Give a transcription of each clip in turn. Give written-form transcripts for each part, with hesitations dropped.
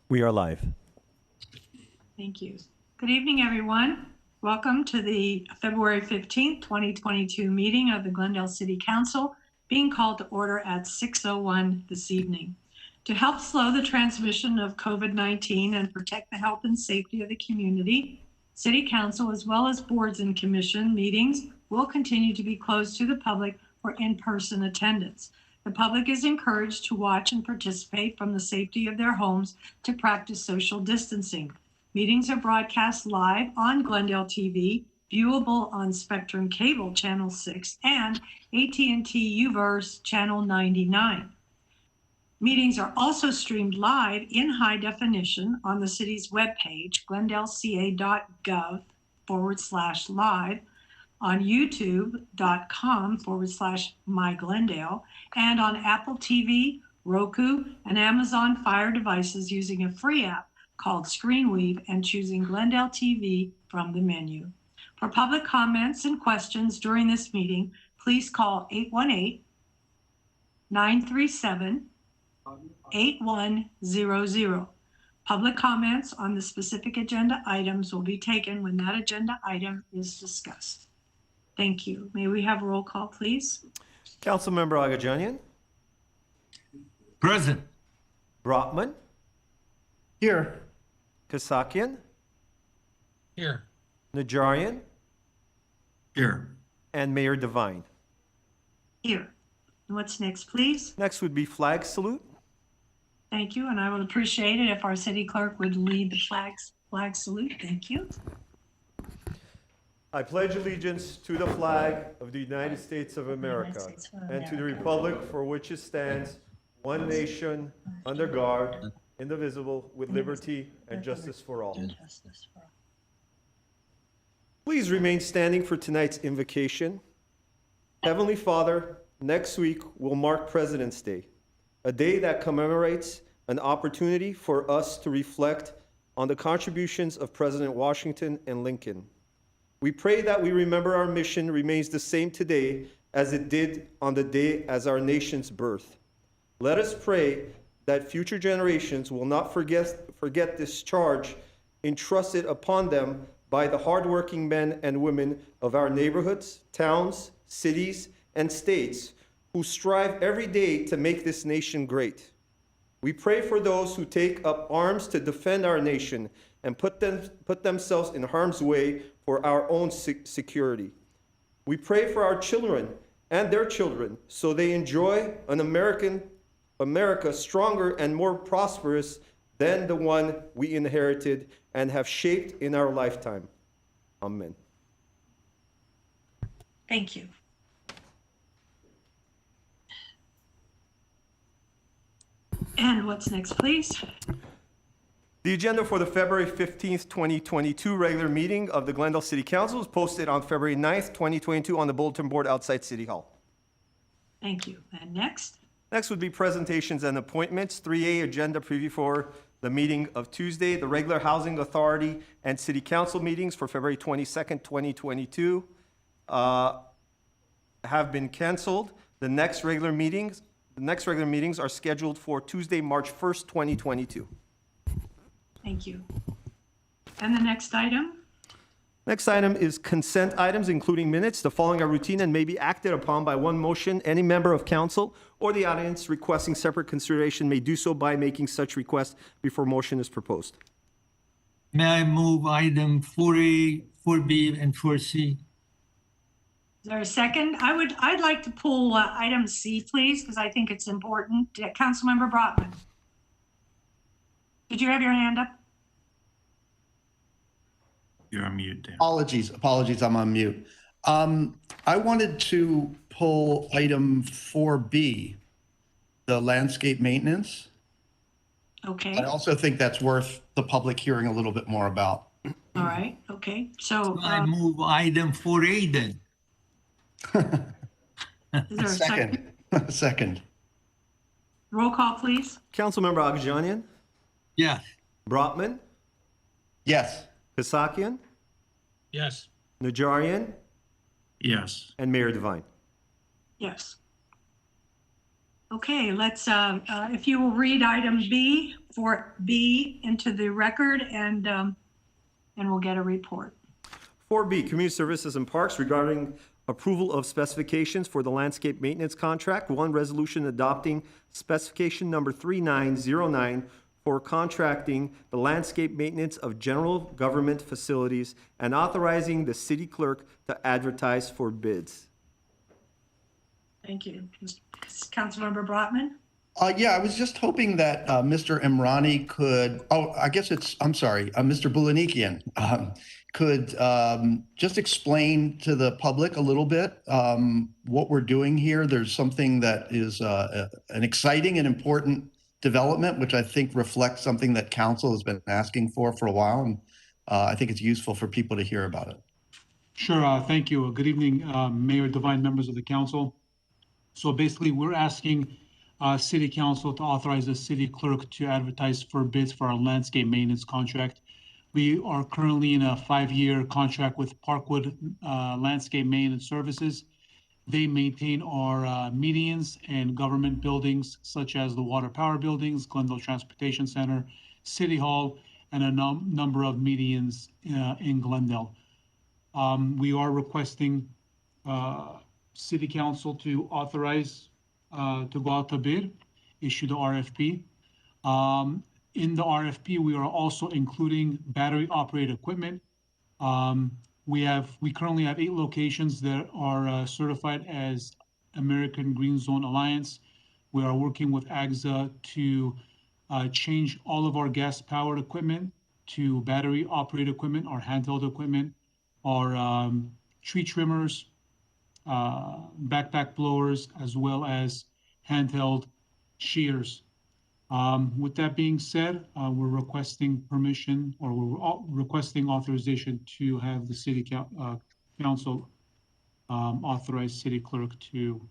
We are live. Thank you. Good evening, everyone. Welcome to the February 15th, 2022 meeting of the Glendale City Council, being called to order at 6:01 this evening. To help slow the transmission of COVID-19 and protect the health and safety of the community, City Council, as well as boards and commission meetings, will continue to be closed to the public for in-person attendance. The public is encouraged to watch and participate from the safety of their homes to practice social distancing. Meetings are broadcast live on Glendale TV, viewable on Spectrum Cable Channel 6 and AT&T Uverse Channel 99. Meetings are also streamed live in high definition on the city's webpage, glendaleca.gov/live, on youtube.com/myglendale, and on Apple TV, Roku, and Amazon Fire devices using a free app called ScreenWeave and choosing Glendale TV from the menu. For public comments and questions during this meeting, please call 818-937-8100. Public comments on the specific agenda items will be taken when that agenda item is discussed. Thank you. May we have a roll call, please? Councilmember Agajanian, Present. Brotman, Here. Kasakian, Here. Najarian, Here. and Mayor Devine. Here. And what's next, please? Next would be flag salute. Thank you, and I would appreciate it if our city clerk would lead the flag salute. Thank you. I pledge allegiance to the flag of the United States of America and to the republic for which it stands, one nation, under God, indivisible, with liberty and justice for all. Please remain standing for tonight's invocation. Heavenly Father, next week will mark President's Day, a day that commemorates an opportunity for us to reflect on the contributions of President Washington and Lincoln. We pray that we remember our mission remains the same today as it did on the day as our nation's birth. Let us pray that future generations will not forget this charge entrusted upon them by the hardworking men and women of our neighborhoods, towns, cities, and states who strive every day to make this nation great. We pray for those who take up arms to defend our nation and put themselves in harm's way for our own security. We pray for our children and their children so they enjoy an America stronger and more prosperous than the one we inherited and have shaped in our lifetime. Amen. Thank you. And what's next, please? The agenda for the February 15th, 2022 regular meeting of the Glendale City Council is posted on February 9th, 2022 on the bulletin board outside City Hall. Thank you. And next? Next would be presentations and appointments. 3A, agenda preview for the meeting of Tuesday. The regular Housing Authority and City Council meetings for February 22nd, 2022 have been canceled. The next regular meetings are scheduled for Tuesday, March 1st, 2022. Thank you. And the next item? Next item is consent items, including minutes. The following are routine and may be acted upon by one motion. Any member of council or the audience requesting separate consideration may do so by making such request before motion is proposed. May I move item 4A, 4B, and 4C? Is there a second? I'd like to pull item C, please, because I think it's important. Councilmember Brotman. Did you have your hand up? You're on mute, Dan. Apologies, I'm on mute. I wanted to pull item 4B, the landscape maintenance. Okay. I also think that's worth the public hearing a little bit more about. All right. Okay. So I move item 4A then. is there a second? Second. Roll call, please. Councilmember Agajanian, Yes. Brotman, Yes. Kasakian, Yes. Najarian, Yes. and Mayor Devine. Yes. Okay, let's, if you will read item B for B into the record and we'll get a report. 4B, Community Services and Parks regarding approval of specifications for the landscape maintenance contract. One, resolution adopting specification number 3909 for contracting the landscape maintenance of general government facilities and authorizing the city clerk to advertise for bids. Thank you. Councilmember Brotman? Yeah, I was just hoping that Mr. Imrani could, Mr. Bulanikian could just explain to the public a little bit what we're doing here. There's something that is an exciting and important development, which I think reflects something that council has been asking for a while. And I think it's useful for people to hear about it. Sure. Thank you. Good evening, Mayor Devine, members of the council. So basically, we're asking City Council to authorize the city clerk to advertise for bids for our landscape maintenance contract. We are currently in a 5-year contract with Parkwood Landscape Maintenance Services. They maintain our medians and government buildings, such as the water power buildings, Glendale Transportation Center, City Hall, and a number of medians in Glendale. We are requesting City Council to authorize to go out to bid, issue the RFP. In the RFP, we are also including battery operated equipment. We currently have 8 locations that are certified as American Green Zone Alliance. We are working with AGSA to change all of our gas powered equipment to battery operated equipment, our handheld equipment, our tree trimmers, backpack blowers, as well as handheld shears. With that being said, we're requesting permission, or we're requesting authorization to have the city council authorize city clerk to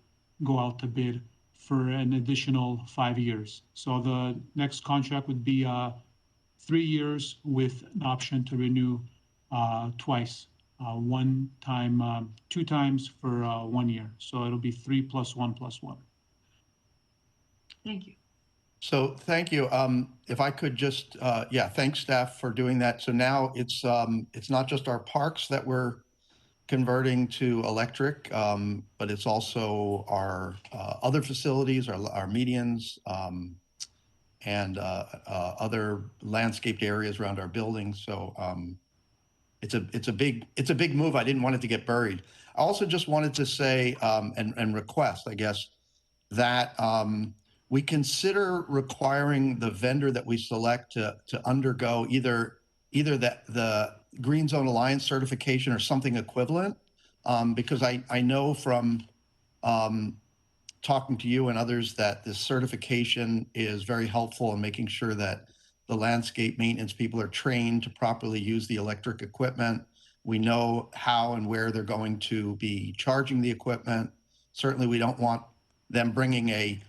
go out to bid for an additional 5 years. So the next contract would be 3 years with an option to renew twice. 2 times for 1 year. So it'll be 3 + 1 + 1. Thank you. So thank you. If I could just, thanks staff for doing that. So now it's not just our parks that we're converting to electric, but it's also our other facilities, our medians, and other landscaped areas around our buildings. So it's a big move. I didn't want it to get buried. I also just wanted to say and request, I guess, that we consider requiring the vendor that we select to undergo either the Green Zone Alliance certification or something equivalent, because I know from talking to you and others that this certification is very helpful in making sure that the landscape maintenance people are trained to properly use the electric equipment. We know how and where they're going to be charging the equipment. Certainly, we don't want them bringing a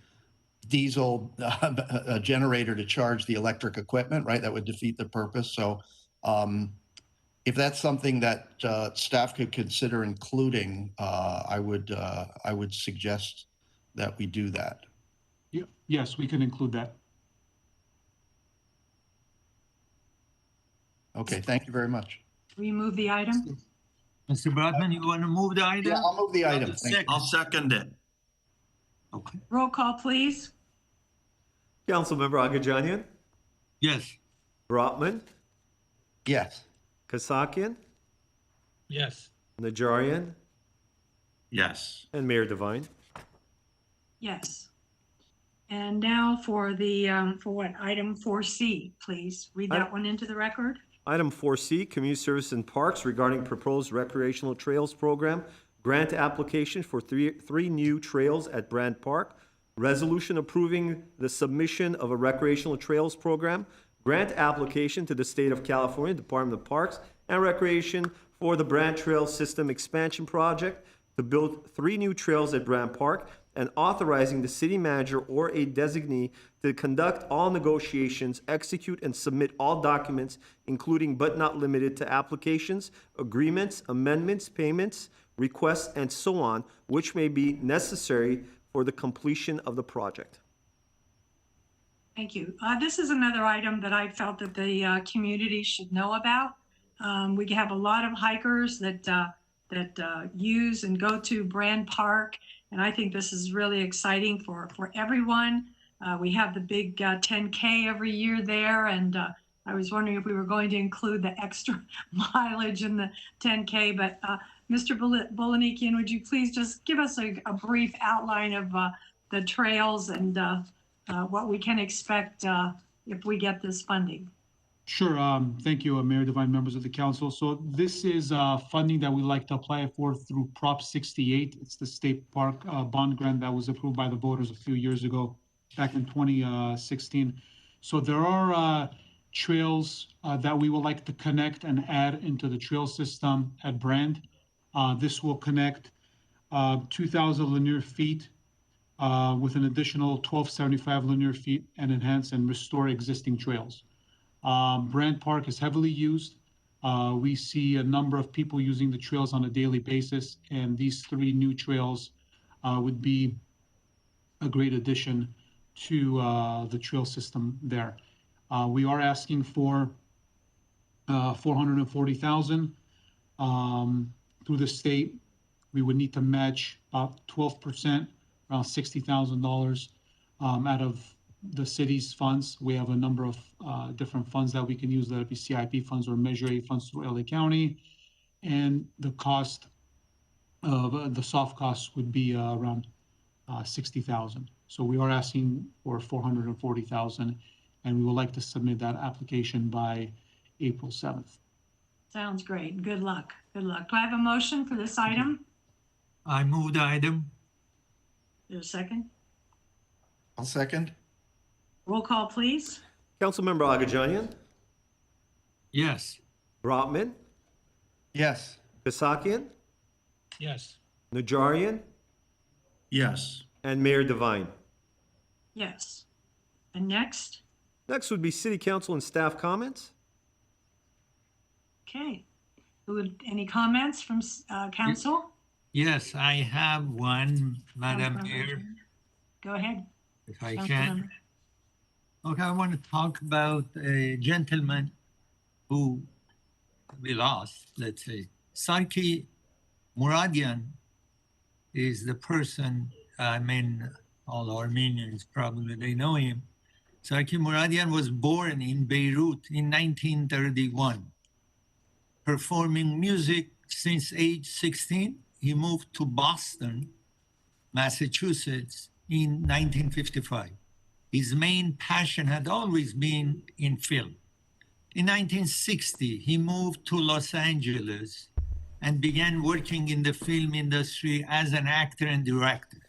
diesel a generator to charge the electric equipment, right? That would defeat the purpose. So if that's something that staff could consider including, I would suggest that we do that. Yeah, yes, we can include that. Okay, thank you very much. Will you move the item? Mr. Brotman, you want to move the item? Yeah, I'll move the item. Thank you. I'll second it. Okay. Roll call, please. Councilmember Agajanian, Yes. Brotman, Yes. Kasakian, Yes. Najarian, Yes. and Mayor Devine. Yes. And now for the, for what, item 4C, please. Read that one into the record. Item 4C, Community Service and Parks regarding proposed recreational trails program. Grant application for three new trails at Brand Park. Resolution approving the submission of a recreational trails program. Grant application to the State of California Department of Parks and Recreation for the Brand Trail System Expansion Project to build 3 new trails at Brand Park, and authorizing the city manager or a designee to conduct all negotiations, execute and submit all documents, including but not limited to applications, agreements, amendments, payments, requests, and so on, which may be necessary for the completion of the project. Thank you. This is another item that I felt that the community should know about. We have a lot of hikers that use and go to Brand Park, and I think this is really exciting for everyone. We have the big 10K every year there, and I was wondering if we were going to include the extra mileage in the 10K. But Mr. Bolanikian, would you please just give us a brief outline of the trails and what we can expect if we get this funding? Sure. Thank you, Mayor Devine, members of the council. So this is funding that we like to apply for through Prop 68. It's the state park bond grant that was approved by the voters a few years ago, back in 2016. So there are trails that we would like to connect and add into the trail system at Brand. This will connect 2,000 linear feet with an additional 1,275 linear feet and enhance and restore existing trails. Brand Park is heavily used. We see a number of people using the trails on a daily basis, and these 3 new trails would be a great addition to the trail system there. We are asking for $440,000 through the state. We would need to match about 12%, around $60,000 out of the city's funds. We have a number of different funds that we can use, that would be CIP funds or Measure A funds through LA County. And the cost of the soft costs would be around $60,000. So we are asking for $440,000, and we would like to submit that application by April 7th. Sounds great. Good luck. Good luck. Do I have a motion for this item? I move the item. Is there a second? I'll second. Roll call, please. Councilmember Agajanian, Yes. Brotman, Yes. Kasakian, Yes. Najarian, Yes. and Mayor Devine. Yes. And next? Next would be city council and staff comments. Okay. Any comments from council? Yes, I have one, Madam Councilmember Mayor, Adrian. Go ahead. if I Councilmember. can. Okay, I want to talk about a gentleman who we lost, let's say. Sarki Muradian is the person, I mean, all Armenians probably, they know him. Sarki Muradian was born in Beirut in 1931. Performing music since age 16, he moved to Boston, Massachusetts in 1955. His main passion had always been in film. In 1960, he moved to Los Angeles and began working in the film industry as an actor and director.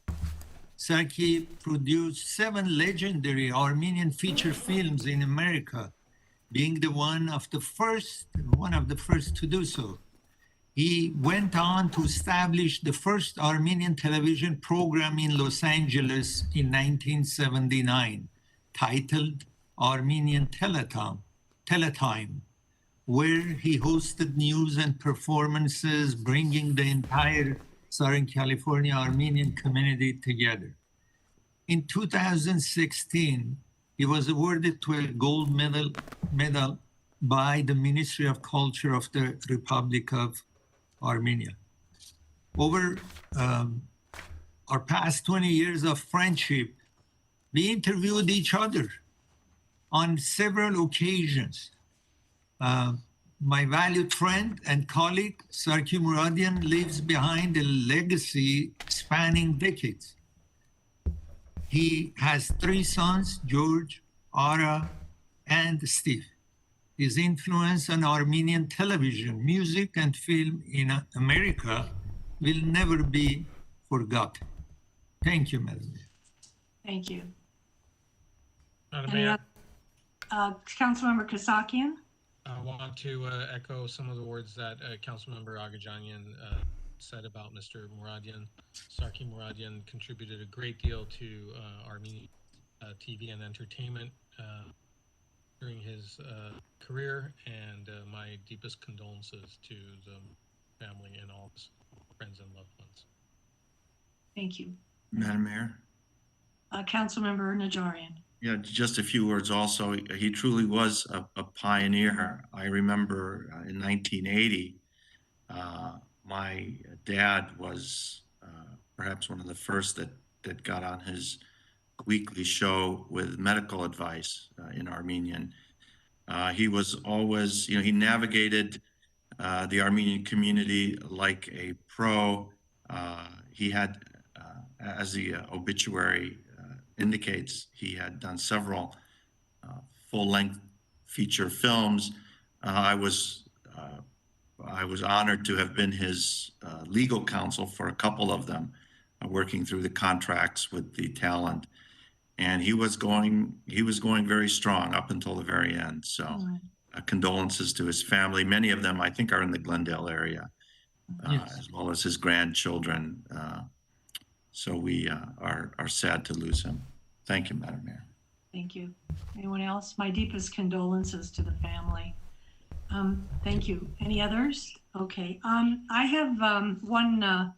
Sarki produced 7 legendary Armenian feature films in America, being one of the first to do so. He went on to establish the first Armenian television program in Los Angeles in 1979, titled Armenian Teletime, where he hosted news and performances, bringing the entire Southern California Armenian community together. In 2016, he was awarded to a gold medal by the Ministry of Culture of the Republic of Armenia. Over our past 20 years of friendship, we interviewed each other on several occasions. My valued friend and colleague, Sarki Muradian, leaves behind a legacy spanning decades. He has 3 sons, George, Ara, and Steve. His influence on Armenian television, music, and film in America will never be forgotten. Thank you, Madam Mayor. Thank you. Madam Any Mayor, Councilmember Kasakian? I want to echo some of the words that Councilmember Agajanian said about Mr. Muradian. Sarki Muradian contributed a great deal to Armenian TV and entertainment during his career, and my deepest condolences to the family and all his friends and loved ones. Thank you. Madam Mayor? Councilmember Najarian. Yeah, just a few words also. He truly was a pioneer. I remember in 1980, my dad was perhaps one of the first that got on his weekly show with medical advice in Armenian. He was always, he navigated the Armenian community like a pro. He had, as the obituary indicates, he had done several full-length feature films. I was honored to have been his legal counsel for a couple of them, working through the contracts with the talent. And he was going very strong up until the very end. So condolences to his family. Many of them, I think, are in the Glendale area, Yes. as well as his grandchildren. So we are sad to lose him. Thank you, Madam Mayor. Thank you. Anyone else? My deepest condolences to the family. Thank you. Any others? Okay. I have one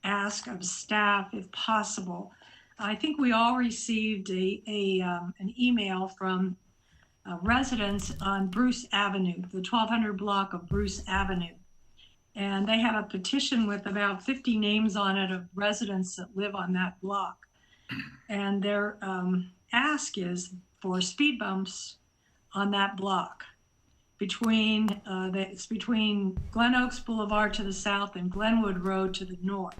ask of staff, if possible. I think we all received an email from residents on Bruce Avenue, the 1200 block of Bruce Avenue. And they have a petition with about 50 names on it of residents that live on that block. And their ask is for speed bumps on that block between Glen Oaks Boulevard to the south and Glenwood Road to the north,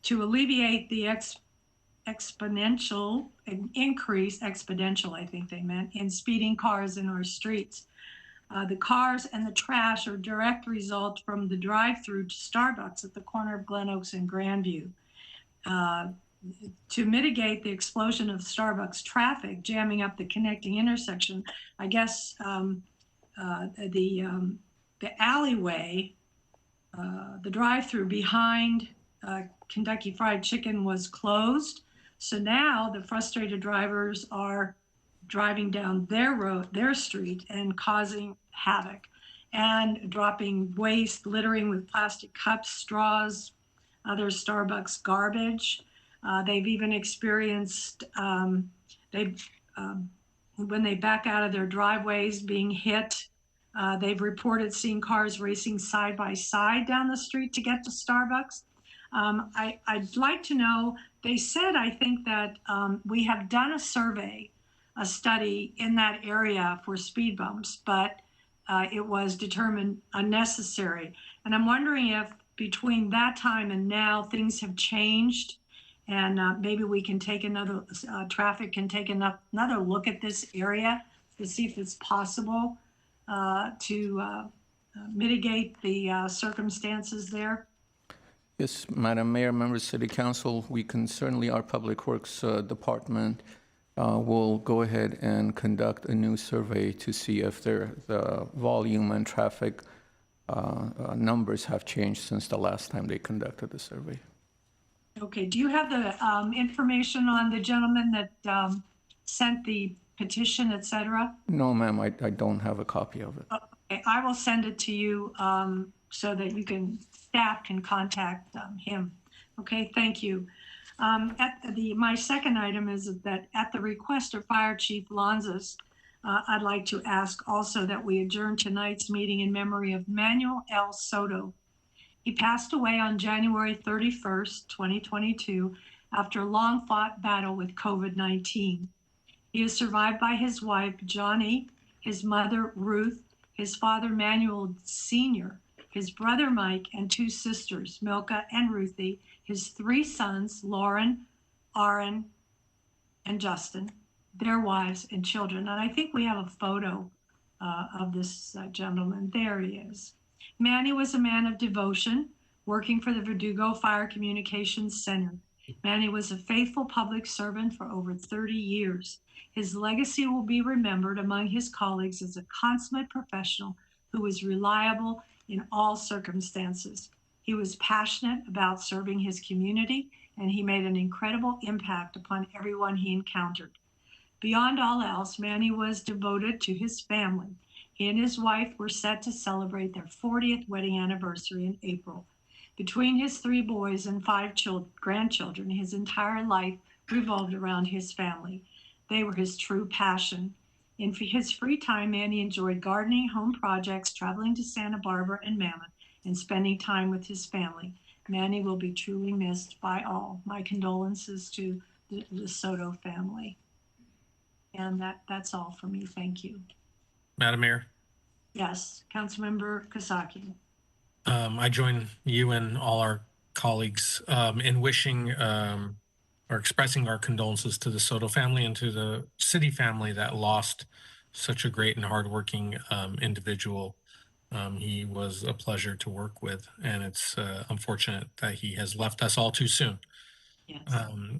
to alleviate the exponential increase, I think they meant, in speeding cars in our streets. The cars and the trash are direct result from the drive-through to Starbucks at the corner of Glen Oaks and Grandview. To mitigate the explosion of Starbucks traffic jamming up the connecting intersection, I guess the alleyway, the drive-through behind Kentucky Fried Chicken was closed. So now the frustrated drivers are driving down their street and causing havoc and dropping waste, littering with plastic cups, straws, other Starbucks garbage. They've even experienced, when they back out of their driveways, being hit. They've reported seeing cars racing side by side down the street to get to Starbucks. I'd like to know, they said, I think that we have done a study in that area for speed bumps, but it was determined unnecessary. And I'm wondering if between that time and now things have changed, and maybe we can take traffic can take another look at this area to see if it's possible to mitigate the circumstances there. Yes, Madam Mayor, members of City Council, we can certainly, our Public Works Department will go ahead and conduct a new survey to see if the volume and traffic numbers have changed since the last time they conducted the survey. Okay, do you have the information on the gentleman that sent the petition, et cetera? No, ma'am, I don't have a copy of it. Okay, I will send it to you so that staff can contact him. Okay, thank you. My second item is that at the request of Fire Chief Lanzas, I'd like to ask also that we adjourn tonight's meeting in memory of Manuel L. Soto. He passed away on January 31st, 2022, after a long-fought battle with COVID-19. He is survived by his wife, Johnny, his mother, Ruth, his father, Manuel Sr., his brother, Mike, and two sisters, Milka and Ruthie, his three sons, Lauren, Aaron, and Justin, their wives and children. And I think we have a photo of this gentleman. There he is. Manny was a man of devotion, working for the Verdugo Fire Communications Center. Manny was a faithful public servant for over 30 years. His legacy will be remembered among his colleagues as a consummate professional who was reliable in all circumstances. He was passionate about serving his community, and he made an incredible impact upon everyone he encountered. Beyond all else, Manny was devoted to his family. He and his wife were set to celebrate their 40th wedding anniversary in April. Between his 3 boys and 5 grandchildren, his entire life revolved around his family. They were his true passion. In his free time, Manny enjoyed gardening, home projects, traveling to Santa Barbara and Mammoth, and spending time with his family. Manny will be truly missed by all. My condolences to the Soto family. And that's all for me. Thank you. Madam Mayor, Yes, Councilmember Kosaki. I join you and all our colleagues in wishing or expressing our condolences to the Soto family and to the city family that lost such a great and hardworking individual. He was a pleasure to work with, and it's unfortunate that he has left us all too soon. Yes.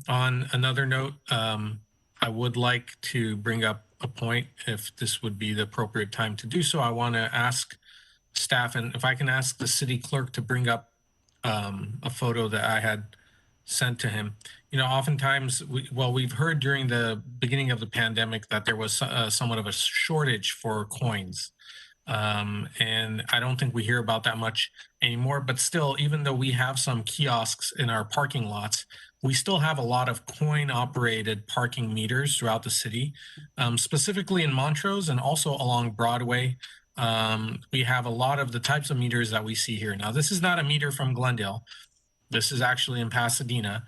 On another note, I would like to bring up a point, if this would be the appropriate time to do so. I want to ask staff, and if I can ask the city clerk to bring up a photo that I had sent to him. You know, oftentimes, we've heard during the beginning of the pandemic that there was somewhat of a shortage for coins. And I don't think we hear about that much anymore, but still, even though we have some kiosks in our parking lots, we still have a lot of coin operated parking meters throughout the city, specifically in Montrose and also along Broadway. We have a lot of the types of meters that we see here. Now, this is not a meter from Glendale. This is actually in Pasadena,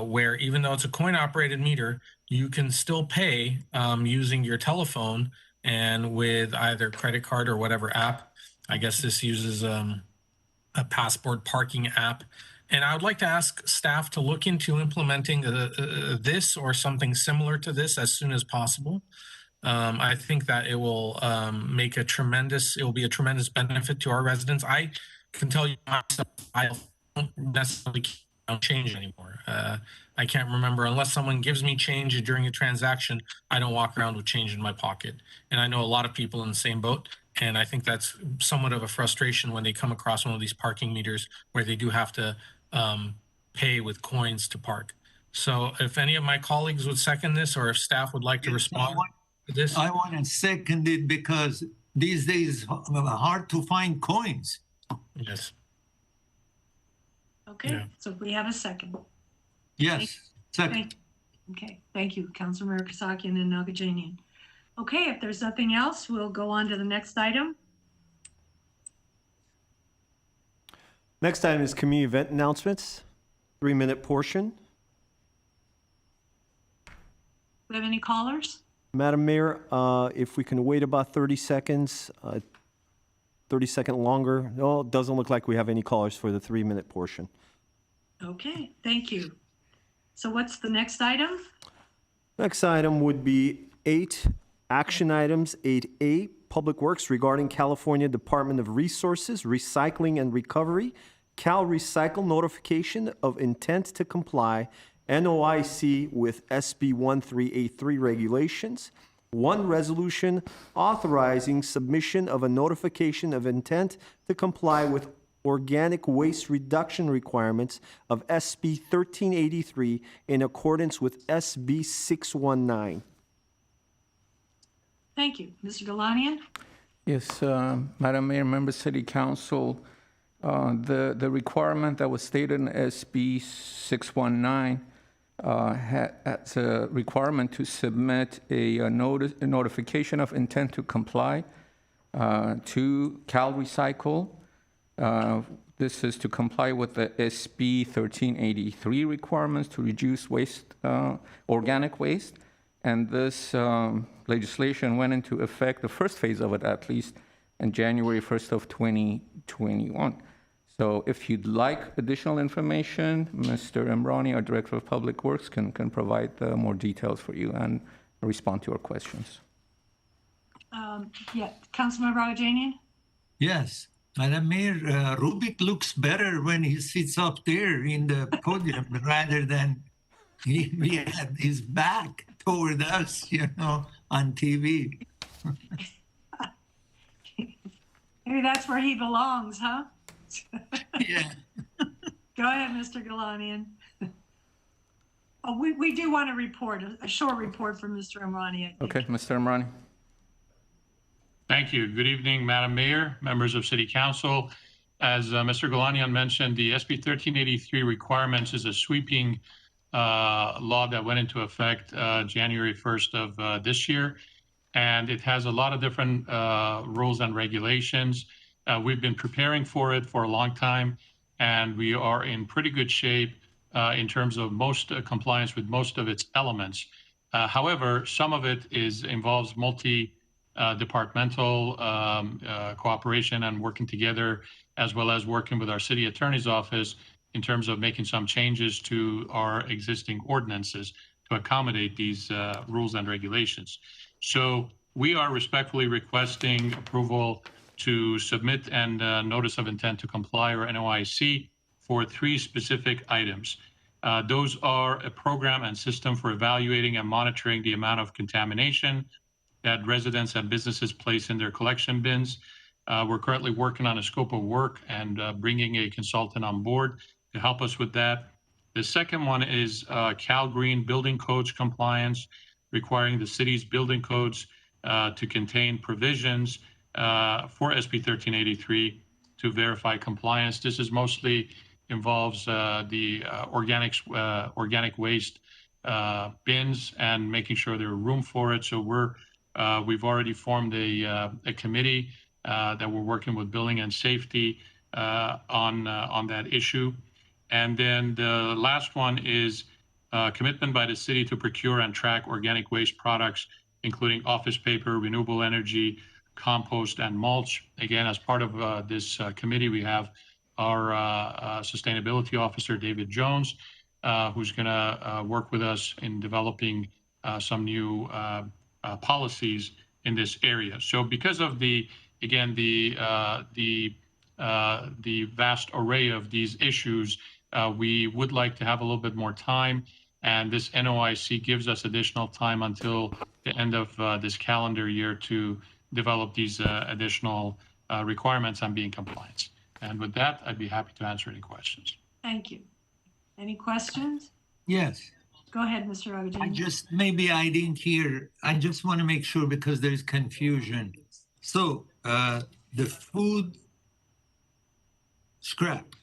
where even though it's a coin operated meter, you can still pay using your telephone and with either credit card or whatever app. I guess this uses a Passport parking app. And I would like to ask staff to look into implementing this or something similar to this as soon as possible. I think that it will be a tremendous benefit to our residents. I can tell you myself, I don't necessarily change anymore. I can't remember, unless someone gives me change during a transaction, I don't walk around with change in my pocket. And I know a lot of people in the same boat. And I think that's somewhat of a frustration when they come across one of these parking meters where they do have to pay with coins to park. So if any of my colleagues would second this, or if staff would like to respond to this. I want to second it because these days hard to find coins. Yes. Okay, Yeah. so we have a second. Yes, second. Okay, thank you, Councilmember Kasakian and Nagajanian. Okay, if there's nothing else, we'll go on to the next item. Next item is community event announcements, 3-minute portion. Do we have any callers? Madam Mayor, if we can wait about 30 seconds, 30-second longer. No, it doesn't look like we have any callers for the 3-minute portion. Okay, thank you. So what's the next item? Next item would be 8 action items. 8A, Public Works regarding California Department of Resources, Recycling and Recovery, Cal Recycle notification of intent to comply, NOIC with SB 1383 regulations. 1 resolution authorizing submission of a notification of intent to comply with organic waste reduction requirements of SB 1383 in accordance with SB 619. Thank you. Mr. Galanian? Yes, Madam Mayor, Member City Council, the requirement that was stated in SB 619 has a requirement to submit a notification of intent to comply to Cal Recycle. This is to comply with the SB 1383 requirements to reduce waste, organic waste. And this legislation went into effect, the first phase of it at least, in January 1st of 2021. So if you'd like additional information, Mr. Imrani, our Director of Public Works, can provide more details for you and respond to your questions. Yeah, Councilmember Agajanian? Yes, Madam Mayor, Rubik looks better when he sits up there in the podium rather than he had his back toward us, you know, on TV. Maybe that's where he belongs, huh? Yeah. Go ahead, Mr. Galanian. Oh, we do want to report, a short report from Mr. Imrani, I think. Okay, Mr. Imrani. Thank you. Good evening, Madam Mayor, members of City Council. As Mr. Galanian mentioned, the SB 1383 requirements is a sweeping law that went into effect January 1st of this year. And it has a lot of different rules and regulations. We've been preparing for it for a long time, and we are in pretty good shape in terms of most compliance with most of its elements. However, some of it involves multi-departmental cooperation and working together, as well as working with our city attorney's office in terms of making some changes to our existing ordinances to accommodate these rules and regulations. So we are respectfully requesting approval to submit and notice of intent to comply, or NOIC, for 3 specific items. Those are a program and system for evaluating and monitoring the amount of contamination that residents and businesses place in their collection bins. We're currently working on a scope of work and bringing a consultant on board to help us with that. The second one is Cal Green building codes compliance, requiring the city's building codes to contain provisions for SB 1383 to verify compliance. This is mostly involves the organic waste bins and making sure there's room for it. So we've already formed a committee that we're working with building and safety on that issue. And then the last one is commitment by the city to procure and track organic waste products, including office paper, renewable energy, compost, and mulch. Again, as part of this committee, we have our sustainability officer, David Jones, who's going to work with us in developing some new policies in this area. So because of the vast array of these issues, we would like to have a little bit more time, and this NOIC gives us additional time until the end of this calendar year to develop these additional requirements and be in compliance. And with that, I'd be happy to answer any questions. Thank you. Any questions? Yes. Go ahead, Mr. Agajanian. Maybe I didn't hear. I just want to make sure because there's confusion. So the food scrap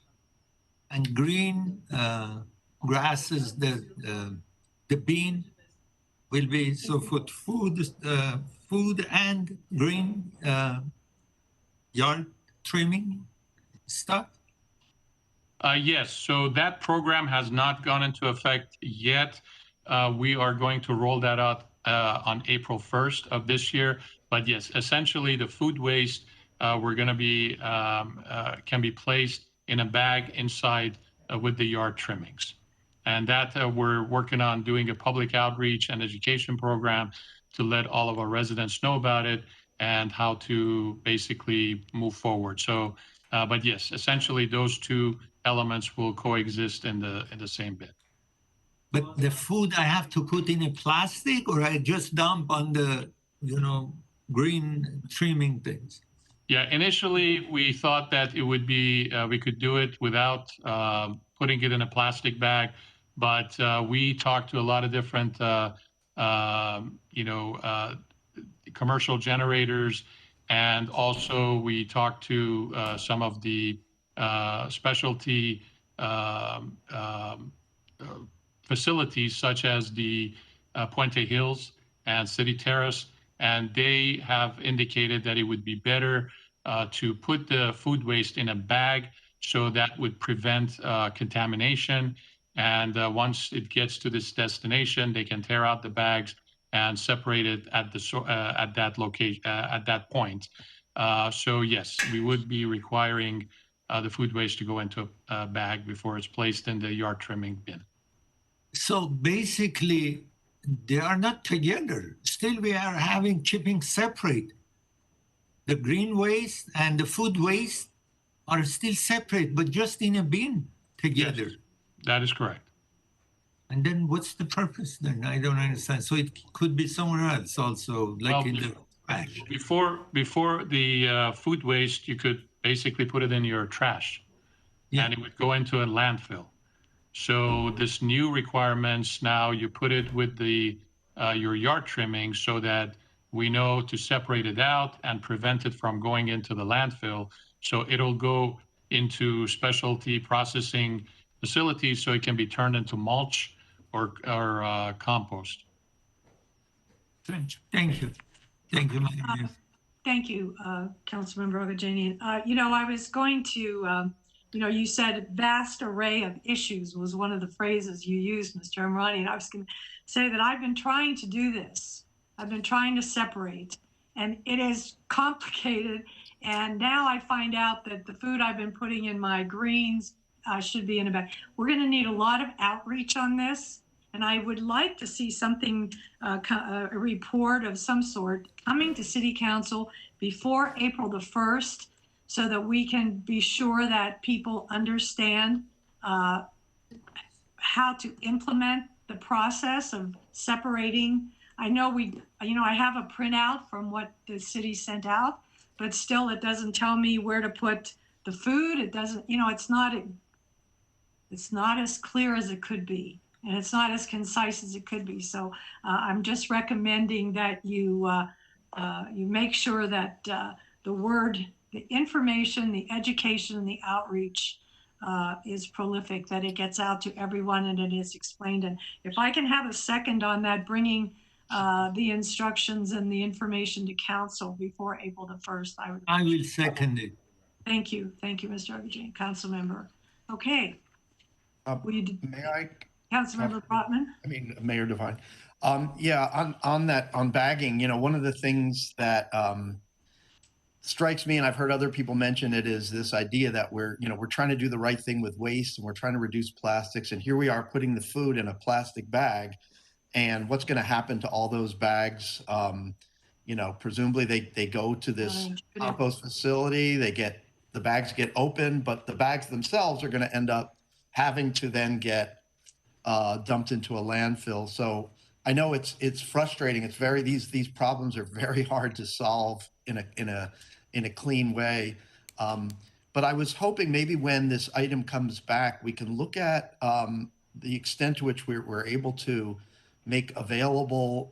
and green grasses, the bean will be, so for food and green yard trimming stuff? Yes, so that program has not gone into effect yet. We are going to roll that out on April 1st of this year. But yes, essentially the food waste we're going to be can be placed in a bag inside with the yard trimmings. And that we're working on doing a public outreach and education program to let all of our residents know about it and how to basically move forward. So, but yes, essentially those two elements will coexist in the same bin. But the food I have to put in a plastic, or I just dump on the, green trimming things? Yeah, initially we thought that it would be, we could do it without putting it in a plastic bag, but we talked to a lot of different, commercial generators, and also we talked to some of the specialty facilities such as the Puente Hills and City Terrace, and they have indicated that it would be better to put the food waste in a bag so that would prevent contamination. And once it gets to this destination, they can tear out the bags and separate it at that location, at that point. So yes, we would be requiring the food waste to go into a bag before it's placed in the yard trimming bin. So basically, they are not together. Still, we are having chipping separate. The green waste and the food waste are still separate, but just in a bin together. Yes, that is correct. And then what's the purpose then? I don't understand. So it could be somewhere else also, like in the trash. Before the food waste, you could basically put it in your trash, and it would go into a landfill. So this new requirements, now you put it with the your yard trimming so that we know to separate it out and prevent it from going into the landfill. So it'll go, into specialty processing facilities so it can be turned into mulch or compost. Thank you. Thank you, Madam Mayor. Thank you, Councilmember Agajanian. I was going to, you said vast array of issues was one of the phrases you used, Mr. Amrani, and I was going to say that I've been trying to do this. I've been trying to separate, and it is complicated. And now I find out that the food I've been putting in my greens should be in a bag. We're going to need a lot of outreach on this. And I would like to see something, a report of some sort coming to City Council before April the 1st, so that we can be sure that people understand how to implement the process of separating. I know I have a printout from what the city sent out, but still it doesn't tell me where to put the food. It doesn't, it's not as clear as it could be. And it's not as concise as it could be. So I'm just recommending that you make sure that the information, the education, and the outreach is prolific, that it gets out to everyone and it is explained. And if I can have a second on that, bringing the instructions and the information to council before April the 1st, I will second it. Thank you, Mr. Agajanian, council member. Okay. May I? Councilmember Brotman? Mayor Devine. On bagging, one of the things that strikes me, and I've heard other people mention it, is this idea that we're trying to do the right thing with waste and we're trying to reduce plastics. And here we are putting the food in a plastic bag. And what's going to happen to all those bags? Presumably they go to this compost facility, the bags get opened, but the bags themselves are going to end up having to then get dumped into a landfill. So I know it's frustrating. These problems are very hard to solve in a clean way. But I was hoping maybe when this item comes back, we can look at the extent to which we're able to make available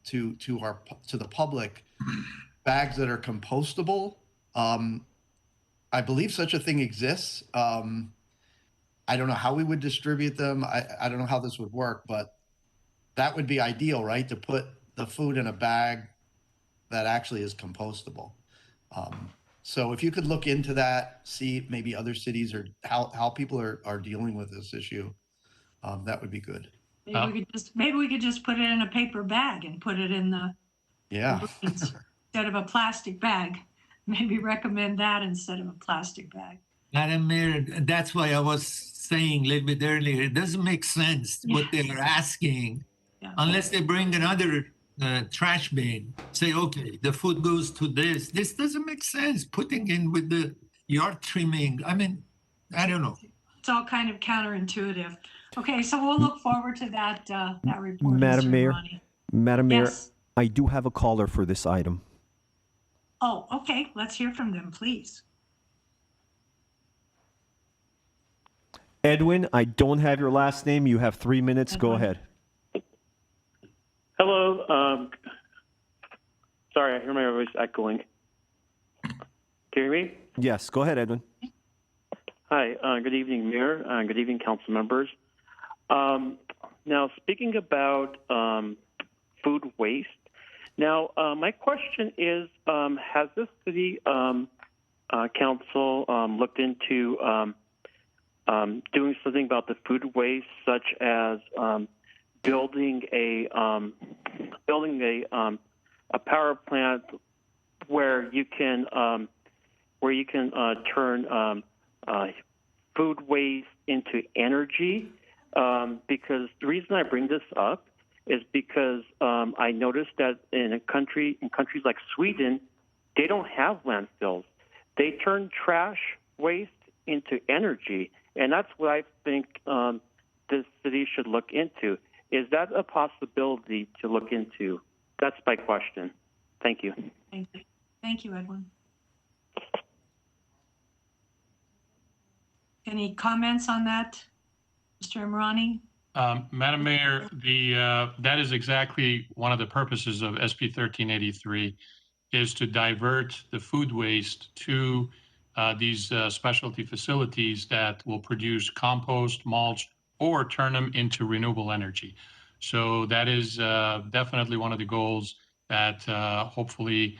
to the public bags that are compostable. I believe such a thing exists. I don't know how we would distribute them. I don't know how this would work, but that would be ideal, right? To put the food in a bag that actually is compostable. So if you could look into that, see maybe other cities or how people are dealing with this issue, that would be good. Maybe we could just put it in a paper bag and put it in the instead of a plastic bag. Maybe recommend that instead of a plastic bag. Madam Mayor, that's why I was saying a little bit earlier, it doesn't make sense what they're asking unless they bring another trash bin. Say, okay, the food goes to this. This doesn't make sense. Putting in with the yard trimming. I don't know. It's all kind of counterintuitive. Okay, so we'll look forward to that report. Madam Mr. Mayor, Ronnie. Madam Mayor, Yes. I do have a caller for this item. Oh, okay. Let's hear from them, please. Edwin, I don't have your last name. You have 3 minutes. Go Edwin. ahead. Hello. Sorry, I hear my voice echoing. Can you hear me? Yes, go ahead, Edwin. Hi. Good evening, Mayor. Good evening, council members. Now, speaking about food waste. Now, my question is, has this city council looked into doing something about the food waste, such as building a power plant where you can turn food waste into energy? Because the reason I bring this up is because I noticed that in countries like Sweden, they don't have landfills. They turn trash waste into energy, and that's what I think this city should look into. Is that a possibility to look into? That's my question. Thank you. Thank you, Edwin. Any comments on that, Mr. Imrani? Madam Mayor, that is exactly one of the purposes of SB 1383, is to divert the food waste to these specialty facilities that will produce compost, mulch, or turn them into renewable energy. So that is definitely one of the goals that hopefully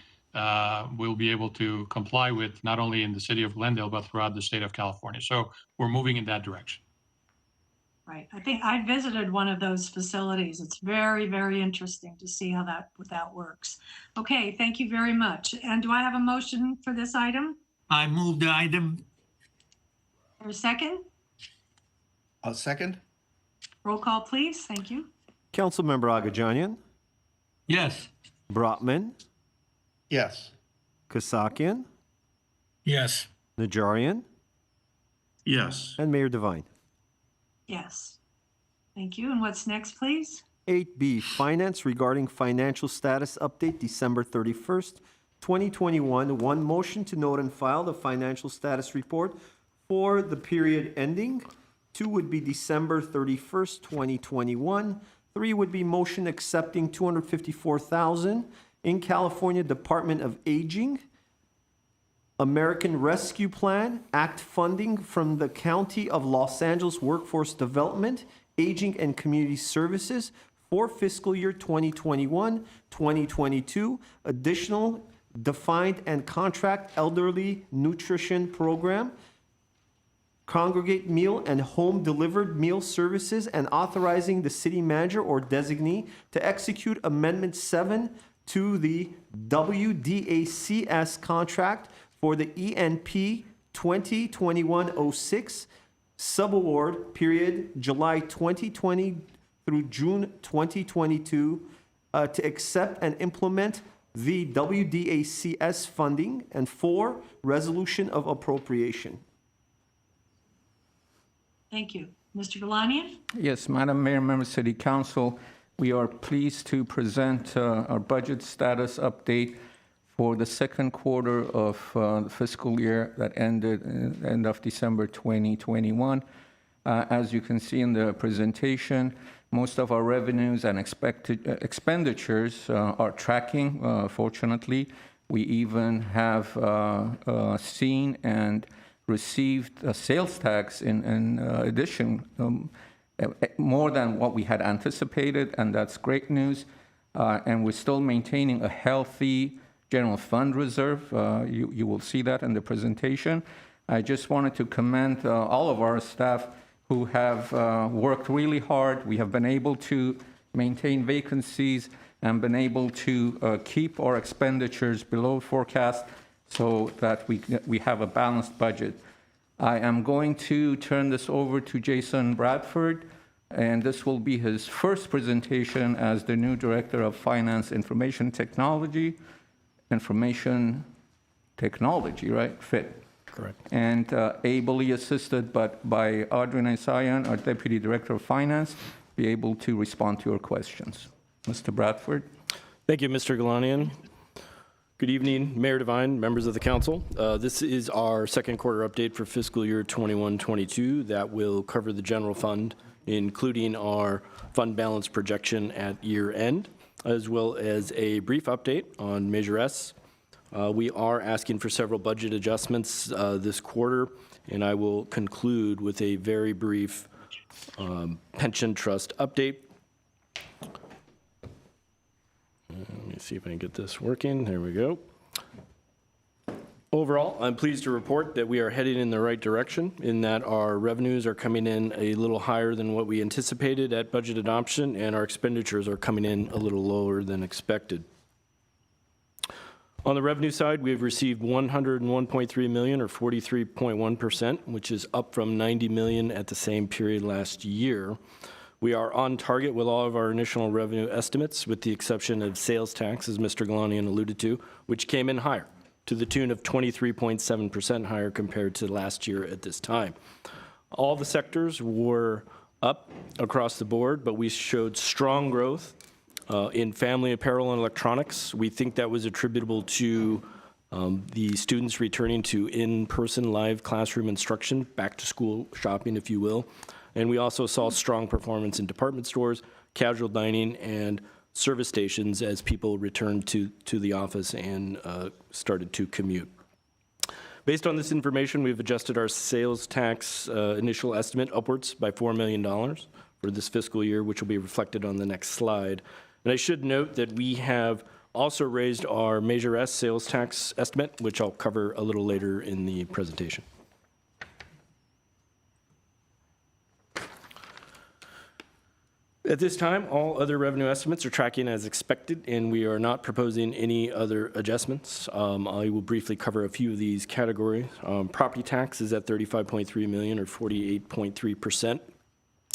we'll be able to comply with, not only in the city of Glendale, but throughout the state of California. So we're moving in that direction. Right. I think I visited one of those facilities. It's very, very interesting to see how that works. Okay, thank you very much. And do I have a motion for this item? I move the item. Or a second? A second? Roll call, please. Thank you. Councilmember Agajanian, Yes. Brotman, Yes. Kasakian, Yes. Najarian, Yes. and Mayor Devine. Yes. Thank you. And what's next, please? 8B, Finance regarding financial status update, December 31st, 2021. One, motion to note and file the financial status report for the period ending. 2 would be December 31st, 2021. 3 would be motion accepting $254,000 in California Department of Aging American Rescue Plan Act funding from the County of Los Angeles Workforce Development, Aging and Community Services for fiscal year 2021-2022. Additional defined and contract elderly nutrition program, congregate meal and home delivered meal services, and authorizing the city manager or designee to execute Amendment 7 to the WDACS contract for the ENP 2021-06 subaward period July 2020 through June 2022 to accept and implement the WDACS funding. And 4, resolution of appropriation. Thank you. Mr. Galanian? Yes, Madam Mayor, members of City Council, we are pleased to present our budget status update for the second quarter of the fiscal year that ended end of December 2021. As you can see in the presentation, most of our revenues and expenditures are tracking, fortunately. We even have seen and received a sales tax in addition, more than what we had anticipated, and that's great news. And we're still maintaining a healthy general fund reserve. You will see that in the presentation. I just wanted to commend all of our staff who have worked really hard. We have been able to maintain vacancies and been able to keep our expenditures below forecast so that we have a balanced budget. I am going to turn this over to Jason Bradford, and this will be his first presentation as the new Director of Finance Information Technology, right? FIT. Correct. And ably assisted by Audrey Isayan, our Deputy Director of Finance, be able to respond to your questions. Mr. Bradford. Thank you, Mr. Galanian. Good evening, Mayor Devine, members of the council. This is our second quarter update for fiscal year 21-22 that will cover the general fund, including our fund balance projection at year end, as well as a brief update on Measure S. We are asking for several budget adjustments this quarter, and I will conclude with a very brief pension trust update. Let me see if I can get this working. There we go. Overall, I'm pleased to report that we are heading in the right direction in that our revenues are coming in a little higher than what we anticipated at budget adoption, and our expenditures are coming in a little lower than expected. On the revenue side, we have received $101.3 million, or 43.1%, which is up from $90 million at the same period last year. We are on target with all of our initial revenue estimates, with the exception of sales tax, as Mr. Galanian alluded to, which came in higher, to the tune of 23.7% higher compared to last year at this time. All the sectors were up across the board, but we showed strong growth in family apparel and electronics. We think that was attributable to the students returning to in-person live classroom instruction, back to school shopping, if you will. And we also saw strong performance in department stores, casual dining, and service stations as people returned to the office and started to commute. Based on this information, we've adjusted our sales tax initial estimate upwards by $4 million for this fiscal year, which will be reflected on the next slide. And I should note that we have also raised our Measure S sales tax estimate, which I'll cover a little later in the presentation. At this time, all other revenue estimates are tracking as expected, and we are not proposing any other adjustments. I will briefly cover a few of these categories. Property tax is at $35.3 million, or 48.3%.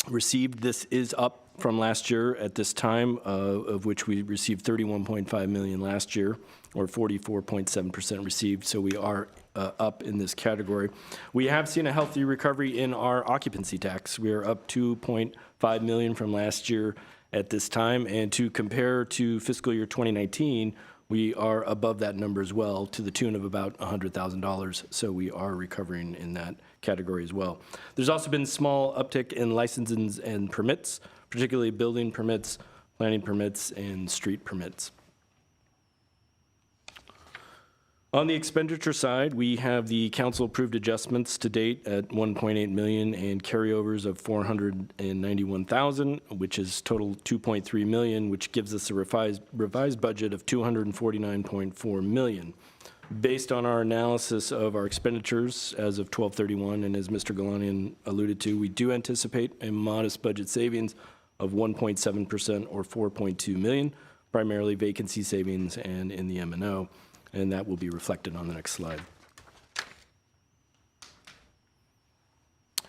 Received, this is up from last year at this time, of which we received $31.5 million last year, or 44.7% received, so we are up in this category. We have seen a healthy recovery in our occupancy tax. We are up $2.5 million from last year at this time, and to compare to fiscal year 2019, we are above that number as well, to the tune of about $100,000, so we are recovering in that category as well. There's also been small uptick in licenses and permits, particularly building permits, planning permits, and street permits. On the expenditure side, we have the council-approved adjustments to date at $1.8 million and carryovers of $491,000, which is total $2.3 million, which gives us a revised budget of $249.4 million. Based on our analysis of our expenditures as of 12/31, and as Mr. Galanian alluded to, we do anticipate a modest budget savings of 1.7%, or $4.2 million, primarily vacancy savings and in the M&O. And that will be reflected on the next slide.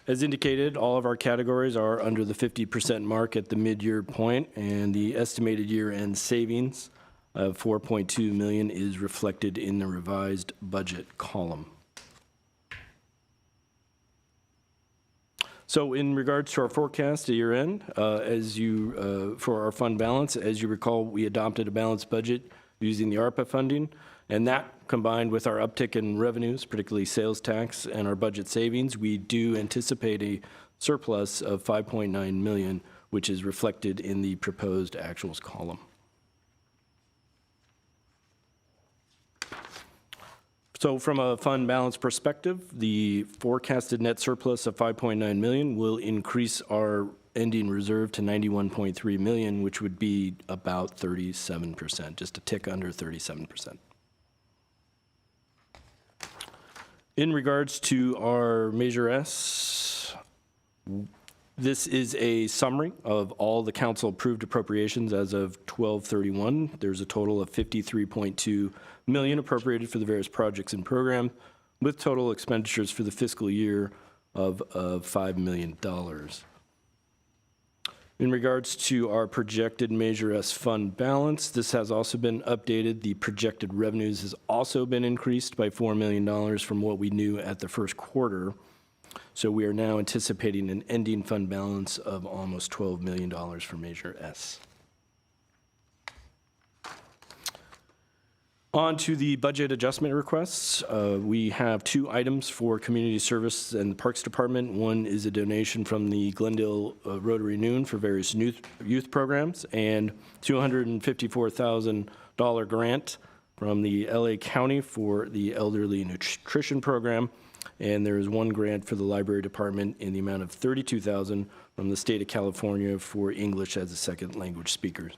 As indicated, all of our categories are under the 50% mark at the mid-year point, and the estimated year-end savings of $4.2 million is reflected in the revised budget column. So in regards to our forecast at year-end, for our fund balance, as you recall, we adopted a balanced budget using the ARPA funding. And that, combined with our uptick in revenues, particularly sales tax, and our budget savings, we do anticipate a surplus of $5.9 million, which is reflected in the proposed actuals column. So from a fund balance perspective, the forecasted net surplus of $5.9 million will increase our ending reserve to $91.3 million, which would be about 37%, just a tick under 37%. In regards to our Measure S, this is a summary of all the council-approved appropriations as of 12/31. There's a total of $53.2 million appropriated for the various projects and programs, with total expenditures for the fiscal year of $5 million. In regards to our projected Measure S fund balance, this has also been updated. The projected revenues has also been increased by $4 million from what we knew at the first quarter. So we are now anticipating an ending fund balance of almost $12 million for Measure S. On to the budget adjustment requests. We have two items for community service and the Parks Department. One is a donation from the Glendale Rotary Noon for various youth programs, and $254,000 grant from the LA County for the Elderly Nutrition Program. And there is one grant for the Library Department in the amount of $32,000 from the state of California for English as a second language speakers.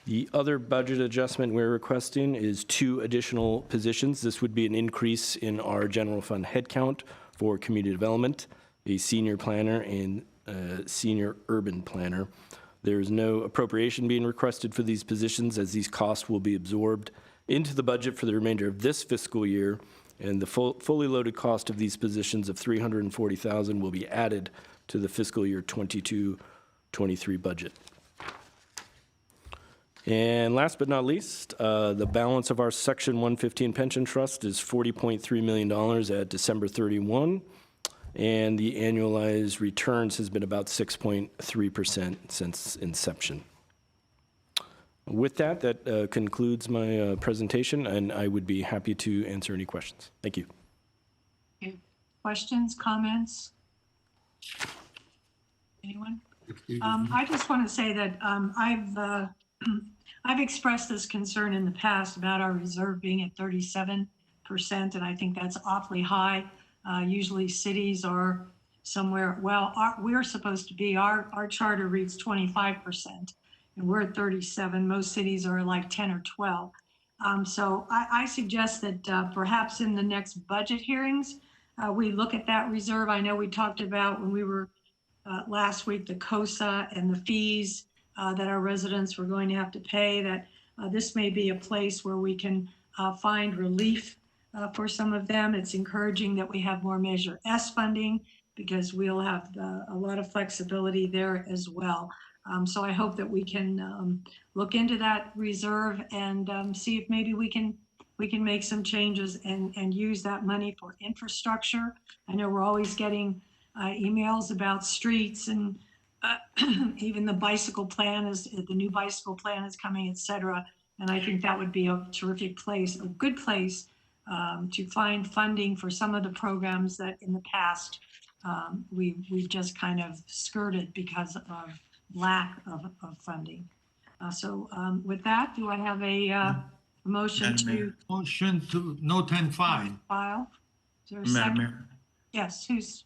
The other budget adjustment we're requesting is 2 additional positions. This would be an increase in our general fund headcount for community development, a senior planner and a senior urban planner. There's no appropriation being requested for these positions, as these costs will be absorbed into the budget for the remainder of this fiscal year, and the fully loaded cost of these positions of $340,000 will be added to the fiscal year 22-23 budget. And last but not least, the balance of our Section 115 pension trust is $40.3 million at December 31, and the annualized returns has been about 6.3% since inception. With that, that concludes my presentation, and I would be happy to answer any questions. Thank you. Questions, comments? Anyone? I just want to say that I've expressed this concern in the past about our reserve being at 37%, and I think that's awfully high. Usually cities are somewhere, well, we're supposed to be, our charter reads 25%, and we're at 37. Most cities are like 10 or 12. So I suggest that perhaps in the next budget hearings, we look at that reserve. I know we talked about when we were last week, the COSA and the fees that our residents were going to have to pay, that this may be a place where we can find relief for some of them. It's encouraging that we have more Measure S funding because we'll have a lot of flexibility there as well. So I hope that we can look into that reserve and see if maybe we can make some changes and use that money for infrastructure. I know we're always getting emails about streets and even the bicycle plan the new bicycle plan is coming, et cetera. And I think that would be a terrific place, a good place to find funding for some of the programs that in the past we've just kind of skirted because of lack of funding. So with that, do I have a motion Madam to Mayor. Motion to note 10.5. file? Is there a Madam second? Mayor, Yes, who's?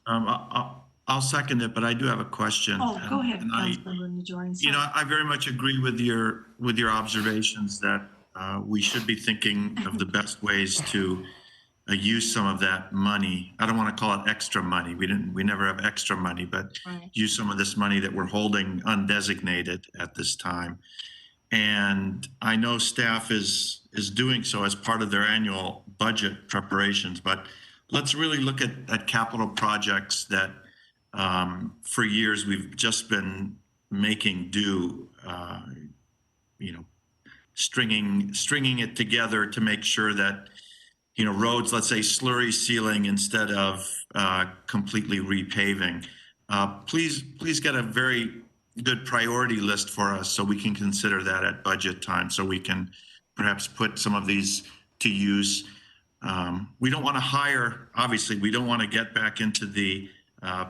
I'll second it, but I do have a question. Oh, go ahead, And Councilmember Najarian. you know, I very much agree with your observations that we should be thinking of the best ways to use some of that money. I don't want to call it extra money. We never have extra money, but Right. use some of this money that we're holding undesignated at this time. And I know staff is doing so as part of their annual budget preparations, but let's really look at capital projects that for years we've just been making do, you know, stringing it together to make sure that, you know, roads, let's say slurry sealing instead of completely repaving. Please get a very good priority list for us so we can consider that at budget time, so we can perhaps put some of these to use. We don't want to hire, obviously, we don't want to get back into the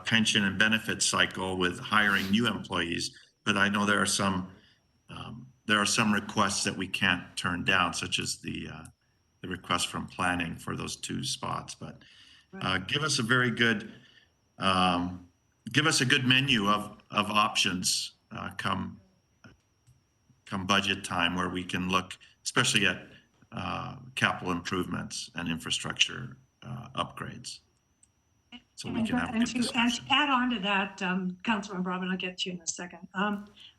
pension and benefits cycle with hiring new employees, but I know there are some requests that we can't turn down, such as the request from planning for those 2 spots. But give us a very good, give us a good menu of options come budget time, where we can look, especially at capital improvements and infrastructure upgrades. So we can have a good discussion. And to add on to that, Councilmember Robin, I'll get to you in a second.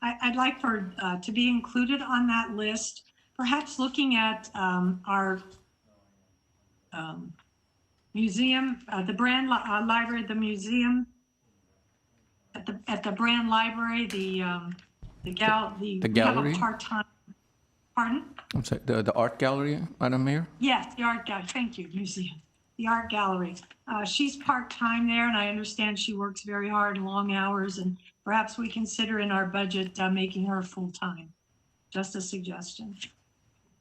I'd like for to be included on that list, perhaps looking at our museum, the Brand Library, the museum, at the Brand Library, the gallery. The We have gallery? a part-time. Pardon? I'm sorry, the art gallery, Madam Mayor? Yes, the art gallery. Thank you, museum. The art gallery. She's part-time there, and I understand she works very hard, long hours, and perhaps we consider in our budget making her full-time. Just a suggestion.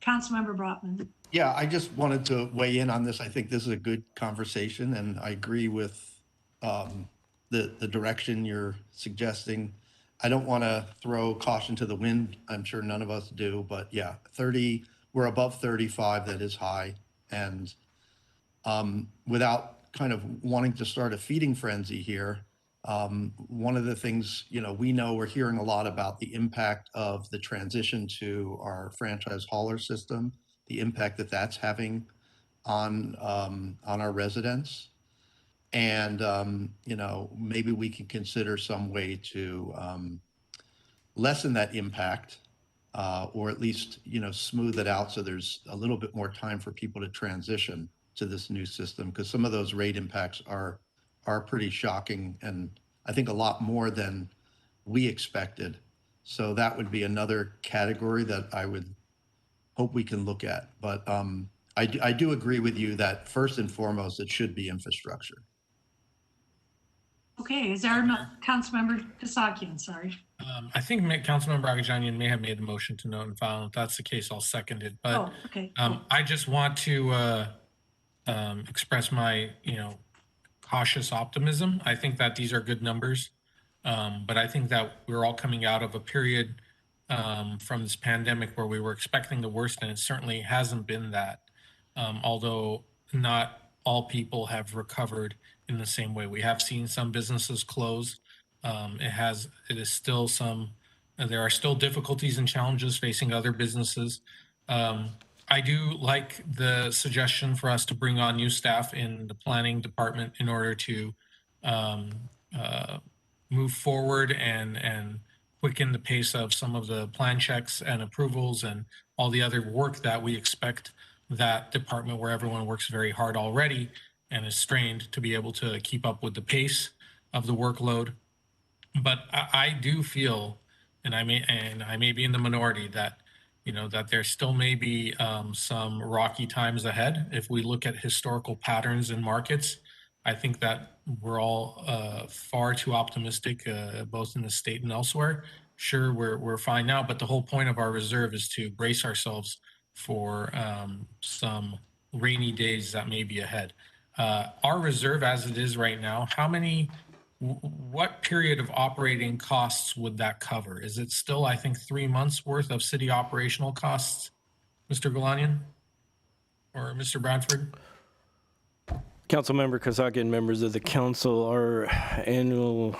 Councilmember Brotman. Yeah, I just wanted to weigh in on this. I think this is a good conversation, and I agree with the direction you're suggesting. I don't want to throw caution to the wind. I'm sure none of us do, but yeah, 30, we're above 35. That is high. And without kind of wanting to start a feeding frenzy here, one of the things, you know, we're hearing a lot about the impact of the transition to our franchise hauler system, the impact that that's having on our residents. And, you know, maybe we can consider some way to lessen that impact, or at least, you know, smooth it out so there's a little bit more time for people to transition to this new system, because some of those rate impacts are pretty shocking, and I think a lot more than we expected. So that would be another category that I would hope we can look at. But I do agree with you that first and foremost, it should be infrastructure. Okay, is there Councilmember Kasakian? Sorry. I think Councilmember Agajanian may have made the motion to note and file. If that's the case, I'll second it. But okay. I just want to express my, cautious optimism. I think that these are good numbers, but I think that we're all coming out of a period from this pandemic where we were expecting the worst, and it certainly hasn't been that. Although not all people have recovered in the same way. We have seen some businesses close. It is still there are still difficulties and challenges facing other businesses. I do like the suggestion for us to bring on new staff in the planning department in order to move forward and quicken the pace of some of the plan checks and approvals and all the other work that we expect that department, where everyone works very hard already and is strained, to be able to keep up with the pace of the workload. But I do feel, and I may be in the minority, that that there still may be some rocky times ahead. If we look at historical patterns in markets, I think that we're all far too optimistic, both in the state and elsewhere. Sure, we're fine now, but the whole point of our reserve is to brace ourselves for some rainy days that may be ahead. Our reserve, as it is right now, what period of operating costs would that cover? Is it still, I think, 3 months worth of city operational costs, Mr. Galanian or Mr. Bradford? Councilmember Kazaki and members of the council, our annual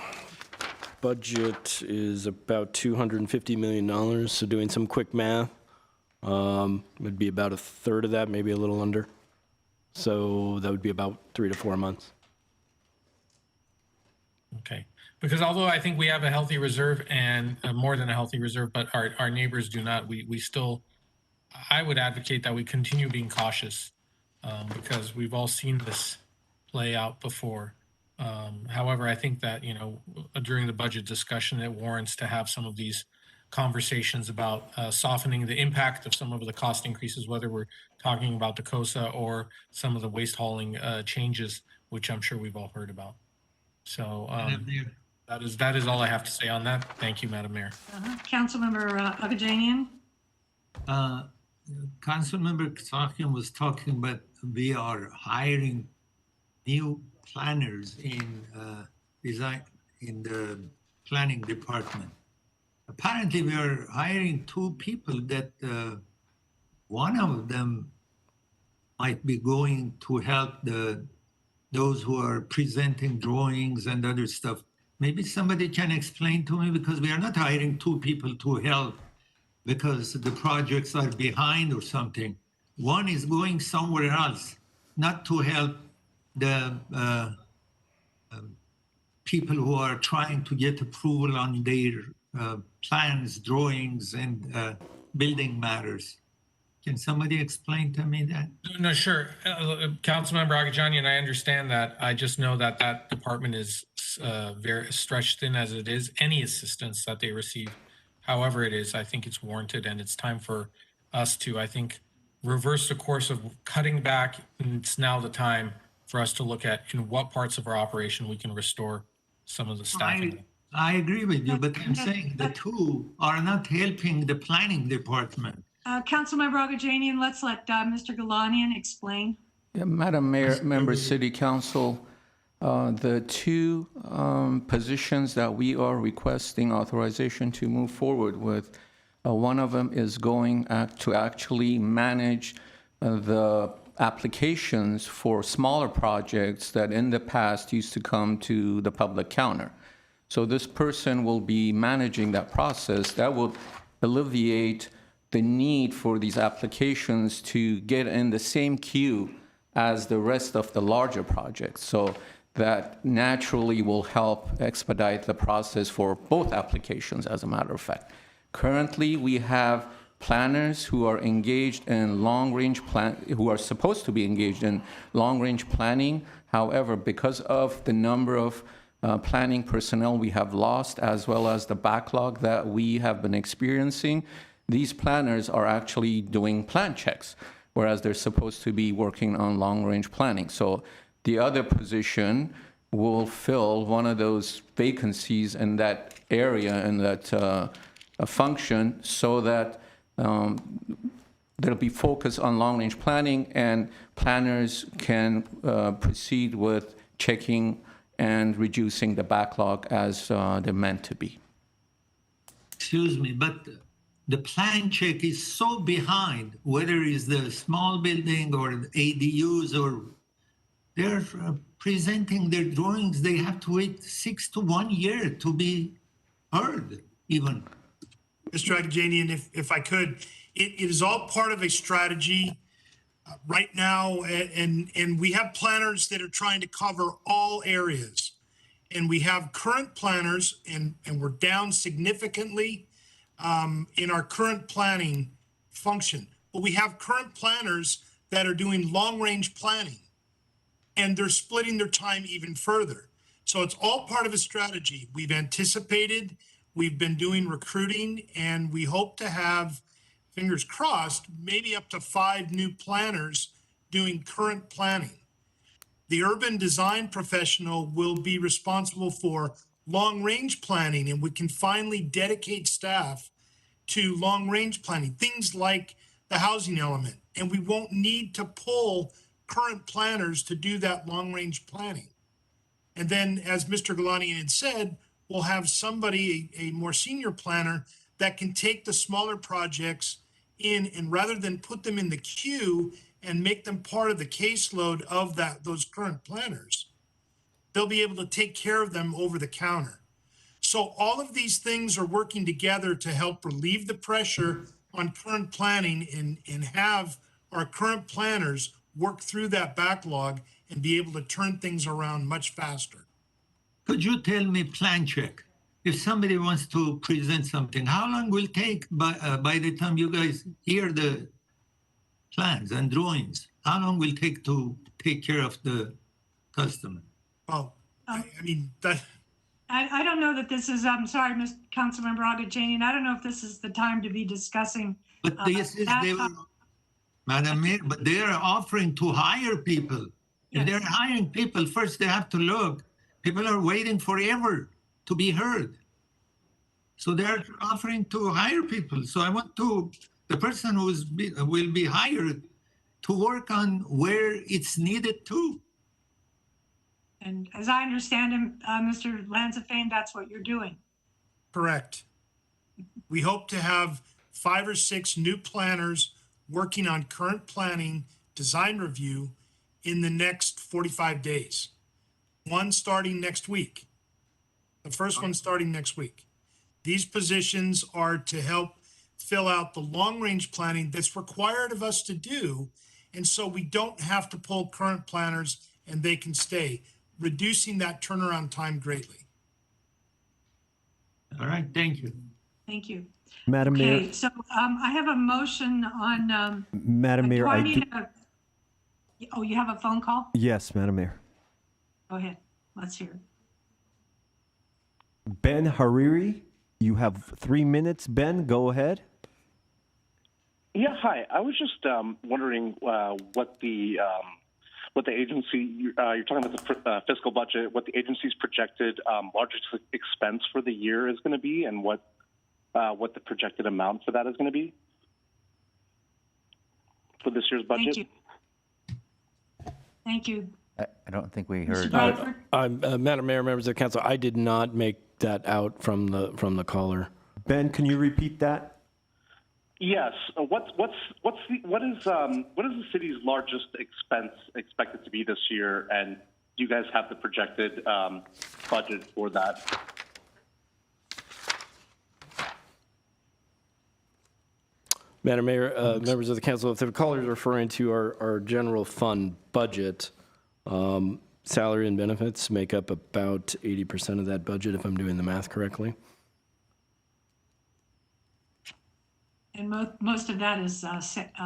budget is about $250 million. So doing some quick math, would be about a third of that, maybe a little under. So that would be about 3 to 4 months. Okay, because although I think we have a healthy reserve and more than a healthy reserve, but our neighbors do not, we still, I would advocate that we continue being cautious because we've all seen this play out before. However, I think that, during the budget discussion, it warrants to have some of these conversations about softening the impact of some of the cost increases, whether we're talking about the COSA or some of the waste hauling changes, which I'm sure we've all heard about. So that is all I have to say on that. Thank you, Madam Mayor. Councilmember Agajanian? Councilmember Kasakian was talking about we are hiring new planners in the planning department. Apparently, we are hiring 2 people that one of them might be going to help those who are presenting drawings and other stuff. Maybe somebody can explain to me, because we are not hiring 2 people to help because the projects are behind or something. One is going somewhere else, not to help the people who are trying to get approval on their plans, drawings, and building matters. Can somebody explain to me that? No, sure. Councilmember Agajanian, I understand that. I just know that that department is very stretched thin as it is. Any assistance that they receive, however it is, I think it's warranted, and it's time for us to, I think, reverse the course of cutting back. And it's now the time for us to look at in what parts of our operation we can restore some of the staffing. I agree with you, but I'm saying the 2 are not helping the planning department. Councilmember Agajanian, let's let Mr. Galanian explain. Yeah, Madam Mayor, members, City Council, the 2 positions that we are requesting authorization to move forward with, one of them is going to actually manage the applications for smaller projects that in the past used to come to the public counter. So this person will be managing that process. That will alleviate the need for these applications to get in the same queue as the rest of the larger projects. So that naturally will help expedite the process for both applications, as a matter of fact. Currently, we have planners who are engaged in who are supposed to be engaged in long-range planning. However, because of the number of planning personnel we have lost, as well as the backlog that we have been experiencing, these planners are actually doing plan checks, whereas they're supposed to be working on long-range planning. So the other position will fill one of those vacancies in that area, in that function, so that there'll be focus on long-range planning, and planners can proceed with checking and reducing the backlog as they're meant to be. Excuse me, but the plan check is so behind, whether it's the small building or the ADUs, or they're presenting their drawings, they have to wait 6 to 1 year to be heard even. Mr. Agajanian, if I could, it is all part of a strategy right now, and we have planners that are trying to cover all areas. And we have current planners, and we're down significantly in our current planning function. But we have current planners that are doing long-range planning, and they're splitting their time even further. So it's all part of a strategy. We've anticipated, we've been doing recruiting, and we hope to have, fingers crossed, maybe up to 5 new planners doing current planning. The urban design professional will be responsible for long-range planning, and we can finally dedicate staff to long-range planning, things like the housing element. And we won't need to pull current planners to do that long-range planning. And then, as Mr. Galani had said, we'll have somebody, a more senior planner, that can take the smaller projects in, and rather than put them in the queue and make them part of the caseload of those current planners, they'll be able to take care of them over the counter. So all of these things are working together to help relieve the pressure on current planning and have our current planners work through that backlog and be able to turn things around much faster. Could you tell me plan check? If somebody wants to present something, how long will it take by the time you guys hear the plans and drawings? How long will it take to take care of the customer? Oh, I mean, that. I don't know that this is, I'm sorry, Mr. Councilmember Agajanian, I don't know if this is the time to be discussing. But this is, Madam Mayor, but they are offering to hire people. If they're hiring people, first they have to look. People are waiting forever to be heard. So they're offering to hire people. So I want the person who will be hired to work on where it's needed too. And as I understand him, Mr. Lanzafame, that's what you're doing. Correct. We hope to have 5 or 6 new planners working on current planning, design review in the next 45 days. One starting next week. The first one starting next week. These positions are to help fill out the long-range planning that's required of us to do, and so we don't have to pull current planners and they can stay, reducing that turnaround time greatly. All right, thank you. Thank you. Madam Okay, Mayor, so I have a motion on. Madam Mayor, Oh, you have a phone call? yes, Madam Mayor. Go ahead. Let's hear it. Ben Hariri, you have 3 minutes. Ben, go ahead. Yeah, hi. I was just wondering what the agency you're talking about the fiscal budget, what the agency's projected largest expense for the year is going to be, and what the projected amount for that is going to be for this year's budget. Thank you. Thank you. I don't think we heard. Bradford? Madam Mayor, members of the council, I did not make that out from the caller. Ben, can you repeat that? Yes. What is the city's largest expense expected to be this year, and do you guys have the projected budget for that? Madam Mayor, members of the council, if the caller is referring to our general fund budget, salary and benefits make up about 80% of that budget, if I'm doing the math correctly. And most of that is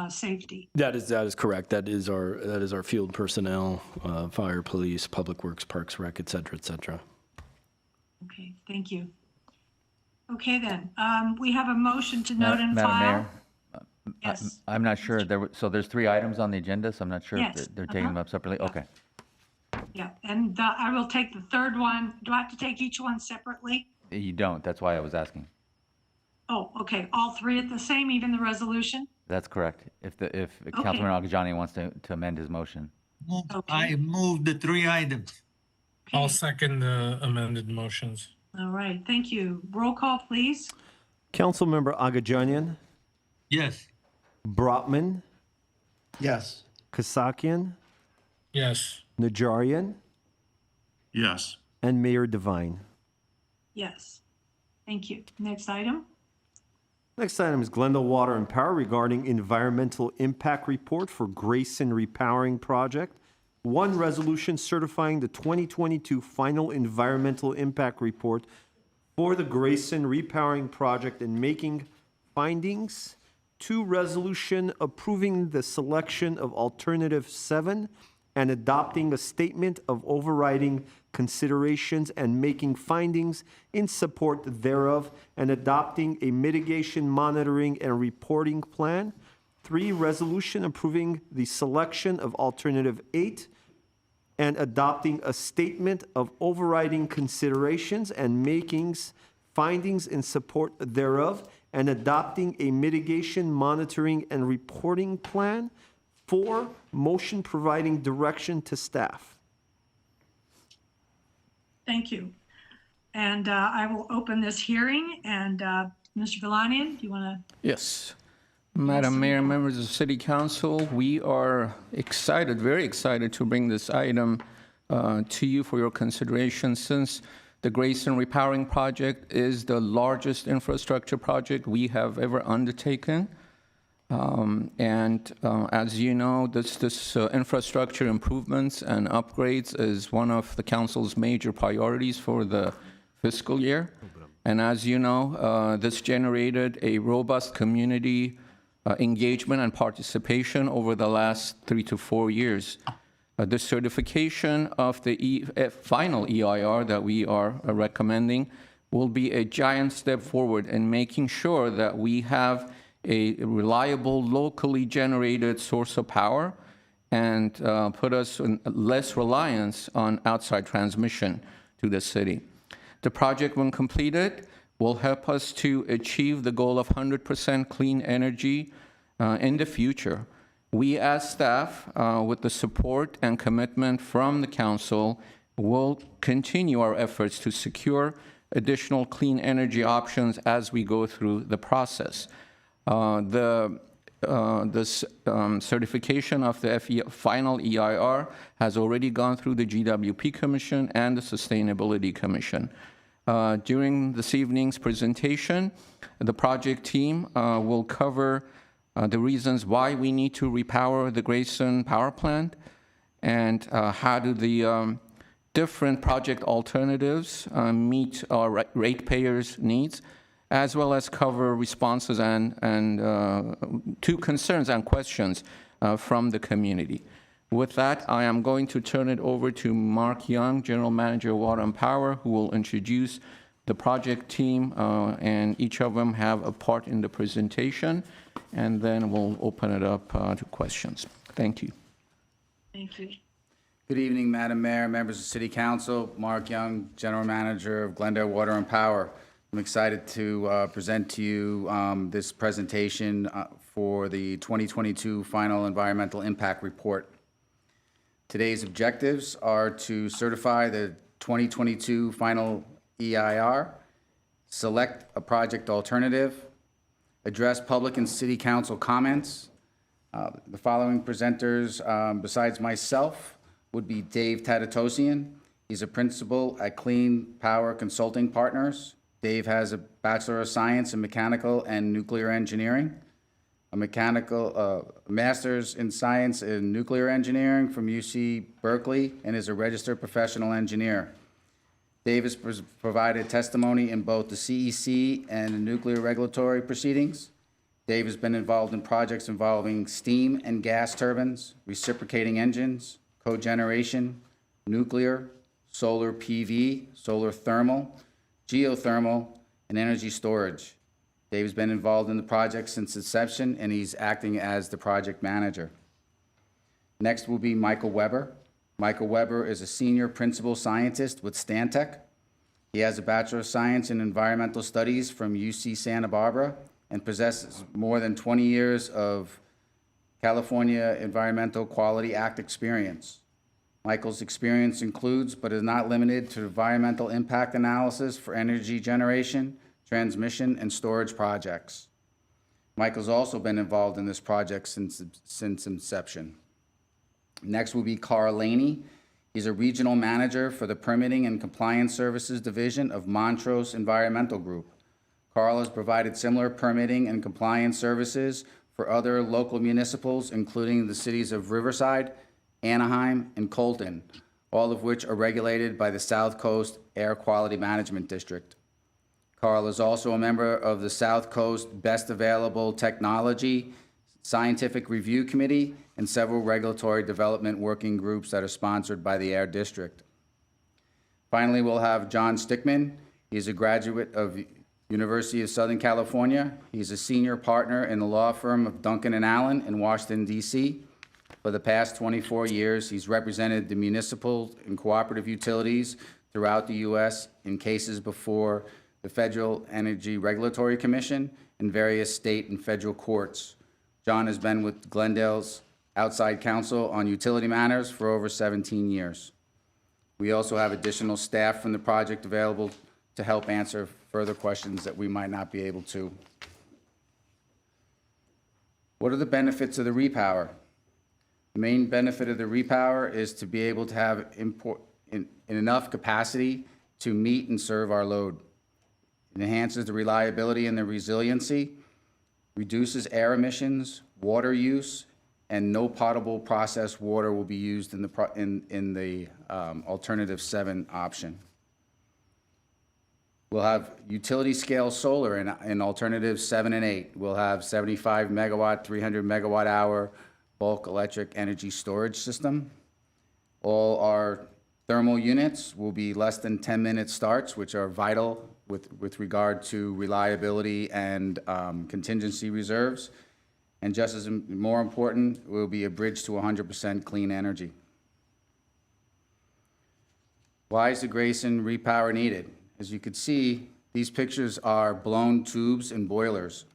safety. That is correct. That is our field personnel, fire, police, public works, parks, rec, et cetera, et cetera. Okay, thank you. Okay, then, we have a motion to note and Madam file. Mayor, Yes. I'm not sure. So there's 3 items on the agenda, so I'm not sure Yes, if they're taking them up separately. Okay. Yeah, and I will take the third one. Do I have to take each one separately? You don't. That's why I was asking. Oh, okay, all 3 at the same, even the resolution? That's correct. If Councilman Agajanian wants to amend his motion. Okay. I moved the 3 items. I'll second the amended motions. All right, thank you. Roll call, please. Councilmember Agajanian, Yes. Brotman, Yes. Kasakian, Yes. Najarian, Yes. and Mayor Devine. Yes. Thank you. Next item. Next item is Glendale Water and Power regarding environmental impact report for Grayson Repowering Project. One resolution certifying the 2022 final environmental impact report for the Grayson Repowering Project and making findings. Two, resolution approving the selection of alternative 7 and adopting a statement of overriding considerations and making findings in support thereof and adopting a mitigation monitoring and reporting plan. 3, resolution approving the selection of alternative 8 and adopting a statement of overriding considerations and makings findings in support thereof and adopting a mitigation monitoring and reporting plan. 4, motion providing direction to staff. Thank you. And I will open this hearing. And Mr. Galanian, do you want to? Yes. Madam Mayor, members of the City Council, we are excited, very excited to bring this item to you for your consideration since the Grayson Repowering Project is the largest infrastructure project we have ever undertaken. As you know, this infrastructure improvements and upgrades is one of the council's major priorities for the fiscal year. And as you know, this generated a robust community engagement and participation over the last 3 to 4 years. The certification of the final EIR that we are recommending will be a giant step forward in making sure that we have a reliable, locally generated source of power and put us in less reliance on outside transmission to the city. The project, when completed, will help us to achieve the goal of 100% clean energy in the future. We as staff, with the support and commitment from the council, will continue our efforts to secure additional clean energy options as we go through the process. This certification of the final EIR has already gone through the GWP Commission and the Sustainability Commission. During this evening's presentation, the project team will cover the reasons why we need to repower the Grayson power plant and how do the different project alternatives meet our ratepayers' needs, as well as cover responses and to concerns and questions from the community. With that, I am going to turn it over to Mark Young, General Manager of Water and Power, who will introduce the project team, and each of them have a part in the presentation, and then we'll open it up to questions. Thank you. Thank you. Good evening, Madam Mayor, members of City Council. Mark Young, General Manager of Glendale Water and Power. I'm excited to present to you this presentation for the 2022 Final Environmental Impact Report. Today's objectives are to certify the 2022 Final EIR, select a project alternative, address public and City Council comments. The following presenters, besides myself, would be Dave Tatatosian. He's a principal at Clean Power Consulting Partners. Dave has a Bachelor of Science in Mechanical and Nuclear Engineering, a Master's in Science in Nuclear Engineering from UC Berkeley, and is a registered professional engineer. Dave has provided testimony in both the CEC and nuclear regulatory proceedings. Dave has been involved in projects involving steam and gas turbines, reciprocating engines, cogeneration, nuclear, solar PV, solar thermal, geothermal, and energy storage. Dave has been involved in the project since inception, and he's acting as the project manager. Next will be Michael Weber. Michael Weber is a senior principal scientist with Stantec. He has a Bachelor of Science in Environmental Studies from UC Santa Barbara and possesses more than 20 years of California Environmental Quality Act experience. Michael's experience includes, but is not limited to, environmental impact analysis for energy generation, transmission, and storage projects. Michael's also been involved in this project since inception. Next will be Carl Laney. He's a regional manager for the Permitting and Compliance Services Division of Montrose Environmental Group. Carl has provided similar permitting and compliance services for other local municipals, including the cities of Riverside, Anaheim, and Colton, all of which are regulated by the South Coast Air Quality Management District. Carl is also a member of the South Coast Best Available Technology Scientific Review Committee and several regulatory development working groups that are sponsored by the Air District. Finally, we'll have John Stickman. He's a graduate of University of Southern California. He's a senior partner in the law firm of Duncan & Allen in Washington, D.C. For the past 24 years, he's represented the municipal and cooperative utilities throughout the U.S. in cases before the Federal Energy Regulatory Commission and various state and federal courts. John has been with Glendale's outside counsel on utility matters for over 17 years. We also have additional staff from the project available to help answer further questions that we might not be able to. What are the benefits of the repower? The main benefit of the repower is to be able to have in enough capacity to meet and serve our load. It enhances the reliability and the resiliency, reduces air emissions, water use, and no potable processed water will be used in the alternative 7 option. We'll have utility scale solar in alternatives 7 and 8. We'll have 75 megawatt, 300 megawatt hour bulk electric energy storage system. All our thermal units will be less than 10-minute starts, which are vital with regard to reliability and contingency reserves. And just as more important, will be a bridge to 100% clean energy. Why is the Grayson repower needed? As you can see, these pictures are blown tubes and boilers.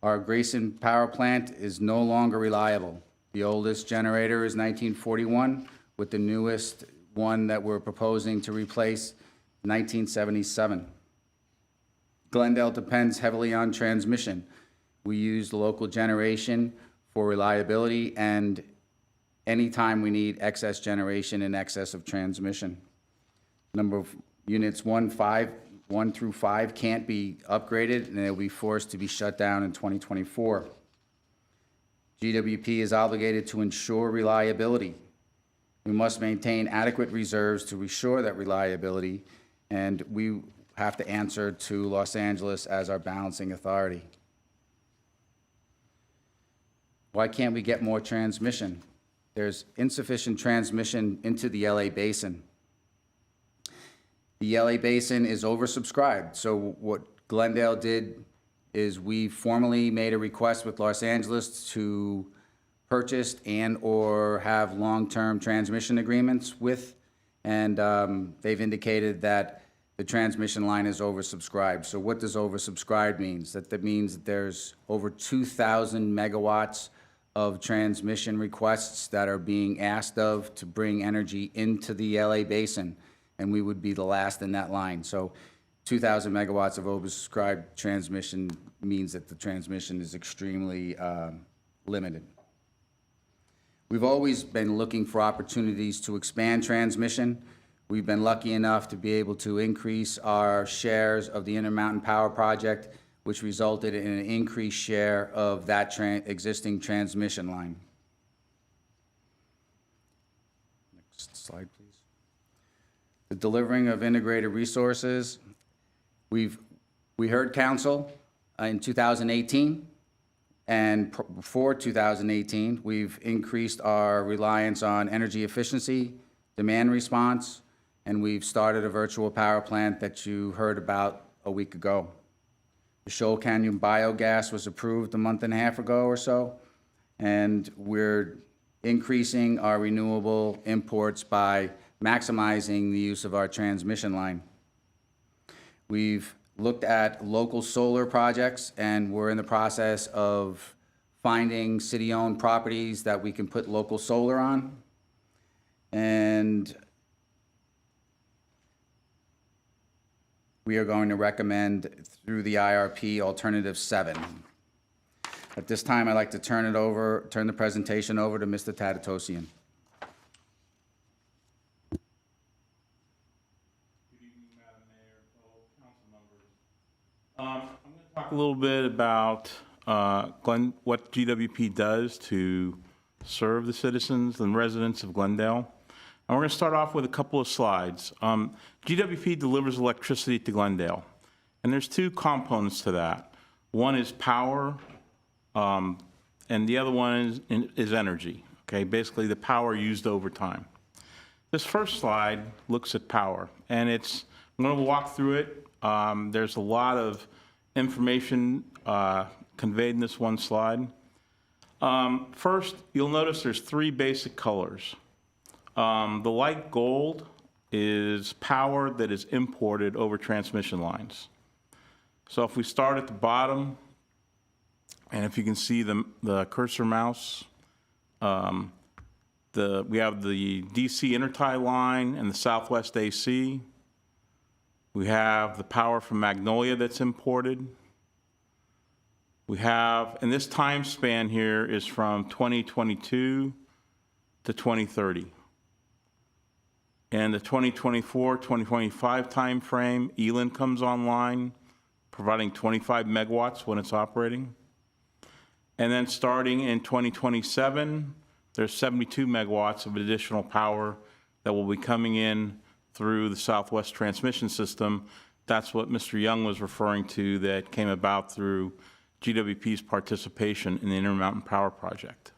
Our Grayson power plant is no longer reliable. The oldest generator is 1941, with the newest one that we're proposing to replace 1977. Glendale depends heavily on transmission. We use local generation for reliability and anytime we need excess generation in excess of transmission. Number of units 1 through 5 can't be upgraded and they'll be forced to be shut down in 2024. GWP is obligated to ensure reliability. We must maintain adequate reserves to ensure that reliability, and we have to answer to Los Angeles as our balancing authority. Why can't we get more transmission? There's insufficient transmission into the LA Basin. The LA Basin is oversubscribed, so what Glendale did is we formally made a request with Los Angeles to purchase and or have long-term transmission agreements with, and they've indicated that the transmission line is oversubscribed. So what does oversubscribed means? That means that there's over 2,000 megawatts of transmission requests that are being asked of to bring energy into the LA Basin, and we would be the last in that line. So 2,000 megawatts of oversubscribed transmission means that the transmission is extremely limited. We've always been looking for opportunities to expand transmission. We've been lucky enough to be able to increase our shares of the Intermountain Power Project, which resulted in an increased share of that existing transmission line. Next slide, please. The delivering of integrated resources. We heard council in 2018, and before 2018, we've increased our reliance on energy efficiency, demand response, and we've started a virtual power plant that you heard about a week ago. The Shoal Canyon biogas was approved a month and a half ago or so, and we're increasing our renewable imports by maximizing the use of our transmission line. We've looked at local solar projects, and we're in the process of finding city-owned properties that we can put local solar on. And we are going to recommend through the IRP Alternative 7. At this time, I'd like to turn the presentation over to Mr. Tatatosian. I'm going to talk a little bit about what GWP does to serve the citizens and residents of Glendale. And we're going to start off with a couple of slides. GWP delivers electricity to Glendale, and there's two components to that. One is power, and the other one is energy, okay? Basically, the power used over time. This first slide looks at power, and I'm going to walk through it. There's a lot of information conveyed in this one slide. First, you'll notice there's three basic colors. The light gold is power that is imported over transmission lines. So if we start at the bottom, and if you can see the cursor mouse, we have the DC intertie line and the Southwest AC. We have the power from Magnolia that's imported. We have, and this time span here is from 2022 to 2030. And the 2024-2025 timeframe, Eland comes online, providing 25 megawatts when it's operating. And then starting in 2027, there's 72 megawatts of additional power that will be coming in through the Southwest transmission system. That's what Mr. Young was referring to, that came about through GWP's participation in the Intermountain Power Project.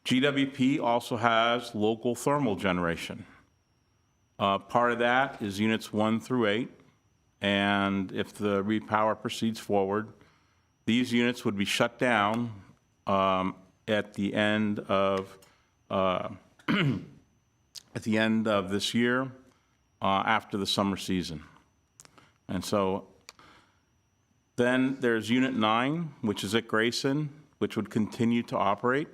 GWP also has local thermal generation. Part of that is units 1 through 8, and if the repower proceeds forward, these units would be shut down at the end of this year after the summer season. And so then there's Unit 9, which is at Grayson, which would continue to operate.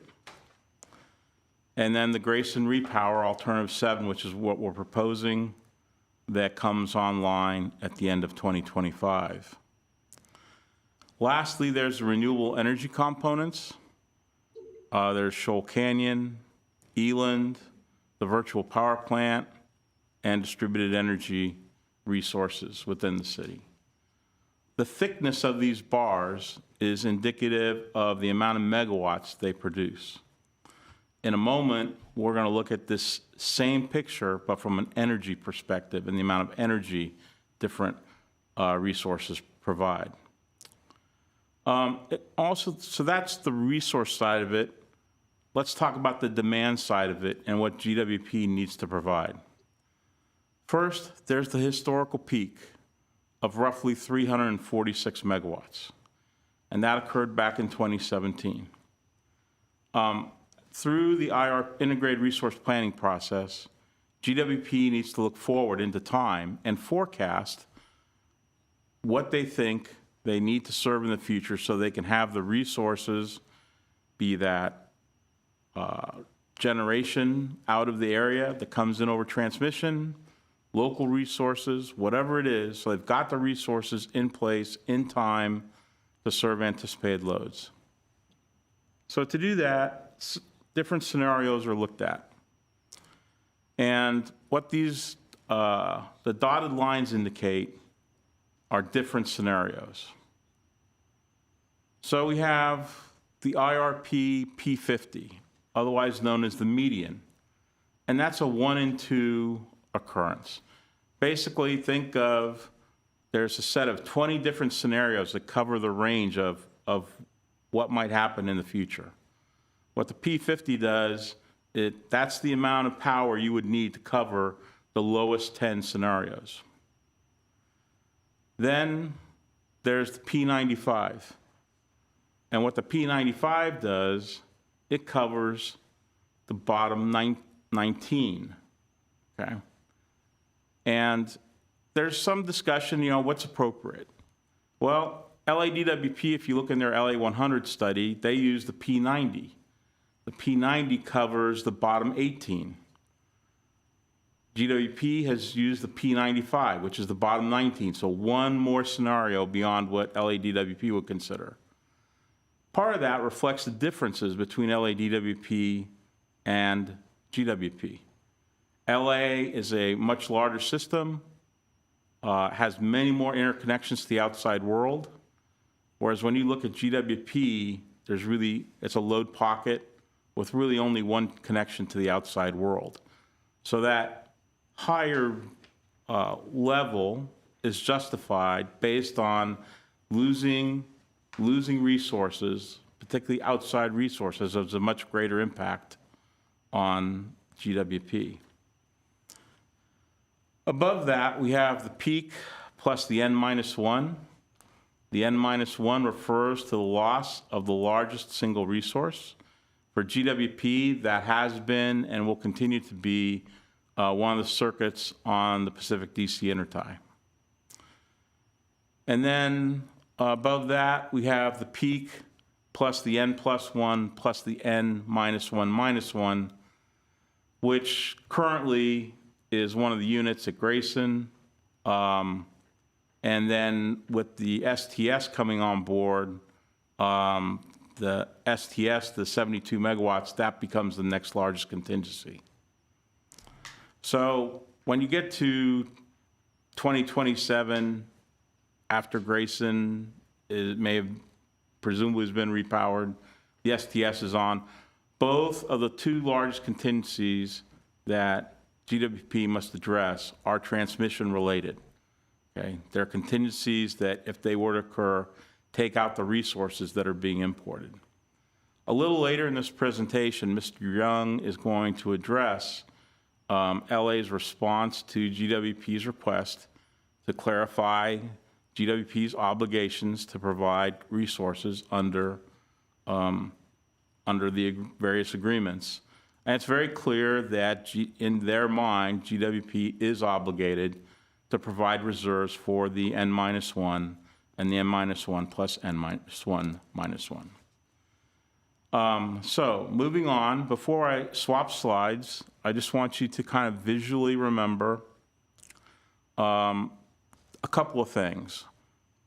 And then the Grayson Repower Alternative 7, which is what we're proposing, that comes online at the end of 2025. Lastly, there's the renewable energy components. There's Shoal Canyon, Eland, the virtual power plant, and distributed energy resources within the city. The thickness of these bars is indicative of the amount of megawatts they produce. In a moment, we're going to look at this same picture, but from an energy perspective and the amount of energy different resources provide. So that's the resource side of it. Let's talk about the demand side of it and what GWP needs to provide. First, there's the historical peak of roughly 346 megawatts, and that occurred back in 2017. Through the Integrated Resource Planning process, GWP needs to look forward into time and forecast what they think they need to serve in the future so they can have the resources, be that generation out of the area that comes in over transmission, local resources, whatever it is, so they've got the resources in place in time to serve anticipated loads. So to do that, different scenarios are looked at. And what these, the dotted lines indicate are different scenarios. So we have the IRP P50, otherwise known as the median, and that's a 1 in 2 occurrence. Basically, think of, there's a set of 20 different scenarios that cover the range of what might happen in the future. What the P50 does, that's the amount of power you would need to cover the lowest 10 scenarios. Then there's the P95. And what the P95 does, it covers the bottom 19, okay? And there's some discussion, what's appropriate? Well, LADWP, if you look in their LA100 study, they use the P90. The P90 covers the bottom 18. GWP has used the P95, which is the bottom 19, so one more scenario beyond what LADWP would consider. Part of that reflects the differences between LADWP and GWP. LA is a much larger system, has many more interconnections to the outside world, whereas when you look at GWP, it's a load pocket with really only one connection to the outside world. So that higher level is justified based on losing resources, particularly outside resources, has a much greater impact on GWP. Above that, we have the peak plus the N-1. The N-1 refers to the loss of the largest single resource. For GWP, that has been and will continue to be one of the circuits on the Pacific DC intertie. And then above that, we have the peak plus the N+1 plus the N-1-1, which currently is one of the units at Grayson. And then with the STS coming on board, the STS, the 72 megawatts, that becomes the next largest contingency. So when you get to 2027, after Grayson may have presumably has been repowered, the STS is on. Both of the two largest contingencies that GWP must address are transmission related. Okay, they're contingencies that, if they were to occur, take out the resources that are being imported. A little later in this presentation, Mr. Young is going to address LA's response to GWP's request to clarify GWP's obligations to provide resources under the various agreements. And it's very clear that in their mind, GWP is obligated to provide reserves for the N-1 and the N-1 plus N-1-1. So moving on, before I swap slides, I just want you to kind of visually remember a couple of things.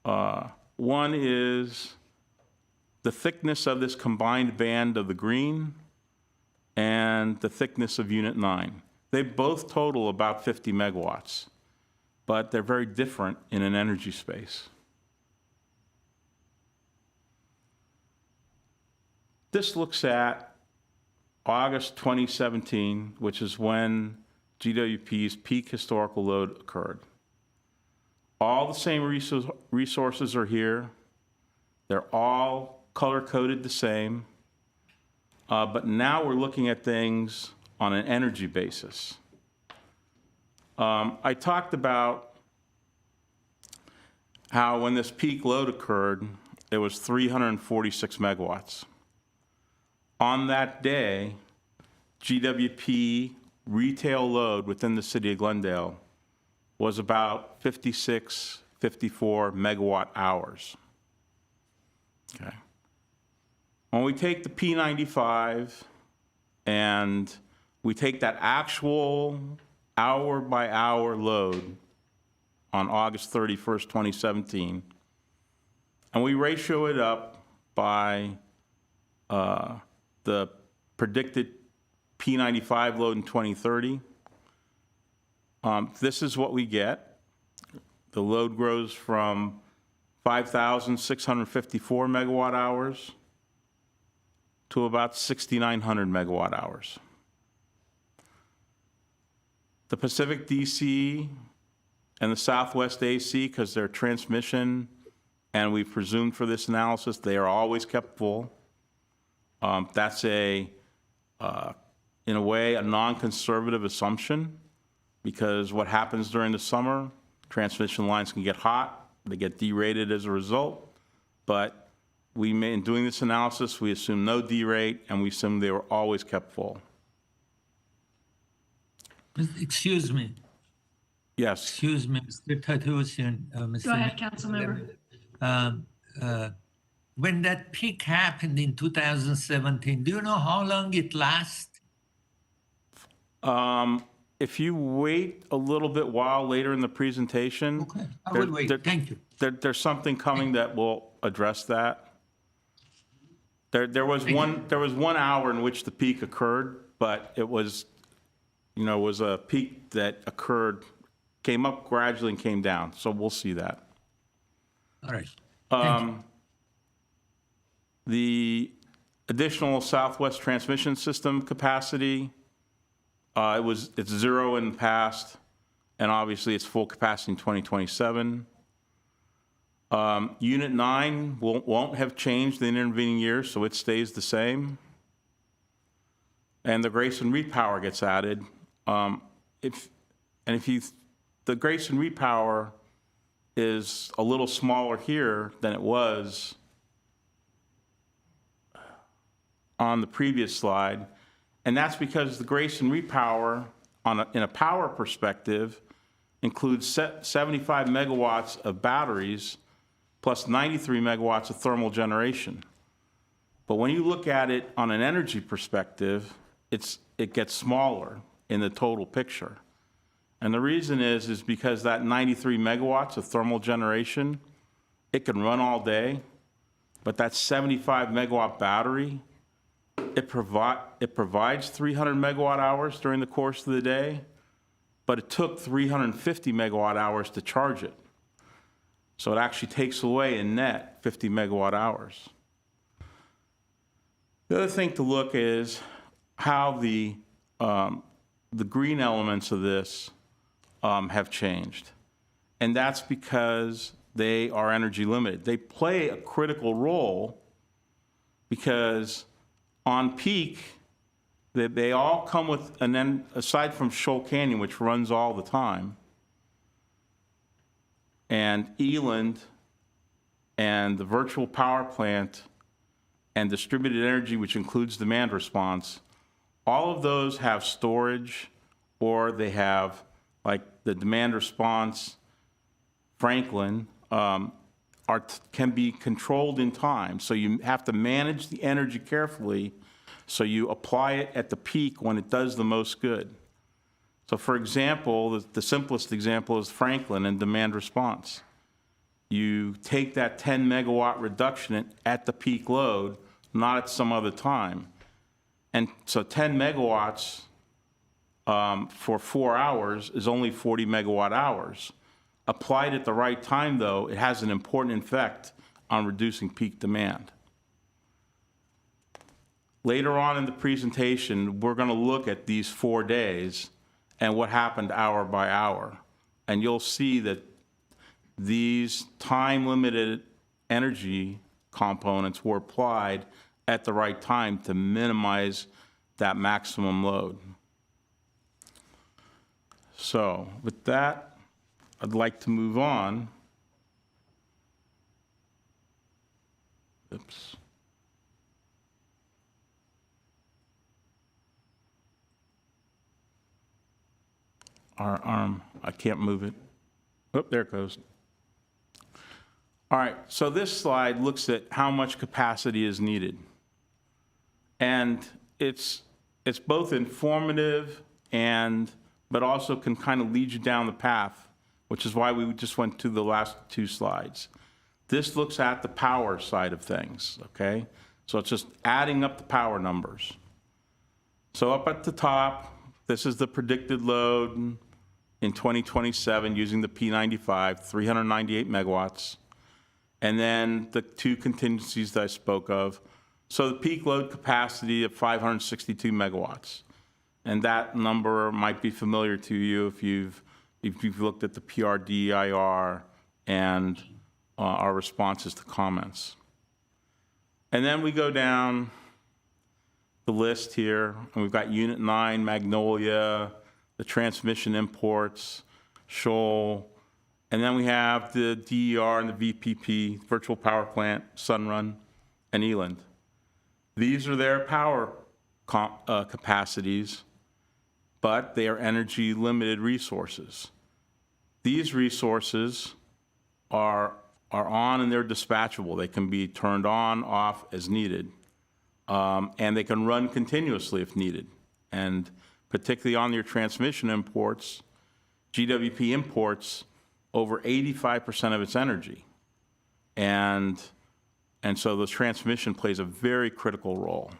One is the thickness of this combined band of the green and the thickness of Unit 9. They both total about 50 megawatts, but they're very different in an energy space. This looks at August 2017, which is when GWP's peak historical load occurred. All the same resources are here. They're all color-coded the same. But now we're looking at things on an energy basis. I talked about how when this peak load occurred, it was 346 megawatts. On that day, GWP retail load within the city of Glendale was about 54 megawatt hours. Okay. When we take the P95 and we take that actual hour by hour load on August 31st, 2017, and we ratio it up by the predicted P95 load in 2030, this is what we get. The load grows from 5,654 megawatt hours to about 6,900 megawatt hours. The Pacific DC and the Southwest AC, because they're transmission, and we've presumed for this analysis, they are always kept full. That's in a way, a non-conservative assumption, because what happens during the summer, transmission lines can get hot, they get derated as a result, but in doing this analysis, we assume no derate, and we assume they were always kept full. Excuse me. Yes. Excuse me, Mr. Tatusian. Go ahead, Councilmember. When that peak happened in 2017, do you know how long it lasted? if you wait a little bit while later in the presentation. Okay, I will wait. Thank you. There's something coming that will address that. There was one hour in which the peak occurred, but it was, was a peak that occurred, came up gradually and came down. So we'll see that. All right. Thank you. The additional Southwest transmission system capacity, it's 0 in the past, and obviously it's full capacity in 2027. Unit 9 won't have changed in the intervening years, so it stays the same. And the Grayson Repower gets added. The Grayson Repower is a little smaller here than it was on the previous slide, and that's because the Grayson Repower, in a power perspective, includes 75 megawatts of batteries plus 93 megawatts of thermal generation. But when you look at it on an energy perspective, it gets smaller in the total picture. And the reason is because that 93 megawatts of thermal generation, it can run all day, but that 75 megawatt battery, it provides 300 megawatt hours during the course of the day, but it took 350 megawatt hours to charge it. So it actually takes away in net 50 megawatt hours. The other thing to look is how the green elements of this have changed. And that's because they are energy limited. They play a critical role because on peak, they all come with, and then aside from Shoal Canyon, which runs all the time, and Eland, and the virtual power plant, and distributed energy, which includes demand response, all of those have storage, or they have, like the demand response, Franklin, can be controlled in time. So you have to manage the energy carefully so you apply it at the peak when it does the most good. So for example, the simplest example is Franklin and demand response. You take that 10 megawatt reduction at the peak load, not at some other time. And so 10 megawatts for 4 hours is only 40 megawatt hours. Applied at the right time, though, it has an important effect on reducing peak demand. Later on in the presentation, we're going to look at these 4 days and what happened hour by hour. And you'll see that these time-limited energy components were applied at the right time to minimize that maximum load. So with that, I'd like to move on. Oops. Our arm, I can't move it. Oh, there it goes. All right, so this slide looks at how much capacity is needed. And it's both informative but also can kind of lead you down the path, which is why we just went to the last 2 slides. This looks at the power side of things, okay? So it's just adding up the power numbers. So up at the top, this is the predicted load in 2027 using the P95, 398 megawatts. And then the 2 contingencies that I spoke of. So the peak load capacity of 562 megawatts. And that number might be familiar to you if you've looked at the PRDIR and our responses to comments. And then we go down the list here, and we've got Unit 9, Magnolia, the transmission imports, Shoal, and then we have the DER and the VPP, Virtual Power Plant, Sunrun, and Eland. These are their power capacities, but they are energy limited resources. These resources are on and they're dispatchable. They can be turned on, off as needed, and they can run continuously if needed. And particularly on your transmission imports, GWP imports over 85% of its energy. And so the transmission plays a very critical role.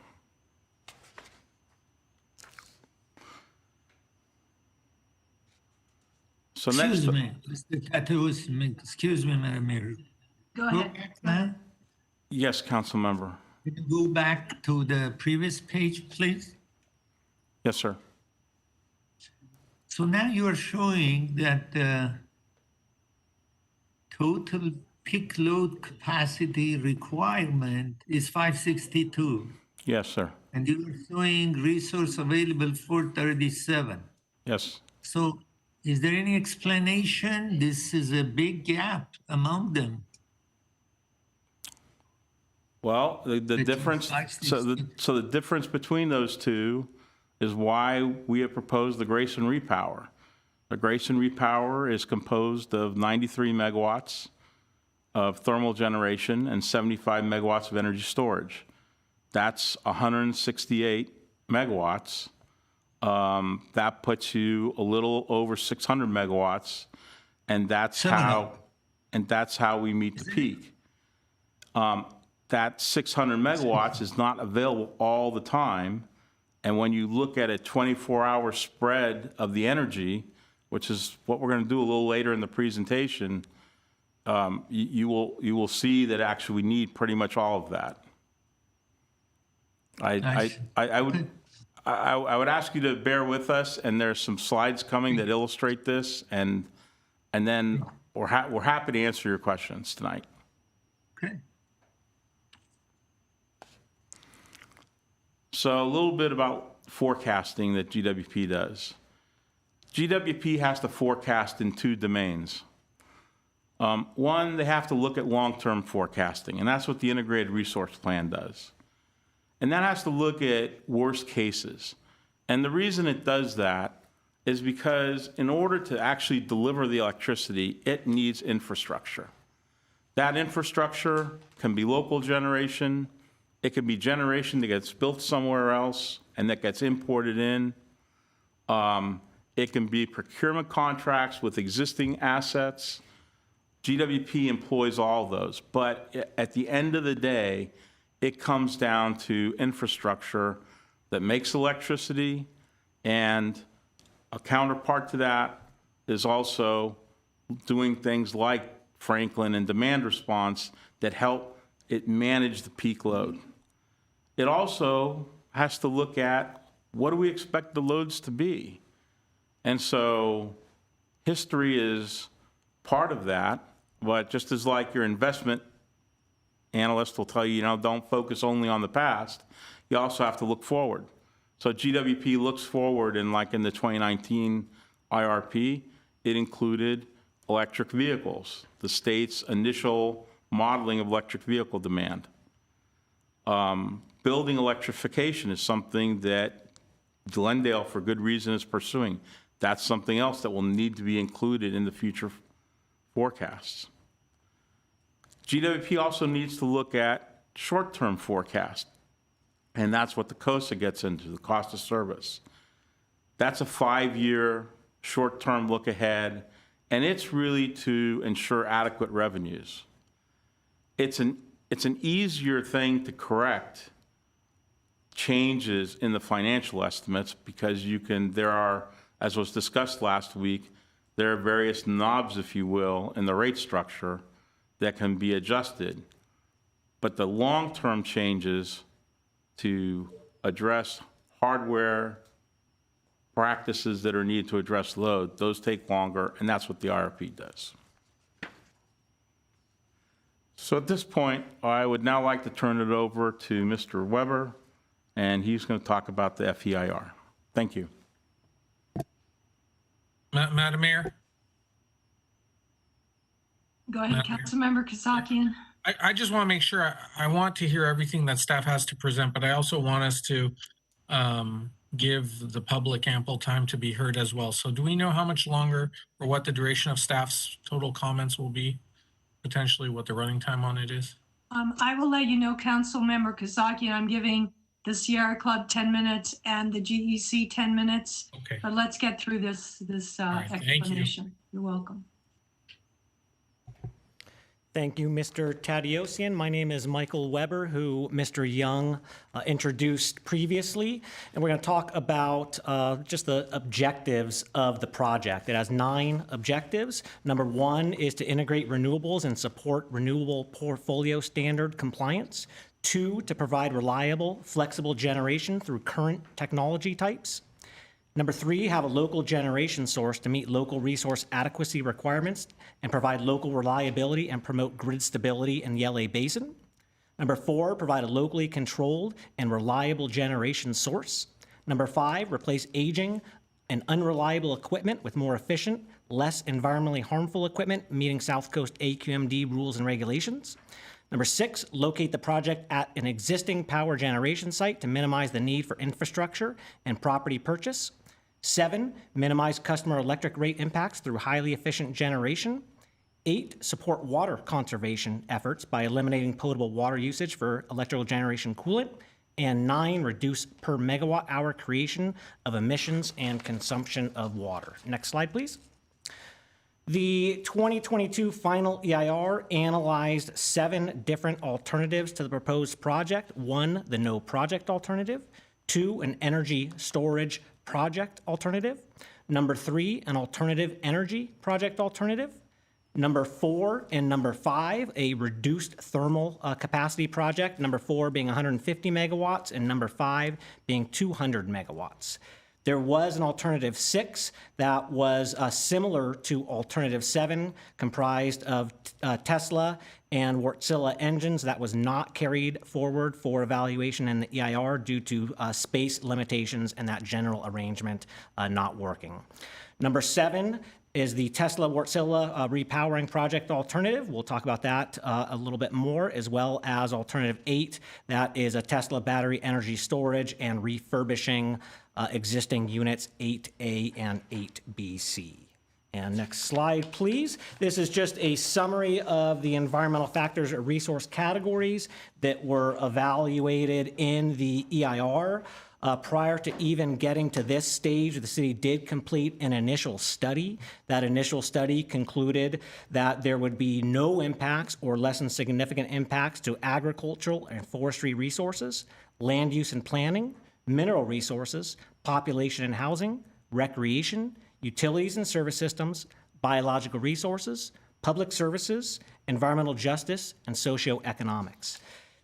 So Excuse next, me, Mr. Catus, excuse me, Madam Mayor. Go ahead. Huh? yes, council member. Can you go back to the previous page, please? Yes, sir. So now you are showing that total peak load capacity requirement is 562, Yes, sir. and you are showing resource available 437. Yes. So is there any explanation? This is a big gap among them. Well, the difference, so the difference between those two is why we have proposed the Grayson Repower. The Grayson Repower is composed of 93 megawatts of thermal generation and 75 megawatts of energy storage. That's 168 megawatts. That puts you a little over 600 megawatts, and that's how we meet the peak. That 600 megawatts is not available all the time, and when you look at a 24-hour spread of the energy, which is what we're going to do a little later in the presentation, you will see that actually we need pretty much all of that. I would ask you to bear with us, and there's some slides coming that illustrate this, and then we're happy to answer your questions tonight. Okay. So a little bit about forecasting that GWP does. GWP has to forecast in two domains. One, they have to look at long-term forecasting, and that's what the Integrated Resource Plan does. And that has to look at worst cases. And the reason it does that is because in order to actually deliver the electricity, it needs infrastructure. That infrastructure can be local generation, it can be generation that gets built somewhere else and that gets imported in. It can be procurement contracts with existing assets. GWP employs all those, but at the end of the day, it comes down to infrastructure that makes electricity, and a counterpart to that is also doing things like Franklin and demand response that help it manage the peak load. It also has to look at what do we expect the loads to be. And so history is part of that, but just as like your investment analyst will tell you, don't focus only on the past, you also have to look forward. So GWP looks forward, and like in the 2019 IRP, it included electric vehicles, the state's initial modeling of electric vehicle demand. Building electrification is something that Glendale, for good reason, is pursuing. That's something else that will need to be included in the future forecasts. GWP also needs to look at short-term forecast, and that's what the COSA gets into, the cost of service. That's a 5-year short-term look ahead, and it's really to ensure adequate revenues. It's an easier thing to correct changes in the financial estimates because there are, as was discussed last week, there are various knobs, if you will, in the rate structure that can be adjusted. But the long-term changes to address hardware practices that are needed to address load, those take longer, and that's what the IRP does. So at this point, I would now like to turn it over to Mr. Weber, and he's going to talk about the FEIR. Thank you. Madam Mayor? Go ahead, Councilmember Kasakian. I just want to make sure, I want to hear everything that staff has to present, but I also want us to give the public ample time to be heard as well. So do we know how much longer or what the duration of staff's total comments will be? Potentially what the running time on it is? I will let you know, Councilmember Kasakian. I'm giving the Sierra Club 10 minutes, and the GEC 10 minutes. Okay. But let's get through this right, thank you. explanation. You're welcome. Thank you, Mr. Tadiosian. My name is Michael Weber, who Mr. Young introduced previously. And we're going to talk about just the objectives of the project. It has 9 objectives. Number 1 is to integrate renewables and support renewable portfolio standard compliance. 2, to provide reliable, flexible generation through current technology types. Number 3, have a local generation source to meet local resource adequacy requirements and provide local reliability and promote grid stability in the LA Basin. Number 4, provide a locally controlled and reliable generation source. Number 5, replace aging and unreliable equipment with more efficient, less environmentally harmful equipment meeting South Coast AQMD rules and regulations. Number 6, locate the project at an existing power generation site to minimize the need for infrastructure and property purchase. 7, minimize customer electric rate impacts through highly efficient generation. 8, support water conservation efforts by eliminating potable water usage for electrical generation coolant. And 9, reduce per megawatt hour creation of emissions and consumption of water. Next slide, please. The 2022 final EIR analyzed 7 different alternatives to the proposed project. 1, the no project alternative. 2, an energy storage project alternative. Number 3, an alternative energy project alternative. Number 4 and number 5, a reduced thermal capacity project. Number 4 being 150 megawatts and number 5 being 200 megawatts. There was an alternative 6 that was similar to alternative 7, comprised of Tesla and Wartzilla engines that was not carried forward for evaluation in the EIR due to space limitations and that general arrangement not working. Number 7 is the Tesla Wartzilla repowering project alternative. We'll talk about that a little bit more, as well as alternative 8, that is a Tesla battery energy storage and refurbishing existing units 8A and 8BC. And next slide, please. This is just a summary of the environmental factors or resource categories that were evaluated in the EIR. Prior to even getting to this stage, the city did complete an initial study. That initial study concluded that there would be no impacts or less than significant impacts to agricultural and forestry resources, land use and planning, mineral resources, population and housing, recreation, utilities and service systems, biological resources, public services, environmental justice, and socioeconomics.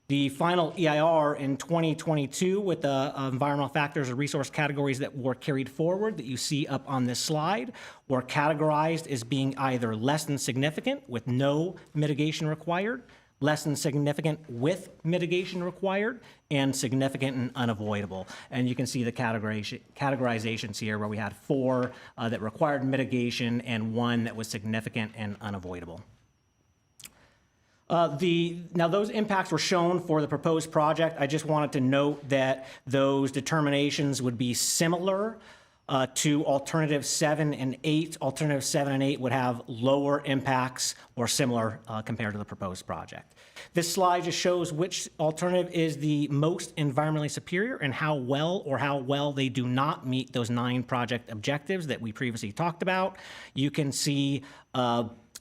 The final EIR in 2022 with the environmental factors or resource categories that were carried forward that you see up on this slide were categorized as being either less than significant with no mitigation required, less than significant with mitigation required, and significant and unavoidable. And you can see the categorizations here where we had 4 that required mitigation and 1 that was significant and unavoidable. Now those impacts were shown for the proposed project. I just wanted to note that those determinations would be similar to alternative 7 and 8. Alternative 7 and 8 would have lower impacts or similar compared to the proposed project. This slide just shows which alternative is the most environmentally superior and how well they do not meet those 9 project objectives that we previously talked about. You can see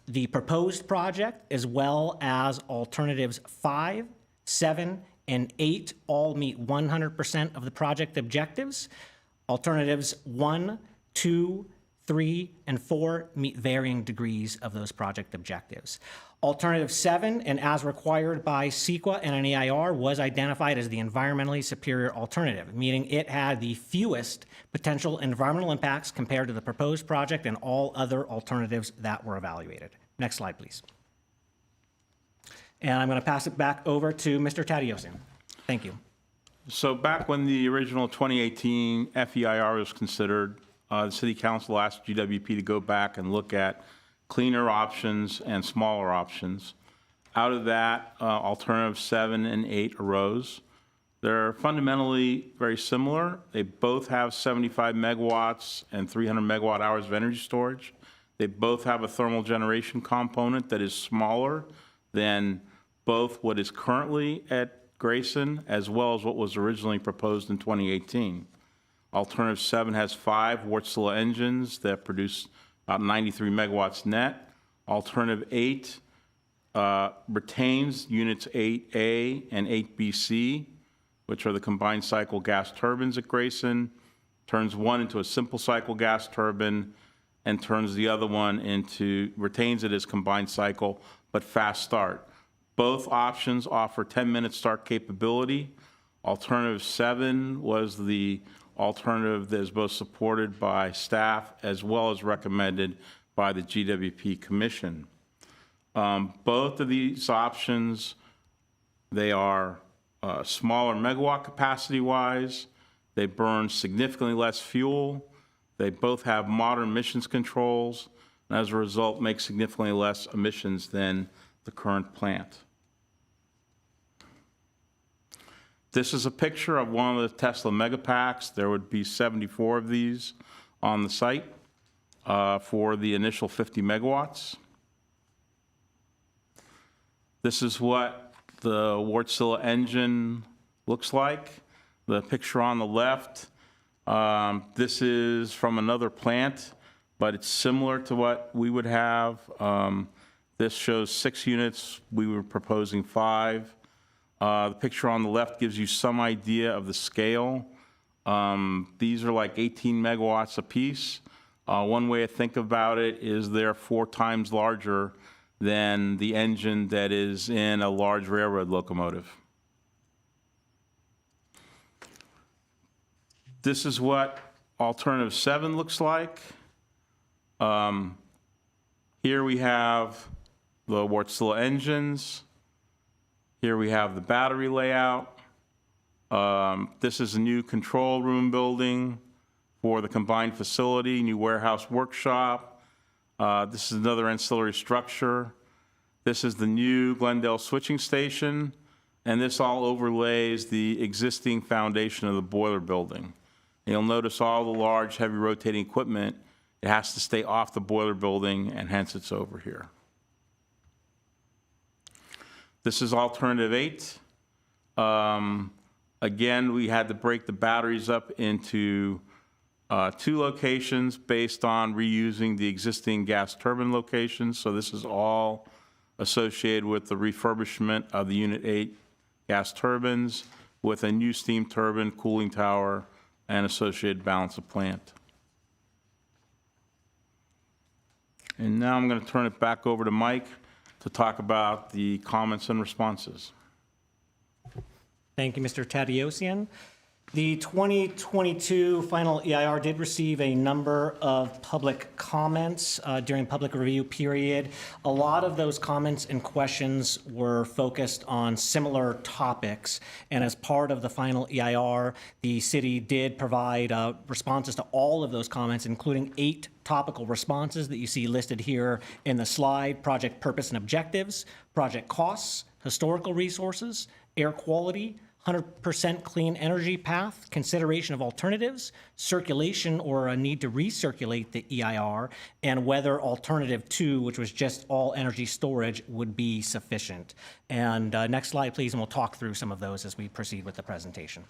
the proposed project as well as alternatives 5, 7, and 8 all meet 100% of the project objectives. Alternatives 1, 2, 3, and 4 meet varying degrees of those project objectives. Alternative 7, and as required by CEQA and an EIR, was identified as the environmentally superior alternative, meaning it had the fewest potential environmental impacts compared to the proposed project and all other alternatives that were evaluated. Next slide, please. And I'm going to pass it back over to Mr. Tadiosian. Thank you. So back when the original 2018 FEIR was considered, the City Council asked GWP to go back and look at cleaner options and smaller options. Out of that, alternative 7 and 8 arose. They're fundamentally very similar. They both have 75 megawatts and 300 megawatt hours of energy storage. They both have a thermal generation component that is smaller than both what is currently at Grayson, as well as what was originally proposed in 2018. Alternative 7 has 5 Wartzilla engines that produce about 93 megawatts net. Alternative 8 retains units 8A and 8BC, which are the combined cycle gas turbines at Grayson, turns one into a simple cycle gas turbine, and turns the other one retains it as combined cycle, but fast start. Both options offer 10-minute start capability. Alternative 7 was the alternative that is both supported by staff as well as recommended by the GWP Commission. Both of these options, they are smaller megawatt capacity-wise. They burn significantly less fuel. They both have modern emissions controls, and as a result, make significantly less emissions than the current plant. This is a picture of one of the Tesla Megapacks. There would be 74 of these on the site for the initial 50 megawatts. This is what the Wartzilla engine looks like. The picture on the left, this is from another plant, but it's similar to what we would have. This shows 6 units. We were proposing 5. The picture on the left gives you some idea of the scale. These are like 18 megawatts apiece. One way to think about it is they're 4 times larger than the engine that is in a large railroad locomotive. This is what alternative 7 looks like. Here we have the Wartzilla engines. Here we have the battery layout. This is a new control room building for the combined facility, new warehouse workshop. This is another ancillary structure. This is the new Glendale switching station, and this all overlays the existing foundation of the boiler building. You'll notice all the large, heavy rotating equipment, it has to stay off the boiler building, and hence it's over here. This is alternative 8. Again, we had to break the batteries up into 2 locations based on reusing the existing gas turbine locations. So this is all associated with the refurbishment of the Unit 8 gas turbines with a new steam turbine, cooling tower, and associated balance of plant. And now I'm going to turn it back over to Mike to talk about the comments and responses. Thank you, Mr. Tadiosian. The 2022 final EIR did receive a number of public comments during public review period. A lot of those comments and questions were focused on similar topics, and as part of the final EIR, the city did provide responses to all of those comments, including 8 topical responses that you see listed here in the slide: project purpose and objectives, project costs, historical resources, air quality, 100% clean energy path, consideration of alternatives, circulation or a need to recirculate the EIR, and whether alternative 2, which was just all energy storage, would be sufficient. And next slide, please, and we'll talk through some of those as we proceed with the presentation.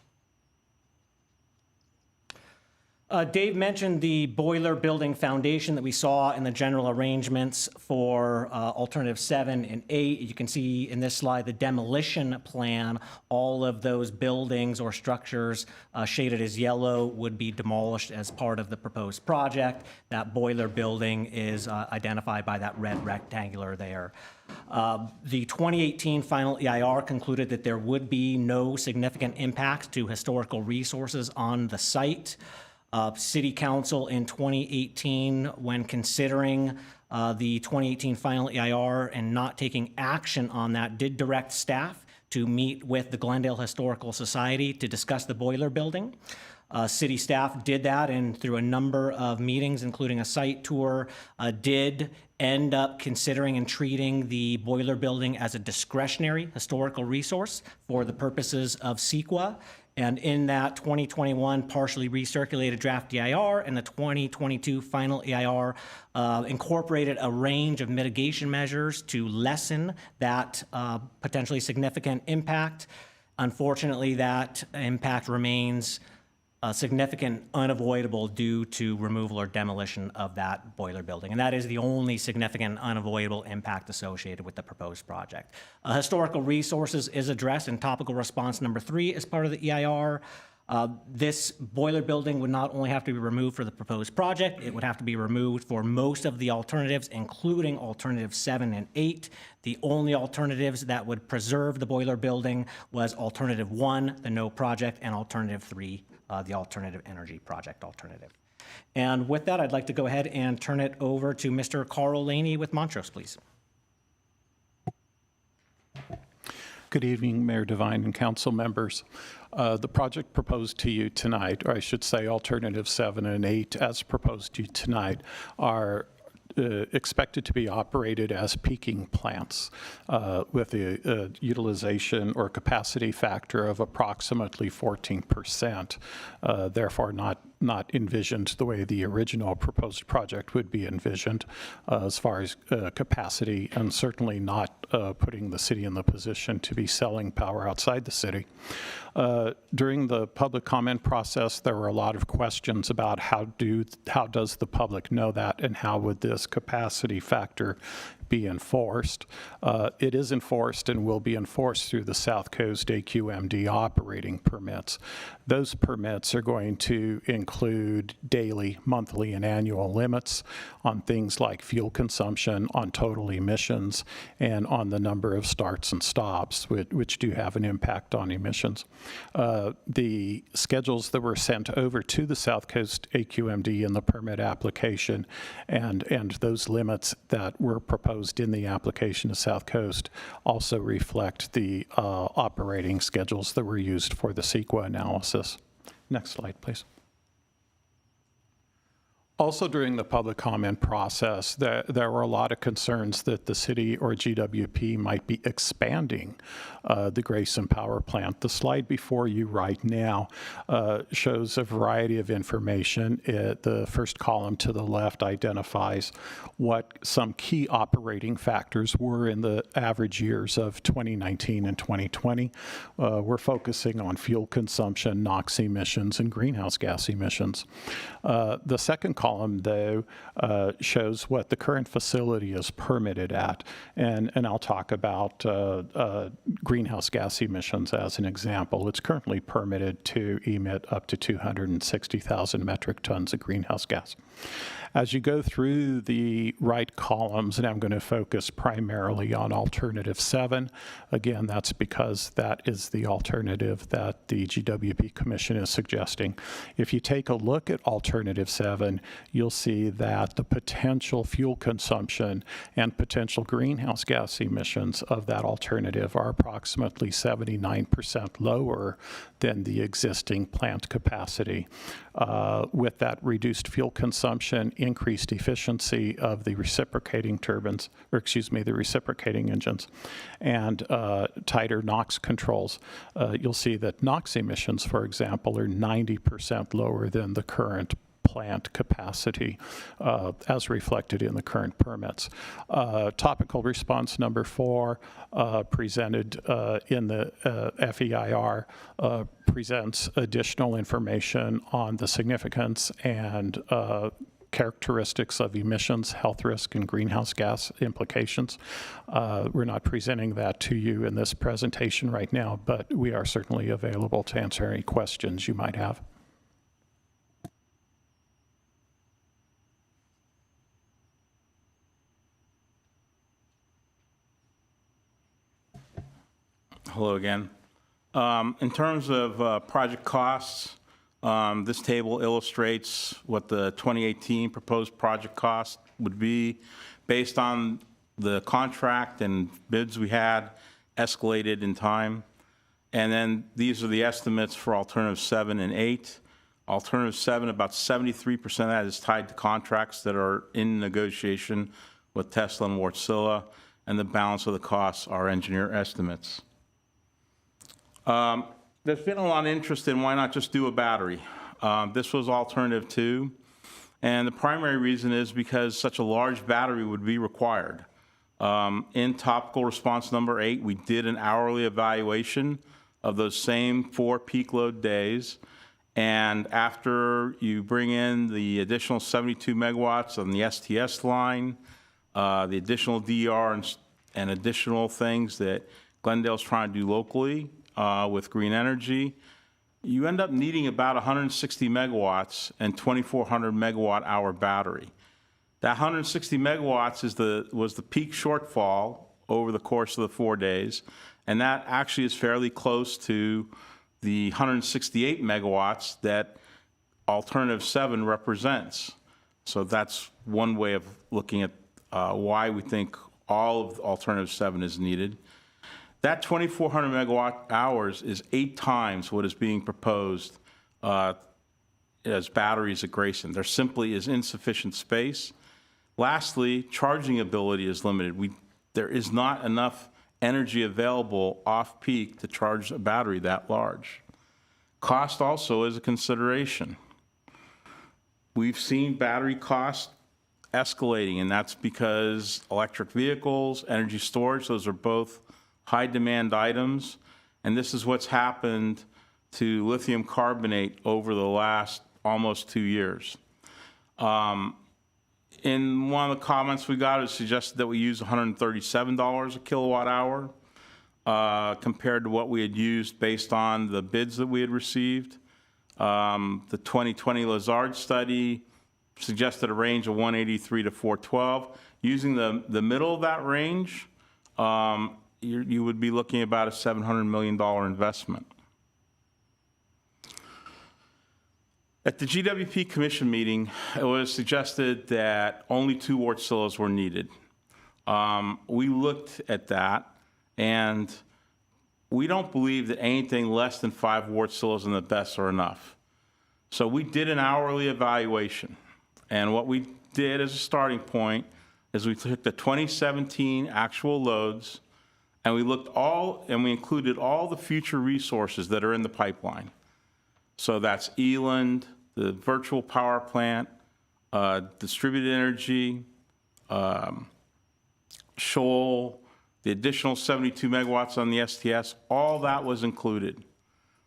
Dave mentioned the boiler building foundation that we saw in the general arrangements for alternative 7 and 8. You can see in this slide the demolition plan. All of those buildings or structures shaded as yellow would be demolished as part of the proposed project. That boiler building is identified by that red rectangular there. The 2018 final EIR concluded that there would be no significant impacts to historical resources on the site. City Council in 2018, when considering the 2018 final EIR and not taking action on that, did direct staff to meet with the Glendale Historical Society to discuss the boiler building. City staff did that, and through a number of meetings, including a site tour, did end up considering and treating the boiler building as a discretionary historical resource for the purposes of CEQA. And in that 2021 partially recirculated draft EIR and the 2022 final EIR incorporated a range of mitigation measures to lessen that potentially significant impact. Unfortunately, that impact remains significant, unavoidable due to removal or demolition of that boiler building. And that is the only significant unavoidable impact associated with the proposed project. Historical resources is addressed in topical response number 3 as part of the EIR. This boiler building would not only have to be removed for the proposed project, it would have to be removed for most of the alternatives, including alternative 7 and 8. The only alternatives that would preserve the boiler building was alternative 1, the no project, and alternative 3, the alternative energy project alternative. And with that, I'd like to go ahead and turn it over to Mr. Carl Laney with Montrose, please. Good evening, Mayor Devine and council members. The project proposed to you tonight, or I should say alternative 7 and 8 as proposed to you tonight, are expected to be operated as peaking plants with a utilization or capacity factor of approximately 14%, therefore not envisioned the way the original proposed project would be envisioned as far as capacity, and certainly not putting the city in the position to be selling power outside the city. During the public comment process, there were a lot of questions about how does the public know that, and how would this capacity factor be enforced. It is enforced and will be enforced through the South Coast AQMD operating permits. Those permits are going to include daily, monthly, and annual limits on things like fuel consumption, on total emissions, and on the number of starts and stops, which do have an impact on emissions. The schedules that were sent over to the South Coast AQMD in the permit application and those limits that were proposed in the application to South Coast also reflect the operating schedules that were used for the CEQA analysis. Next slide, please. Also during the public comment process, there were a lot of concerns that the city or GWP might be expanding the Grayson power plant. The slide before you right now shows a variety of information. The first column to the left identifies what some key operating factors were in the average years of 2019 and 2020. We're focusing on fuel consumption, NOx emissions, and greenhouse gas emissions. The second column, though, shows what the current facility is permitted at, and I'll talk about greenhouse gas emissions as an example. It's currently permitted to emit up to 260,000 metric tons of greenhouse gas. As you go through the right columns, and I'm going to focus primarily on alternative 7, again, that's because that is the alternative that the GWP Commission is suggesting. If you take a look at alternative 7, you'll see that the potential fuel consumption and potential greenhouse gas emissions of that alternative are approximately 79% lower than the existing plant capacity. With that reduced fuel consumption, increased efficiency of the reciprocating turbines, or excuse me, the reciprocating engines, and tighter NOx controls, you'll see that NOx emissions, for example, are 90% lower than the current plant capacity as reflected in the current permits. Topical response number 4 presented in the FEIR presents additional information on the significance and characteristics of emissions, health risk, and greenhouse gas implications. We're not presenting that to you in this presentation right now, but we are certainly available to answer any questions you might have. Hello again. In terms of project costs, this table illustrates what the 2018 proposed project cost would be based on the contract and bids we had escalated in time. And then these are the estimates for alternative 7 and 8. Alternative 7, about 73% of that is tied to contracts that are in negotiation with Tesla and Wartzilla, and the balance of the costs are engineer estimates. There's been a lot of interest in why not just do a battery. This was alternative 2, and the primary reason is because such a large battery would be required. In topical response number 8, we did an hourly evaluation of those same 4 peak load days. And after you bring in the additional 72 megawatts on the STS line, the additional DR and additional things that Glendale's trying to do locally with green energy, you end up needing about 160 megawatts and 2,400 megawatt hour battery. That 160 megawatts was the peak shortfall over the course of the 4 days, and that actually is fairly close to the 168 megawatts that Alternative 7 represents. So that's one way of looking at why we think all of Alternative 7 is needed. That 2,400 megawatt hours is 8 times what is being proposed as batteries at Grayson. There simply is insufficient space. Lastly, charging ability is limited. There is not enough energy available off-peak to charge a battery that large. Cost also is a consideration. We've seen battery costs escalating, and that's because electric vehicles, energy storage, those are both high-demand items, and this is what's happened to lithium carbonate over the last almost 2 years. In one of the comments we got, it suggested that we use $137 a kilowatt hour compared to what we had used based on the bids that we had received. The 2020 Lazard study suggested a range of 183 to 412. Using the middle of that range, you would be looking at about a $700 million investment. At the GWP Commission meeting, it was suggested that only 2 Wartzillas were needed. We looked at that, and we don't believe that anything less than 5 Wartzillas in the BESS are enough. So we did an hourly evaluation, and what we did as a starting point is we took the 2017 actual loads, and we included all the future resources that are in the pipeline. So that's Eland, the virtual power plant, distributed energy, Shoal, the additional 72 megawatts on the STS, all that was included.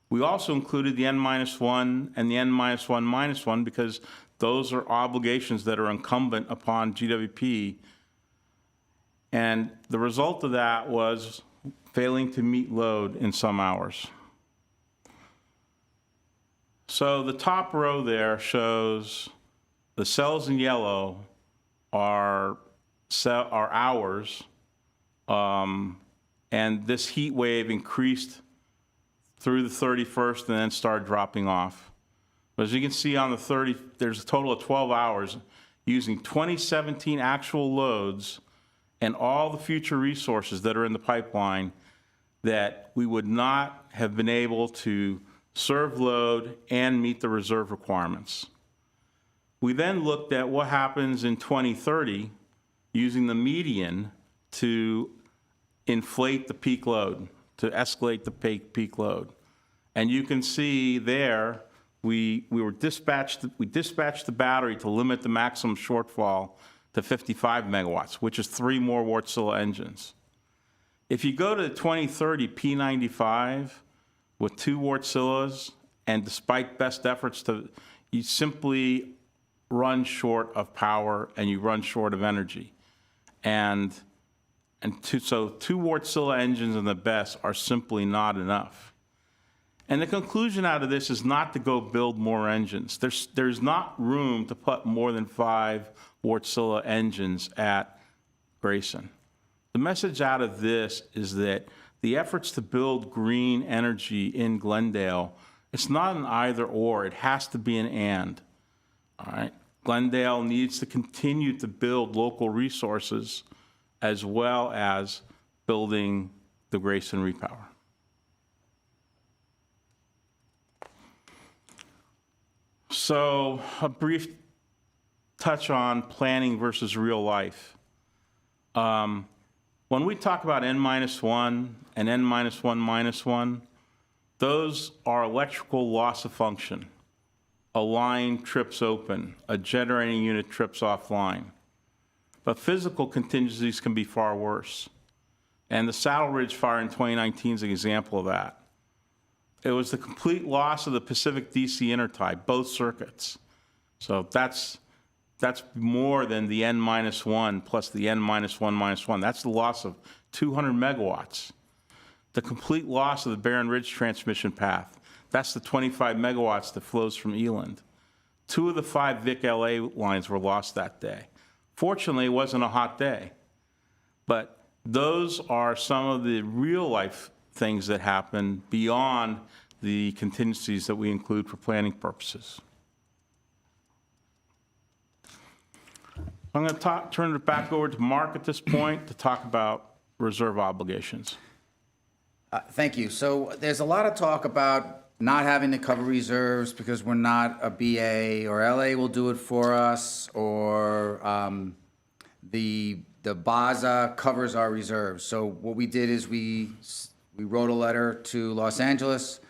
We also included the N-1 and the N-1-1 because those are obligations that are incumbent upon GWP. And the result of that was failing to meet load in some hours. So the top row there shows the cells in yellow are hours, and this heat wave increased through the 31st and then started dropping off. But as you can see on the 30, there's a total of 12 hours using 2017 actual loads and all the future resources that are in the pipeline that we would not have been able to serve load and meet the reserve requirements. We then looked at what happens in 2030 using the median to inflate the peak load, to escalate the peak load. And you can see there, we dispatched the battery to limit the maximum shortfall to 55 megawatts, which is 3 more Wartzilla engines. If you go to 2030 P95 with 2 Wartzillas, and despite best efforts you simply run short of power and you run short of energy. So 2 Wartzilla engines in the BESS are simply not enough. And the conclusion out of this is not to go build more engines. There's not room to put more than 5 Wartzilla engines at Grayson. The message out of this is that the efforts to build green energy in Glendale, it's not an either or, it has to be an and. All right? Glendale needs to continue to build local resources as well as building the Grayson Repower. So a brief touch on planning versus real life. When we talk about N-1 and N-1-1, those are electrical loss of function. A line trips open, a generating unit trips offline. But physical contingencies can be far worse. And the Saddle Ridge fire in 2019 is an example of that. It was the complete loss of the Pacific DC intertie, both circuits. So that's more than the N-1 plus the N-1-1. That's the loss of 200 megawatts. The complete loss of the Barron Ridge transmission path. That's the 25 megawatts that flows from Eland. 2 of the 5 VIC LA lines were lost that day. Fortunately, it wasn't a hot day. But those are some of the real life things that happen beyond the contingencies that we include for planning purposes. I'm going to turn it back over to Mark at this point to talk about reserve obligations. Thank you. So there's a lot of talk about not having to cover reserves because we're not a BA, or LA will do it for us, or the BAZA covers our reserves. So what we did is we wrote a letter to Los Angeles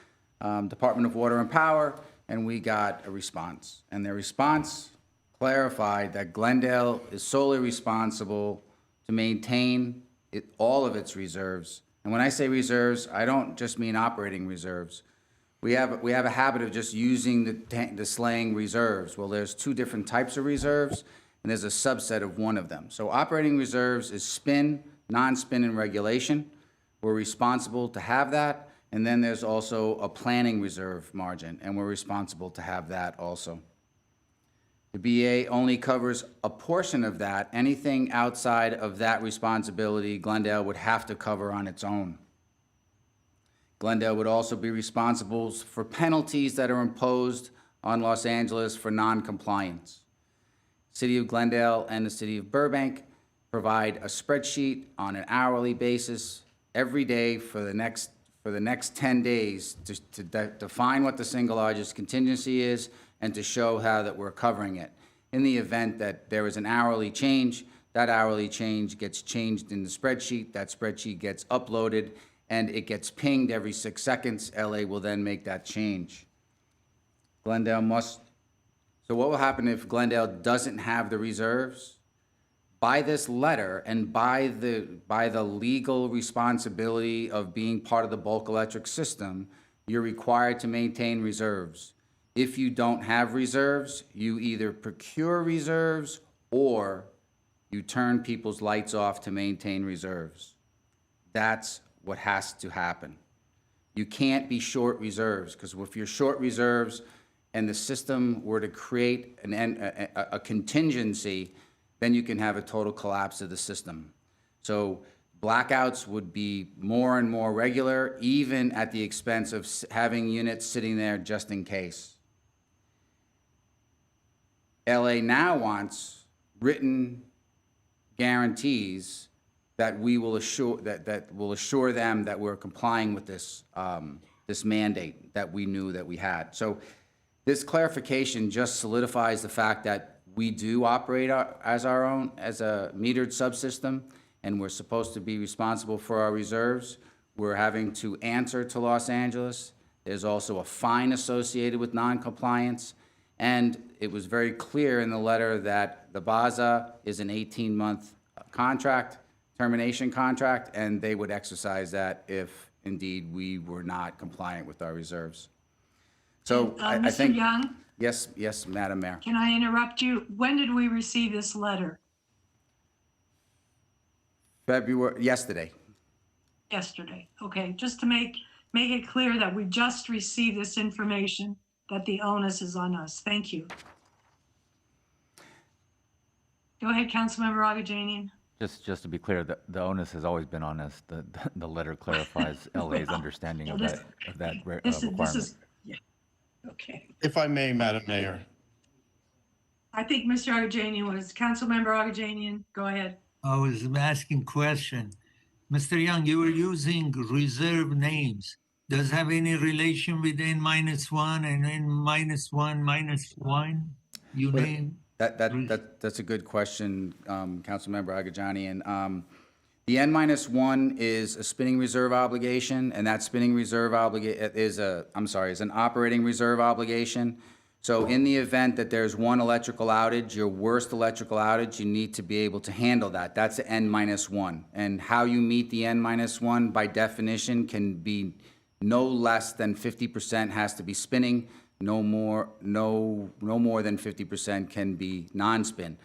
Department of Water and Power, and we got a response. And their response clarified that Glendale is solely responsible to maintain all of its reserves. And when I say reserves, I don't just mean operating reserves. We have a habit of just using the slang reserves. Well, there's 2 different types of reserves, and there's a subset of one of them. So operating reserves is spin, non-spin, and regulation. We're responsible to have that. And then there's also a planning reserve margin, and we're responsible to have that also. The BA only covers a portion of that. Anything outside of that responsibility, Glendale would have to cover on its own. Glendale would also be responsible for penalties that are imposed on Los Angeles for non-compliance. City of Glendale and the City of Burbank provide a spreadsheet on an hourly basis every day for the next 10 days to define what the single largest contingency is and to show how that we're covering it. In the event that there is an hourly change, that hourly change gets changed in the spreadsheet, that spreadsheet gets uploaded, and it gets pinged every 6 seconds. LA will then make that change. So what will happen if Glendale doesn't have the reserves? By this letter and by the legal responsibility of being part of the bulk electric system, you're required to maintain reserves. If you don't have reserves, you either procure reserves or you turn people's lights off to maintain reserves. That's what has to happen. You can't be short reserves, because if you're short reserves and the system were to create a contingency, then you can have a total collapse of the system. So blackouts would be more and more regular, even at the expense of having units sitting there just in case. LA now wants written guarantees that we will assure that will assure them that we're complying with this this mandate that we knew that we had. So this clarification just solidifies the fact that we do operate as a metered subsystem, and we're supposed to be responsible for our reserves. We're having to answer to Los Angeles. There's also a fine associated with non-compliance, and it was very clear in the letter that the BAZA is an 18-month contract, termination contract, and they would exercise that if indeed we were not compliant with our reserves. So I think— Mr. Young? Yes, Madam Mayor. Can I interrupt you? When did we receive this letter? Yesterday. Yesterday. Okay, just to make it clear that we just received this information, that the onus is on us. Thank you. Go ahead, Councilmember Agajanian. Just to be clear, the onus has always been on us. The letter clarifies LA's understanding of that requirement. Okay. If I may, Madam Mayor. I think Mr. Agajanian was, Councilmember Agajanian, go ahead. I was asking question. Mr. Young, you were using reserve names. Does it have any relation with N-1 and N-1-1 you name? That's a good question, Councilmember Agajanian. The N-1 is a spinning reserve obligation, and that spinning reserve is an operating reserve obligation. So in the event that there's one electrical outage, your worst electrical outage, you need to be able to handle that. That's the N-1. And how you meet the N-1 by definition can be no less than 50% has to be spinning, no more than 50% can be non-spin.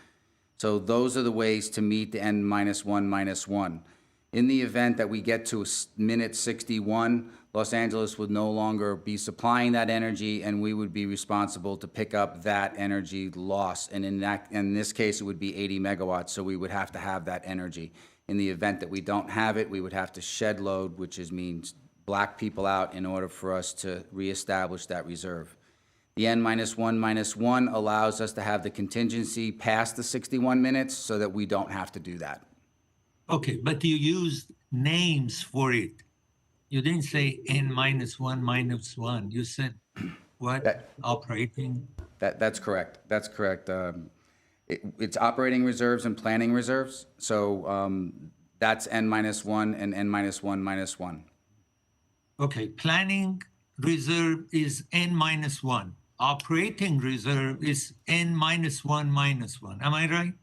So those are the ways to meet the N minus one. In the event that we get to minute 61, Los Angeles would no longer be supplying that energy, and we would be responsible to pick up that energy loss. And in this case, it would be 80 megawatts, so we would have to have that energy. In the event that we don't have it, we would have to shed load, which means black people out in order for us to reestablish that reserve. The N minus one allows us to have the contingency past the 61 minutes so that we don't have to do that. Okay, but you used names for it. You didn't say N minus one. You said what? Operating? That's correct. That's correct. It's operating reserves and planning reserves. So that's N minus one and N minus one. Okay, planning reserve is N minus one. Operating reserve is N minus one. Am I right?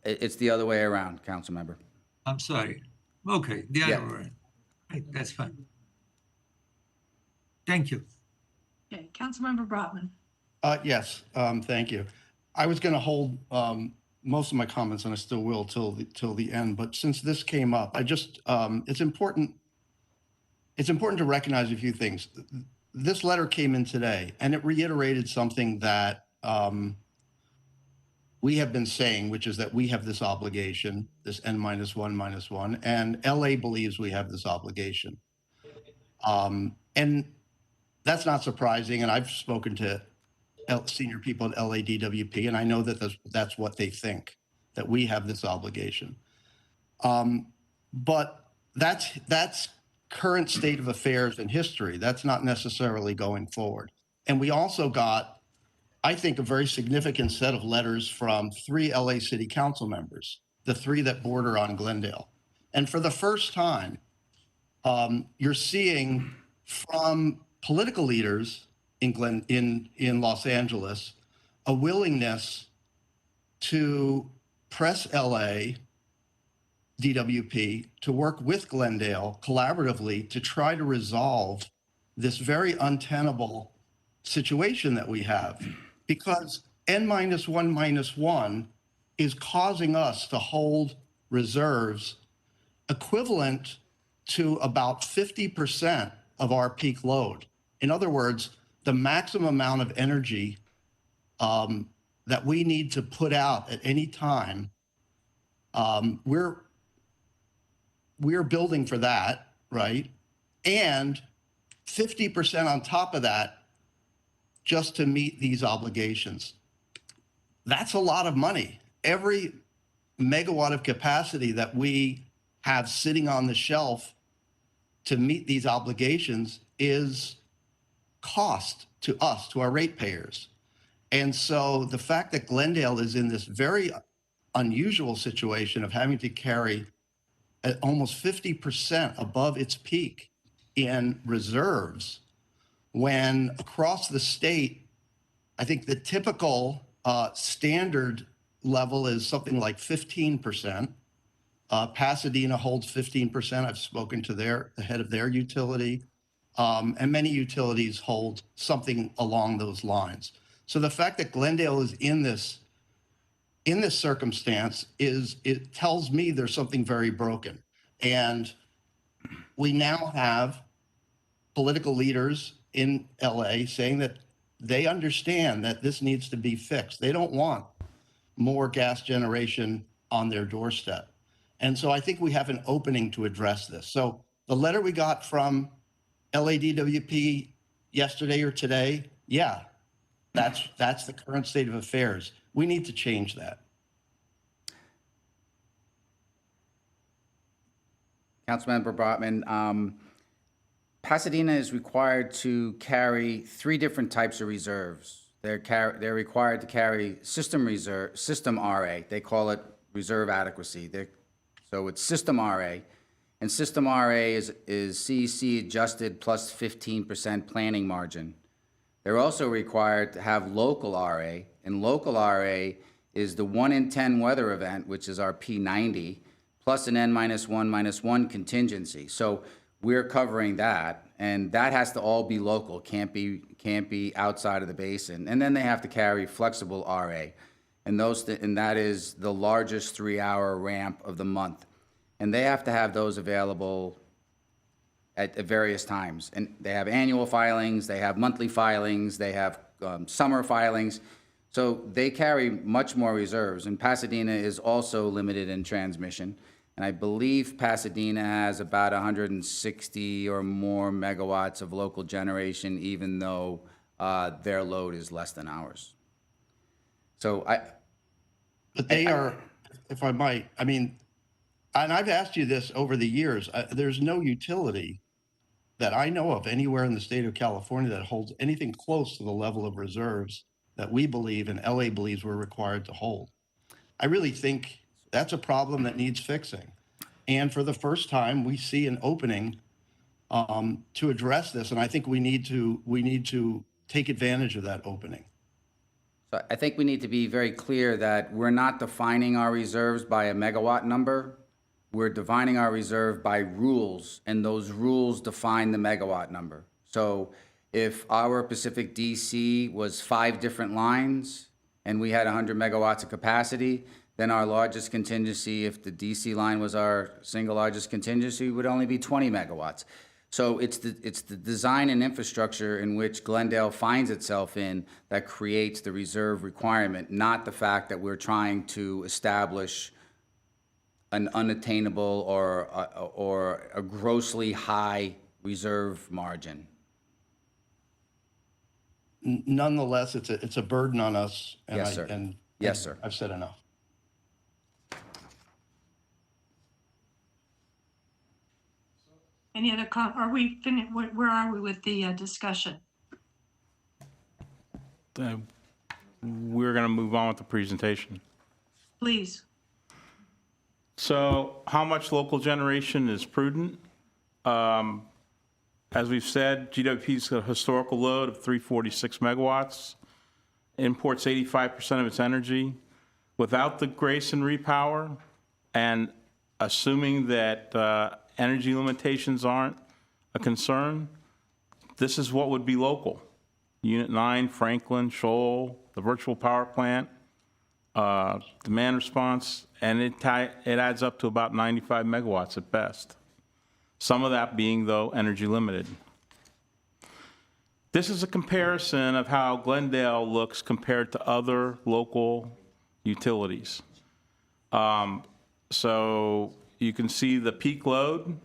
It's the other way around, council member. I'm sorry. Okay, the other way. Right, that's fine. Thank you. Okay, Councilmember Brotman. Yes, thank you. I was going to hold most of my comments, and I still will till the end. But since this came up, I just it's important to recognize a few things. This letter came in today, and it reiterated something that we have been saying, which is that we have this obligation, this N minus one, and LA believes we have this obligation. And that's not surprising. And I've spoken to senior people at LADWP, and I know that that's what they think, that we have this obligation. But that's current state of affairs in history. That's not necessarily going forward. And we also got, I think, a very significant set of letters from 3 LA City Council members, the 3 that border on Glendale. And for the first time, you're seeing from political leaders in Los Angeles a willingness to press LA DWP to work with Glendale collaboratively to try to resolve this very untenable situation that we have, because N minus one is causing us to hold reserves equivalent to about 50% of our peak load. In other words, the maximum amount of energy that we need to put out at any time, we're building for that, right? And 50% on top of that just to meet these obligations. That's a lot of money. Every megawatt of capacity that we have sitting on the shelf to meet these obligations is cost to us, to our ratepayers. And so the fact that Glendale is in this very unusual situation of having to carry almost 50% above its peak in reserves, when across the state, I think the typical standard level is something like 15%. Pasadena holds 15%. I've spoken to the head of their utility, and many utilities hold something along those lines. So the fact that Glendale is in this circumstance it tells me there's something very broken. And we now have political leaders in LA saying that they understand that this needs to be fixed. They don't want more gas generation on their doorstep. And so I think we have an opening to address this. So the letter we got from LADWP yesterday or today, yeah, that's the current state of affairs. We need to change that. Councilmember Brotman, Pasadena is required to carry 3 different types of reserves. They're required to carry system RA. They call it reserve adequacy. So it's system RA, and system RA is CEC adjusted plus 15% planning margin. They're also required to have local RA, and local RA is the 1 in 10 weather event, which is our P90, plus an N minus one contingency. So we're covering that, and that has to all be local, can't be outside of the basin. And then they have to carry flexible RA, and that is the largest 3-hour ramp of the month. And they have to have those available at various times. And they have annual filings, they have monthly filings, they have summer filings. So they carry much more reserves. And Pasadena is also limited in transmission. And I believe Pasadena has about 160 or more megawatts of local generation, even though their load is less than ours. So But they are, if I might, I mean, and I've asked you this over the years, there's no utility that I know of anywhere in the state of California that holds anything close to the level of reserves that we believe and LA believes we're required to hold. I really think that's a problem that needs fixing. And for the first time, we see an opening to address this. And I think we need to take advantage of that opening. So I think we need to be very clear that we're not defining our reserves by a megawatt number. We're defining our reserve by rules, and those rules define the megawatt number. So if our Pacific DC was 5 different lines and we had 100 megawatts of capacity, then our largest contingency, if the DC line was our single largest contingency, would only be 20 megawatts. So it's the design and infrastructure in which Glendale finds itself in that creates the reserve requirement, not the fact that we're trying to establish an unattainable or a grossly high reserve margin. Nonetheless, it's a burden on us. And Yes, sir. Yes, sir. I've said enough. Any other are we finished? Where are we with the discussion? We're going to move on with the presentation. Please. So how much local generation is prudent? As we've said, GWP's got a historical load of 346 megawatts, imports 85% of its energy. Without the Grayson Repower, and assuming that energy limitations aren't a concern, this is what would be local. Unit 9, Franklin, Shoal, the virtual power plant, demand response, and it adds up to about 95 megawatts at best. Some of that being, though, energy limited. This is a comparison of how Glendale looks compared to other local utilities. So you can see the peak load.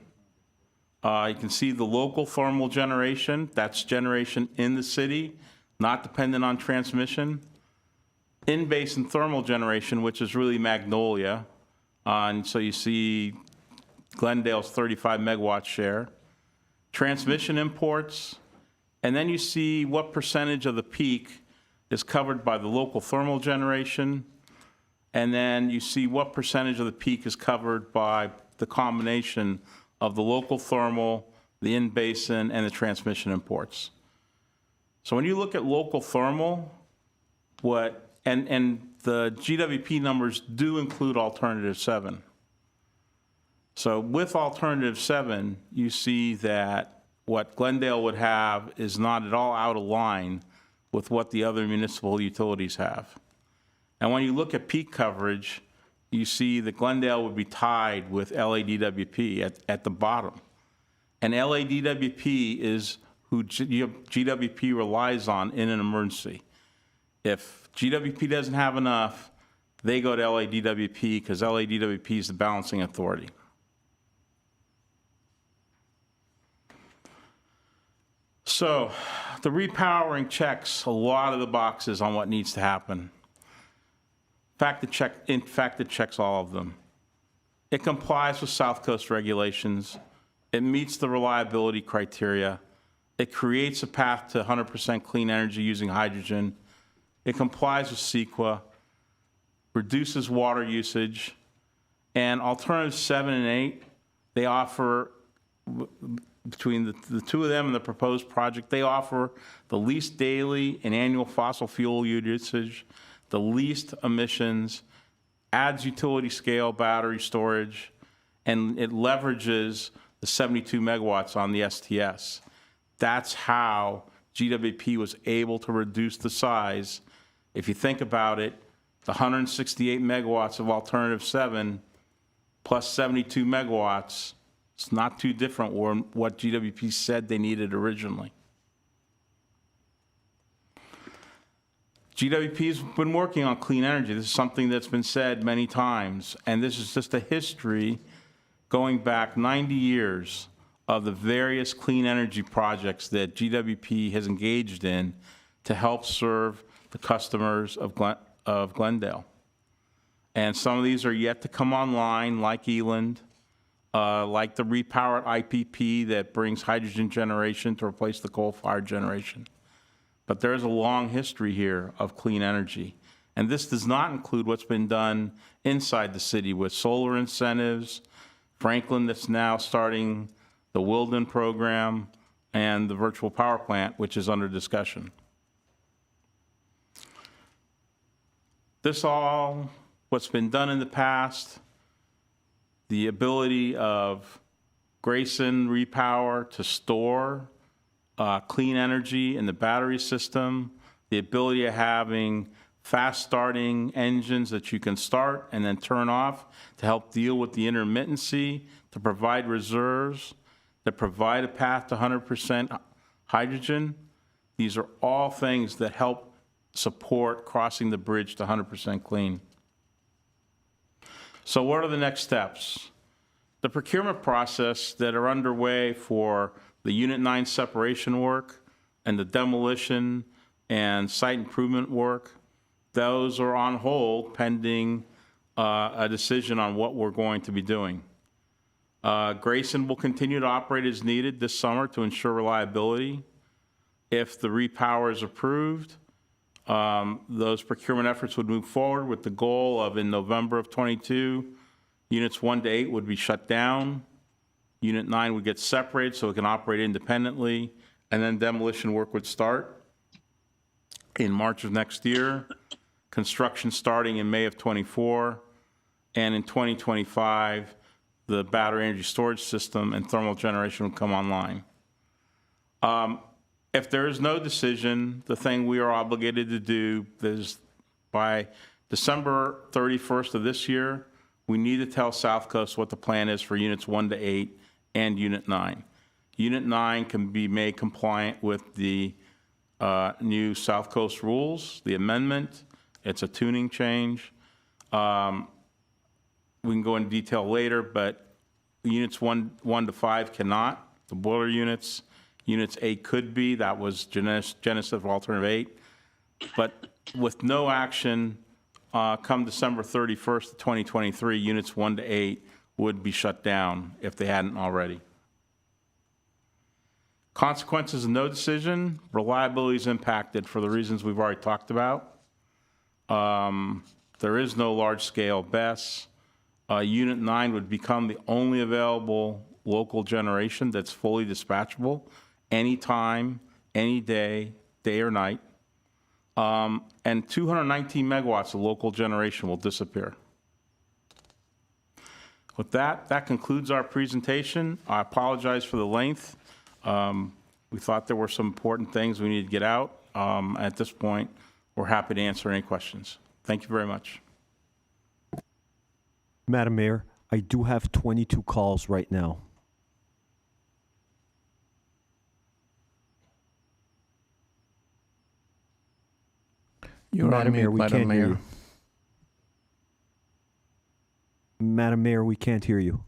You can see the local thermal generation. That's generation in the city, not dependent on transmission. In-basin thermal generation, which is really Magnolia. And so you see Glendale's 35 megawatt share. Transmission imports. And then you see what percentage of the peak is covered by the local thermal generation. And then you see what percentage of the peak is covered by the combination of the local thermal, the in-basin, and the transmission imports. So when you look at local thermal, and the GWP numbers do include alternative 7. So with alternative 7, you see that what Glendale would have is not at all out of line with what the other municipal utilities have. And when you look at peak coverage, you see that Glendale would be tied with LADWP at the bottom. And LADWP is who GWP relies on in an emergency. If GWP doesn't have enough, they go to LADWP because LADWP is the balancing authority. So the repowering checks a lot of the boxes on what needs to happen. In fact, it checks all of them. It complies with South Coast regulations. It meets the reliability criteria. It creates a path to 100% clean energy using hydrogen. It complies with CEQA, reduces water usage, and alternatives 7 and 8, they offer, between the two of them and the proposed project, they offer the least daily and annual fossil fuel usage, the least emissions, adds utility scale battery storage, and it leverages the 72 megawatts on the STS. That's how GWP was able to reduce the size. If you think about it, the 168 megawatts of alternative 7 plus 72 megawatts, it's not too different from what GWP said they needed originally. GWP has been working on clean energy. This is something that's been said many times, and this is just a history going back 90 years of the various clean energy projects that GWP has engaged in to help serve the customers of Glendale. And some of these are yet to come online, like Eland, like the Repower IPP that brings hydrogen generation to replace the coal-fired generation. But there's a long history here of clean energy. And this does not include what's been done inside the city with solar incentives, Franklin that's now starting the Wilden program, and the virtual power plant, which is under discussion. This all, what's been done in the past, the ability of Grayson Repower to store clean energy in the battery system, the ability of having fast starting engines that you can start and then turn off to help deal with the intermittency, to provide reserves, to provide a path to 100% hydrogen. These are all things that help support crossing the bridge to 100% clean. So what are the next steps? The procurement process that are underway for the Unit 9 separation work and the demolition and site improvement work, those are on hold pending a decision on what we're going to be doing. Grayson will continue to operate as needed this summer to ensure reliability. If the repower is approved, those procurement efforts would move forward with the goal of, in November of 22, units 1 to 8 would be shut down. Unit 9 would get separated so it can operate independently, and then demolition work would start in March of next year, construction starting in May of 24, and in 2025, the battery energy storage system and thermal generation will come online. If there is no decision, the thing we are obligated to do is by December 31st of this year, we need to tell South Coast what the plan is for units 1 to 8 and Unit 9. Unit 9 can be made compliant with the new South Coast rules, the amendment. It's a tuning change. We can go into detail later, but units 1 to 5 cannot. The boiler units, units 8 could be. That was genesis of alternative 8. But with no action, come December 31st, 2023, units 1 to 8 would be shut down if they hadn't already. Consequences of no decision, reliability is impacted for the reasons we've already talked about. There is no large-scale BESS. Unit 9 would become the only available local generation that's fully dispatchable anytime, any day, day or night. And 219 megawatts of local generation will disappear. With that, that concludes our presentation. I apologize for the length. We thought there were some important things we needed to get out. At this point, we're happy to answer any questions. Thank you very much. Madam Mayor, I do have 22 calls right now. Madam Mayor, we can't hear you. Madam Mayor, we can't hear you.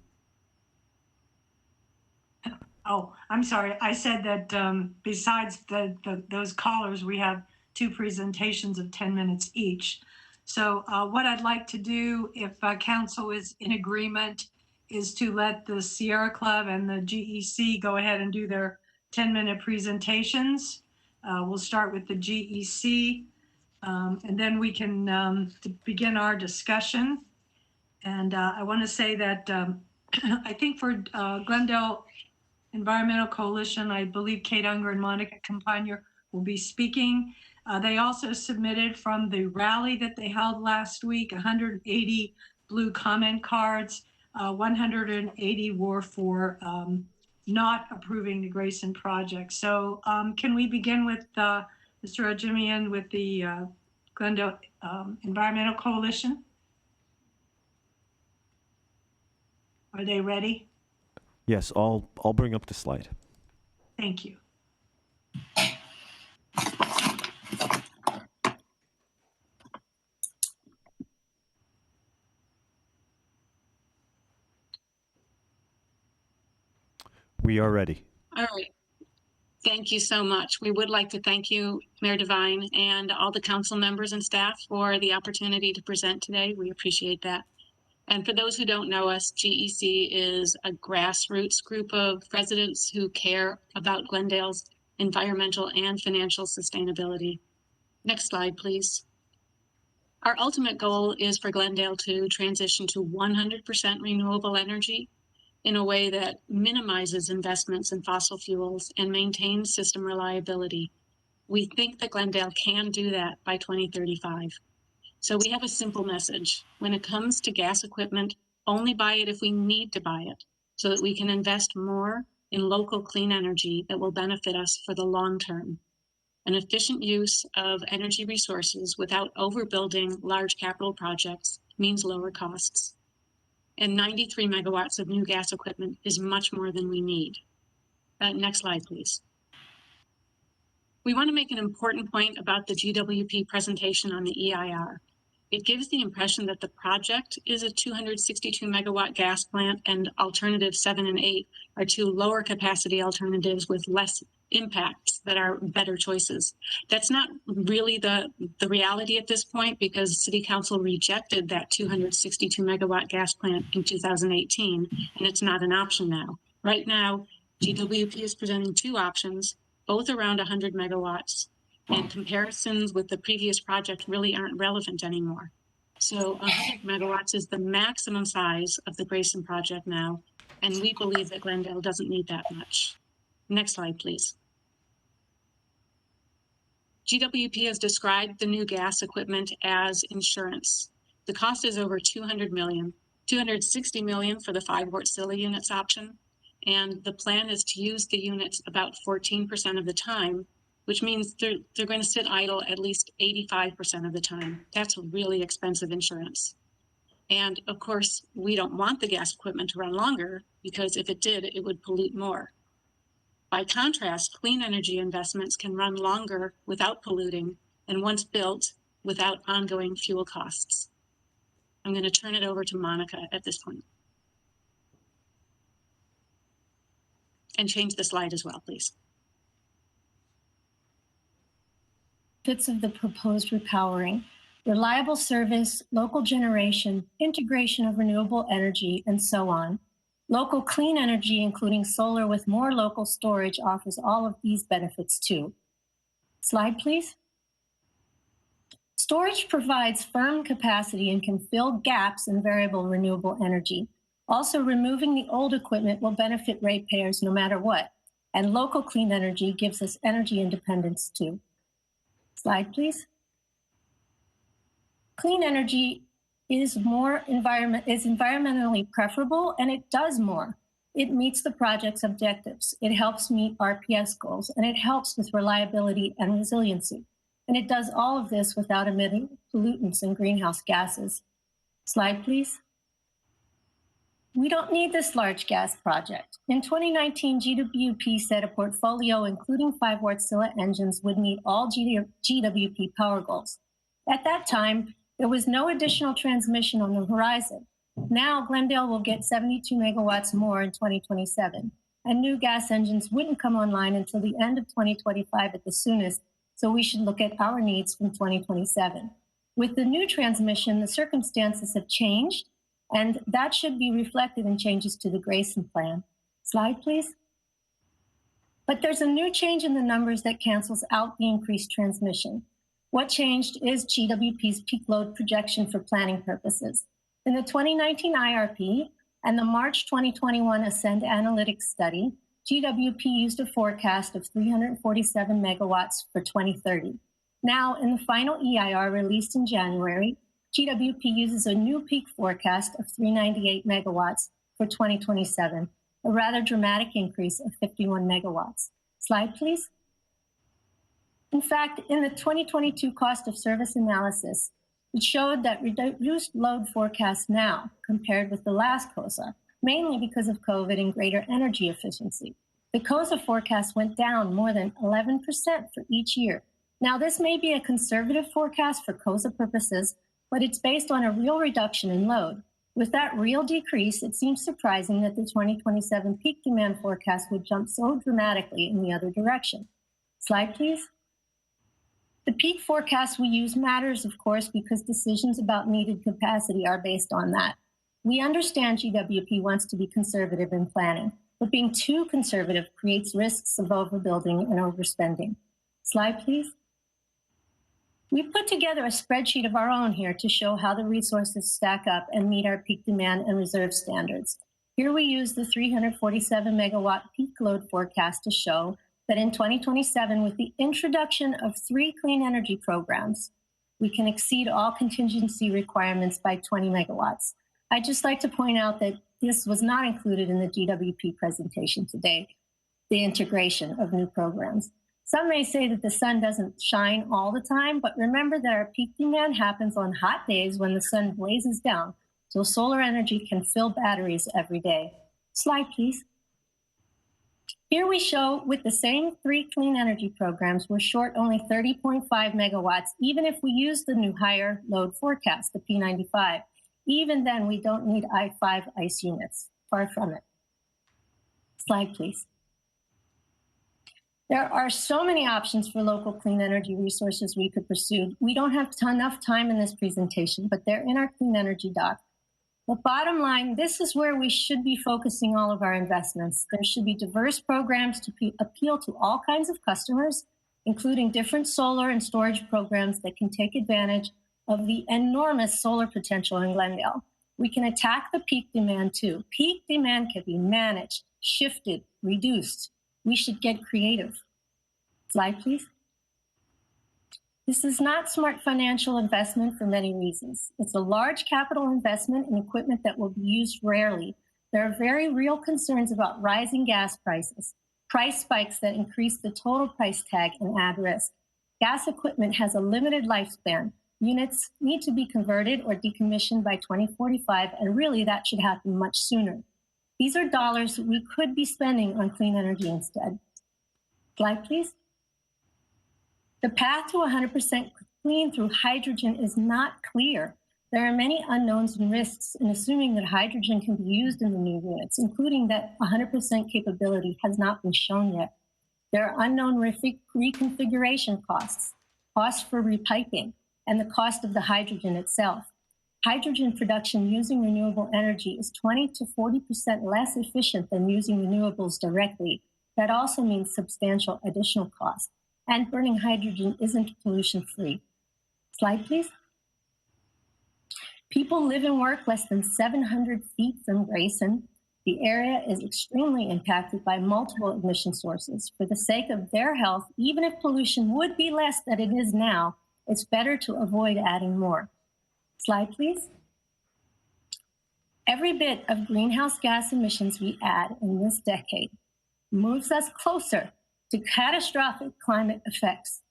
Oh, I'm sorry. I said that besides those callers, we have 2 presentations of 10 minutes each. So what I'd like to do, if council is in agreement, is to let the Sierra Club and the GEC go ahead and do their 10-minute presentations. We'll start with the GEC, and then we can begin our discussion. And I want to say that I think for Glendale Environmental Coalition, I believe Kate Unger and Monica Campagna will be speaking. They also submitted from the rally that they held last week, 180 blue comment cards. 180 were for not approving the Grayson project. So can we begin with Mr. Ojimian with the Glendale Environmental Coalition? Are they ready? Yes, I'll bring up the slide. Thank you. We are ready. All right. Thank you so much. We would like to thank you, Mayor Devine, and all the council members and staff for the opportunity to present today. We appreciate that. And for those who don't know us, GEC is a grassroots group of residents who care about Glendale's environmental and financial sustainability. Next slide, please. Our ultimate goal is for Glendale to transition to 100% renewable energy in a way that minimizes investments in fossil fuels and maintains system reliability. We think that Glendale can do that by 2035. So we have a simple message. When it comes to gas equipment, only buy it if we need to buy it, so that we can invest more in local clean energy that will benefit us for the long term. An efficient use of energy resources without overbuilding large capital projects means lower costs. And 93 megawatts of new gas equipment is much more than we need. Next slide, please. We want to make an important point about the GWP presentation on the EIR. It gives the impression that the project is a 262 megawatt gas plant and alternatives 7 and 8 are two lower capacity alternatives with less impacts that are better choices. That's not really the reality at this point, because City Council rejected that 262 megawatt gas plant in 2018, and it's not an option now. Right now, GWP is presenting two options, both around 100 megawatts, and comparisons with the previous project really aren't relevant anymore. So 100 megawatts is the maximum size of the Grayson project now, and we believe that Glendale doesn't need that much. Next slide, please. GWP has described the new gas equipment as insurance. The cost is over $200 million, $260 million for the 5 Wartzilla units option, and the plan is to use the units about 14% of the time, which means they're going to sit idle at least 85% of the time. That's really expensive insurance. And of course, we don't want the gas equipment to run longer, because if it did, it would pollute more. By contrast, clean energy investments can run longer without polluting, and once built, without ongoing fuel costs. I'm going to turn it over to Monica at this point. And change the slide as well, please. Benefits of the proposed repowering: reliable service, local generation, integration of renewable energy, and so on. Local clean energy, including solar with more local storage, offers all of these benefits too. Slide, please. Storage provides firm capacity and can fill gaps in variable renewable energy. Also, removing the old equipment will benefit ratepayers no matter what. And local clean energy gives us energy independence too. Slide, please. Clean energy is environmentally preferable, and it does more. It meets the project's objectives. It helps meet RPS goals, and it helps with reliability and resiliency. And it does all of this without emitting pollutants and greenhouse gases. Slide, please. We don't need this large gas project. In 2019, GWP said a portfolio including 5 Wartzilla engines would meet all GWP power goals. At that time, there was no additional transmission on the horizon. Now, Glendale will get 72 megawatts more in 2027, and new gas engines wouldn't come online until the end of 2025 at the soonest, so we should look at our needs from 2027. With the new transmission, the circumstances have changed, and that should be reflected in changes to the Grayson plan. Slide, please. But there's a new change in the numbers that cancels out the increased transmission. What changed is GWP's peak load projection for planning purposes. In the 2019 IRP and the March 2021 Ascend Analytics study, GWP used a forecast of 347 megawatts for 2030. Now, in the final EIR released in January, GWP uses a new peak forecast of 398 megawatts for 2027, a rather dramatic increase of 51 megawatts. Slide, please. In fact, in the 2022 cost of service analysis, it showed that reduced load forecasts now compared with the last COSA, mainly because of COVID and greater energy efficiency. The COSA forecast went down more than 11% for each year. Now, this may be a conservative forecast for COSA purposes, but it's based on a real reduction in load. With that real decrease, it seems surprising that the 2027 peak demand forecast would jump so dramatically in the other direction. Slide, please. The peak forecast we use matters, of course, because decisions about needed capacity are based on that. We understand GWP wants to be conservative in planning, but being too conservative creates risks of overbuilding and overspending. Slide, please. We've put together a spreadsheet of our own here to show how the resources stack up and meet our peak demand and reserve standards. Here we use the 347 megawatt peak load forecast to show that in 2027, with the introduction of 3 clean energy programs, we can exceed all contingency requirements by 20 megawatts. I'd just like to point out that this was not included in the GWP presentation today, the integration of new programs. Some may say that the sun doesn't shine all the time, but remember that our peak demand happens on hot days when the sun blazes down, so solar energy can fill batteries every day. Slide, please. Here we show with the same 3 clean energy programs, we're short only 30.5 megawatts, even if we use the new higher load forecast, the P95. Even then, we don't need I5 ICE units, far from it. Slide, please. There are so many options for local clean energy resources we could pursue. We don't have enough time in this presentation, but they're in our clean energy doc. But bottom line, this is where we should be focusing all of our investments. There should be diverse programs to appeal to all kinds of customers, including different solar and storage programs that can take advantage of the enormous solar potential in Glendale. We can attack the peak demand too. Peak demand can be managed, shifted, reduced. We should get creative. Slide, please. This is not smart financial investment for many reasons. It's a large capital investment in equipment that will be used rarely. There are very real concerns about rising gas prices, price spikes that increase the total price tag and add risk. Gas equipment has a limited lifespan. Units need to be converted or decommissioned by 2045, and really that should happen much sooner. These are dollars we could be spending on clean energy instead. Slide, please. The path to 100% clean through hydrogen is not clear. There are many unknowns and risks in assuming that hydrogen can be used in the new units, including that 100% capability has not been shown yet. There are unknown reconfiguration costs, costs for repiping, and the cost of the hydrogen itself. Hydrogen production using renewable energy is 20 to 40% less efficient than using renewables directly. That also means substantial additional costs. And burning hydrogen isn't pollution-free. Slide, please. People live and work less than 700 feet from Grayson. The area is extremely impacted by multiple emission sources. For the sake of their health, even if pollution would be less than it is now, it's better to avoid adding more. Slide, please. Every bit of greenhouse gas emissions we add in this decade moves us closer to catastrophic climate effects.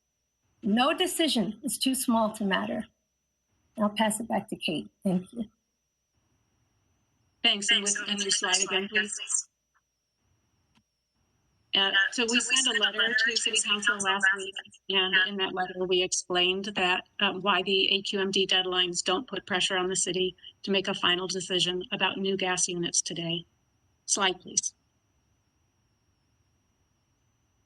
No decision is too small to matter. I'll pass it back to Kate. Thank you. Thanks. And with a new slide again, please. So we sent a letter to City Council last week, and in that letter we explained that why the AQMD deadlines don't put pressure on the city to make a final decision about new gas units today. Slide, please.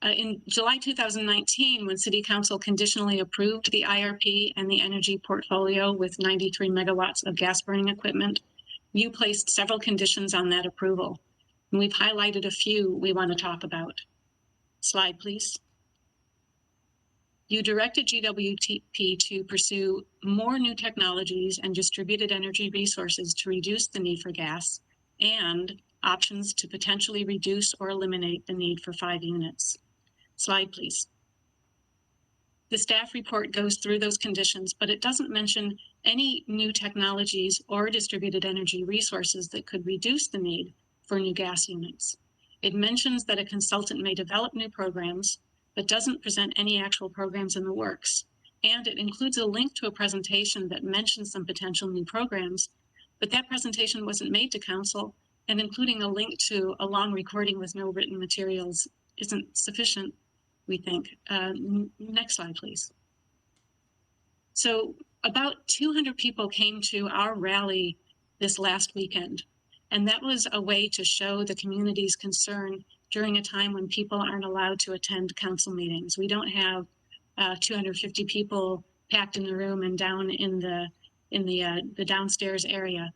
In July 2019, when City Council conditionally approved the IRP and the energy portfolio with 93 megawatts of gas burning equipment, you placed several conditions on that approval. And we've highlighted a few we want to talk about. Slide, please. You directed GWP to pursue more new technologies and distributed energy resources to reduce the need for gas, and options to potentially reduce or eliminate the need for 5 units. Slide, please. The staff report goes through those conditions, but it doesn't mention any new technologies or distributed energy resources that could reduce the need for new gas units. It mentions that a consultant may develop new programs, but doesn't present any actual programs in the works. And it includes a link to a presentation that mentions some potential new programs, but that presentation wasn't made to council, and including a link to a long recording with no written materials isn't sufficient, we think. Next slide, please. So about 200 people came to our rally this last weekend, and that was a way to show the community's concern during a time when people aren't allowed to attend council meetings. We don't have 250 people packed in the room and down in the downstairs area.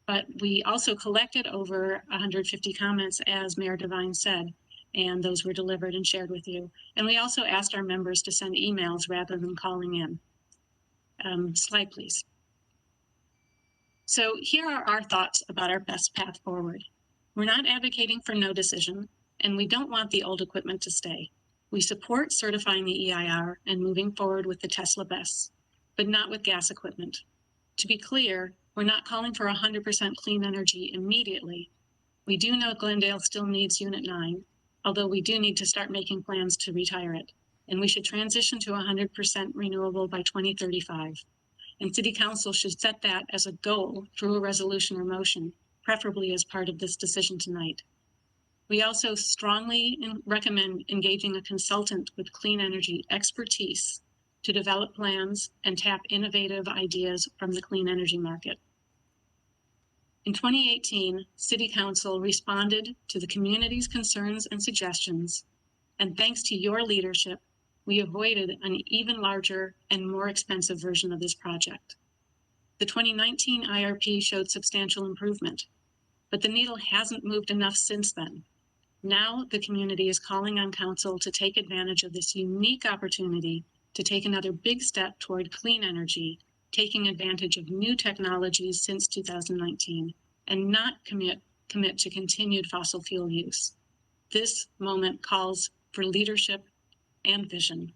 But we also collected over 150 comments, as Mayor Devine said, and those were delivered and shared with you. And we also asked our members to send emails rather than calling in. Slide, please. So here are our thoughts about our best path forward. We're not advocating for no decision, and we don't want the old equipment to stay. We support certifying the EIR and moving forward with the Tesla BESS, but not with gas equipment. To be clear, we're not calling for 100% clean energy immediately. We do know Glendale still needs Unit 9, although we do need to start making plans to retire it. And we should transition to 100% renewable by 2035. And City Council should set that as a goal through a resolution or motion, preferably as part of this decision tonight. We also strongly recommend engaging a consultant with clean energy expertise to develop plans and tap innovative ideas from the clean energy market. In 2018, City Council responded to the community's concerns and suggestions, and thanks to your leadership, we avoided an even larger and more expensive version of this project. The 2019 IRP showed substantial improvement, but the needle hasn't moved enough since then. Now the community is calling on Council to take advantage of this unique opportunity to take another big step toward clean energy, taking advantage of new technologies since 2019, and not commit to continued fossil fuel use. This moment calls for leadership and vision.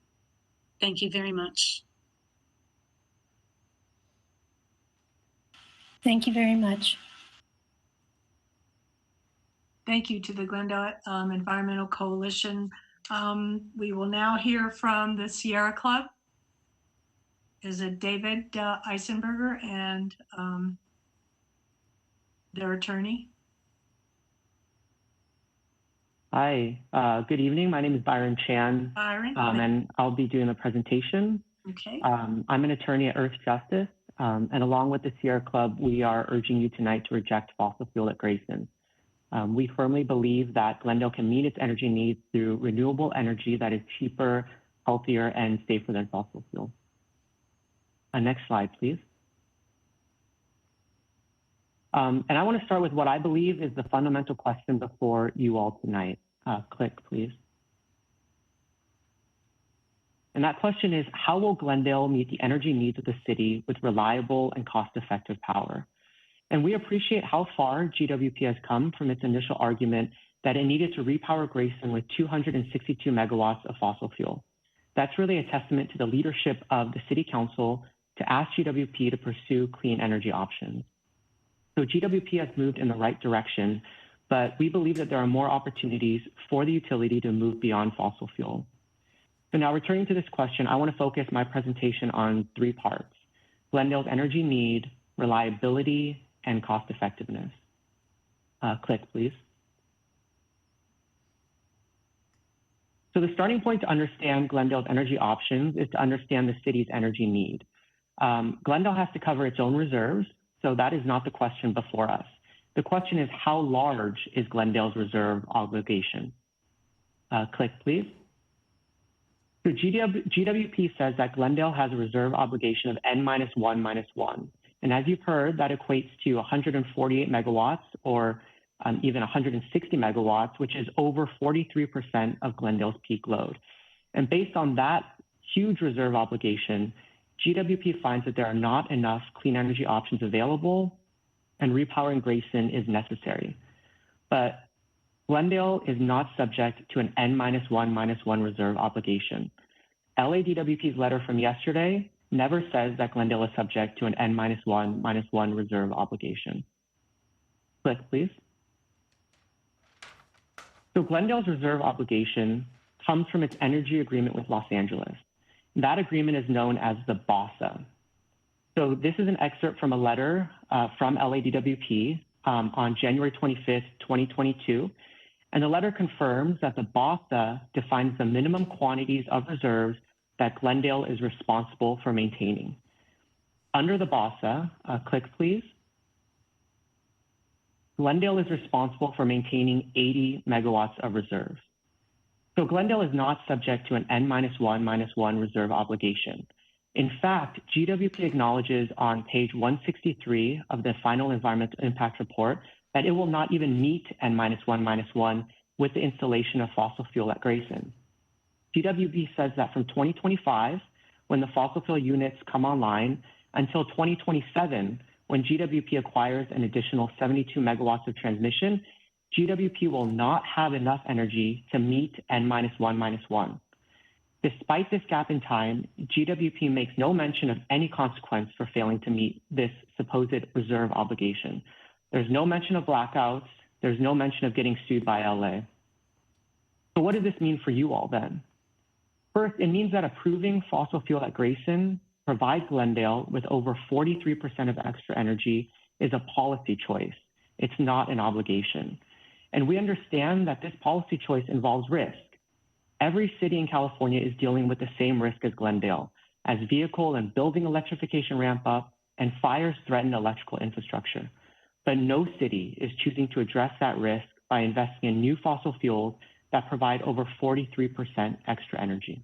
Thank you very much. Thank you very much. Thank you to the Glendale Environmental Coalition. We will now hear from the Sierra Club. Is it David Eisenberger and their attorney? Hi, good evening. My name is Byron Chan, Byron. and I'll be doing the presentation. Okay. I'm an attorney at Earth Justice, and along with the Sierra Club, we are urging you tonight to reject fossil fuel at Grayson. We firmly believe that Glendale can meet its energy needs through renewable energy that is cheaper, healthier, and safer than fossil fuel. Next slide, please. And I want to start with what I believe is the fundamental question before you all tonight. Click, please. And that question is, how will Glendale meet the energy needs of the city with reliable and cost-effective power? And we appreciate how far GWP has come from its initial argument that it needed to repower Grayson with 262 megawatts of fossil fuel. That's really a testament to the leadership of the City Council to ask GWP to pursue clean energy options. So GWP has moved in the right direction, but we believe that there are more opportunities for the utility to move beyond fossil fuel. So now returning to this question, I want to focus my presentation on three parts: Glendale's energy need, reliability, and cost effectiveness. Click, please. So the starting point to understand Glendale's energy options is to understand the city's energy need. Glendale has to cover its own reserves, so that is not the question before us. The question is, how large is Glendale's reserve obligation? Click, please. So GWP says that Glendale has a reserve obligation of N-1-1. And as you've heard, that equates to 148 megawatts or even 160 megawatts, which is over 43% of Glendale's peak load. And based on that huge reserve obligation, GWP finds that there are not enough clean energy options available, and repowering Grayson is necessary. But Glendale is not subject to an N-1-1 reserve obligation. LADWP's letter from yesterday never says that Glendale is subject to an N-1/1 reserve obligation. Click, please. So Glendale's reserve obligation comes from its energy agreement with Los Angeles. That agreement is known as the BOSA. So this is an excerpt from a letter from LADWP on January 25th, 2022. And the letter confirms that the BOSA defines the minimum quantities of reserves that Glendale is responsible for maintaining. Under the BOSA, click please. Glendale is responsible for maintaining 80 megawatts of reserves. So Glendale is not subject to an N-1/1 reserve obligation. In fact, GWP acknowledges on page 163 of the final environmental impact report that it will not even meet N-1/1 with the installation of fossil fuel at Grayson. GWP says that from 2025, when the fossil fuel units come online, until 2027, when GWP acquires an additional 72 megawatts of transmission, GWP will not have enough energy to meet N-1/1. Despite this gap in time, GWP makes no mention of any consequence for failing to meet this supposed reserve obligation. There's no mention of blackouts. There's no mention of getting sued by LA. So what does this mean for you all then? First, it means that approving fossil fuel at Grayson provides Glendale with over 43% of extra energy is a policy choice. It's not an obligation. And we understand that this policy choice involves risk. Every city in California is dealing with the same risk as Glendale, as vehicle and building electrification ramp up and fires threaten electrical infrastructure. But no city is choosing to address that risk by investing in new fossil fuels that provide over 43% extra energy.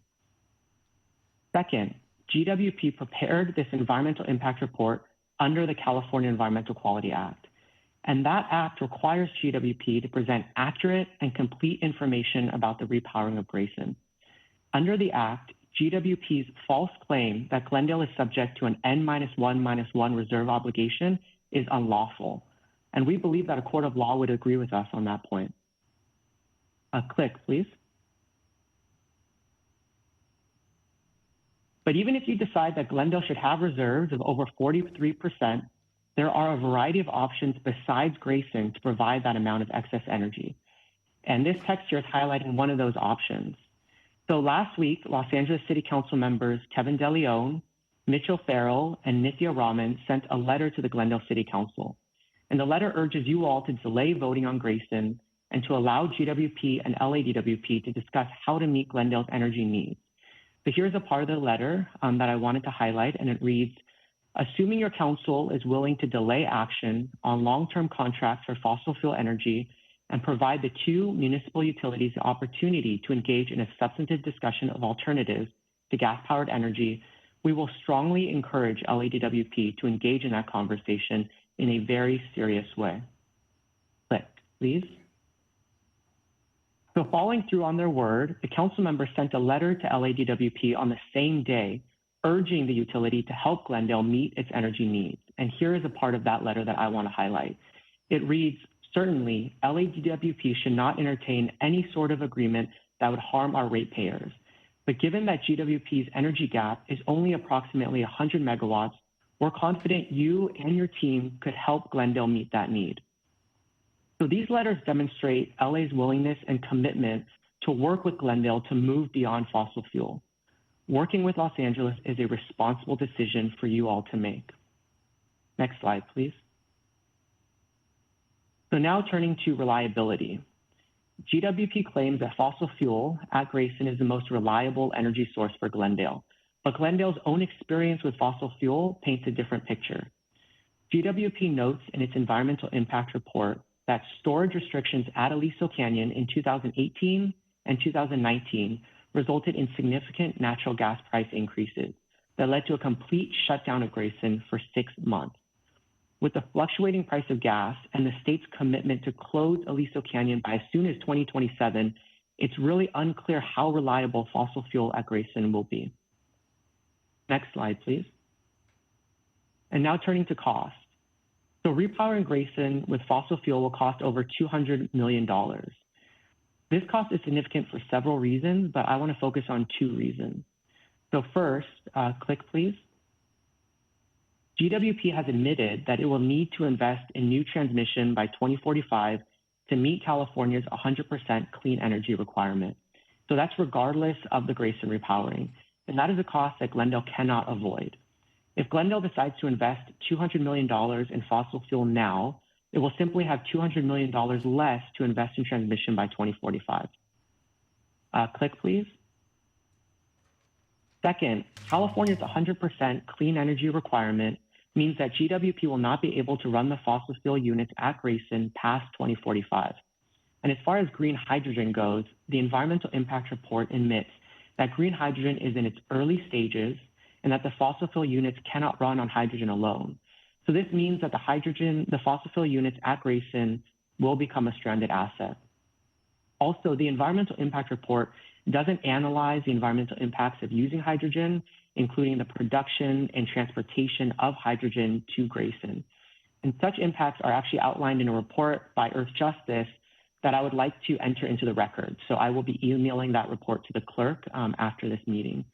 Second, GWP prepared this environmental impact report under the California Environmental Quality Act. And that act requires GWP to present accurate and complete information about the repowering of Grayson. Under the act, GWP's false claim that Glendale is subject to an N-1/1 reserve obligation is unlawful. And we believe that a court of law would agree with us on that point. Click, please. But even if you decide that Glendale should have reserves of over 43%, there are a variety of options besides Grayson to provide that amount of excess energy. And this text here is highlighting one of those options. So last week, Los Angeles City Council members Kevin DeLeon, Mitchell Farrell, and Nithya Raman sent a letter to the Glendale City Council. And the letter urges you all to delay voting on Grayson and to allow GWP and LADWP to discuss how to meet Glendale's energy needs. So here's a part of the letter that I wanted to highlight, and it reads, assuming your council is willing to delay action on long-term contracts for fossil fuel energy and provide the two municipal utilities the opportunity to engage in a substantive discussion of alternatives to gas-powered energy, we will strongly encourage LADWP to engage in that conversation in a very serious way. Click, please. So following through on their word, the council members sent a letter to LADWP on the same day, urging the utility to help Glendale meet its energy needs. And here is a part of that letter that I want to highlight. It reads, certainly, LADWP should not entertain any sort of agreement that would harm our ratepayers. But given that GWP's energy gap is only approximately 100 megawatts, we're confident you and your team could help Glendale meet that need. So these letters demonstrate LA's willingness and commitment to work with Glendale to move beyond fossil fuel. Working with Los Angeles is a responsible decision for you all to make. Next slide, please. So now turning to reliability. GWP claims that fossil fuel at Grayson is the most reliable energy source for Glendale, but Glendale's own experience with fossil fuel paints a different picture. GWP notes in its environmental impact report that storage restrictions at Aliso Canyon in 2018 and 2019 resulted in significant natural gas price increases that led to a complete shutdown of Grayson for 6 months. With the fluctuating price of gas and the state's commitment to close Aliso Canyon by as soon as 2027, it's really unclear how reliable fossil fuel at Grayson will be. Next slide, please. And now turning to cost. So repowering Grayson with fossil fuel will cost over $200 million. This cost is significant for several reasons, but I want to focus on 2 reasons. So first, click please. GWP has admitted that it will need to invest in new transmission by 2045 to meet California's 100% clean energy requirement. So that's regardless of the Grayson repowering. And that is a cost that Glendale cannot avoid. If Glendale decides to invest $200 million in fossil fuel now, it will simply have $200 million less to invest in transmission by 2045. Click, please. Second, California's 100% clean energy requirement means that GWP will not be able to run the fossil fuel units at Grayson past 2045. And as far as green hydrogen goes, the environmental impact report admits that green hydrogen is in its early stages and that the fossil fuel units cannot run on hydrogen alone. So this means that the fossil fuel units at Grayson will become a stranded asset. Also, the environmental impact report doesn't analyze the environmental impacts of using hydrogen, including the production and transportation of hydrogen to Grayson. And such impacts are actually outlined in a report by Earth Justice that I would like to enter into the record. So I will be emailing that report to the clerk after this meeting.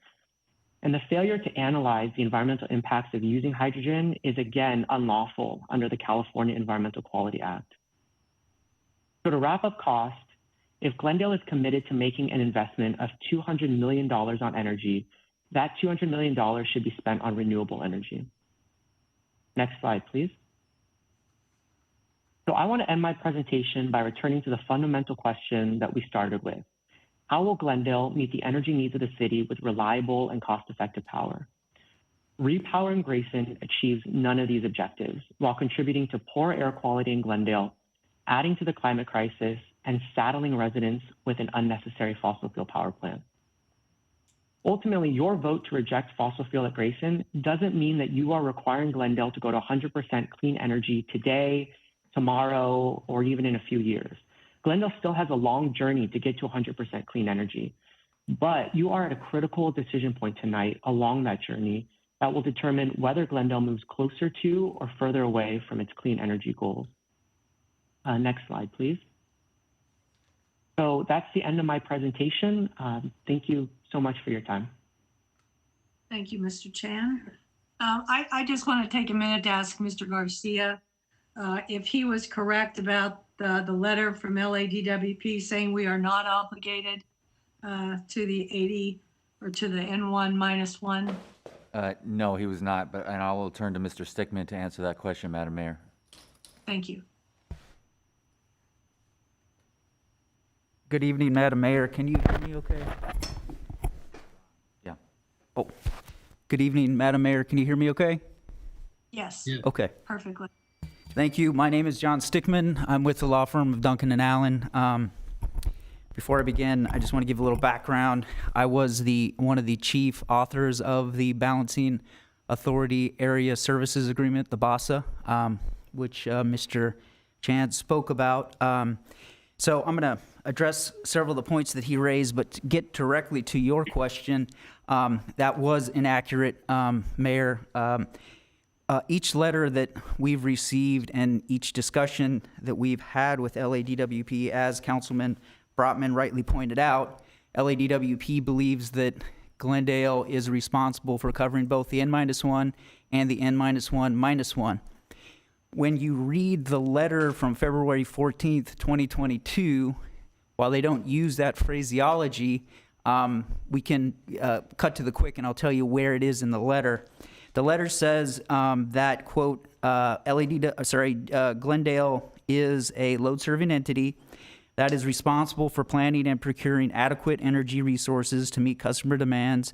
And the failure to analyze the environmental impacts of using hydrogen is again unlawful under the California Environmental Quality Act. So to wrap up cost, if Glendale is committed to making an investment of $200 million on energy, that $200 million should be spent on renewable energy. Next slide, please. So I want to end my presentation by returning to the fundamental question that we started with. How will Glendale meet the energy needs of the city with reliable and cost-effective power? Repowering Grayson achieves none of these objectives while contributing to poor air quality in Glendale, adding to the climate crisis, and saddling residents with an unnecessary fossil fuel power plant. Ultimately, your vote to reject fossil fuel at Grayson doesn't mean that you are requiring Glendale to go to 100% clean energy today, tomorrow, or even in a few years. Glendale still has a long journey to get to 100% clean energy, but you are at a critical decision point tonight along that journey that will determine whether Glendale moves closer to or further away from its clean energy goals. Next slide, please. So that's the end of my presentation. Thank you so much for your time. Thank you, Mr. Chan. I just want to take a minute to ask Mr. Garcia if he was correct about the letter from LADWP saying we are not obligated to the 80 or to the N1-1. No, he was not, but and I will turn to Mr. Stickman to answer that question, Madam Mayor. Thank you. Good evening, Madam Mayor. Can you hear me okay? Yeah. Oh, good evening, Madam Mayor. Can you hear me okay? Yes. Yeah. Okay. Perfectly. Thank you. My name is John Stickman. I'm with the law firm of Duncan and Allen. Before I begin, I just want to give a little background. I was one of the chief authors of the Balancing Authority Area Services Agreement, the BASA, which Mr. Chan spoke about. So I'm going to address several of the points that he raised, but to get directly to your question, that was inaccurate, Mayor. Each letter that we've received and each discussion that we've had with LADWP, as Councilman Brotman rightly pointed out, LADWP believes that Glendale is responsible for covering both the N-1 and the N-1-1. When you read the letter from February 14th, 2022, while they don't use that phraseology, we can cut to the quick and I'll tell you where it is in the letter. The letter says that, quote, Glendale is a load-serving entity that is responsible for planning and procuring adequate energy resources to meet customer demands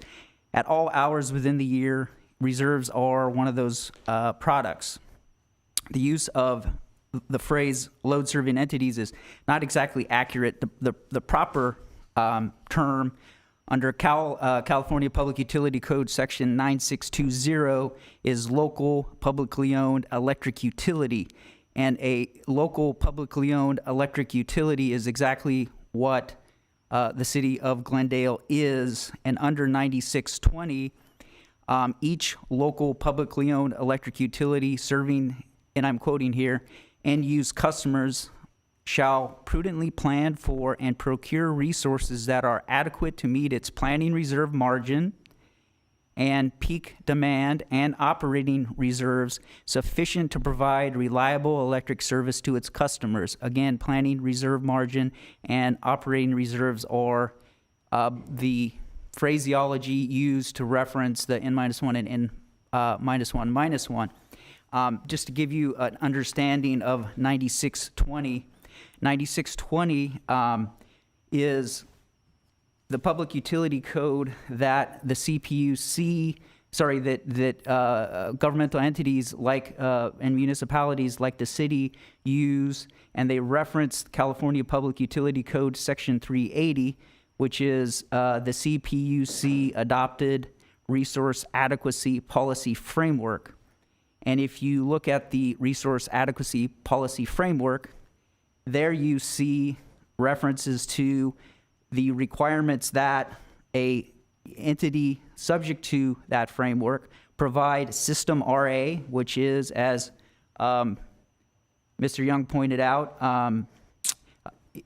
at all hours within the year. Reserves are one of those products. The use of the phrase load-serving entities is not exactly accurate. The proper term under California Public Utility Code Section 9620 is local publicly owned electric utility. And a local publicly owned electric utility is exactly what the city of Glendale is. And under 9620, each local publicly owned electric utility serving, and I'm quoting here, end-use customers shall prudently plan for and procure resources that are adequate to meet its planning reserve margin and peak demand and operating reserves sufficient to provide reliable electric service to its customers. Again, planning reserve margin and operating reserves are the phraseology used to reference the N-1 and N-1-1. Just to give you an understanding of 9620, 9620 is the public utility code that the CPUC, that governmental entities like and municipalities like the city use, and they reference California Public Utility Code Section 380, which is the CPUC adopted resource adequacy policy framework. And if you look at the resource adequacy policy framework, there you see references to the requirements that a entity subject to that framework provide system RA, which is, as Mr. Young pointed out,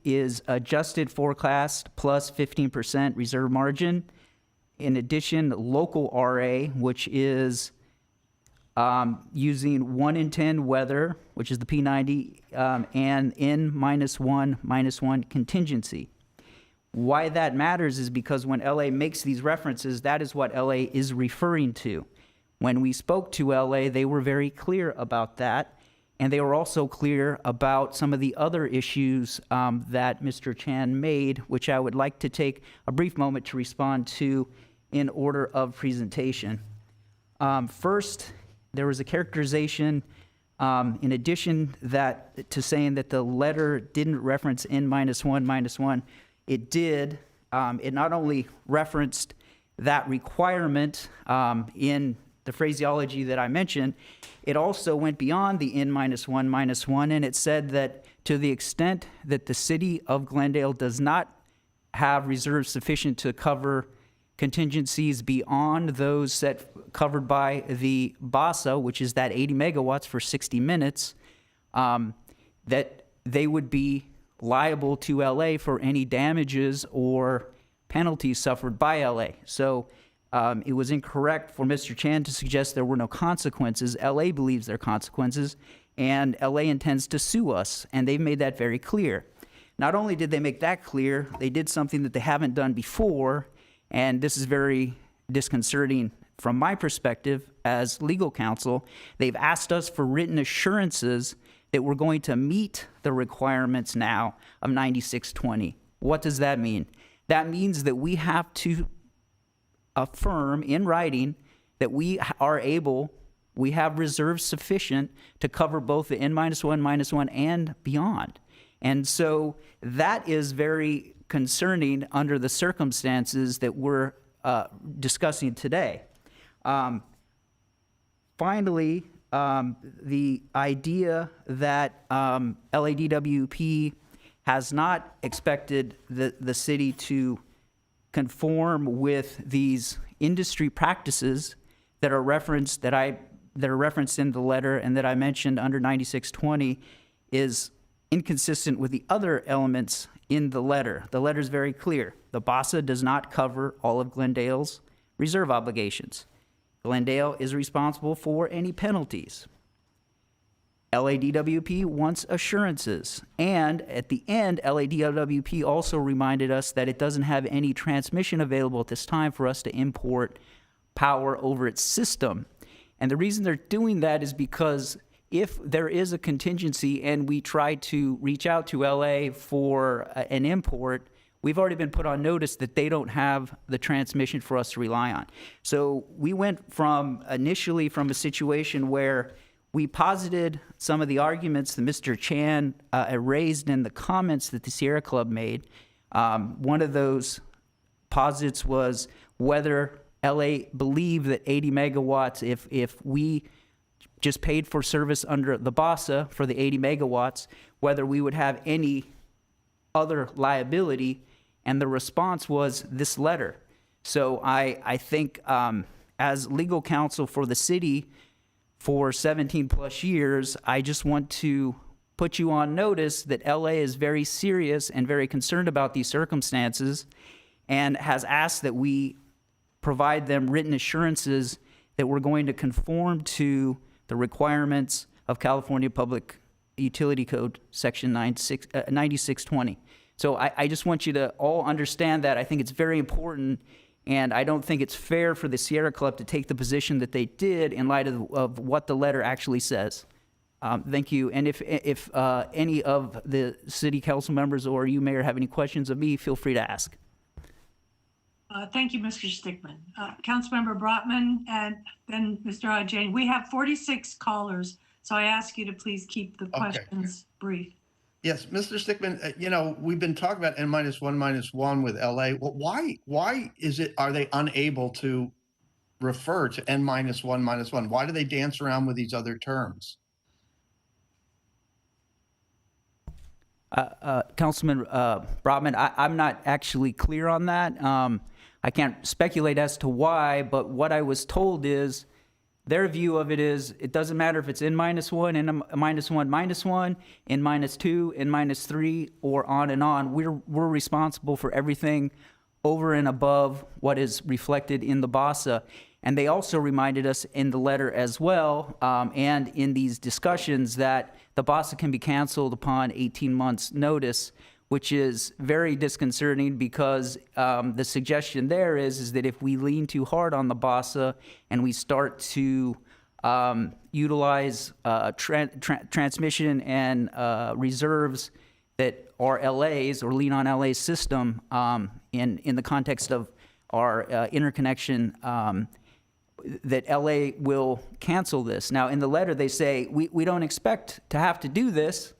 is adjusted forecast plus 15% reserve margin. In addition, local RA, which is using 1 in 10 weather, which is the P90, and N-1-1 contingency. Why that matters is because when LA makes these references, that is what LA is referring to. When we spoke to LA, they were very clear about that, and they were also clear about some of the other issues that Mr. Chan made, which I would like to take a brief moment to respond to in order of presentation. First, there was a characterization in addition to saying that the letter didn't reference N-1-1, it did. It not only referenced that requirement in the phraseology that I mentioned, it also went beyond the N-1-1, and it said that to the extent that the city of Glendale does not have reserves sufficient to cover contingencies beyond those covered by the BASA, which is that 80 megawatts for 60 minutes, that they would be liable to LA for any damages or penalties suffered by LA. So it was incorrect for Mr. Chan to suggest there were no consequences. LA believes there are consequences, and LA intends to sue us, and they've made that very clear. Not only did they make that clear, they did something that they haven't done before, and this is very disconcerting from my perspective as legal counsel. They've asked us for written assurances that we're going to meet the requirements now of 9620. What does that mean? That means that we have to affirm in writing that we have reserves sufficient to cover both the N-1 and beyond. And so that is very concerning under the circumstances that we're discussing today. Finally, the idea that LADWP has not expected the city to conform with these industry practices that are referenced in the letter and that I mentioned under 9620 is inconsistent with the other elements in the letter. The letter is very clear. The BASA does not cover all of Glendale's reserve obligations. Glendale is responsible for any penalties. LADWP wants assurances. And at the end, LADWP also reminded us that it doesn't have any transmission available at this time for us to import power over its system. And the reason they're doing that is because if there is a contingency and we try to reach out to LA for an import, we've already been put on notice that they don't have the transmission for us to rely on. So we went initially from a situation where we posited some of the arguments that Mr. Chan raised in the comments that the Sierra Club made. One of those posits was whether LA believed that 80 megawatts, if we just paid for service under the BASA for the 80 megawatts, whether we would have any other liability, and the response was this letter. So I think as legal counsel for the city for 17 plus years, I just want to put you on notice that LA is very serious and very concerned about these circumstances and has asked that we provide them written assurances that we're going to conform to the requirements of California Public Utility Code, Section 9620. So I just want you to all understand that. I think it's very important, and I don't think it's fair for the Sierra Club to take the position that they did in light of what the letter actually says. Thank you. And if any of the city council members or you, Mayor, have any questions of me, feel free to ask. Thank you, Mr. Stickman. Councilmember Brotman and then Mr. Ajay. We have 46 callers, so I ask you to please keep the questions brief. Yes, Mr. Stickman, you know, we've been talking about N-1 with LA. Well, why is it, are they unable to refer to N-1? Why do they dance around with these other terms? Councilman Brotman, I'm not actually clear on that. I can't speculate as to why, but what I was told is their view of it is it doesn't matter if it's N-1, N-1, N-2, N-3, or on and on. We're responsible for everything over and above what is reflected in the BASA. And they also reminded us in the letter as well, and in these discussions, that the BASA can be canceled upon 18 months' notice, which is very disconcerting because the suggestion there is that if we lean too hard on the BASA and we start to utilize transmission and reserves that are LA's or lean on LA's system in the context of our interconnection, that LA will cancel this. Now, in the letter, they say, we don't expect to have to do this,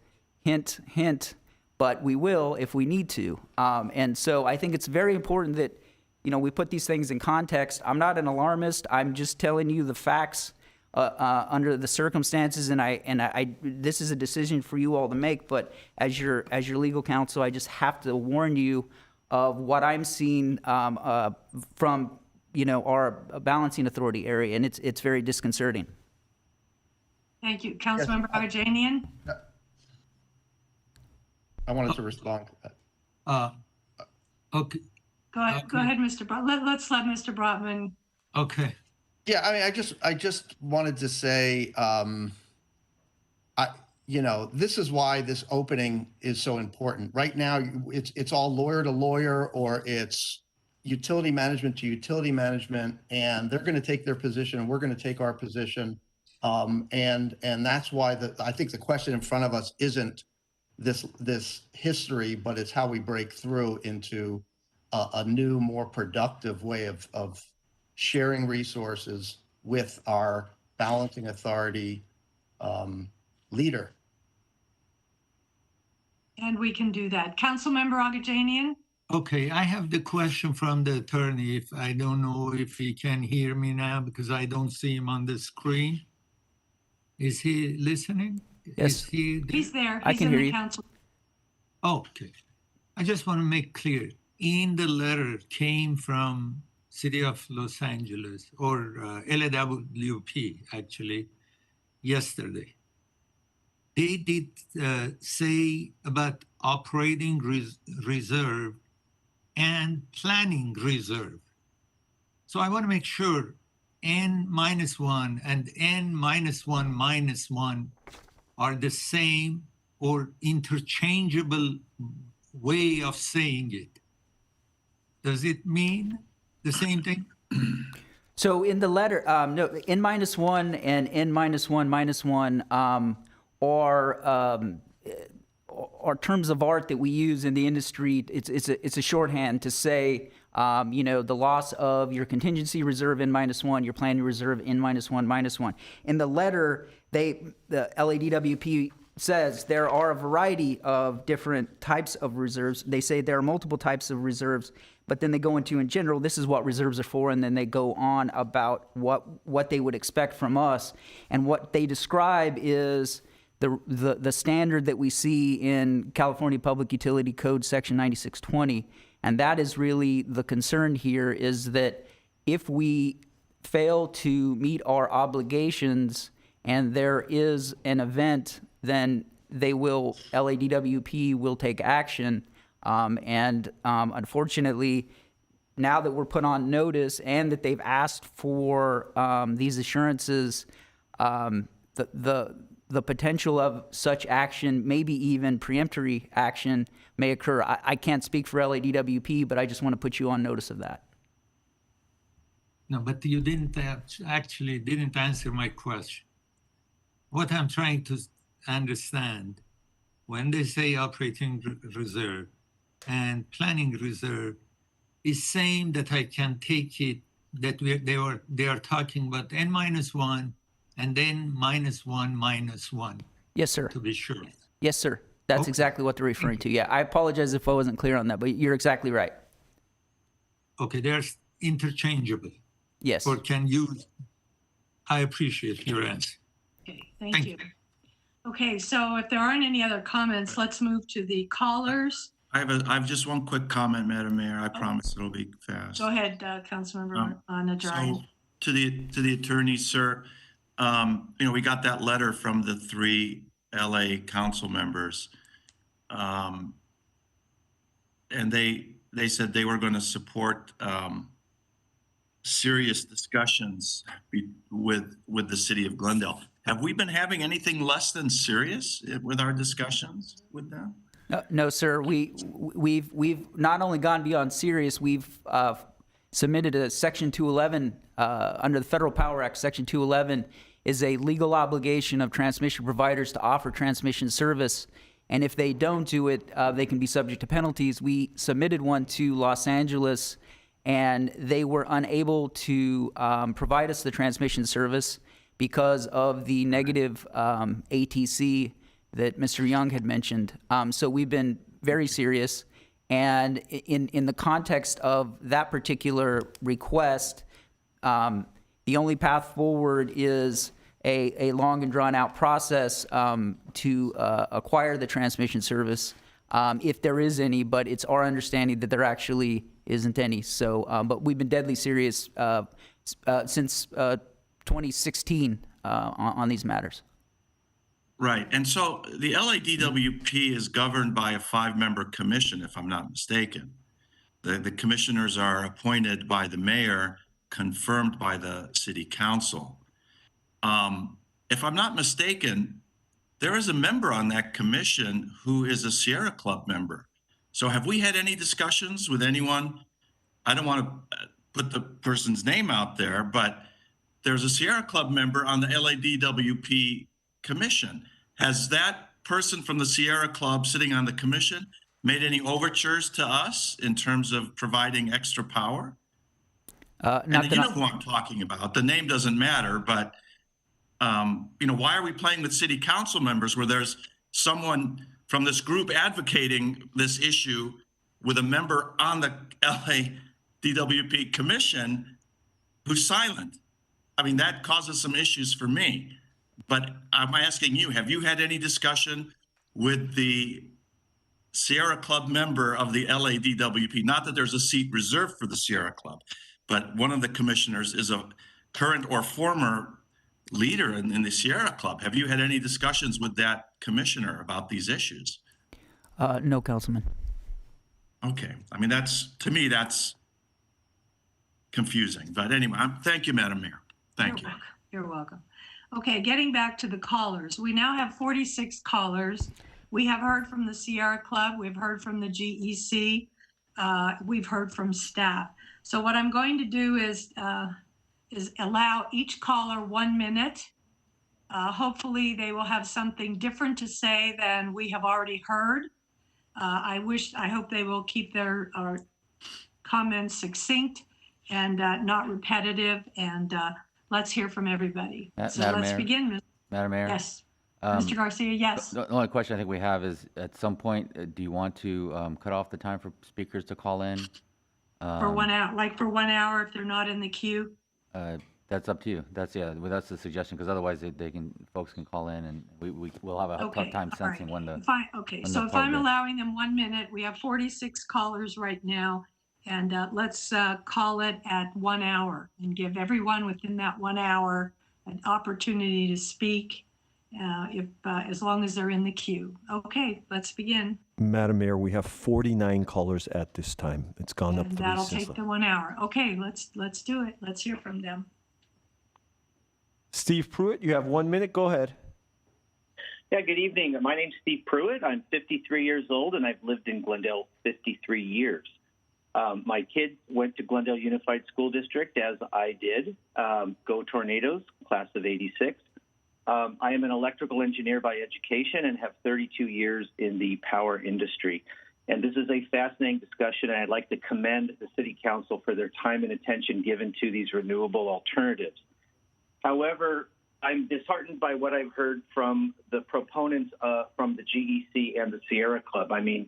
hint, hint, but we will if we need to. And so I think it's very important that, you know, we put these things in context. I'm not an alarmist. I'm just telling you the facts under the circumstances, and I this is a decision for you all to make, but as your legal counsel, I just have to warn you of what I'm seeing from, you know, our balancing authority area, and it's very disconcerting. Thank you. Councilmember Ajanian? I wanted to respond to that. Okay. Go ahead, Mr. Brotman. Let's let Mr. Brotman. Okay. Yeah, I mean, I just wanted to say, you know, this is why this opening is so important. Right now, it's all lawyer to lawyer, or it's utility management to utility management, and they're going to take their position, and we're going to take our position, and that's why I think the question in front of us isn't this history, but it's how we break through into a new, more productive way of sharing resources with our balancing authority leader. And we can do that. Councilmember Agajanian? Okay, I have the question from the attorney. If I don't know if he can hear me now because I don't see him on the screen. Is he listening? Yes. He's there. I can hear you. Council. Okay. I just want to make clear. In the letter came from City of Los Angeles, or LAWP actually, yesterday. They did say about operating reserve and planning reserve. So I want to make sure N-1 and N-1 are the same or interchangeable way of saying it. Does it mean the same thing? So in the letter, no, N-1 and N-1 are terms of art that we use in the industry. It's a shorthand to say, you know, the loss of your contingency reserve N-1, your planning reserve N-1. In the letter, the LADWP says there are a variety of different types of reserves. They say there are multiple types of reserves, but then they go into, in general, this is what reserves are for, and then they go on about what they would expect from us. And what they describe is the standard that we see in California Public Utility Code Section 9620, and that is really the concern here, is that if we fail to meet our obligations and there is an event, then LADWP will take action. And unfortunately, now that we're put on notice and that they've asked for these assurances, the potential of such action, maybe even preemptory action, may occur. I can't speak for LADWP, but I just want to put you on notice of that. No, but you didn't actually didn't answer my question. What I'm trying to understand, when they say operating reserve and planning reserve, is saying that I can take it that they are talking about N-1 and then -1 -1. Yes, sir. To be sure. Yes, sir. That's Okay. exactly what they're referring to. Yeah, I apologize if I wasn't clear on that, but you're exactly right. Okay, they're interchangeable. Yes. Or can use. I appreciate your answer. Okay, thank you. Okay, so if there aren't any other comments, let's move to the callers. I have just one quick comment, Madam Mayor. I promise it'll be fast. Go ahead, Councilmember Najarian. So to the attorney, sir, we got that letter from the 3 LA council members. And they said they were going to support serious discussions with the city of Glendale. Have we been having anything less than serious with our discussions with them? No, sir. We've not only gone beyond serious. We've submitted a Section 211 under the Federal Power Act. Section 211 is a legal obligation of transmission providers to offer transmission service, and if they don't do it, they can be subject to penalties. We submitted one to Los Angeles, and they were unable to provide us the transmission service because of the negative ATC that Mr. Young had mentioned. So we've been very serious. And in the context of that particular request, the only path forward is a long and drawn out process to acquire the transmission service, if there is any, but it's our understanding that there actually isn't any. So, but we've been deadly serious since 2016 on these matters. Right. And so the LADWP is governed by a 5-member commission, if I'm not mistaken. The commissioners are appointed by the mayor, confirmed by the city council. If I'm not mistaken, there is a member on that commission who is a Sierra Club member. So have we had any discussions with anyone? I don't want to put the person's name out there, but there's a Sierra Club member on the LADWP commission. Has that person from the Sierra Club sitting on the commission made any overtures to us in terms of providing extra power? And you know who I'm talking about. The name doesn't matter, but why are we playing with city council members where there's someone from this group advocating this issue with a member on the LADWP commission who's silent? I mean, that causes some issues for me. But I'm asking you, have you had any discussion with the Sierra Club member of the LADWP? Not that there's a seat reserved for the Sierra Club, but one of the commissioners is a current or former leader in the Sierra Club. Have you had any discussions with that commissioner about these issues? No, Councilman. Okay. I mean, to me, that's confusing. But anyway, thank you, Madam Mayor. Thank you. You're welcome. Okay, getting back to the callers. We now have 46 callers. We have heard from the Sierra Club. We've heard from the GEC. We've heard from staff. So what I'm going to do is allow each caller 1 minute. Hopefully they will have something different to say than we have already heard. I hope they will keep their comments succinct and not repetitive, and let's hear from everybody. So Madam let's Mayor, begin. Madam Mayor? Yes. Mr. Garcia, yes. The only question I think we have is, at some point, do you want to cut off the time for speakers to call in? For 1 hour, like for 1 hour if they're not in the queue? That's up to you. That's the suggestion, because otherwise folks can call in and we'll have a tough time sensing when the. Fine. Okay, so if I'm allowing them 1 minute, we have 46 callers right now, and let's call it at 1 hour and give everyone within that 1 hour an opportunity to speak as long as they're in the queue. Okay, let's begin. Madam Mayor, we have 49 callers at this time. It's gone up And 3 that'll since. take the 1 hour. Okay, let's do it. Let's hear from them. Steve Pruitt, you have 1 minute. Go ahead. Yeah, good evening. My name's Steve Pruitt. I'm 53 years old, and I've lived in Glendale 53 years. My kids went to Glendale Unified School District, as I did. Go Tornadoes, class of 86. I am an electrical engineer by education and have 32 years in the power industry. And this is a fascinating discussion, and I'd like to commend the City Council for their time and attention given to these renewable alternatives. However, I'm disheartened by what I've heard from the proponents from the GEC and the Sierra Club. I mean,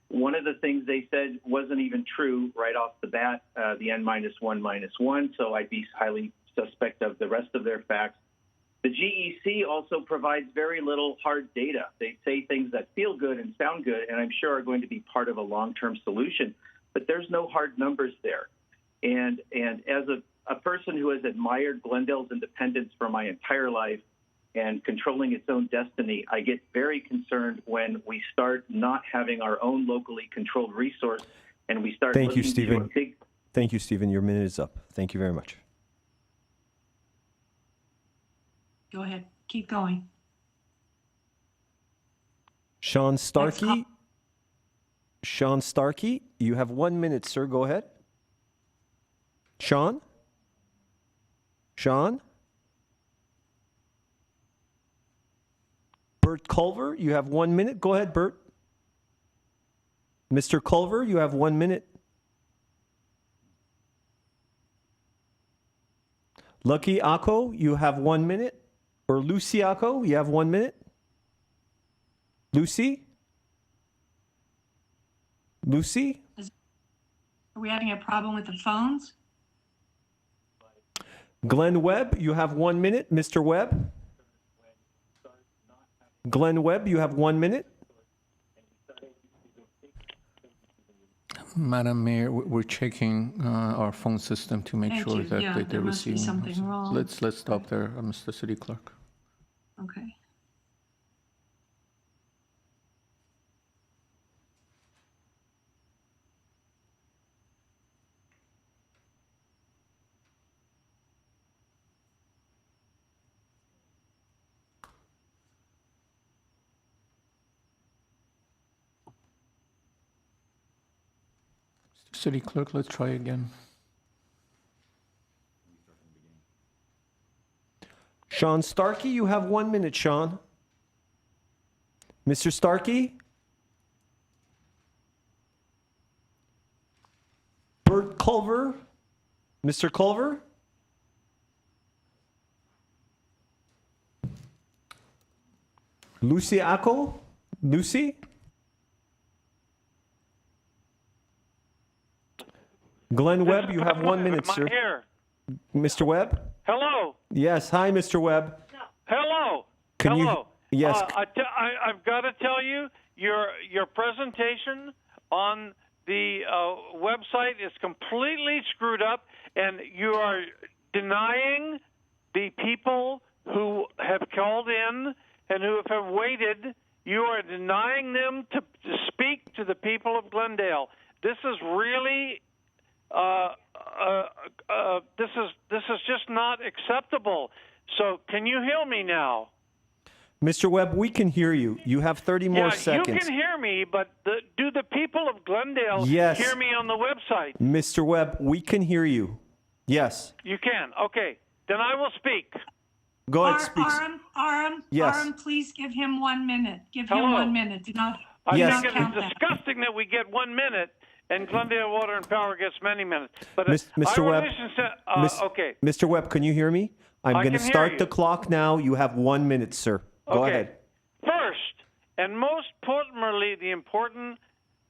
one of the things they said wasn't even true right off the bat, the N-1-1, so I'd be highly suspect of the rest of their facts. The GEC also provides very little hard data. They say things that feel good and sound good, and I'm sure are going to be part of a long-term solution, but there's no hard numbers there. And as a person who has admired Glendale's independence for my entire life and controlling its own destiny, I get very concerned when we start not having our own locally controlled resource and we start Thank you, looking to a Stephen. big... Thank you, Stephen. Your minute is up. Thank you very much. Go ahead. Keep going. Sean Starkey. Sean Starkey, you have 1 minute, sir. Go ahead. Sean? Sean? Bert Culver, you have 1 minute. Go ahead, Bert. Mr. Culver, you have 1 minute. Lucky Ako, you have 1 minute. Or Lucy Ako, you have 1 minute. Lucy? Lucy? Are we having a problem with the phones? Glenn Webb, you have 1 minute. Mr. Webb? Glenn Webb, you have 1 minute. Madam Mayor, we're checking our phone system to make Thank sure you. that Yeah, they're there must be receiving. something wrong. Let's stop there, Mr. City Clerk. Okay. City Clerk, let's try again. Sean Starkey, you have 1 minute, Sean. Mr. Starkey? Bert Culver? Mr. Culver? Lucy Ako? Lucy? Glenn Webb, you have 1 minute, sir. Here. Mr. Webb? Hello. Yes. Hi, Mr. Webb. Hello. Can you? Hello. Yes. I've got to tell you, your presentation on the website is completely screwed up, and you are denying the people who have called in and who have waited. You are denying them to speak to the people of Glendale. This is really. This is just not acceptable. So can you hear me now? Mr. Webb, we can hear you. You have 30 more seconds. You can hear me, but do the people of Glendale Yes. hear me on the website? Mr. Webb, we can hear you. Yes. You can. Okay. Then I will speak. Go ahead, speak. Aram, Yes. Aram, please give him 1 minute. Give Hello. him 1 minute. Do not, I Yes. think count it's that. disgusting that we get 1 minute and Glendale Water and Power gets many minutes. But Mr. Webb, okay. Mr. Webb, can you hear me? I'm I going to can hear start you. the clock now. You have 1 minute, sir. Go Okay. ahead. First, and most importantly, the important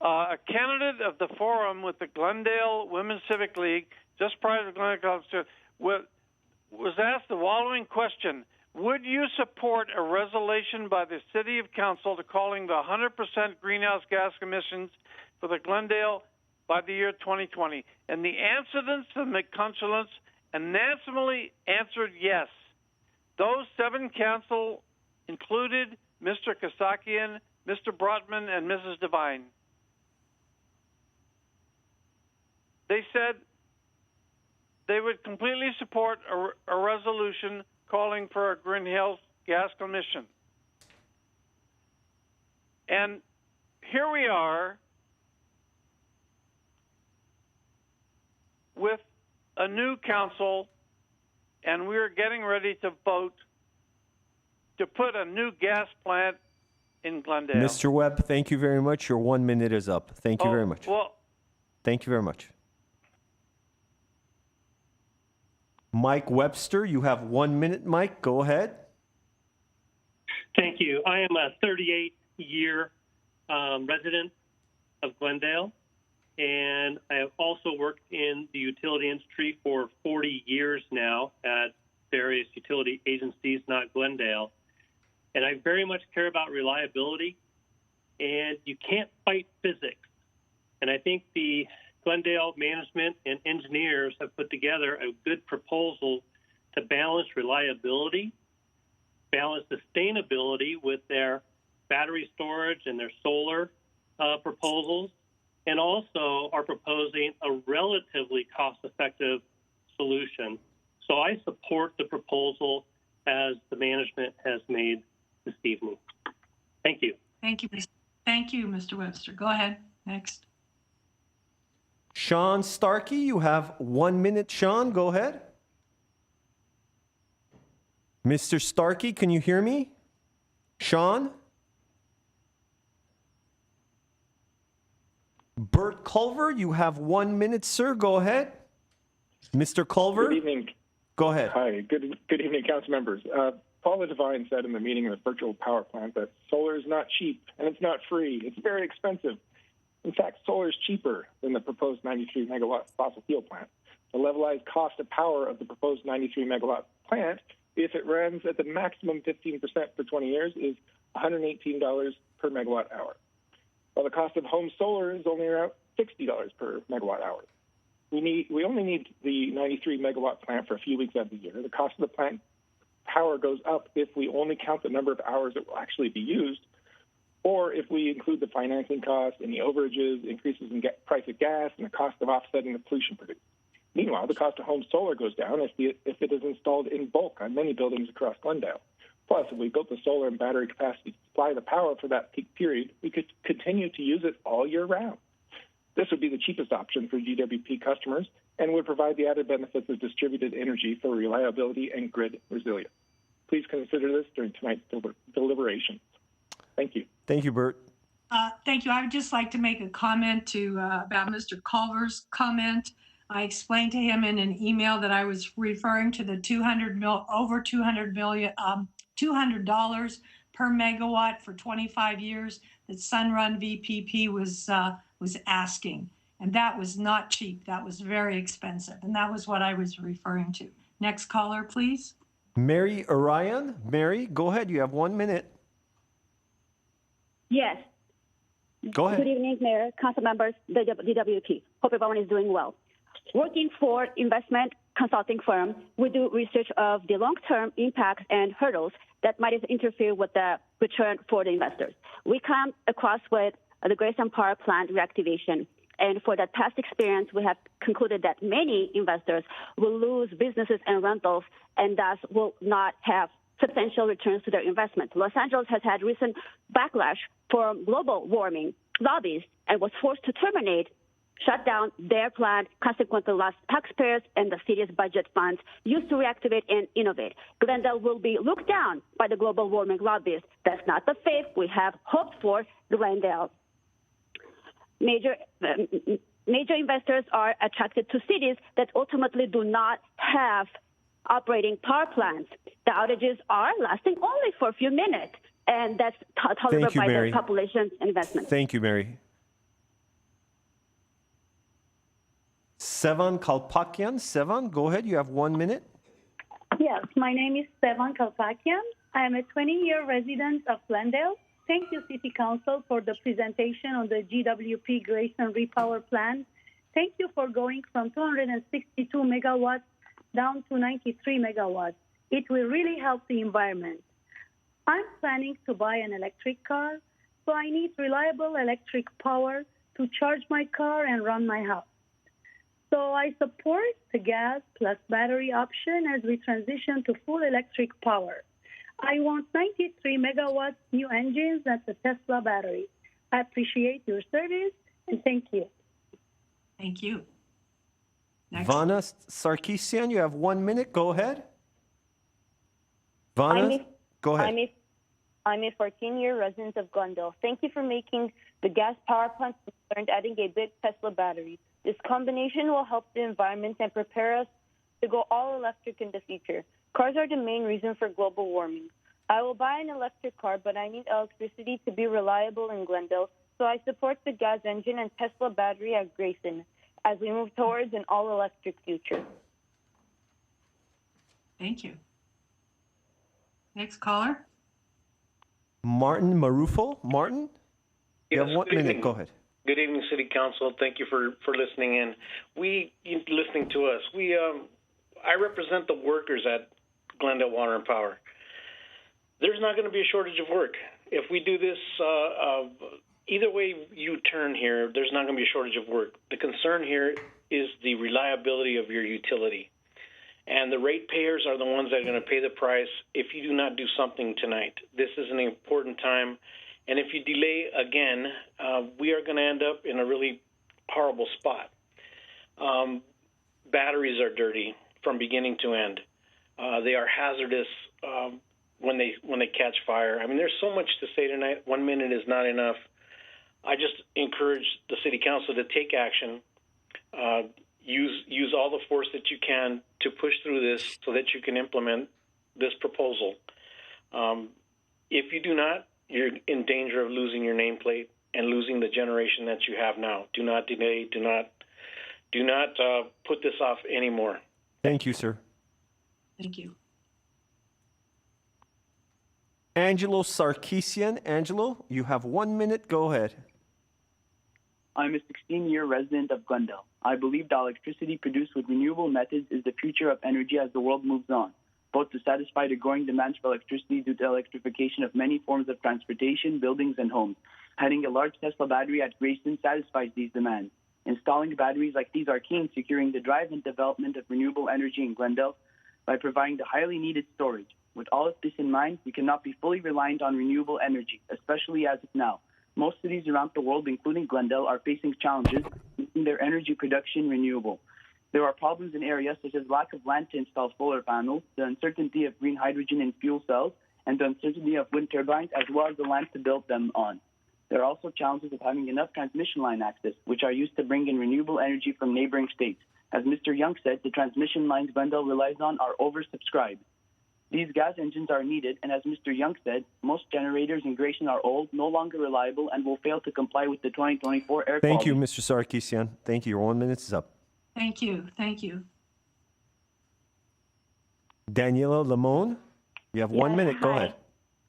candidate of the forum with the Glendale Women's Civic League, just prior to the Glendale College, was asked the following question: would you support a resolution by the City of Council to calling the 100% greenhouse gas emissions for the Glendale by the year 2020? And the answerants of McConsulants unanimously answered yes. Those 7 council included Mr. Kasakian, Mr. Brotman, and Mrs. Devine. They said they would completely support a resolution calling for a greenhouse gas commission. And here we are with a new council, and we're getting ready to vote to put a new gas plant in Glendale. Mr. Webb, thank you very much. Your 1 minute is up. Thank you very much. Well, Thank you very much. Mike Webster, you have 1 minute, Mike. Go ahead. Thank you. I am a 38-year resident of Glendale, and I have also worked in the utility industry for 40 years now at various utility agencies, not Glendale. And I very much care about reliability, and you can't fight physics. And I think the Glendale management and engineers have put together a good proposal to balance reliability, balance sustainability with their battery storage and their solar proposals, and also are proposing a relatively cost-effective solution. So I support the proposal as the management has made this evening. Thank you. Thank you. Thank you, Mr. Webster. Go ahead. Next. Sean Starkey, you have 1 minute. Sean, go ahead. Mr. Starkey, can you hear me? Sean? Bert Culver, you have 1 minute, sir. Go ahead. Mr. Culver? Good evening. Go ahead. Hi. Good evening, council members. Paula Devine said in the meeting of the virtual power plant that solar is not cheap and it's not free. It's very expensive. In fact, solar is cheaper than the proposed 93 megawatt fossil fuel plant. The levelized cost of power of the proposed 93 megawatt plant, if it runs at the maximum 15% for 20 years, is $118 per megawatt hour. While the cost of home solar is only around $60 per megawatt hour. We only need the 93 megawatt plant for a few weeks out of the year. The cost of the plant power goes up if we only count the number of hours that will actually be used, or if we include the financing costs, any overages, increases in price of gas, and the cost of offsetting the pollution produced. Meanwhile, the cost of home solar goes down if it is installed in bulk on many buildings across Glendale. Plus, if we built the solar and battery capacity to supply the power for that peak period, we could continue to use it all year round. This would be the cheapest option for GWP customers and would provide the added benefits of distributed energy for reliability and grid resilience. Please consider this during tonight's deliberations. Thank you. Thank you, Bert. Thank you. I would just like to make a comment about Mr. Culver's comment. I explained to him in an email that I was referring to the over $200 per megawatt for 25 years that Sunrun VPP was asking. And that was not cheap. That was very expensive. And that was what I was referring to. Next caller, please. Mary Orion. Mary, go ahead. You have 1 minute. Yes. Go ahead. Good evening, Mayor, council members, the DWP. Hope everyone is doing well. Working for investment consulting firm, we do research of the long-term impacts and hurdles that might interfere with the return for the investors. We come across with the Grayson power plant reactivation. And for that past experience, we have concluded that many investors will lose businesses and rentals and thus will not have substantial returns to their investment. Los Angeles has had recent backlash from global warming lobbies and was forced to shut down their plant, consequently lost taxpayers and the city's budget funds used to reactivate and innovate. Glendale will be looked down by the global warming lobbyists. That's not the faith we have hoped for Glendale. Major investors are attracted to cities that ultimately do not have operating power plants. The outages are lasting only for a few minutes, and that's tolerated by the population investment. Thank you, Mary. Sevan Kalpakian. Sevan, go ahead. You have 1 minute. Yes, my name is Sevan Kalpakian. I am a 20-year resident of Glendale. Thank you, City Council, for the presentation on the GWP Grayson Repower plan. Thank you for going from 262 megawatts down to 93 megawatts. It will really help the environment. I'm planning to buy an electric car, so I need reliable electric power to charge my car and run my house. So I support the gas plus battery option as we transition to full electric power. I want 93 megawatts new engines at the Tesla battery. I appreciate your service and thank you. Thank you. Next. Vana Sarkisian, you have 1 minute. Go ahead. Vana, go ahead. I'm a 14-year resident of Glendale. Thank you for making the gas power plant and adding a big Tesla battery. This combination will help the environment and prepare us to go all electric in the future. Cars are the main reason for global warming. I will buy an electric car, but I need electricity to be reliable in Glendale, so I support the gas engine and Tesla battery at Grayson as we move towards an all-electric future. Thank you. Next caller. Martin Marufo. Martin, you have 1 minute. Go ahead. Good evening, City Council. Thank you for listening in. Listening to us. I represent the workers at Glendale Water and Power. There's not going to be a shortage of work. If we do this, either way you turn here, there's not going to be a shortage of work. The concern here is the reliability of your utility. And the ratepayers are the ones that are going to pay the price if you do not do something tonight. This is an important time. And if you delay again, we are going to end up in a really horrible spot. Batteries are dirty from beginning to end. They are hazardous when they catch fire. I mean, there's so much to say tonight. 1 minute is not enough. I just encourage the City Council to take action. Use all the force that you can to push through this so that you can implement this proposal. If you do not, you're in danger of losing your nameplate and losing the generation that you have now. Do not delay. Do not put this off anymore. Thank you, sir. Thank you. Angelo Sarkisian. Angelo, you have 1 minute. Go ahead. I'm a 16-year resident of Glendale. I believe that electricity produced with renewable methods is the future of energy as the world moves on, both to satisfy the growing demands for electricity due to electrification of many forms of transportation, buildings, and homes. Having a large Tesla battery at Grayson satisfies these demands. Installing batteries like these are key in securing the drive and development of renewable energy in Glendale by providing the highly needed storage. With all of this in mind, we cannot be fully reliant on renewable energy, especially as of now. Most cities around the world, including Glendale, are facing challenges making their energy production renewable. There are problems in areas such as lack of land to install solar panels, the uncertainty of green hydrogen in fuel cells, and the uncertainty of wind turbines, as well as the land to build them on. There are also challenges of having enough transmission line access, which are used to bring in renewable energy from neighboring states. As Mr. Young said, the transmission lines Glendale relies on are oversubscribed. These gas engines are needed, and as Mr. Young said, most generators in Grayson are old, no longer reliable, and will fail to comply with the 2024 air Thank quality. you, Mr. Sarkisian. Thank you. Your 1 minute is up. Thank you. Thank you. Daniela Lamone, you have 1 minute. Go ahead.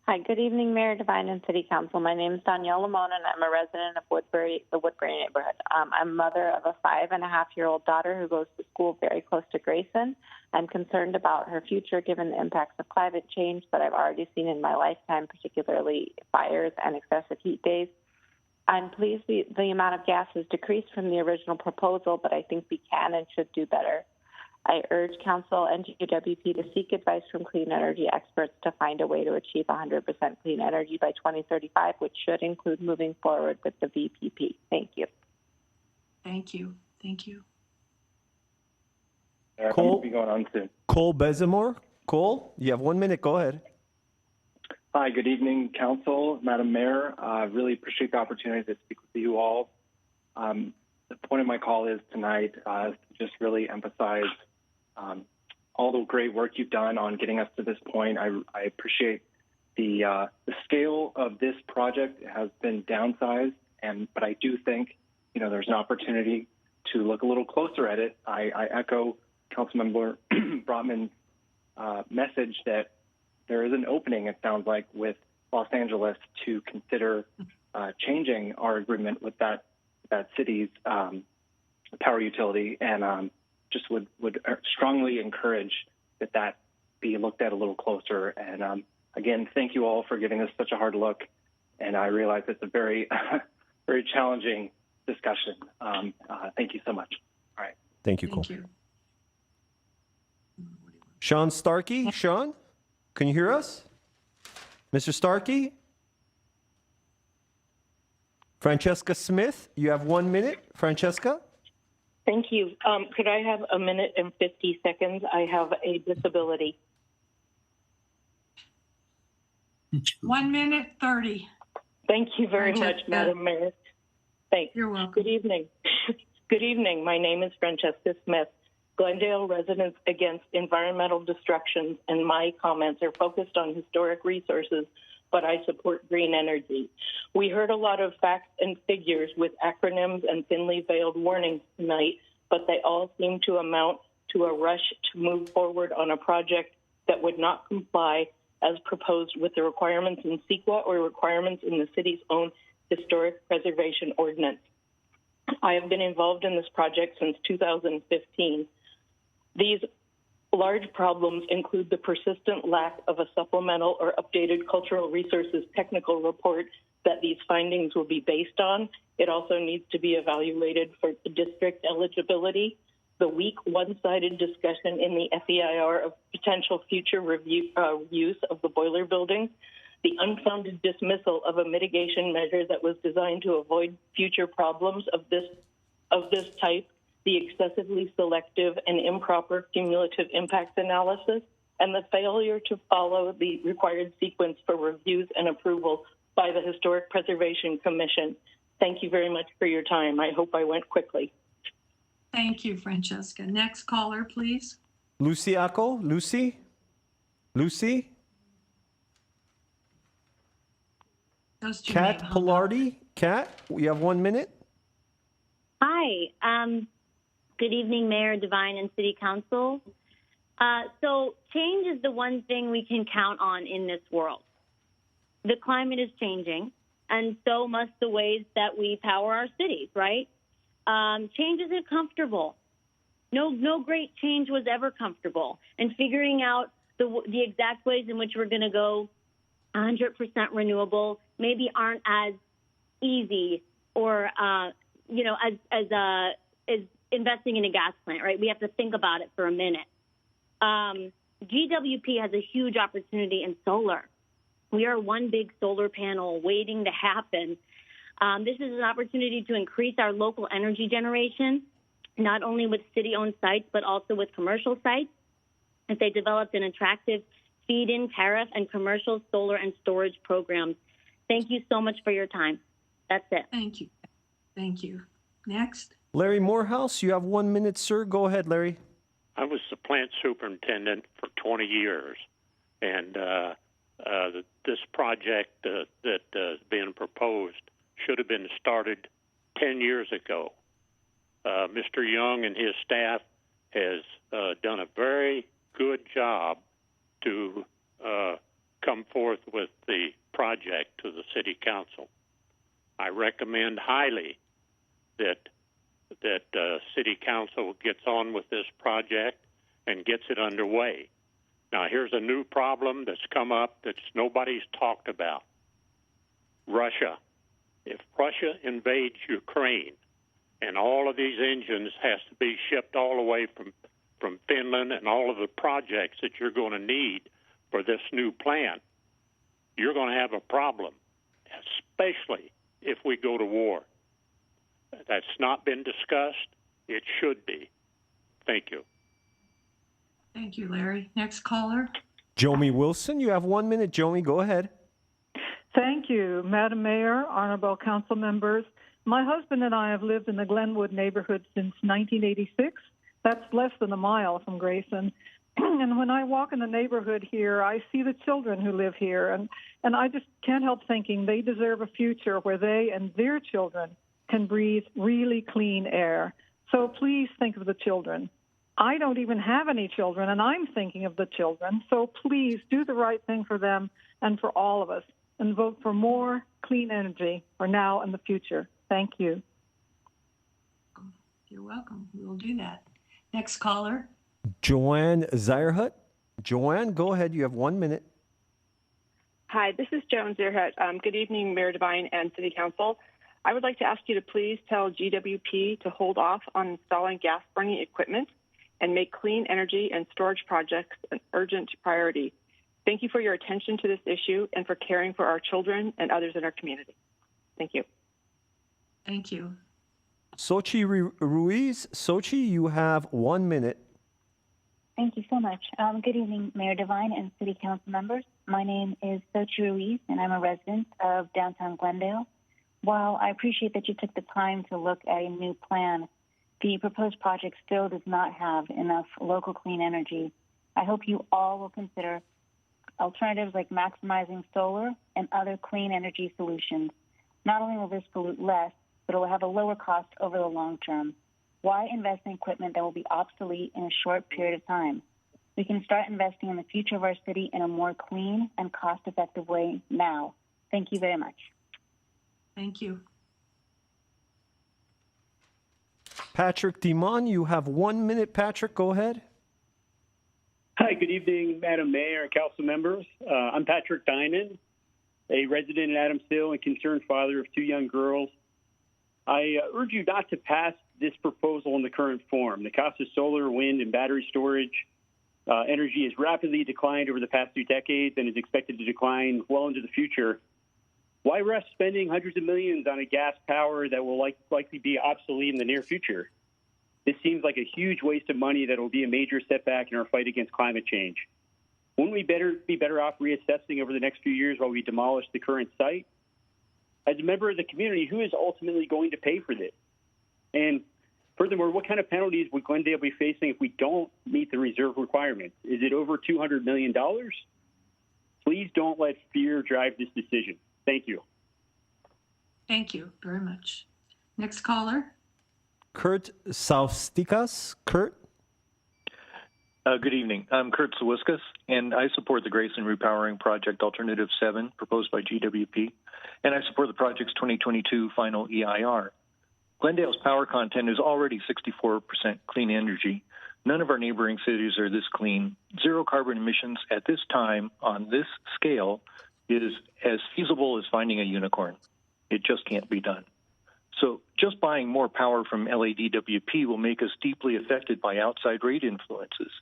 Hi, good evening, Mayor Devine and City Council. My name is Danielle Lamone, and I'm a resident of the Woodbury neighborhood. I'm a mother of a 5.5-year-old daughter who goes to school very close to Grayson. I'm concerned about her future given the impacts of climate change that I've already seen in my lifetime, particularly fires and excessive heat days. I'm pleased the amount of gas has decreased from the original proposal, but I think we can and should do better. I urge Council and GWP to seek advice from clean energy experts to find a way to achieve 100% clean energy by 2035, which should include moving forward with the VPP. Thank you. Thank you. Thank you. Cole, be going on soon. Cole Bezimore. Cole, you have 1 minute. Go ahead. Hi, good evening, Council, Madam Mayor. Really appreciate the opportunity to speak with you all. The point of my call is tonight to just really emphasize all the great work you've done on getting us to this point. I appreciate the scale of this project has been downsized, but I do think there's an opportunity to look a little closer at it. I echo Councilmember Brotman's message that there is an opening, it sounds like, with Los Angeles to consider changing our agreement with that city's power utility, and just would strongly encourage that be looked at a little closer. And again, thank you all for giving us such a hard look. And I realize it's a very, very challenging discussion. Thank you so much. All right. Thank you, Cole. Thank you. Sean Starkey, Sean, can you hear us? Mr. Starkey? Francesca Smith, you have 1 minute. Francesca? Thank you. Could I have a minute and 50 seconds? I have a disability. 1 minute 30. Thank you very much, Francesca. Madam Mayor. Thanks. You're welcome. Good evening. Good evening. My name is Francesca Smith, Glendale Residents Against Environmental Destructions, and my comments are focused on historic resources, but I support green energy. We heard a lot of facts and figures with acronyms and thinly veiled warnings tonight, but they all seem to amount to a rush to move forward on a project that would not comply as proposed with the requirements in CEQA or requirements in the city's own historic preservation ordinance. I have been involved in this project since 2015. These large problems include the persistent lack of a supplemental or updated cultural resources technical report that these findings will be based on. It also needs to be evaluated for district eligibility. The weak one-sided discussion in the FEIR of potential future use of the boiler building, the unfounded dismissal of a mitigation measure that was designed to avoid future problems of this type, the excessively selective and improper cumulative impact analysis, and the failure to follow the required sequence for reviews and approval by the Historic Preservation Commission. Thank you very much for your time. I hope I went quickly. Thank you, Francesca. Next caller, please. Lucy Acco, Lucy? Lucy? Kat Pilardi, Kat, you have 1 minute. Hi. Good evening, Mayor Devine and City Council. So change is the one thing we can count on in this world. The climate is changing, and so must the ways that we power our cities, right? Change isn't comfortable. No great change was ever comfortable. And figuring out the exact ways in which we're going to go 100% renewable maybe aren't as easy or, as investing in a gas plant, right? We have to think about it for a minute. GWP has a huge opportunity in solar. We are one big solar panel waiting to happen. This is an opportunity to increase our local energy generation, not only with city-owned sites, but also with commercial sites. If they developed an attractive feed-in tariff and commercial solar and storage programs. Thank you so much for your time. That's it. Thank you. Thank you. Next. Larry Morehouse, you have 1 minute, sir. Go ahead, Larry. I was the plant superintendent for 20 years, and this project that is being proposed should have been started 10 years ago. Mr. Young and his staff has done a very good job to come forth with the project to the City Council. I recommend highly that City Council gets on with this project and gets it underway. Now, here's a new problem that's come up that nobody's talked about. Russia. If Russia invades Ukraine and all of these engines has to be shipped all the way from Finland and all of the projects that you're going to need for this new plant, you're going to have a problem, especially if we go to war. That's not been discussed. It should be. Thank you. Thank you, Larry. Next caller. Jomi Wilson, you have 1 minute. Jomi, go ahead. Thank you, Madam Mayor, honorable council members. My husband and I have lived in the Glenwood neighborhood since 1986. That's less than a mile from Grayson. And when I walk in the neighborhood here, I see the children who live here. And I just can't help thinking they deserve a future where they and their children can breathe really clean air. So please think of the children. I don't even have any children, and I'm thinking of the children. So please do the right thing for them and for all of us, and vote for more clean energy for now and the future. Thank you. You're welcome. We will do that. Next caller. Joanne Zierhut. Joanne, go ahead. You have 1 minute. Hi, this is Joan Zierhut. Good evening, Mayor Devine and City Council. I would like to ask you to please tell GWP to hold off on installing gas-burning equipment and make clean energy and storage projects an urgent priority. Thank you for your attention to this issue and for caring for our children and others in our community. Thank you. Thank you. Xochitl Ruiz. Xochitl, you have 1 minute. Thank you so much. Good evening, Mayor Devine and City Council members. My name is Xochitl Ruiz, and I'm a resident of downtown Glendale. While I appreciate that you took the time to look at a new plan, the proposed project still does not have enough local clean energy. I hope you all will consider alternatives like maximizing solar and other clean energy solutions. Not only will this pollute less, but it will have a lower cost over the long term. Why invest in equipment that will be obsolete in a short period of time? We can start investing in the future of our city in a more clean and cost-effective way now. Thank you very much. Thank you. Patrick Dimon, you have 1 minute. Patrick, go ahead. Hi, good evening, Madam Mayor and council members. I'm Patrick Dinan, a resident in Adams Hill and concerned father of 2 young girls. I urge you not to pass this proposal in the current form. The cost of solar, wind, and battery storage energy has rapidly declined over the past 2 decades and is expected to decline well into the future. Why rush spending hundreds of millions on a gas power that will likely be obsolete in the near future? This seems like a huge waste of money that will be a major setback in our fight against climate change. Wouldn't we be better off reassessing over the next few years while we demolish the current site? As a member of the community, who is ultimately going to pay for this? And furthermore, what kind of penalties would Glendale be facing if we don't meet the reserve requirements? Is it over $200 million? Please don't let fear drive this decision. Thank you. Thank you very much. Next caller. Kurt Saustikas. Kurt? Good evening. I'm Kurt Sawiskas, and I support the Grayson Repowering Project Alternative 7 proposed by GWP, and I support the project's 2022 final EIR. Glendale's power content is already 64% clean energy. None of our neighboring cities are this clean. Zero carbon emissions at this time on this scale is as feasible as finding a unicorn. It just can't be done. So just buying more power from LADWP will make us deeply affected by outside rate influences.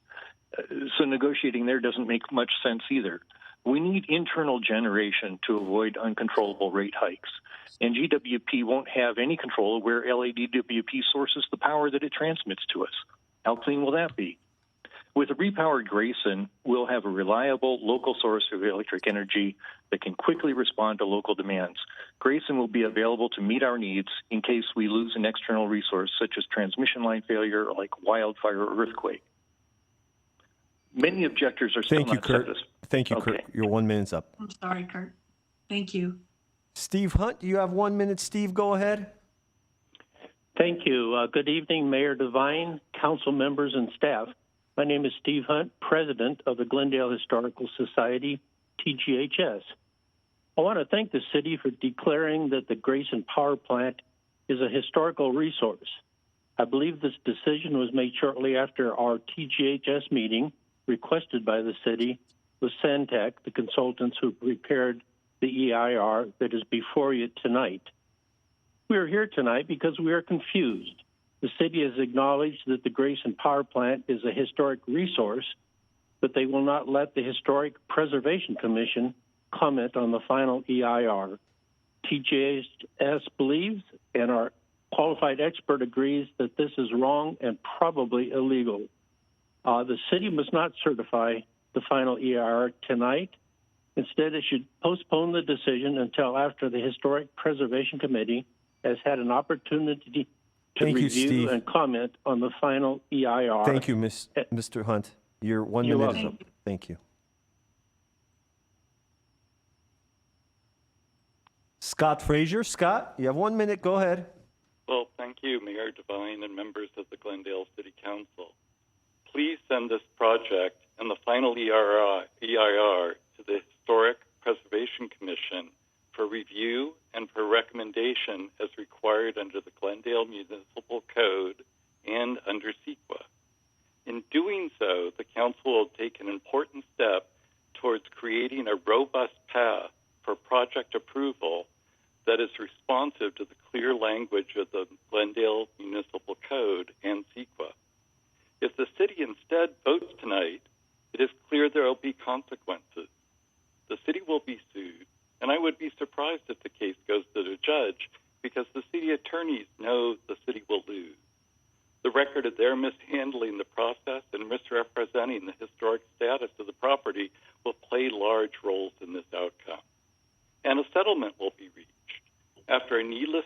So negotiating there doesn't make much sense either. We need internal generation to avoid uncontrollable rate hikes. And GWP won't have any control of where LADWP sources the power that it transmits to us. How clean will that be? With a repowered Grayson, we'll have a reliable local source of electric energy that can quickly respond to local demands. Grayson will be available to meet our needs in case we lose an external resource, such as transmission line failure or like wildfire or earthquake. Many objectors are still Thank you, not Kurt. satisfied. Thank you, Okay. Kurt. Your 1 minute's up. I'm sorry, Kurt. Thank you. Steve Hunt, you have 1 minute. Steve, go ahead. Thank you. Good evening, Mayor Devine, council members, and staff. My name is Steve Hunt, president of the Glendale Historical Society, TGHS. I want to thank the city for declaring that the Grayson Power Plant is a historical resource. I believe this decision was made shortly after our TGHS meeting requested by the city with Santec, the consultants who prepared the EIR that is before you tonight. We are here tonight because we are confused. The city has acknowledged that the Grayson Power Plant is a historic resource, but they will not let the Historic Preservation Commission comment on the final EIR. TGHS believes, and our qualified expert agrees, that this is wrong and probably illegal. The city must not certify the final EIR tonight. Instead, it should postpone the decision until after the Historic Preservation Committee has had an opportunity to Thank you, review Steve. and comment on the final EIR. Thank you, Mr. Hunt. Your 1 You're minute is welcome. up. Thank you. Scott Frazier. Scott, you have 1 minute. Go ahead. Well, thank you, Mayor Devine and members of the Glendale City Council. Please send this project and the final EIR to the Historic Preservation Commission for review and for recommendation as required under the Glendale Municipal Code and under CEQA. In doing so, the Council will take an important step towards creating a robust path consequences. The city will be sued, and I would be surprised if the case goes to the judge because the city attorneys know the city will lose. The record of their mishandling the process and misrepresenting the historic status of the property will play large roles in this outcome. And a settlement will be reached. After a needless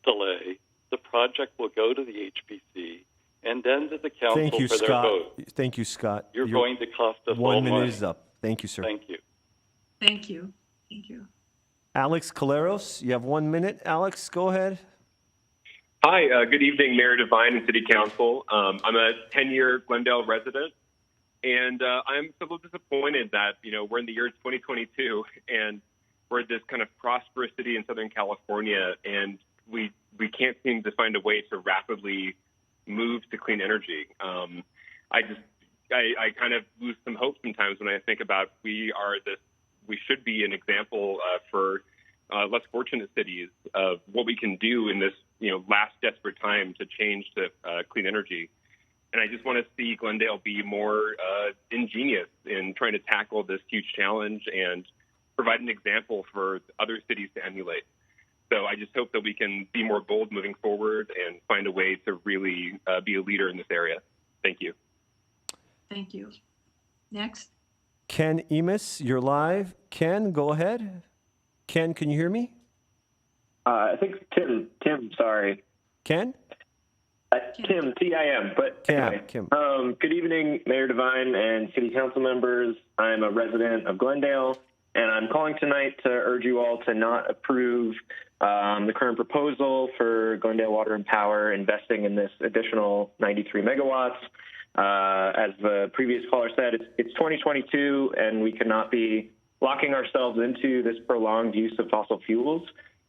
delay, the project will go to the HPC and then to the council Thank you, for their Scott. vote. Thank you, Scott. You're going to cost us all 1 minute money. is up. Thank you, sir. Thank you. Thank you. Thank you. Alex Caleros, you have 1 minute. Alex, go ahead. Hi, good evening, Mayor Devine and City Council. I'm a 10-year Glendale resident, and I'm so disappointed that, we're in the year 2022, and we're this kind of prosperous city in Southern California, and we can't seem to find a way to rapidly move to clean energy. I kind of lose some hope sometimes when I think about we should be an example for less fortunate cities of what we can do in this, last desperate time to change to clean energy. And I just want to see Glendale be more ingenious in trying to tackle this huge challenge and provide an example for other cities to emulate. So I just hope that we can be more bold moving forward and find a way to really be a leader in this area. Thank you. Thank you. Next. Ken Emis, you're live. Ken, go ahead. Ken, can you hear me? I think Tim, sorry. Ken? Tim, T-I-M, but anyway. Kim. Good evening, Mayor Devine and City Council members. I'm a resident of Glendale, and I'm calling tonight to urge you all to not approve the current proposal for Glendale Water and Power investing in this additional 93 megawatts. As the previous caller said, it's 2022, and we cannot be locking ourselves into this prolonged use of fossil fuels.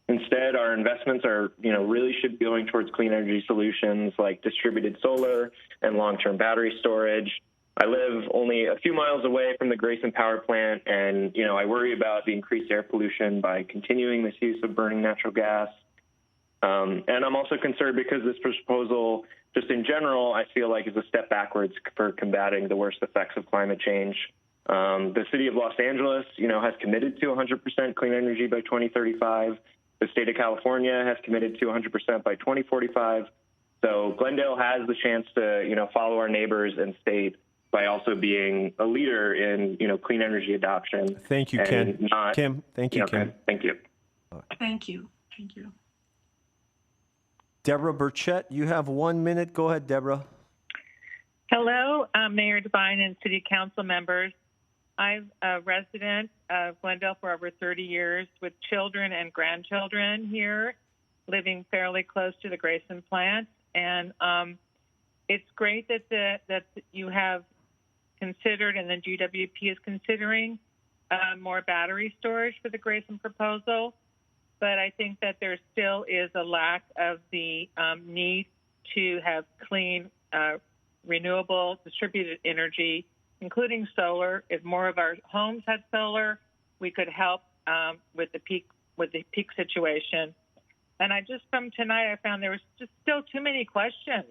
Instead, our investments are, really should be going towards clean energy solutions like distributed solar and long-term battery storage. I live only a few miles away from the Grayson power plant, and, I worry about the increased air pollution by continuing this use of burning natural gas. And I'm also concerned because this proposal, just in general, I feel like is a step backwards for combating the worst effects of climate change. The city of Los Angeles, has committed to 100% clean energy by 2035. The state of California has committed to 100% by 2045. So Glendale has the chance to, follow our neighbors and state by also being a leader in, clean energy adoption. Thank you, Ken. Kim, thank you, Kim. Thank you. Thank you. Thank you. Deborah Burchett, you have 1 minute. Go ahead, Deborah. Hello, Mayor Devine and City Council members. I'm a resident of Glendale for over 30 years with children and grandchildren here, living fairly close to the Grayson plant. And it's great that you have considered and the GWP is considering more battery storage for the Grayson proposal. But I think that there still is a lack of the need to have clean, renewable, distributed energy, including solar. If more of our homes had solar, we could help with the peak situation. And from tonight, I found there was just still too many questions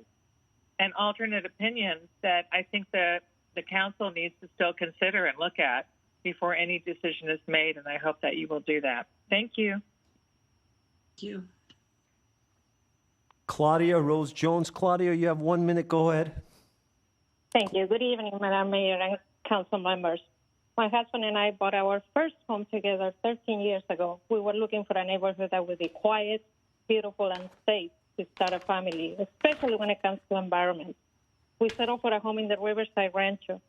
and alternate opinions that I think that the council needs to still consider and look at before any decision is made. And I hope that you will do that. Thank you. Thank you. Claudia Rose Jones. Claudia, you have 1 minute. Go ahead. Thank you. Good evening, Madam Mayor and council members. My husband and I bought our first home together 13 years ago. We were looking for a neighborhood that would be quiet, beautiful, and safe to start a family, especially when it comes to environment. We settled for a home in the Riverside Rancho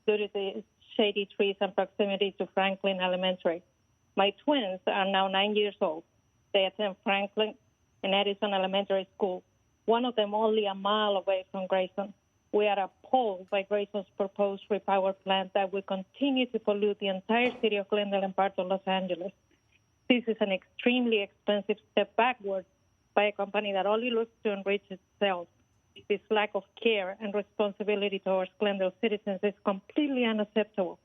due to the shady trees and proximity to Franklin Elementary. My twins are now 9 years old. They attend Franklin and Edison Elementary School, one of them only a mile away from Grayson. We are appalled by Grayson's proposed Repower plant that will continue to pollute the entire city of Glendale and parts of Los Angeles. This is an extremely expensive step backwards by a company that only looks to enrich itself. This lack of care and responsibility towards Glendale citizens is completely unacceptable.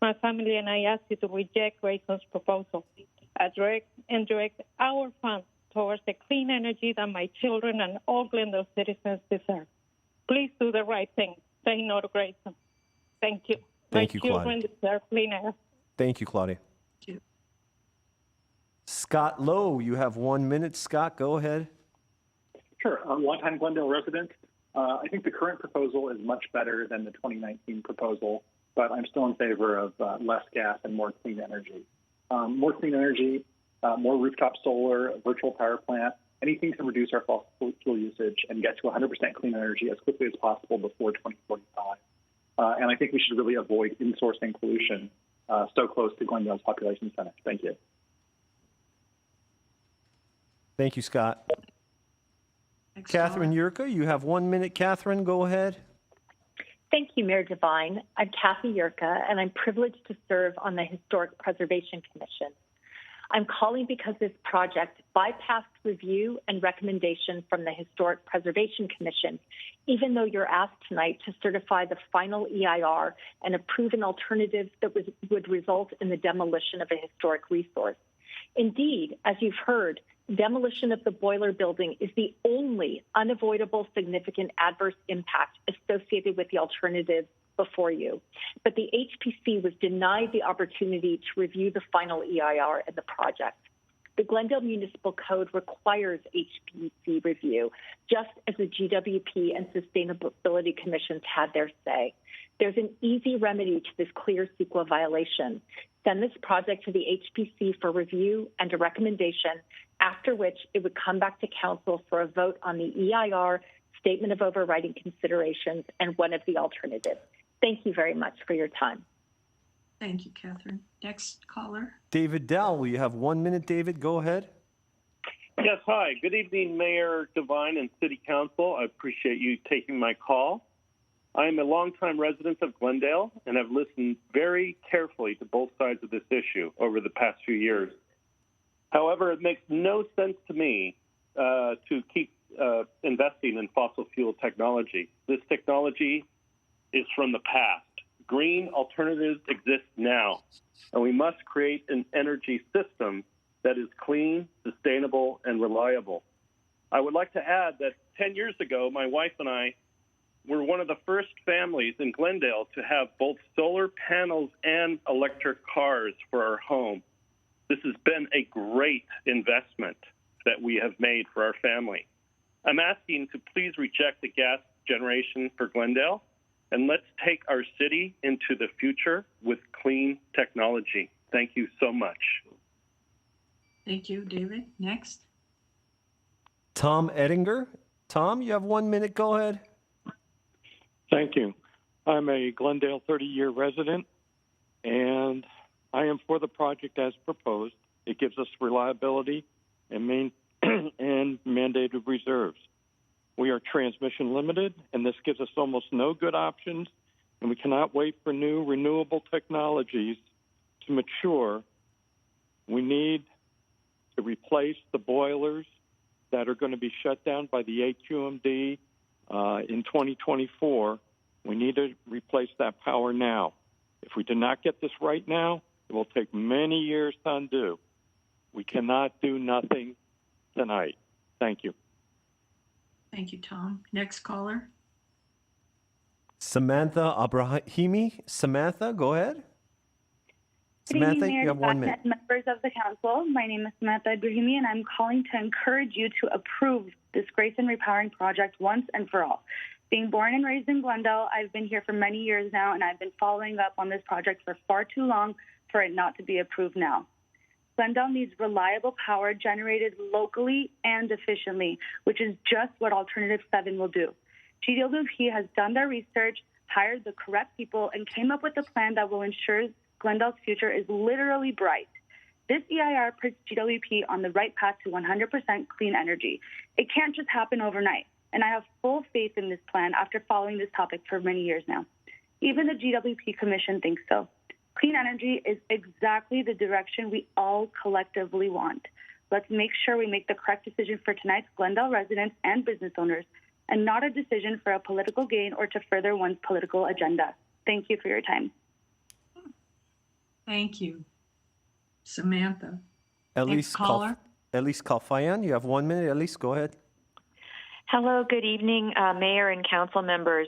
My family and I ask you to reject Grayson's proposal and direct our funds towards the clean energy that my children and all Glendale citizens deserve. Please do the right thing. Say no to Grayson. Thank you. Thank you, Claudia. children deserve clean air. Thank you, Claudia. Thank you. Scott Lowe, you have 1 minute. Scott, go ahead. Sure. I'm a longtime Glendale resident. I think the current proposal is much better than the 2019 proposal, but I'm still in favor of less gas and more clean energy. More clean energy, more rooftop solar, virtual power plant, anything to reduce our fossil fuel usage and get to 100% clean energy as quickly as possible before 2045. And I think we should really avoid insourcing pollution so close to Glendale's population center. Thank you. Thank you, Scott. Catherine Yurka, you have 1 minute. Catherine, go ahead. Thank you, Mayor Devine. I'm Kathy Yurka, and I'm privileged to serve on the Historic Preservation Commission. I'm calling because this project bypassed review and recommendation from the Historic Preservation Commission, even though you're asked tonight to certify the final EIR and approve an alternative that would result in the demolition of a historic resource. Indeed, as you've heard, demolition of the boiler building is the only unavoidable significant adverse impact associated with the alternative before you. But the HPC was denied the opportunity to review the final EIR and the project. The Glendale Municipal Code requires HPC review, just as the GWP and Sustainability Commissions had their say. There's an easy remedy to this clear CEQA violation. Send this project to the HPC for review and a recommendation, after which it would come back to Council for a vote on the EIR, Statement of Overriding Considerations, and one of the alternatives. Thank you very much for your time. Thank you, Catherine. Next caller. David Dell, you have 1 minute. David, go ahead. Yes, hi. Good evening, Mayor Devine and City Council. I appreciate you taking my call. I am a longtime resident of Glendale and have listened very carefully to both sides of this issue over the past few years. However, it makes no sense to me to keep investing in fossil fuel technology. This technology is from the past. Green alternatives exist now, and we must create an energy system that is clean, sustainable, and reliable. I would like to add that 10 years ago, my wife and I were one of the first families in Glendale to have both solar panels and electric cars for our home. This has been a great investment that we have made for our family. I'm asking to please reject the gas generation for Glendale, and let's take our city into the future with clean technology. Thank you so much. Thank you, David. Next. Tom Ettinger. Tom, you have 1 minute. Go ahead. Thank you. I'm a Glendale 30-year resident, and I am for the project as proposed. It gives us reliability and mandated reserves. We are transmission limited, and this gives us almost no good options, and we cannot wait for new renewable technologies to mature. We need to replace the boilers that are going to be shut down by the AQMD in 2024. We need to replace that power now. If we do not get this right now, it will take many years to undo. We cannot do nothing tonight. Thank you. Thank you, Tom. Next caller. Samantha Abrahimi. Samantha, go ahead. Samantha, you have 1 minute. Members of the council, my name is Samantha Abrahimi, and I'm calling to encourage you to approve this Grayson Repowering project once and for all. Being born and raised in Glendale, I've been here for many years now, and I've been following up on this project for far too long for it not to be approved now. Glendale needs reliable power generated locally and efficiently, which is just what Alternative 7 will do. GWP has done their research, hired the correct people, and came up with a plan that will ensure Glendale's future is literally bright. This EIR puts GWP on the right path to 100% clean energy. It can't just happen overnight, and I have full faith in this plan after following this topic for many years now. Even the GWP Commission thinks so. Clean energy is exactly the direction we all collectively want. Let's make sure we make the correct decision for tonight's Glendale residents and business owners, and not a decision for a political gain or to further one's political agenda. Thank you for your time. Thank you, Samantha. Elise Kalfayan, you have 1 minute. Elise, go ahead. Hello, good evening, Mayor and council members.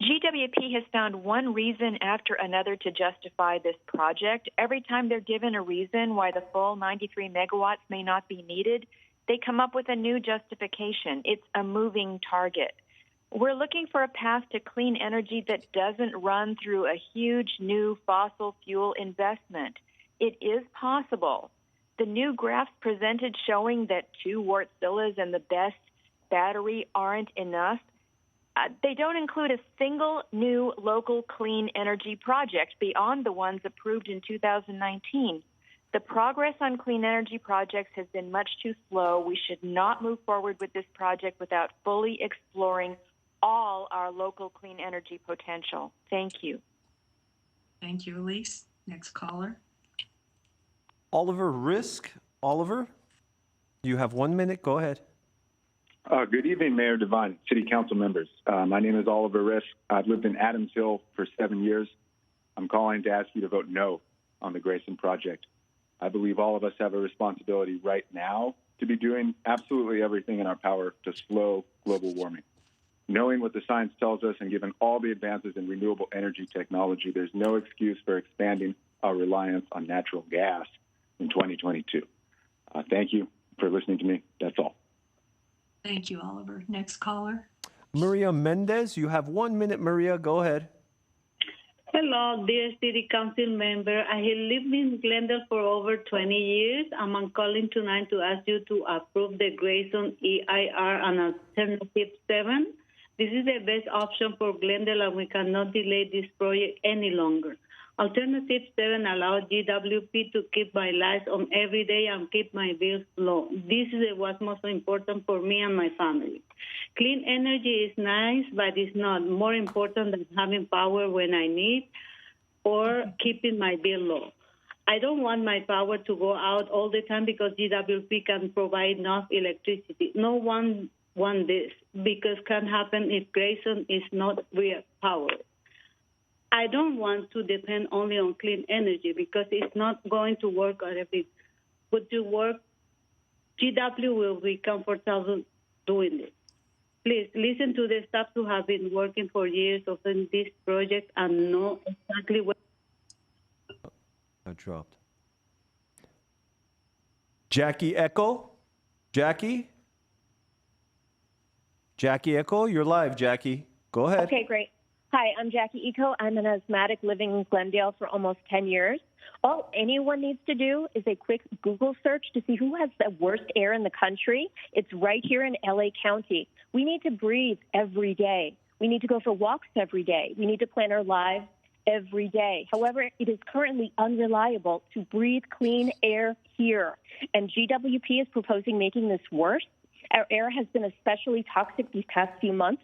GWP has found one reason after another to justify this project. Every time they're given a reason why the full 93 megawatts may not be needed, they come up with a new justification. It's a moving target. We're looking for a path to clean energy that doesn't run through a huge new fossil fuel investment. It is possible. The new graphs presented showing that 2 Wartzillas and the best battery aren't enough. They don't include a single new local clean energy project beyond the ones approved in 2019. The progress on clean energy projects has been much too slow. We should not move forward with this project without fully exploring all our local clean energy potential. Thank you. Thank you, Elise. Next caller. Oliver Risk. Oliver, you have 1 minute. Go ahead. Good evening, Mayor Devine, City Council members. My name is Oliver Risk. I've lived in Adams Hill for 7 years. I'm calling to ask you to vote no on the Grayson project. I believe all of us have a responsibility right now to be doing absolutely everything in our power to slow global warming. Knowing what the science tells us and given all the advances in renewable energy technology, there's no excuse for expanding our reliance on natural gas in 2022. Thank you for listening to me. That's all. Thank you, Oliver. Next caller. Maria Mendez, you have 1 minute, Maria. Go ahead. Hello, dear City Council member. I have lived in Glendale for over 20 years. I'm calling tonight to ask you to approve the Grayson EIR on Alternative 7. This is the best option for Glendale, and we cannot delay this project any longer. Alternative 7 allows GWP to keep my lights on every day and keep my bills low. This is what's most important for me and my family. Clean energy is nice, but it's not more important than having power when I need or keeping my bill low. I don't want my power to go out all the time because GWP can provide enough electricity. No one wants this because can happen if Grayson is not repowered. I don't want to depend only on clean energy because it's not going to work on everything. But to work, GW will be comfortable doing it. Please listen to the staff who have been working for years on this project and know exactly what. I dropped. Jackie Echo? Jackie? Jackie Echo, you're live, Jackie. Go ahead. Okay, great. Hi, I'm Jackie Eco. I'm an asthmatic living in Glendale for almost 10 years. All anyone needs to do is a quick Google search to see who has the worst air in the country. It's right here in LA County. We need to breathe every day. We need to go for walks every day. We need to plan our lives every day. However, it is currently unreliable to breathe clean air here. And GWP is proposing making this worse. Our air has been especially toxic these past few months.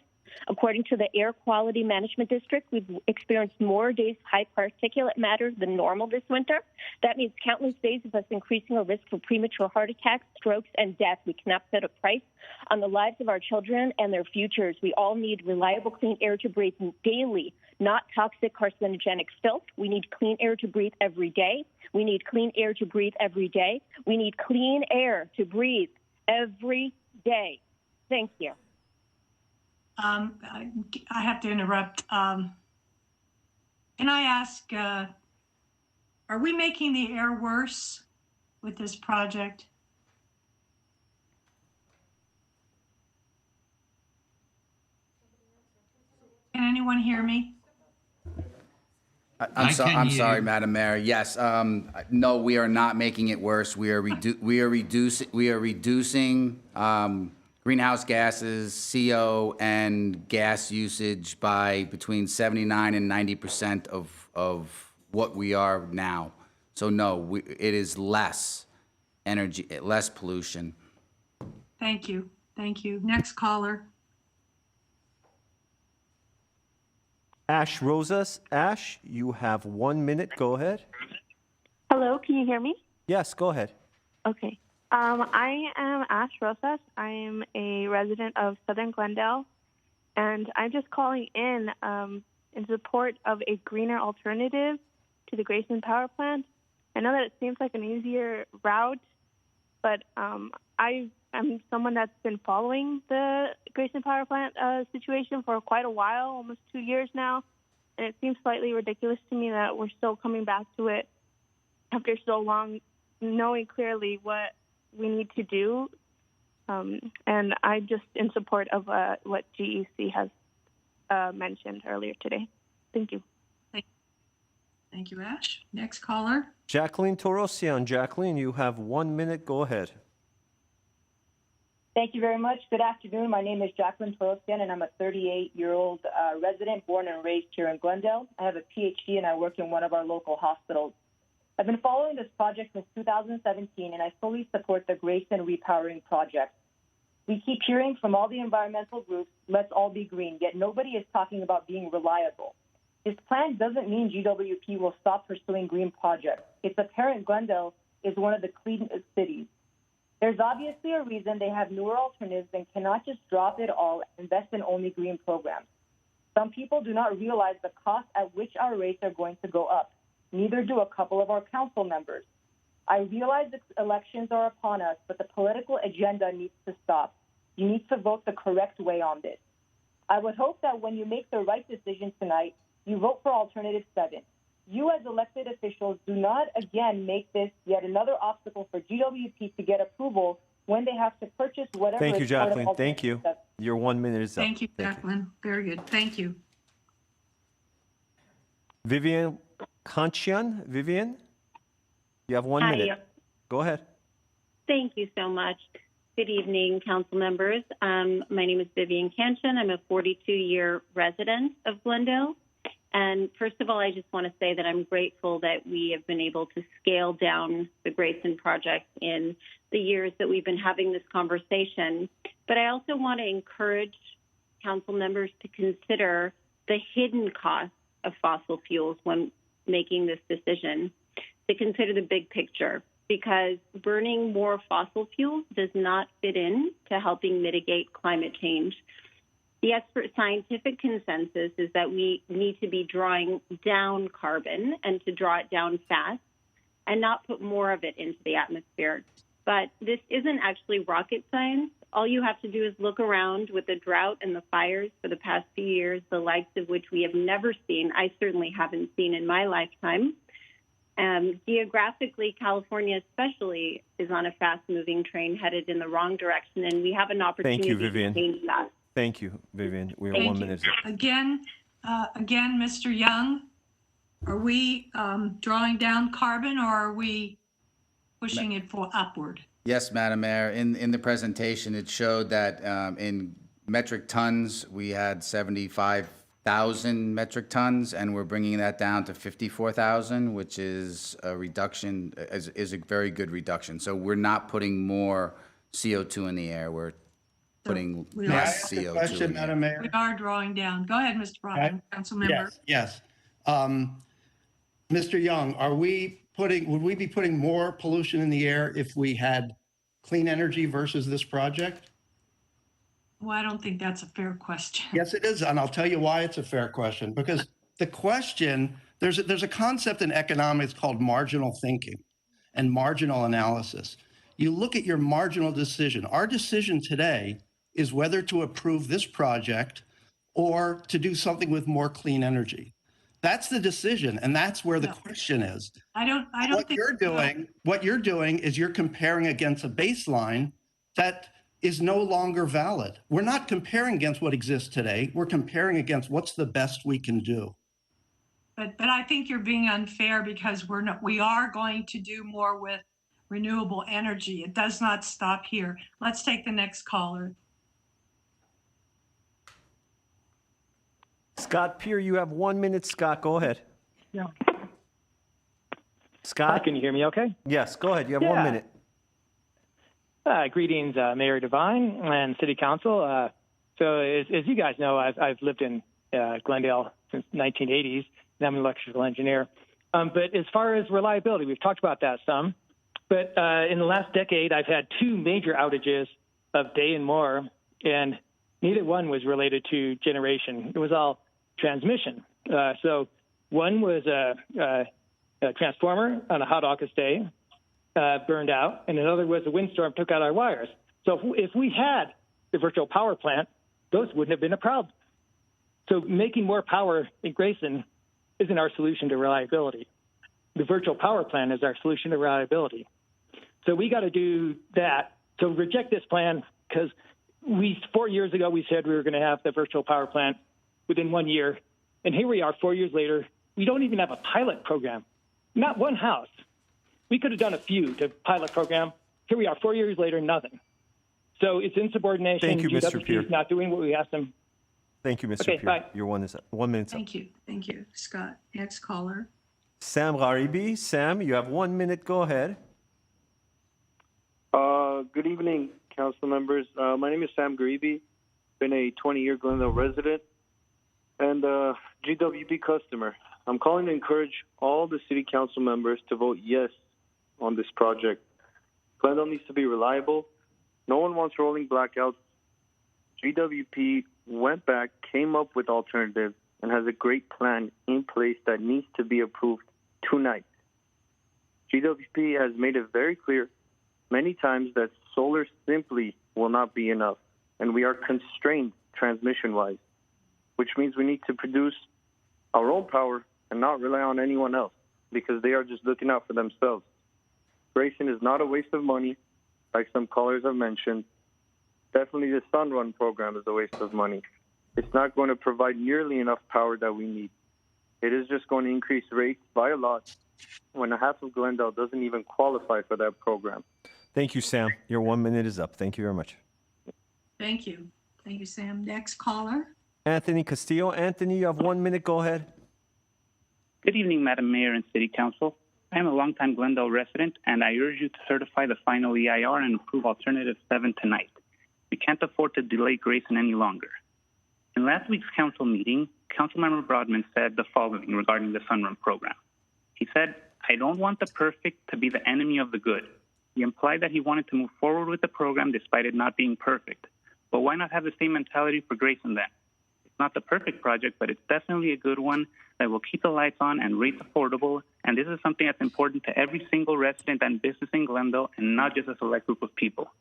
According to the Air Quality Management District, we've experienced more days of high particulate matter than normal this winter. That means countless days of us increasing our risk for premature heart attacks, strokes, and death. We cannot put a price on the lives of our children and their futures. We all need reliable, clean air to breathe daily, not toxic, carcinogenic filth. We need clean air to breathe every day. We need clean air to breathe every day. We need clean air to breathe every day. Thank you. I have to interrupt. Can I ask, are we making the air worse with this project? Can anyone hear me? I'm sorry, Madam Mayor. Yes, no, we are not making it worse. We are reducing greenhouse gases, CO, and gas usage by between 79 and 90% of what we are now. So no, it is less energy, less pollution. Thank you. Thank you. Next caller. Ash Rosas. Ash, you have 1 minute. Go ahead. Hello, can you hear me? Yes, go ahead. Okay. I am Ash Rosas. I am a resident of Southern Glendale, and I'm just calling in support of a greener alternative to the Grayson power plant. I know that it seems like an easier route, but I'm I'm someone that's been following the Grayson power plant situation for quite a while, almost 2 years now, and it seems slightly ridiculous to me that we're still coming back to it after so long, knowing clearly what we need to do. And I'm just in support of what GEC has mentioned earlier today. Thank you. Thank you, Ash. Next caller. Jacqueline Torosian. Jacqueline, you have 1 minute. Go ahead. Thank you very much. Good afternoon. My name is Jacqueline Torosian, and I'm a 38-year-old resident born and raised here in Glendale. I have a PhD, and I work in one of our local hospitals. I've been following this project since 2017, and I fully support the Grayson Repowering project. We keep hearing from all the environmental groups, let's all be green, yet nobody is talking about being reliable. This plan doesn't mean GWP will stop pursuing green projects. It's apparent Glendale is one of the cleanest cities. There's obviously a reason they have newer alternatives and cannot just drop it all and invest in only green programs. Some people do not realize the cost at which our rates are going to go up. Neither do a couple of our council members. I realize the elections are upon us, but the political agenda needs to stop. You need to vote the correct way on this. I would hope that when you make the right decision tonight, you vote for Alternative 7. You as elected officials do not again make this yet another obstacle for GWP to get approval when they have to purchase whatever. Thank you, Jacqueline. Thank you. Your 1 minute is up. Thank you, Jacqueline. Very good. Thank you. Vivian Conchian. Vivian, you have 1 minute. Go ahead. Thank you so much. Good evening, council members. My name is Vivian Canchin. I'm a 42-year resident of Glendale. And first of all, I just want to say that I'm grateful that we have been able to scale down the Grayson project in the years that we've been having this conversation. But I also want to encourage council members to consider the hidden costs of fossil fuels when making this decision, to consider the big picture, because burning more fossil fuels does not fit in to helping mitigate climate change. The expert scientific consensus is that we need to be drawing down carbon and to draw it down fast and not put more of it into the atmosphere. But this isn't actually rocket science. All you have to do is look around with the drought and the fires for the past few years, the likes of which we have never seen. I certainly haven't seen in my lifetime. Geographically, California especially is on a fast-moving train headed in the wrong direction, and we have an opportunity to change that. Thank you, Vivian. We are Thank 1 you. minute. Again, Mr. Young, are we drawing down carbon, or are we pushing it for upward? Yes, Madam Mayor. In the presentation, it showed that in metric tons, we had 75,000 metric tons, and we're bringing that down to 54,000, which is a reduction, is a very good reduction. So we're not putting more CO2 in the air. We're putting less CO2 question, in the air. Madam Mayor? We are drawing down. Go ahead, Mr. Bryan, council member. Yes. Mr. Young, would we be putting more pollution in the air if we had clean energy versus this project? Well, I don't think that's a fair question. Yes, it is. And I'll tell you why it's a fair question. Because the question, there's a concept in economics called marginal thinking and marginal analysis. You look at your marginal decision. Our decision today is whether to approve this project or to do something with more clean energy. That's the decision, and that's where the question is. I don't what think you're doing is you're comparing against a baseline that is no longer valid. We're not comparing against what exists today. We're comparing against what's the best we can do. But I think you're being unfair, because we are going to do more with renewable energy. It does not stop here. Let's take the next caller. Scott Peer, you have 1 minute. Scott, go ahead. Yeah. Scott? Can you hear me okay? Yes, go ahead. You have 1 minute. Greetings, Mayor Devine and City Council. So as you guys know, I've lived in Glendale since the 1980s, and I'm an electrical engineer. But as far as reliability, we've talked about that some. But in the last decade, I've had two major outages of day and more, and neither one was related to generation. It was all transmission. So one was a transformer on a hot August day, burned out, and another was a windstorm took out our wires. So if we had the virtual power plant, those wouldn't have been a problem. So making more power in Grayson isn't our solution to reliability. The virtual power plant is our solution to reliability. So we got to do that. So reject this plan, because 4 years ago we said we were going to have the virtual power plant within 1 year. And here we are 4 years later. We don't even have a pilot program. Not one house. We could have done a few to pilot program. Here we are 4 years later, nothing. So it's insubordination. Thank you, Mr. Peer. GWP not doing what we asked them. Thank you, Mr. Okay, Peer. bye. Your 1 minute. Thank you. Thank you, Scott. Next caller. Sam Gharibi. Sam, you have 1 minute. Go ahead. Good evening, council members. My name is Sam Gharibi. Been a 20-year Glendale resident and GWP customer. I'm calling to encourage all the city council members to vote yes on this project. Glendale needs to be reliable. No one wants rolling blackouts. GWP went back, came up with alternatives, and has a great plan in place that needs to be approved tonight. GWP has made it very clear many times that solar simply will not be enough, and we are constrained transmission-wise, which means we need to produce our own power and not rely on anyone else, because they are just looking out for themselves. Grayson is not a waste of money, like some callers have mentioned. Definitely the Sunrun program is a waste of money. It's not going to provide nearly enough power that we need. It is just going to increase rates by a lot when half of Glendale doesn't even qualify for that program. Thank you, Sam. Your 1 minute is up. Thank you very much. Thank you. Thank you, Sam. Next caller. Anthony Castillo. Anthony, you have 1 minute. Go ahead. Good evening, Madam Mayor and City Council. I am a longtime Glendale resident, and I urge you to certify the final EIR and approve Alternative 7 tonight. We can't afford to delay Grayson any longer. In last week's council meeting, Councilmember Broadman said the following regarding the Sunrun program. He said, "I don't want the perfect to be the enemy of the good." He implied that he wanted to move forward with the program despite it not being perfect. But why not have the same mentality for Grayson then? It's not the perfect project, but it's definitely a good one that will keep the lights on and rates affordable. And this is something that's important to every single resident and business in Glendale, and not just a select group of people.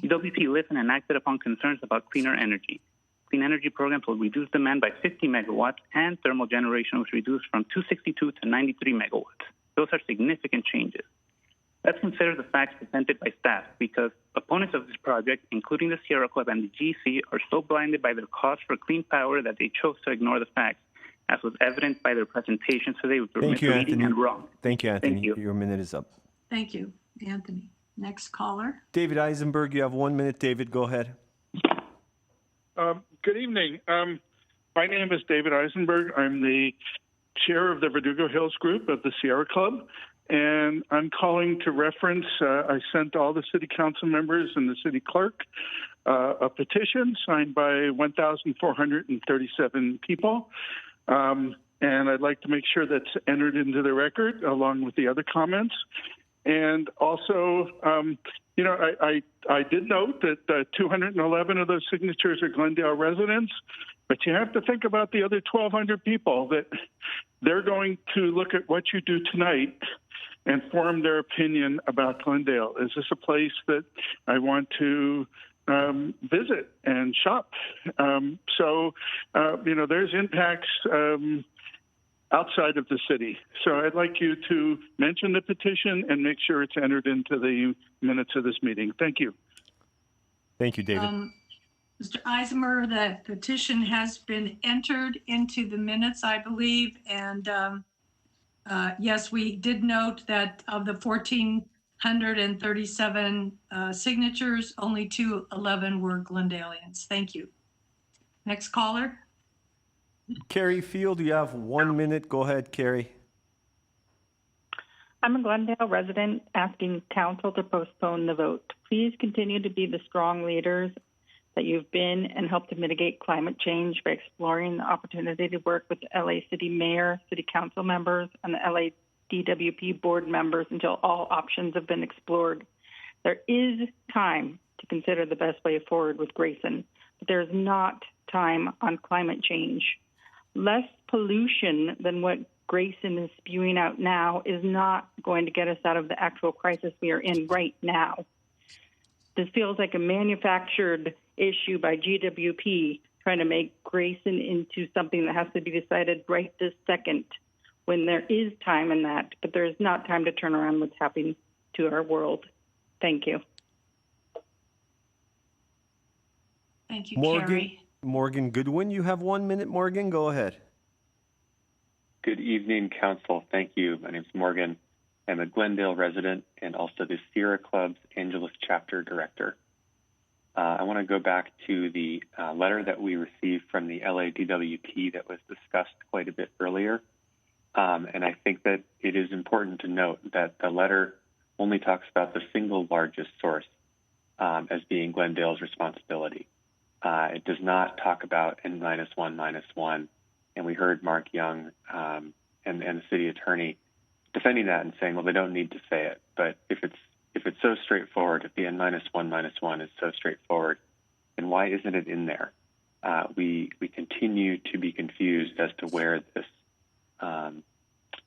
GWP listened and acted upon concerns about cleaner energy. Clean energy programs will reduce demand by 50 megawatts, and thermal generation was reduced from 262 to 93 megawatts. Those are significant changes. Let's consider the facts presented by staff, because opponents of this project, including the Sierra Club and the GC, are so blinded by their cost for clean power that they chose to ignore the facts, as was evident by their presentations today, which were misleading and wrong. Thank you, Anthony. Thank you. Your minute is up. Thank you, Anthony. Next caller. David Eisenberg, you have 1 minute. David, go ahead. Good evening. My name is David Eisenberg. I'm the chair of the Verdugo Hills group of the Sierra Club, and I'm calling to reference, I sent all the city council members and the city clerk a petition signed by 1,437 people, and I'd like to make sure that's entered into the record along with the other comments. And also, I did note that 211 of those signatures are Glendale residents, but you have to think about the other 1,200 people that they're going to look at what you do tonight and form their opinion about Glendale. Is this a place that I want to visit and shop? There's impacts outside of the city. So I'd like you to mention the petition and make sure it's entered into the minutes of this meeting. Thank you. Thank you, David. Mr. Eisenberg, the petition has been entered into the minutes, I believe. And yes, we did note that of the 1,437 signatures, only 211 were Glendalians. Thank you. Next caller. Carrie Field, you have 1 minute. Go ahead, Carrie. I'm a Glendale resident asking council to postpone the vote. Please continue to be the strong leaders that you've been and help to mitigate climate change by exploring the opportunity to work with the LA City Mayor, City Council members, and the LA DWP board members until all options have been explored. There is time to consider the best way forward with Grayson, but there is not time on climate change. Less pollution than what Grayson is spewing out now is not going to get us out of the actual crisis we are in right now. This feels like a manufactured issue by GWP trying to make Grayson into something that has to be decided right this second, when there is time in that, but there is not time to turn around what's happening to our world. Thank you. Thank you, Carrie. Morgan Goodwin, you have 1 minute. Morgan, go ahead. Good evening, Council. Thank you. My name is Morgan. I'm a Glendale resident and also the Sierra Club's Angeles Chapter Director. I want to go back to the letter that we received from the LADWP that was discussed quite a bit earlier. And I think that it is important to note that the letter only talks about the single largest source as being Glendale's responsibility. It does not talk about N-1-1, and we heard Mark Young and the city attorney defending that and saying, well, they don't need to say it. But if it's so straightforward, if the N-1-1 is so straightforward, then why isn't it in there? We continue to be confused as to where this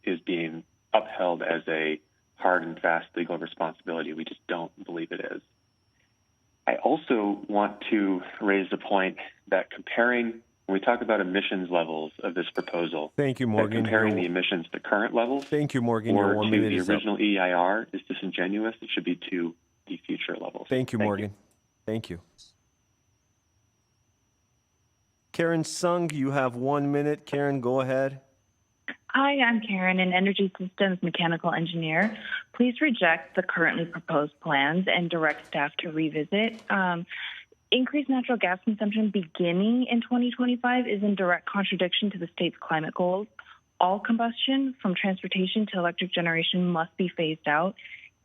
is being upheld as a hard and fast legal responsibility. We just don't believe it is. I also want to raise the point that when we talk about emissions levels of this proposal, thank you, Morgan. Comparing the emissions to current levels, thank you, Morgan. or to the original EIR is disingenuous. It should be to the future levels. Thank you, Morgan. Thank you. Karen Sung, you have 1 minute. Karen, go ahead. Hi, I'm Karen, an energy systems mechanical engineer. Please reject the currently proposed plans and direct staff to revisit. Increased natural gas consumption beginning in 2025 is in direct contradiction to the state's climate goals. All combustion, from transportation to electric generation, must be phased out.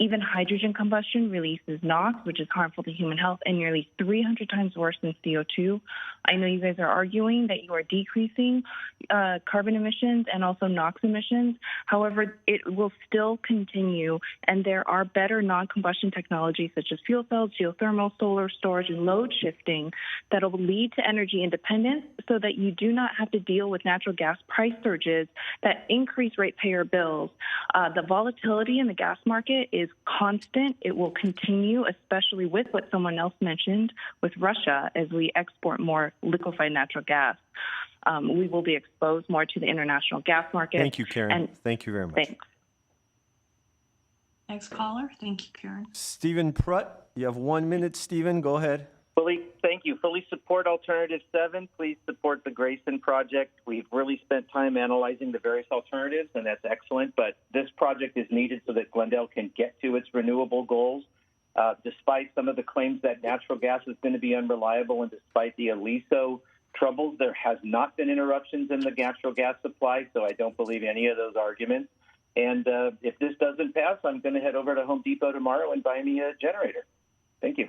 Even hydrogen combustion releases NOx, which is harmful to human health and nearly 300 times worse than CO2. I know you guys are arguing that you are decreasing carbon emissions and also NOx emissions. However, it will still continue, and there are better non-combustion technologies such as fuel cells, geothermal, solar storage, and load shifting that will lead to energy independence so that you do not have to deal with natural gas price surges that increase ratepayer bills. The volatility in the gas market is constant. It will continue, especially with what someone else mentioned with Russia, as we export more liquefied natural gas. We will be exposed more to the international gas market. Thank you, Karen. Thank you very much. Thanks. Next caller. Thank you, Karen. Stephen Prutt, you have 1 minute. Stephen, go ahead. Thank you. Fully support Alternative 7. Please support the Grayson project. We've really spent time analyzing the various alternatives, and that's excellent. But this project is needed so that Glendale can get to its renewable goals. Despite some of the claims that natural gas is going to be unreliable, and despite the Aliso troubles, there has not been interruptions in the natural gas supply, so I don't believe any of those arguments. And if this doesn't pass, I'm going to head over to Home Depot tomorrow and buy me a generator. Thank you.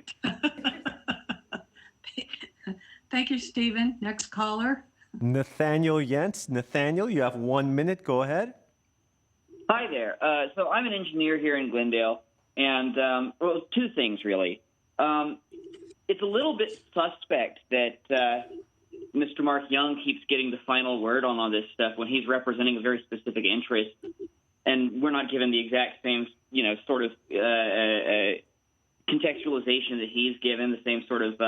Thank you, Stephen. Next caller. Nathaniel Yentz. Nathaniel, you have 1 minute. Go ahead. Hi there. So I'm an engineer here in Glendale, and well, two things really. It's a little bit suspect that Mr. Mark Young keeps getting the final word on all this stuff when he's representing a very specific interest, and we're not given the exact same, sort of contextualization that he's given, the same sort of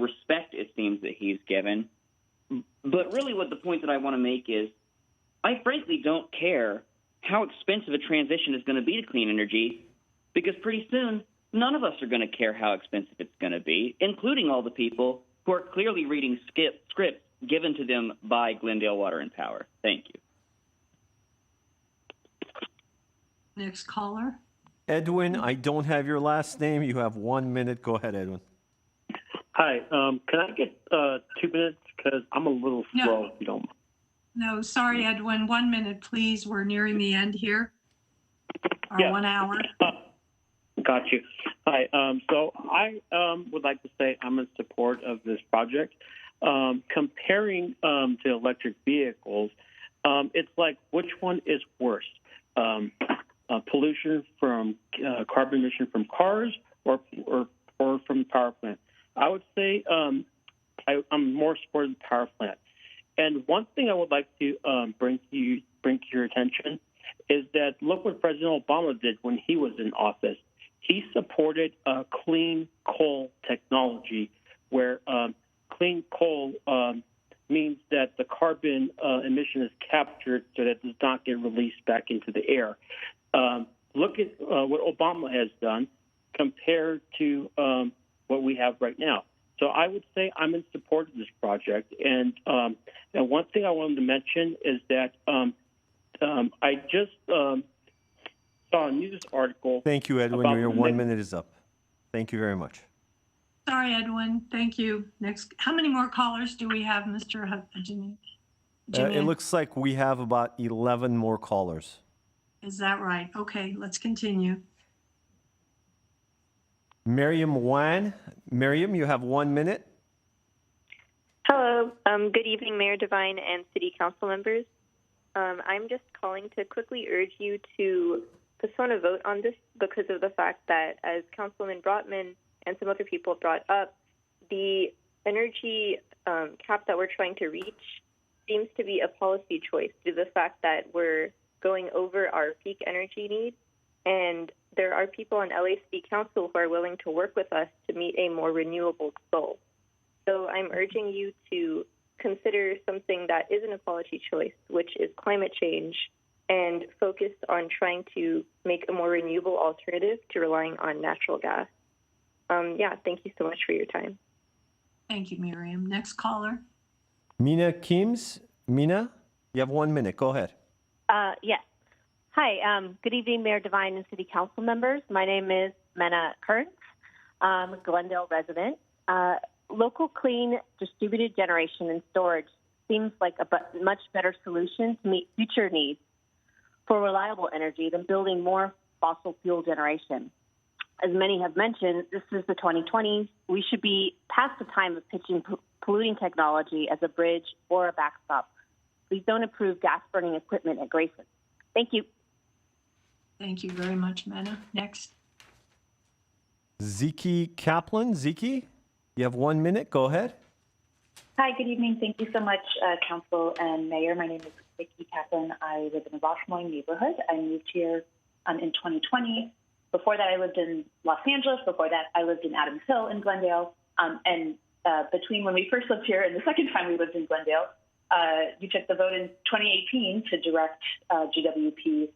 respect, it seems, that he's given. But really what the point that I want to make is I frankly don't care how expensive a transition is going to be to clean energy, because pretty soon none of us are going to care how expensive it's going to be, including all the people who are clearly reading scripts given to them by Glendale Water and Power. Thank you. Next caller. Edwin, I don't have your last name. You have 1 minute. Go ahead, Edwin. Hi. Can I get 2 minutes? Because I'm a little slow, if you don't mind. No, sorry, Edwin. 1 minute, please. We're nearing the end here. Our 1 hour. Got you. Hi. So I would like to say I'm in support of this project. Comparing to electric vehicles, it's like, which one is worse? Pollution from carbon emission from cars or from power plant? I would say I'm more supportive of the power plant. And one thing I would like to bring to your attention is that look what President Obama did when he was in office. he supported clean coal technology, where clean coal means that the carbon emission is captured so that it does not get released back into the air. Look at what Obama has done compared to what we have right now. So I would say I'm in support of this project. And one thing I wanted to mention is that I just saw a news article. Thank you, Edwin. Your 1 minute is up. Thank you very much. Sorry, Edwin. Thank you. Next, how many more callers do we have, Mr. Jimmy? It looks like we have about 11 more callers. Is that right? Okay, let's continue. Miriam Wan. Miriam, you have 1 minute. Hello. Good evening, Mayor Devine and City Council members. I'm just calling to quickly urge you to postpone a vote on this because of the fact that, as Councilman Brotman and some other people brought up, the energy cap that we're trying to reach seems to be a policy choice due to the fact that we're going over our peak energy needs, and there are people on LA City Council who are willing to work with us to meet a more renewable goal. So I'm urging you to consider something that isn't a policy choice, which is climate change, and focus on trying to make a more renewable alternative to relying on natural gas. Thank you so much for your time. Thank you, Miriam. Next caller. Mina Kims. Mina, you have 1 minute. Go ahead. Yes. Hi. Good evening, Mayor Devine and City Council members. My name is Mena Kearns. I'm a Glendale resident. Local clean distributed generation and storage seems like a much better solution to meet future needs for reliable energy than building more fossil fuel generation. As many have mentioned, this is the 2020s. We should be past the time of pitching polluting technology as a bridge or a backstop. Please don't approve gas-burning equipment at Grayson. Thank you. Thank you very much, Mena. Next. Ziki Kaplan. Ziki, you have 1 minute. Go ahead. Hi, good evening. Thank you so much, Council and Mayor. My name is Vicky Kaplan. I live in the Rossmoyne neighborhood. I moved here in 2020. Before that, I lived in Los Angeles. Before that, I lived in Adams Hill in Glendale. Between when we first lived here and the second time we lived in Glendale, you took the vote in 2018 to direct GWP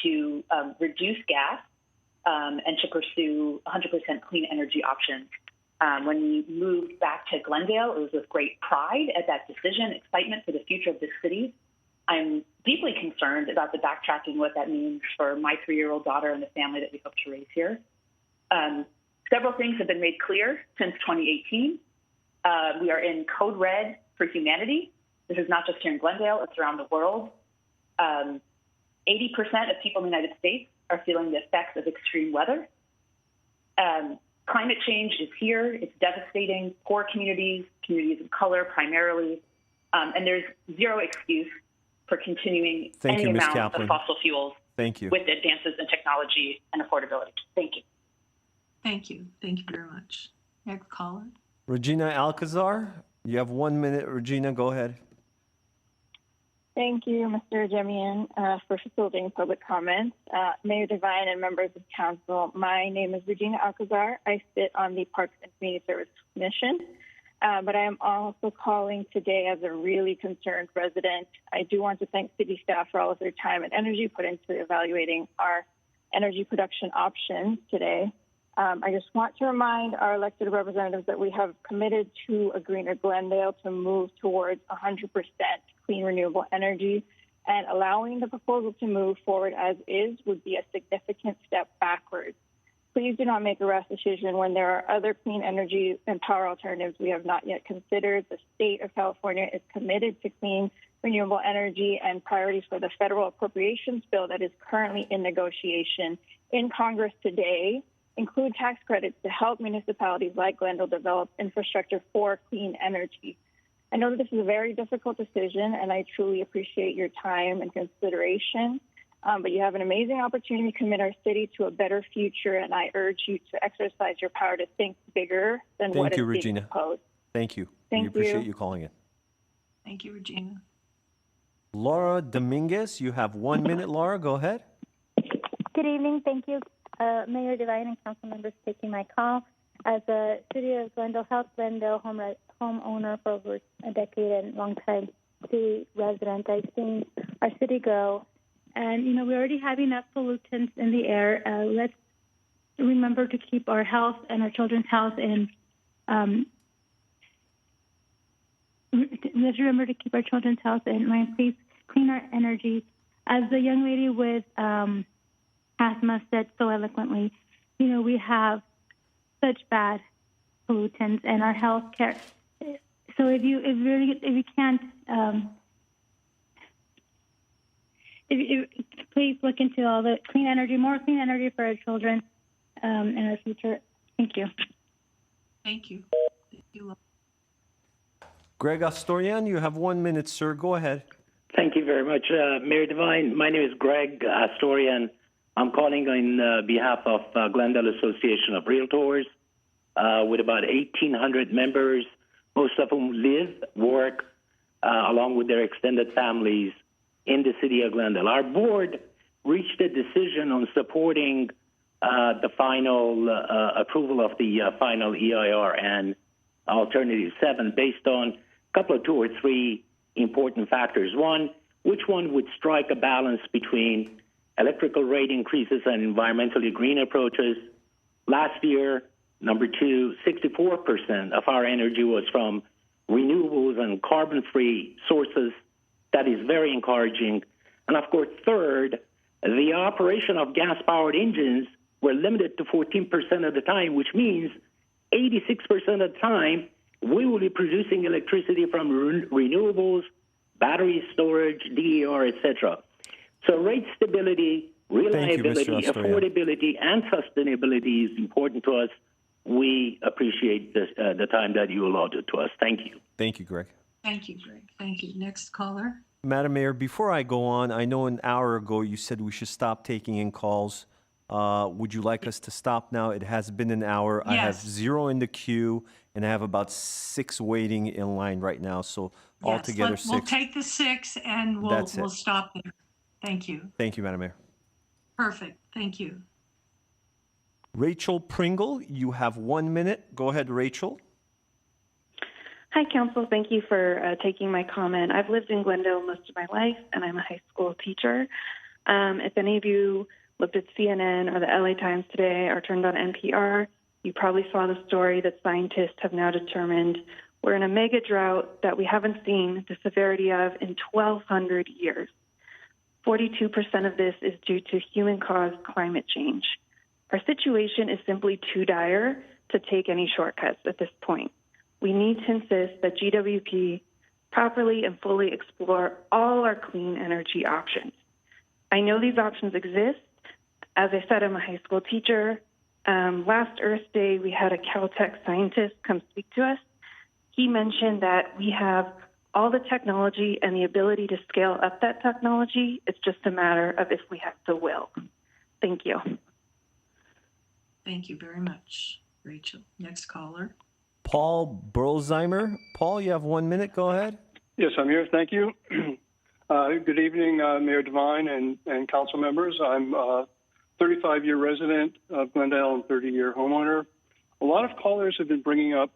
to reduce gas and to pursue 100% clean energy options. When we moved back to Glendale, it was with great pride at that decision, excitement for the future of this city. I'm deeply concerned about the backtracking, what that means for my 3-year-old daughter and the family that we hope to raise here. Several things have been made clear since 2018. We are in code red for humanity. This is not just here in Glendale, it's around the world. 80% of people in the United States are feeling the effects of extreme weather. Climate change is here. It's devastating poor communities, communities of color primarily, and there's zero excuse for continuing any amount of fossil fuels with advances in technology and affordability. Thank you. Thank you. Thank you very much. Next caller. Regina Alcazar, you have 1 minute. Regina, go ahead. Thank you, Mr. Jemian, for facilitating public comments. Mayor Devine and members of council, my name is Regina Alcazar. I sit on the Parks and Community Service Commission, but I am also calling today as a really concerned resident. I do want to thank city staff for all of their time and energy put into evaluating our energy production options today. I just want to remind our elected representatives that we have committed to a greener Glendale to move towards 100% clean renewable energy, and allowing the proposal to move forward as is would be a significant step backwards. Please do not make a rash decision when there are other clean energy and power alternatives we have not yet considered. The state of California is committed to clean renewable energy, and priorities for the federal appropriations bill that is currently in negotiation in Congress today include tax credits to help municipalities like Glendale develop infrastructure for clean energy. I know that this is a very difficult decision, and I truly appreciate your time and consideration, but you have an amazing opportunity to commit our city to a better future, and I urge you to exercise your power to think bigger than what is being proposed. Thank you. Thank we appreciate you. you calling in. Thank you, Regina. Laura Dominguez, you have 1 minute. Laura, go ahead. Good evening. Thank you, Mayor Devine and council members taking my call. As a City of Glendale, South Glendale homeowner for over a decade and longtime city resident, I've seen our city grow. And, you know, we already have enough pollutants in the air. Let's remember to keep our health and our children's health and let's remember to keep our children's health in mind. Please clean our energy. As the young lady with asthma said so eloquently, you know, we have such bad pollutants and our health care. So if you can't, please look into all the clean energy, more clean energy for our children in our future. Thank you. Thank you. Thank you. Greg Astorian, you have 1 minute, sir. Go ahead. Thank you very much. Mayor Devine, my name is Greg Astorian. I'm calling on behalf of Glendale Association of Realtors with about 1,800 members, most of whom live, work, along with their extended families in the city of Glendale. Our board reached a decision on supporting the final approval of the final EIR and Alternative 7 based on a couple of 2 or 3 important factors. One, which one would strike a balance between electrical rate increases and environmentally green approaches. Last year, number 2, 64% of our energy was from renewables and carbon-free sources. That is very encouraging. And of course, third, the operation of gas-powered engines were limited to 14% of the time, which means 86% of the time we will be producing electricity from renewables, battery storage, DER, etc. So rate stability, reliability, affordability, and sustainability is important to us. We appreciate the time that you allotted to us. Thank you. Thank you, Greg. Thank you, Greg. Thank you. Next caller. Madam Mayor, before I go on, I know an hour ago you said we should stop taking in calls. Would you like us to stop now? It has been an hour. Yes. I have 0 in the queue, and I have about 6 waiting in line right now. So altogether, 6. We'll take the 6 and we'll stop there. Thank you. Thank you, Madam Mayor. Perfect. Thank you. Rachel Pringle, you have 1 minute. Go ahead, Rachel. Hi, Council. Thank you for taking my comment. I've lived in Glendale most of my life, and I'm a high school teacher. If any of you looked at CNN or the LA Times today or turned on NPR, you probably saw the story that scientists have now determined we're in a mega drought that we haven't seen the severity of in 1,200 years. 42% of this is due to human-caused climate change. Our situation is simply too dire to take any shortcuts at this point. We need to insist that GWP properly and fully explore all our clean energy options. I know these options exist. As I said, I'm a high school teacher. Last Earth Day, we had a Caltech scientist come speak to us. He mentioned that we have all the technology and the ability to scale up that technology. It's just a matter of if we have the will. Thank you. Thank you very much, Rachel. Next caller. Paul Berlzheimer. Paul, you have 1 minute. Go ahead. Yes, I'm here. Thank you. Good evening, Mayor Devine and council members. I'm a 35-year resident of Glendale and 30-year homeowner. A lot of callers have been bringing up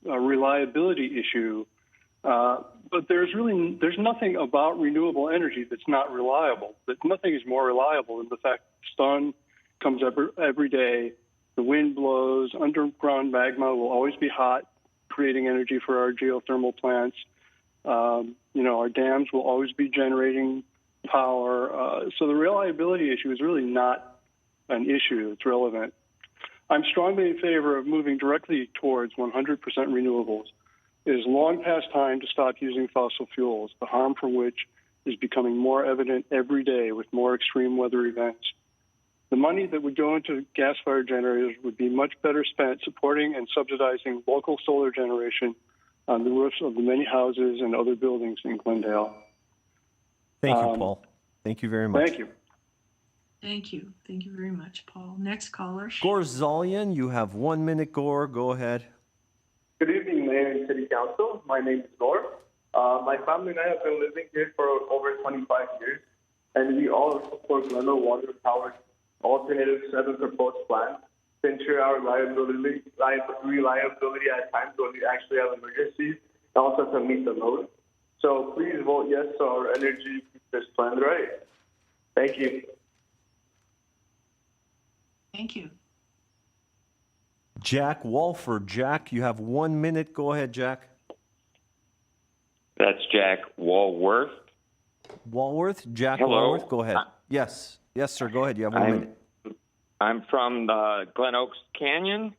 a reliability issue, but there's nothing about renewable energy that's not reliable. That nothing is more reliable than the fact the sun comes up every day, the wind blows, underground magma will always be hot, creating energy for our geothermal plants. Our dams will always be generating power. So the reliability issue is really not an issue. It's relevant. I'm strongly in favor of moving directly towards 100% renewables. It is long past time to stop using fossil fuels, the harm from which is becoming more evident every day with more extreme weather events. The money that would go into gas-fired generators would be much better spent supporting and subsidizing local solar generation on the roofs of the many houses and other buildings in Glendale. Thank you, Paul. Thank you very much. Thank you. Thank you. Thank you very much, Paul. Next caller. Gore Zalian, you have 1 minute, Gore. Go ahead. Good evening, Mayor and City Council. My name is Gore. My family and I have been living here for over 25 years, and we all support Glendale Water Power Alternative 7 proposed plan to ensure our reliability at times when we actually have emergencies, and also to meet the load. So please vote yes to our energy futures plan, right? Thank you. Thank you. Jack Walford. Jack, you have 1 minute. Go ahead, Jack. That's Jack Walworth. Walworth? Jack Hello. Walworth? Go ahead. Yes. Yes, sir. Go ahead. You have 1 minute. I'm from the Glen Oaks Canyon,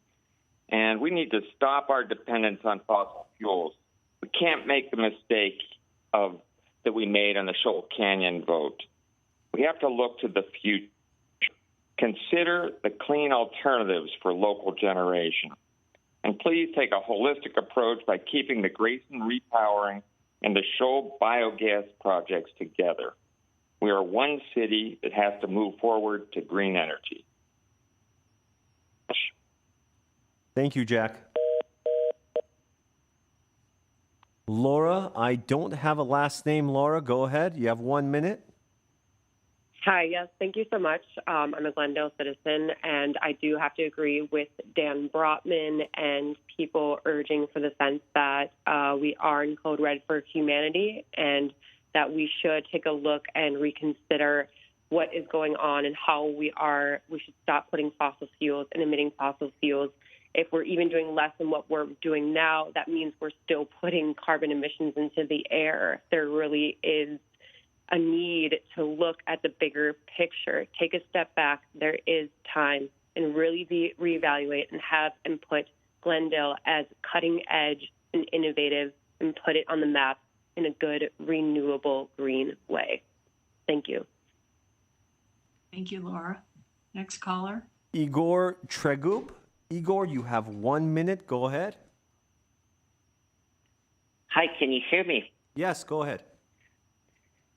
and we need to stop our dependence on fossil fuels. We can't make the mistake that we made on the Shoal Canyon vote. We have to look to the future. Consider the clean alternatives for local generation. And please take a holistic approach by keeping the Grayson Repowering and the Shoal biogas projects together. We are one city that has to move forward to green energy. Thank you, Jack. Laura, I don't have a last name. Laura, go ahead. You have 1 minute. Hi, yes, thank you so much. I'm a Glendale citizen, and I do have to agree with Dan Brotman and people urging for the sense that we are in code red for humanity and that we should take a look and reconsider what is going on and how we should stop putting fossil fuels and emitting fossil fuels. If we're even doing less than what we're doing now, that means we're still putting carbon emissions into the air. There really is a need to look at the bigger picture, take a step back. There is time, and really reevaluate and put Glendale as cutting edge and innovative and put it on the map in a good, renewable, green way. Thank you. Thank you, Laura. Next caller. Igor Tregub. Igor, you have 1 minute. Go ahead. Hi, can you hear me? Yes, go ahead.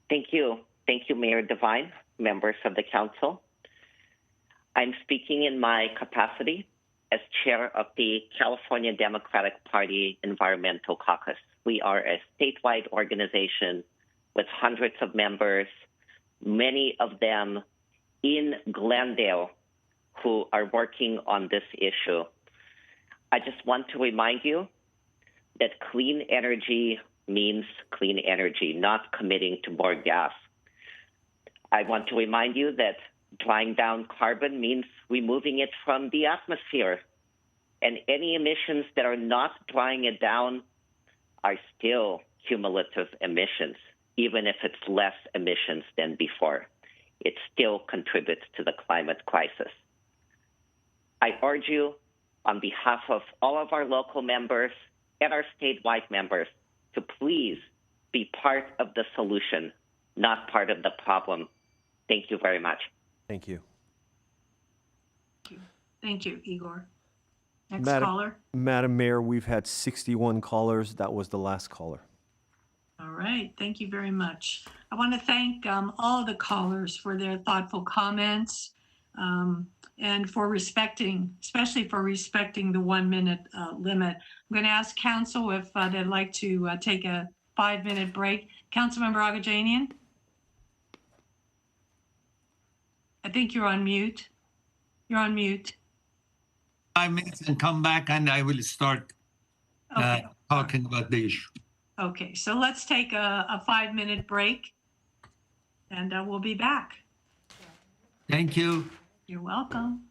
Thank you. Thank you, Mayor Devine, members of the council. I'm speaking in my capacity as chair of the California Democratic Party Environmental Caucus. We are a statewide organization with hundreds of members, many of them in Glendale, who are working on this issue. I just want to remind you that clean energy means clean energy, not committing to more gas. I want to remind you that drawing down carbon means removing it from the atmosphere. And any emissions that are not drawing it down are still cumulative emissions, even if it's less emissions than before. It still contributes to the climate crisis. I urge you, on behalf of all of our local members and our statewide members, to please be part of the solution, not part of the problem. Thank you very much. Thank you. Thank you, Igor. Next caller. Madam Mayor, we've had 61 callers. That was the last caller. All right. Thank you very much. I want to thank all of the callers for their thoughtful comments and for especially for respecting the 1 minute limit. I'm going to ask council if they'd like to take a 5-minute break. Councilmember Agajanian? I think you're on mute. You're on mute. 5 minutes and come back, and I will start talking about the issue. Okay, so let's take a 5-minute break, and we'll be back. Thank you. You're welcome.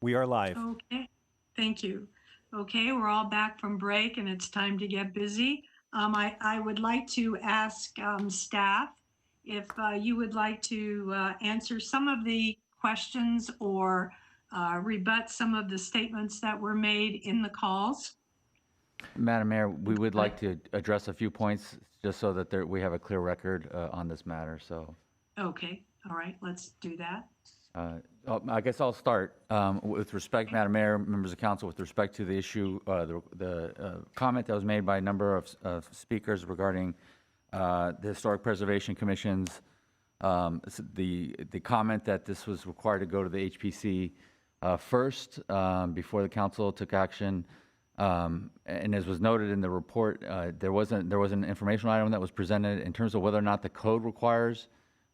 We are live. Okay, thank you. Okay, we're all back from break and it's time to get busy. I would like to ask staff if you would like to answer some of the questions or rebut some of the statements that were made in the calls. Madam Mayor, we would like to address a few points just so that we have a clear record on this matter. So, Okay, all right, let's do that. I guess I'll start with respect, Madam Mayor, members of council, with respect to the issue, the comment that was made by a number of speakers regarding the Historic Preservation Commission's the comment that this was required to go to the HPC first before the council took action. And as was noted in the report, there was an informational item that was presented in terms of whether or not the code requires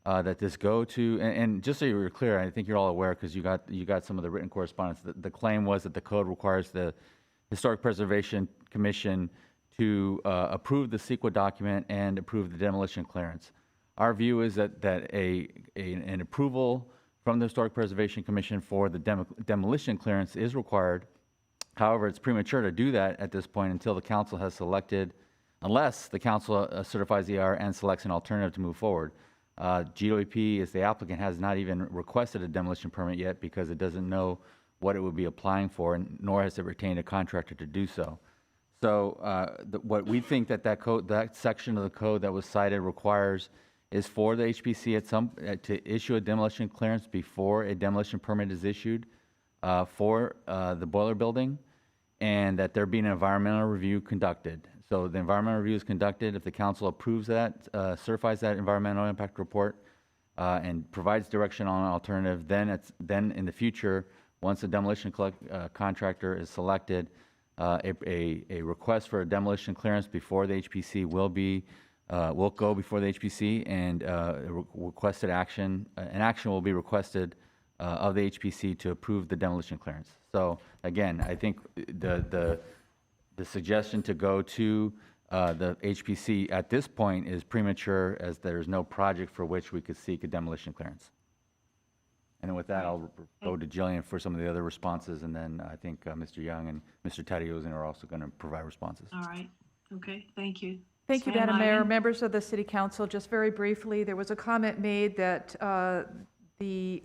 that this go to, and just so you're clear, I think you're all aware because you got some of the written correspondence. The claim was that the code requires the Historic Preservation Commission to approve the CEQA document and approve the demolition clearance. Our view is that an approval from the Historic Preservation Commission for the demolition clearance is required. However, it's premature to do that at this point until the council has selected, unless the council certifies the EIR and selects an alternative to move forward. GWP, as the applicant, has not even requested a demolition permit yet because it doesn't know what it would be applying for, and nor has it retained a contractor to do so. So what we think that section of the code that was cited requires is for the HPC to issue a demolition clearance before a demolition permit is issued for the boiler building, and that there be an environmental review conducted. So the environmental review is conducted. If the council approves that, certifies that environmental impact report, and provides direction on an alternative, then in the future, once a demolition contractor is selected, a request for a demolition clearance before the HPC will go before the HPC, and requested action. An action will be requested of the HPC to approve the demolition clearance. So again, I think the suggestion to go to the HPC at this point is premature, as there's no project for which we could seek a demolition clearance. And with that, I'll go to Jillian for some of the other responses, and then I think Mr. Young and Mr. Tadeusz are also going to provide responses. All right. Okay. Thank you. Thank you, Madam Mayor. Members of the City Council, just very briefly, there was a comment made that the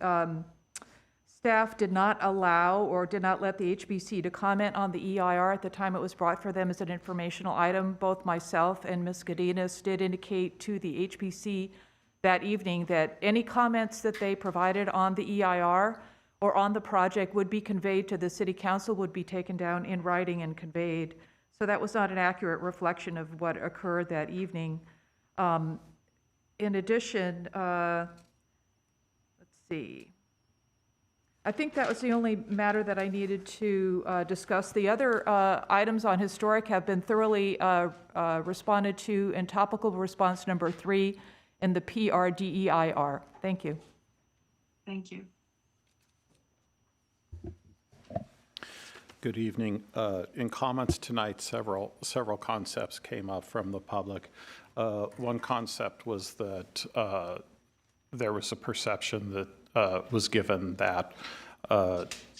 staff did not allow or did not let the HBC to comment on the EIR at the time it was brought for them as an informational item. Both myself and Ms. Godinez did indicate to the HBC that evening that any comments that they provided on the EIR or on the project would be conveyed to the City Council, would be taken down in writing and conveyed. So that was not an accurate reflection of what occurred that evening. In addition, let's see. I think that was the only matter that I needed to discuss. The other items on historic have been thoroughly responded to in topical response number 3 in the PRDEIR. Thank you. Thank you. Good evening. In comments tonight, several concepts came up from the public. One concept was that there was a perception that was given that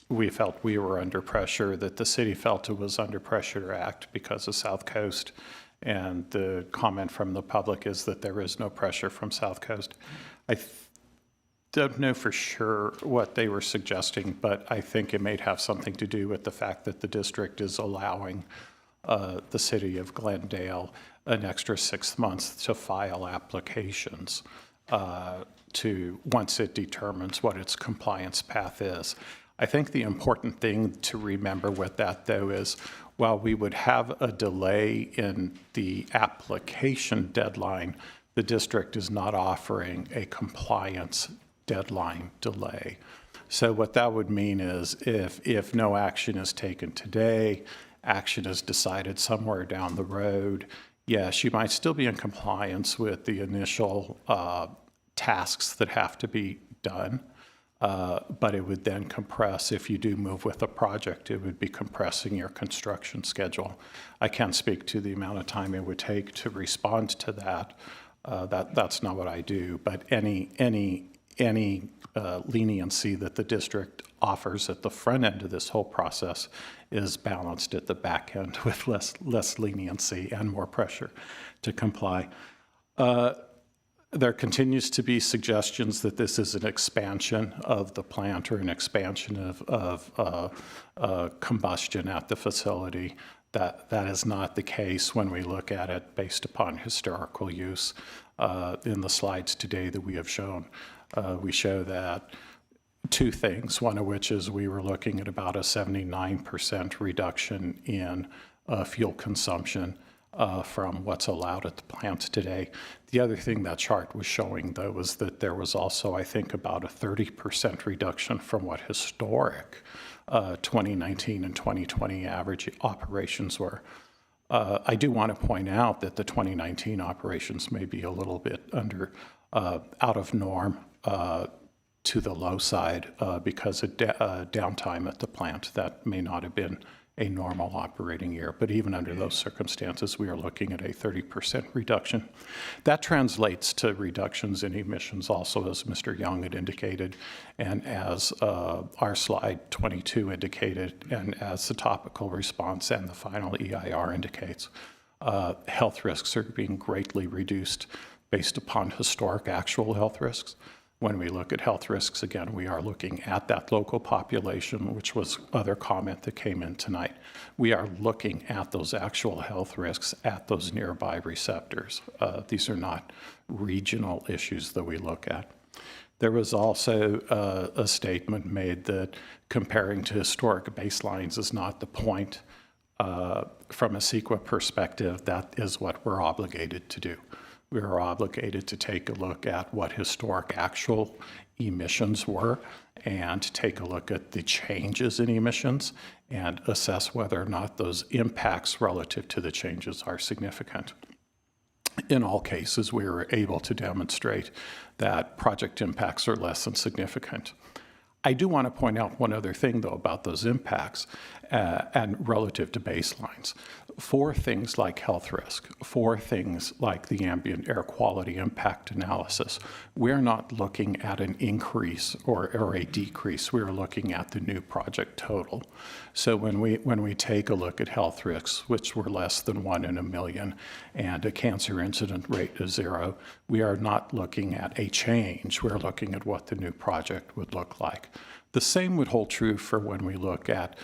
we felt we were under pressure, that the city felt it was under pressure to act because of South Coast. And the comment from the public is that there is no pressure from South Coast. I don't know for sure what they were suggesting, but I think it may have something to do with the fact that the district is allowing the city of Glendale an extra 6 months to file applications once it determines what its compliance path is. I think the important thing to remember with that, though, is while we would have a delay in the application deadline, the district is not offering a compliance deadline delay. So what that would mean is if no action is taken today, action is decided somewhere down the road, yes, you might still be in compliance with the initial tasks that have to be done, but it would then compress. If you do move with a project, it would be compressing your construction schedule. I can't speak to the amount of time it would take to respond to that. That's not what I do, but any leniency that the district offers at the front end of this whole process is balanced at the back end with less leniency and more pressure to comply. There continues to be suggestions that this is an expansion of the plant or an expansion of combustion at the facility. That is not the case when we look at it based upon historical use. In the slides today that we have shown, we show that two things, one of which is we were looking at about a 79% reduction in fuel consumption from what's allowed at the plant today. The other thing that chart was showing, though, was that there was also, I think, about a 30% reduction from what historic 2019 and 2020 average operations were. I do want to point out that the 2019 operations may be a little bit out of norm to the low side because of downtime at the plant. That may not have been a normal operating year, but even under those circumstances, we are looking at a 30% reduction. That translates to reductions in emissions also, as Mr. Young had indicated, and as our slide 22 indicated, and as the topical response and the final EIR indicates. Health risks are being greatly reduced based upon historic actual health risks. When we look at health risks, again, we are looking at that local population, which was other comment that came in tonight. We are looking at those actual health risks at those nearby receptors. These are not regional issues that we look at. There was also a statement made that comparing to historic baselines is not the point. From a CEQA perspective, that is what we're obligated to do. We are obligated to take a look at what historic actual emissions were and take a look at the changes in emissions and assess whether or not those impacts relative to the changes are significant. In all cases, we were able to demonstrate that project impacts are less than significant. I do want to point out one other thing, though, about those impacts and relative to baselines. For things like health risk, for things like the ambient air quality impact analysis, we're not looking at an increase or a decrease. We're looking at the new project total. So when we take a look at health risks, which were less than 1 in a million, and a cancer incident rate of 0, we are not looking at a change. We're looking at what the new project would look like. The same would hold true for when we look at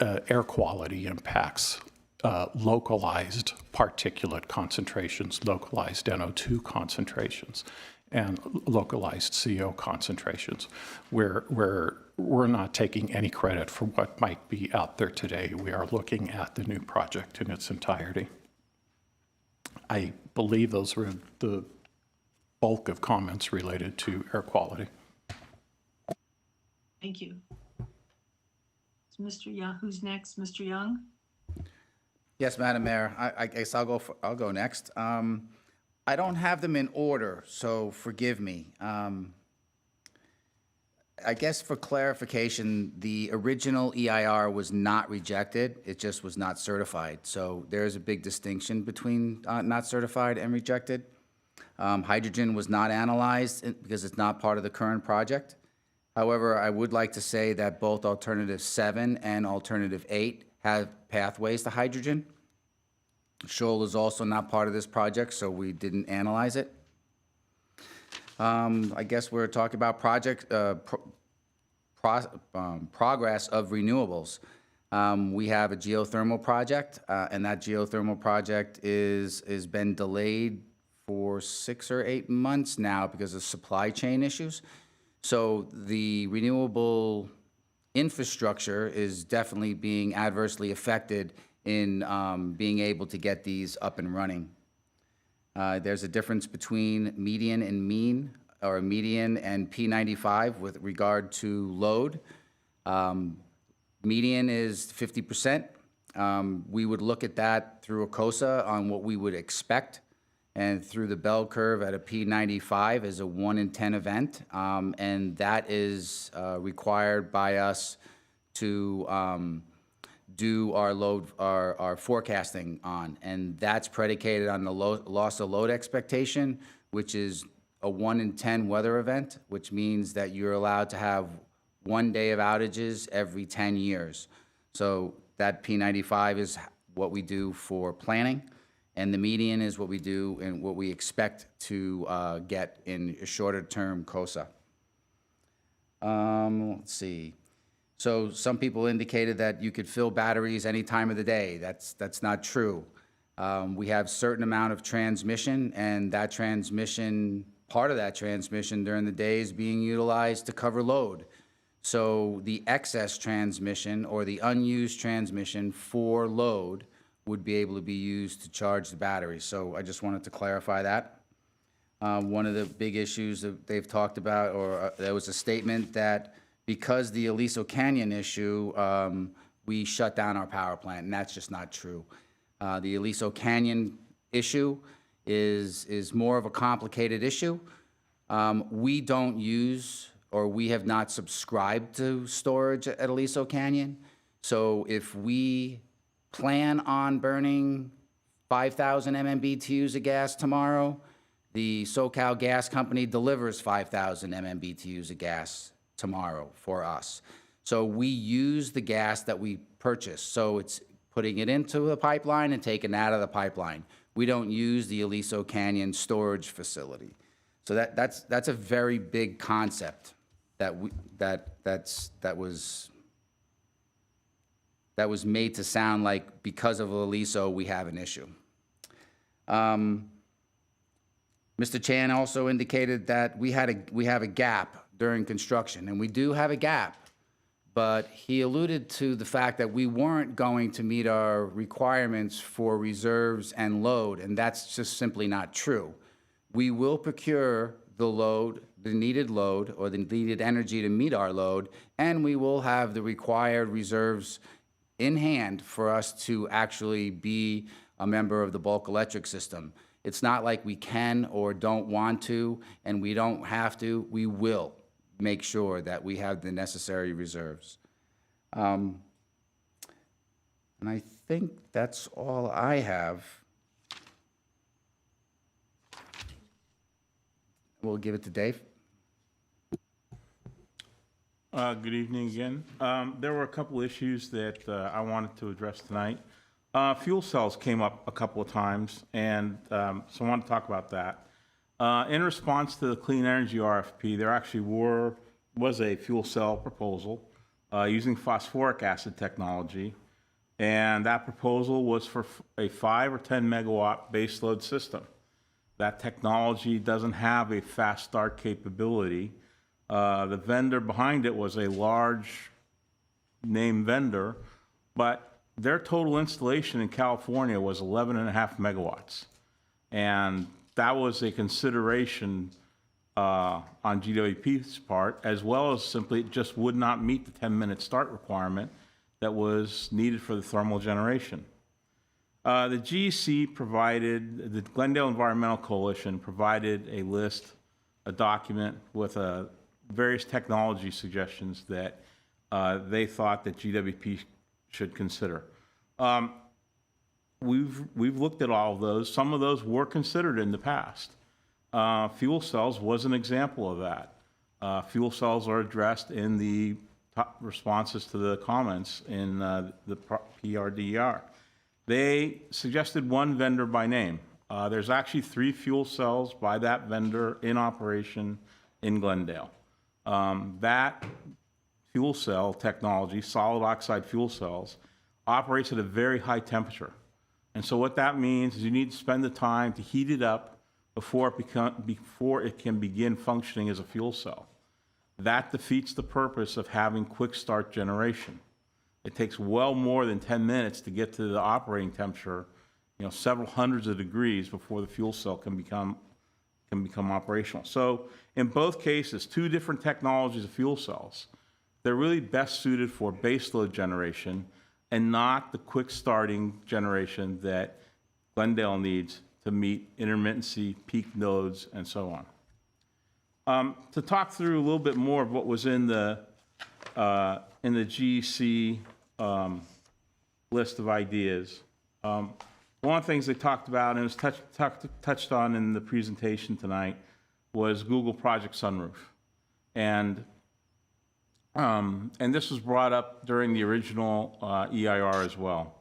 air quality impacts, localized particulate concentrations, localized NO2 concentrations, and localized CO concentrations, where we're not taking any credit for what might be out there today. We are looking at the new project in its entirety. I believe those were the bulk of comments related to air quality. Thank you. So Mr. Young, who's next? Mr. Young? Yes, Madam Mayor. I guess I'll go next. I don't have them in order, so forgive me. I guess for clarification, the original EIR was not rejected. It just was not certified. So there's a big distinction between not certified and rejected. Hydrogen was not analyzed because it's not part of the current project. However, I would like to say that both Alternative 7 and Alternative 8 have pathways to hydrogen. Shoal is also not part of this project, so we didn't analyze it. I guess we're talking about progress of renewables. We have a geothermal project, and that geothermal project is been delayed for 6 or 8 months now because of supply chain issues. So the renewable infrastructure is definitely being adversely affected in being able to get these up and running. There's a difference between median and mean, or median and P95 with regard to load. Median is 50%. We would look at that through a COSA on what we would expect, and through the bell curve at a P95 is a 1 in 10 event, and that is required by us to do our load, our forecasting on, and that's predicated on the loss of load expectation, which is a 1 in 10 weather event, which means that you're allowed to have 1 day of outages every 10 years. So that P95 is what we do for planning, and the median is what we do and what we expect to get in a shorter-term COSA. Let's see. So some people indicated that you could fill batteries any time of the day. That's not true. We have certain amount of transmission, and that transmission, part of that transmission during the day is being utilized to cover load. So the excess transmission or the unused transmission for load would be able to be used to charge the battery. So I just wanted to clarify that. One of the big issues that they've talked about, or there was a statement that because the Aliso Canyon issue, we shut down our power plant, and that's just not true. The Aliso Canyon issue is more of a complicated issue. We don't use, or we have not subscribed to storage at Aliso Canyon. So if we plan on burning 5,000 MMBTUs of gas tomorrow, the SoCal Gas Company delivers 5,000 MMBTUs of gas tomorrow for us. So we use the gas that we purchase. So it's putting it into the pipeline and taking it out of the pipeline. We don't use the Aliso Canyon storage facility. So that's a very big concept that was made to sound like because of Aliso we have an issue. Mr. Chan also indicated that we have a gap during construction, and we do have a gap, but he alluded to the fact that we weren't going to meet our requirements for reserves and load, and that's just simply not true. We will procure the load, the needed load, or the needed energy to meet our load, and we will have the required reserves in hand for us to actually be a member of the bulk electric system. It's not like we can or don't want to, and we don't have to. We will make sure that we have the necessary reserves. And I think that's all I have. We'll give it to Dave. Good evening again. There were a couple issues that I wanted to address tonight. Fuel cells came up a couple of times, and so I want to talk about that. In response to the clean energy RFP, there actually was a fuel cell proposal using phosphoric acid technology, and that proposal was for a 5 or 10 megawatt baseload system. That technology doesn't have a fast start capability. The vendor behind it was a large name vendor, but their total installation in California was 11.5 megawatts. And that was a consideration on GWP's part, as well as simply it just would not meet the 10-minute start requirement that was needed for the thermal generation. The GEC provided, the Glendale Environmental Coalition provided a list, a document with various technology suggestions that they thought that GWP should consider. We've looked at all of those. Some of those were considered in the past. Fuel cells was an example of that. Fuel cells are addressed in the top responses to the comments in the PRDER. They suggested one vendor by name. There's actually 3 fuel cells by that vendor in operation in Glendale. That fuel cell technology, solid oxide fuel cells, operates at a very high temperature. And so what that means is you need to spend the time to heat it up before it can begin functioning as a fuel cell. That defeats the purpose of having quick start generation. It takes well more than 10 minutes to get to the operating temperature, several hundreds of degrees before the fuel cell can become operational. So in both cases, 2 different technologies of fuel cells. They're really best suited for baseload generation and not the quick starting generation that Glendale needs to meet intermittency, peak loads, and so on. To talk through a little bit more of what was in the GEC list of ideas, one of the things they talked about, and it was touched on in the presentation tonight, was Google Project Sunroof. And And this was brought up during the original EIR as well.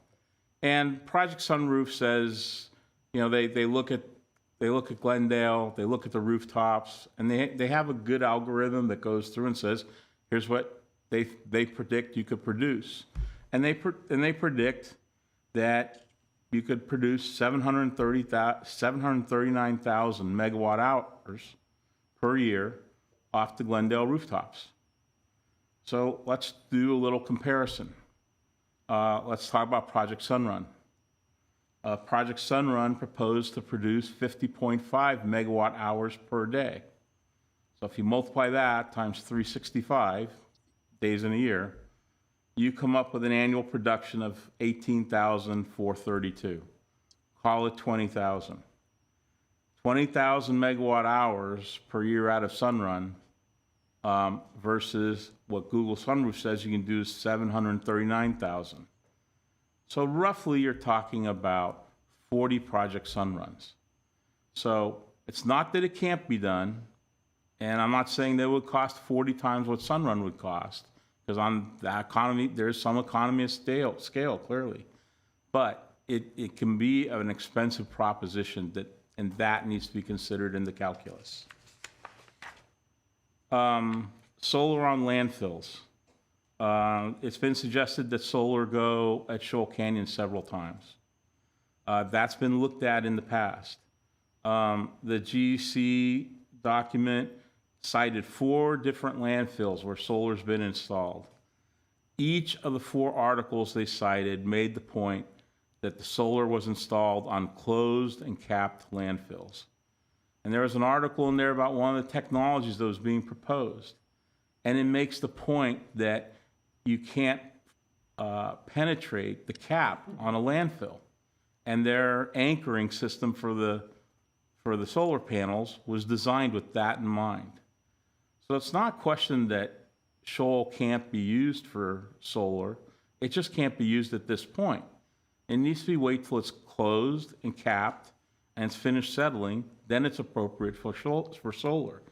And Project Sunroof says, you know, they look at Glendale, they look at the rooftops, and they have a good algorithm that goes through and says, here's what they predict you could produce. And they predict that you could produce 739,000 megawatt hours per year off the Glendale rooftops. So let's do a little comparison. Let's talk about Project Sunrun. Project Sunrun proposed to produce 50.5 megawatt hours per day. So if you multiply that times 365 days in a year, you come up with an annual production of 18,432. Call it 20,000. 20,000 megawatt hours per year out of Sunrun versus what Google Sunroof says you can do is 739,000. So roughly you're talking about 40 Project Sunruns. So it's not that it can't be done, and I'm not saying that it would cost 40 times what Sunrun would cost, because on the economy, there's some economy of scale clearly. But it can be an expensive proposition and that needs to be considered in the calculus. Solar on landfills. It's been suggested that solar go at Shoal Canyon several times. That's been looked at in the past. The GEC document cited 4 different landfills where solar's been installed. Each of the 4 articles they cited made the point that the solar was installed on closed and capped landfills. And there was an article in there about one of the technologies that was being proposed. And it makes the point that you can't penetrate the cap on a landfill. And their anchoring system for the solar panels was designed with that in mind. So it's not a question that shoal can't be used for solar. It just can't be used at this point. It needs to be wait till it's closed and capped and it's finished settling, then it's appropriate for solar.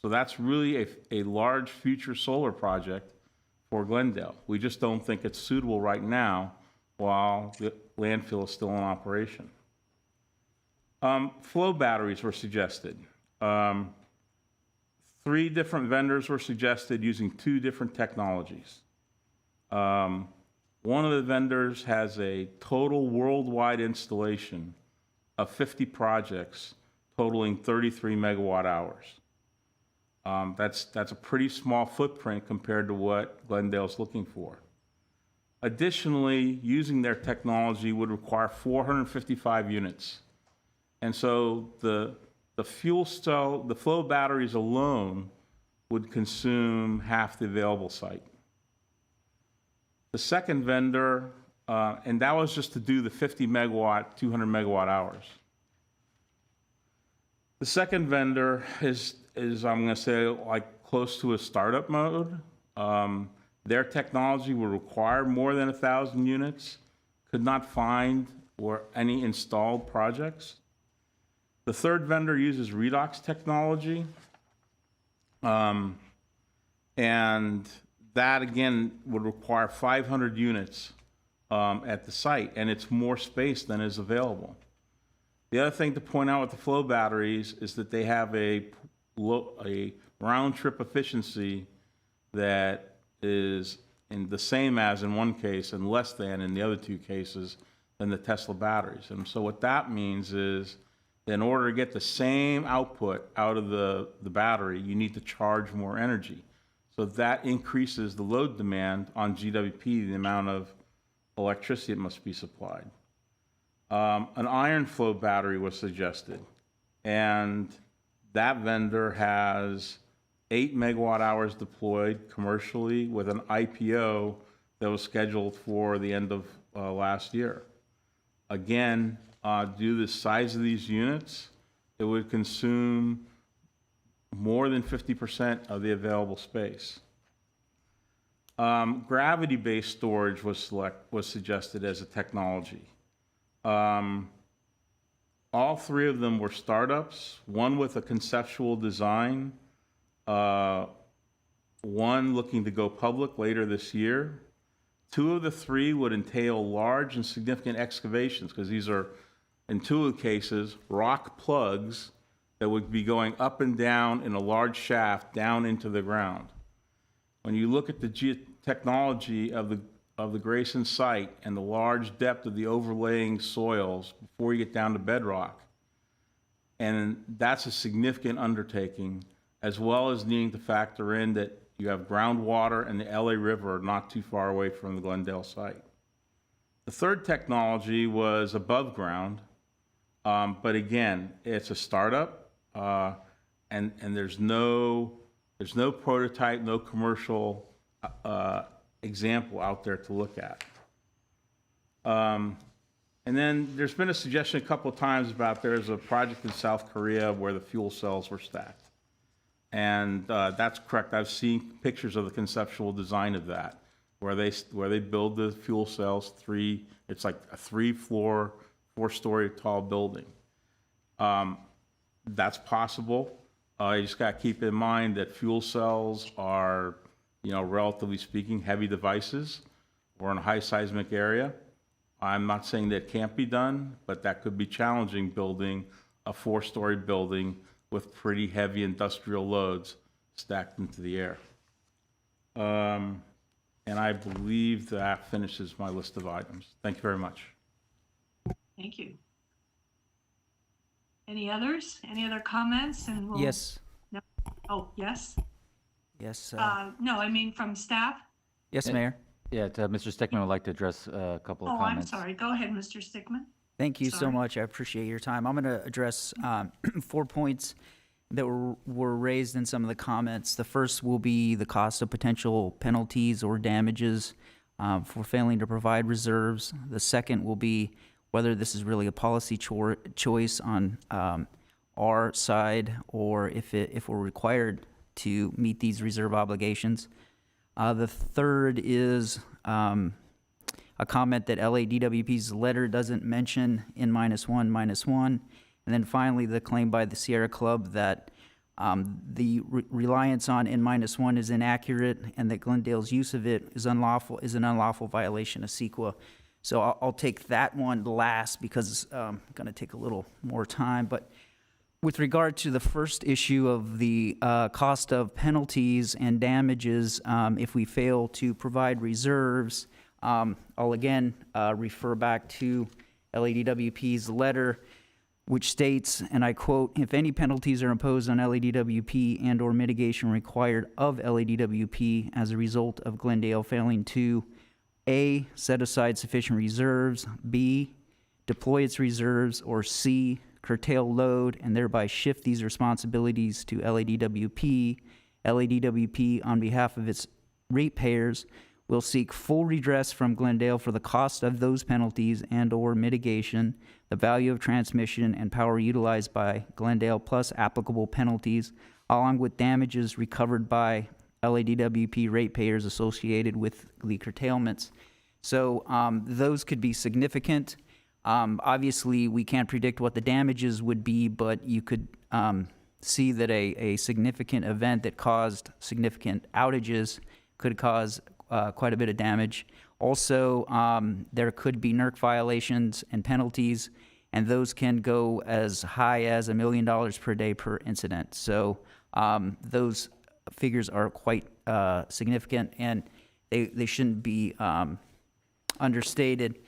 So that's really a large future solar project for Glendale. We just don't think it's suitable right now while the landfill is still in operation. Flow batteries were suggested. 3 different vendors were suggested using 2 different technologies. One of the vendors has a total worldwide installation of 50 projects totaling 33 megawatt hours. That's a pretty small footprint compared to what Glendale's looking for. Additionally, using their technology would require 455 units. And so the fuel cell, the flow batteries alone would consume half the available site. The second vendor, and that was just to do the 50 megawatt, 200 megawatt hours. The second vendor is I'm going to say like close to a startup mode. Their technology would require more than 1,000 units, could not find or any installed projects. The third vendor uses redox technology, and that again would require 500 units at the site, and it's more space than is available. The other thing to point out with the flow batteries is that they have a round trip efficiency that is in the same as in one case and less than in the other 2 cases than the Tesla batteries. And so what that means is that in order to get the same output out of the battery, you need to charge more energy. So that increases the load demand on GWP, the amount of electricity that must be supplied. An iron flow battery was suggested, and that vendor has 8 megawatt hours deployed commercially with an IPO that was scheduled for the end of last year. Again, due to the size of these units, it would consume more than 50% of the available space. Gravity-based storage was suggested as a technology. All 3 of them were startups, one with a conceptual design one looking to go public later this year. 2 of the 3 would entail large and significant excavations, because these are, in 2 of the cases, rock plugs that would be going up and down in a large shaft down into the ground. When you look at the geotechnology of the Grayson site and the large depth of the overlaying soils before you get down to bedrock, and that's a significant undertaking, as well as needing to factor in that you have groundwater and the LA River are not too far away from the Glendale site. The third technology was above ground, but again, it's a startup, and there's no prototype, no commercial example out there to look at. And then there's been a suggestion a couple of times about there's a project in South Korea where the fuel cells were stacked. And that's correct. I've seen pictures of the conceptual design of that, where they build the fuel cells it's like a 3-floor, 4-story tall building. That's possible. You just got to keep in mind that fuel cells are, relatively speaking, heavy devices. We're in a high seismic area. I'm not saying that can't be done, but that could be challenging, building a 4-story building with pretty heavy industrial loads stacked into the air. And I believe that finishes my list of items. Thank you very much. Thank you. Any others? Any other comments? And we'll... Yes. No. Oh, yes. Yes. No, I mean from staff. Yes, Mayor. Yeah, Mr. Stickman would like to address a couple of comments. I'm sorry. Go ahead, Mr. Stickman. Thank you so much. I appreciate your time. I'm going to address 4 points that were raised in some of the comments. The first will be the cost of potential penalties or damages for failing to provide reserves. The second will be whether this is really a policy choice on our side, or if we're required to meet these reserve obligations. The third is a comment that LADWP's letter doesn't mention N-1, and then finally the claim by the Sierra Club that the reliance on N-1 is inaccurate and that Glendale's use of it is an unlawful violation of CEQA. So I'll take that one last because it's going to take a little more time. But with regard to the first issue of the cost of penalties and damages if we fail to provide reserves, I'll again refer back to LADWP's letter, which states, and I quote, "If any penalties are imposed on LADWP and or mitigation required of LADWP as a result of Glendale failing to A, set aside sufficient reserves, B, deploy its reserves, or C, curtail load and thereby shift these responsibilities to LADWP, LADWP on behalf of its ratepayers will seek full redress from Glendale for the cost of those penalties and or mitigation, the value of transmission and power utilized by Glendale plus applicable penalties, along with damages recovered by LADWP ratepayers associated with the curtailments." So those could be significant. Obviously, we can't predict what the damages would be, but you could see that a significant event that caused significant outages could cause quite a bit of damage. Also, there could be NERC violations and penalties, and those can go as high as $1 million per day per incident. So those figures are quite significant, and they shouldn't be understated.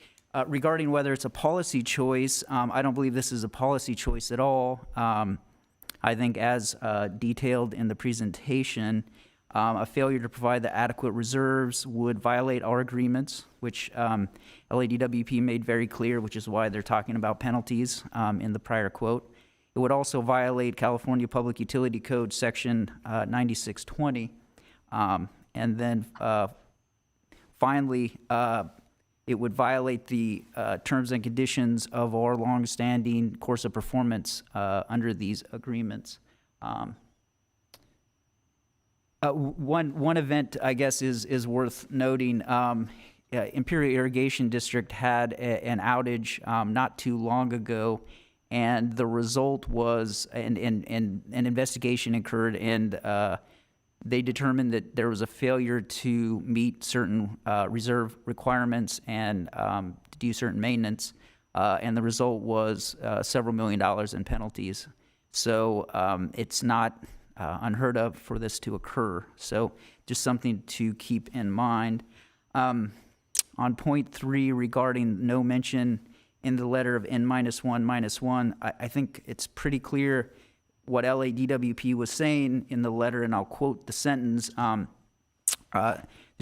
Regarding whether it's a policy choice, I don't believe this is a policy choice at all. I think as detailed in the presentation, a failure to provide the adequate reserves would violate our agreements, which LADWP made very clear, which is why they're talking about penalties in the prior quote. It would also violate California Public Utility Code Section 9620. And then finally, it would violate the terms and conditions of our longstanding course of performance under these agreements. One event, I guess, is worth noting. Imperial Irrigation District had an outage not too long ago, and the result was an investigation occurred, and they determined that there was a failure to meet certain reserve requirements and to do certain maintenance, and the result was several $1 million in penalties. So it's not unheard of for this to occur. So just something to keep in mind. On point 3 regarding no mention in the letter of N-1-1, I think it's pretty clear what LADWP was saying in the letter, and I'll quote the sentence. The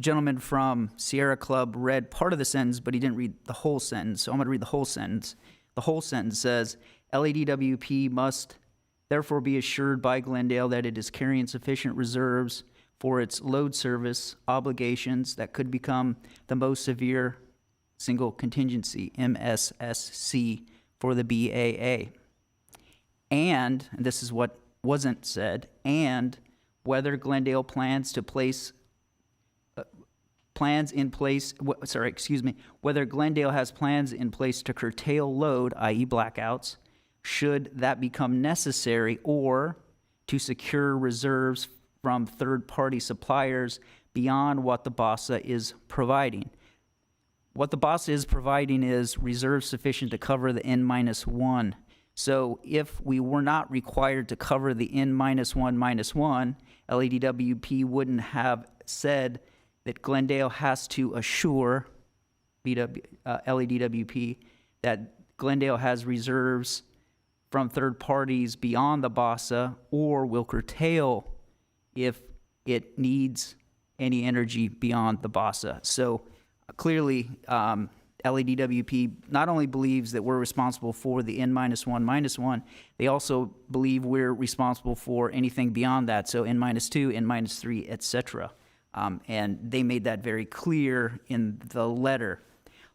gentleman from Sierra Club read part of the sentence, but he didn't read the whole sentence, so I'm going to read the whole sentence. The whole sentence says, LADWP must therefore be assured by Glendale that it is carrying sufficient reserves for its load service obligations that could become the most severe single contingency, MSSC, for the BAA. And this is what wasn't said, and whether Glendale plans to place whether Glendale has plans in place to curtail load, i.e. blackouts, should that become necessary, or to secure reserves from third-party suppliers beyond what the BASA is providing. What the BASA is providing is reserves sufficient to cover the N-1. So if we were not required to cover the N-1-1, LADWP wouldn't have said that Glendale has to assure LADWP that Glendale has reserves from third parties beyond the BASA, or will curtail if it needs any energy beyond the BASA. So clearly, LADWP not only believes that we're responsible for the N-1, they also believe we're responsible for anything beyond that, so N-2, N-3, etc. And they made that very clear in the letter.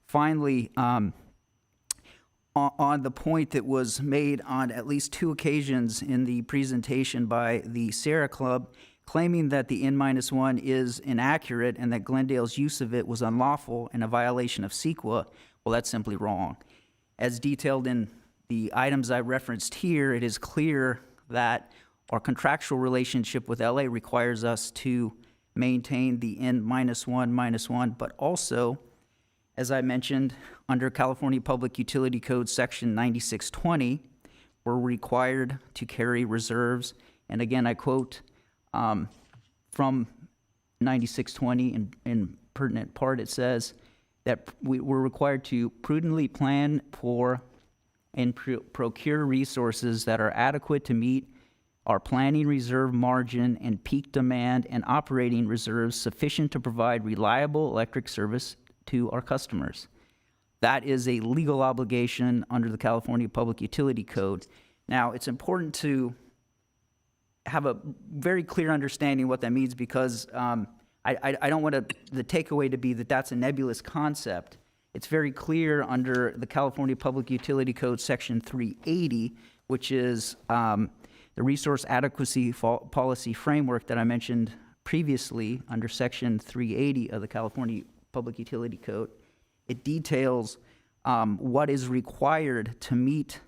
Finally, on the point that was made on at least 2 occasions in the presentation by the Sierra Club, claiming that the N-1 is inaccurate and that Glendale's use of it was unlawful and a violation of CEQA, well, that's simply wrong. As detailed in the items I referenced here, it is clear that our contractual relationship with LA requires us to maintain the N-1, but also, as I mentioned, under California Public Utility Code Section 9620, we're required to carry reserves. And again, I quote from 9620 in pertinent part, it says that we're required to prudently plan for and procure resources that are adequate to meet our planning reserve margin and peak demand, and operating reserves sufficient to provide reliable electric service to our customers. That is a legal obligation under the California Public Utility Code. Now, it's important to have a very clear understanding what that means, because I don't want the takeaway to be that that's a nebulous concept. It's very clear under the California Public Utility Code Section 380, which is the resource adequacy policy framework that I mentioned previously under Section 380 of the California Public Utility Code. It details what is required to meet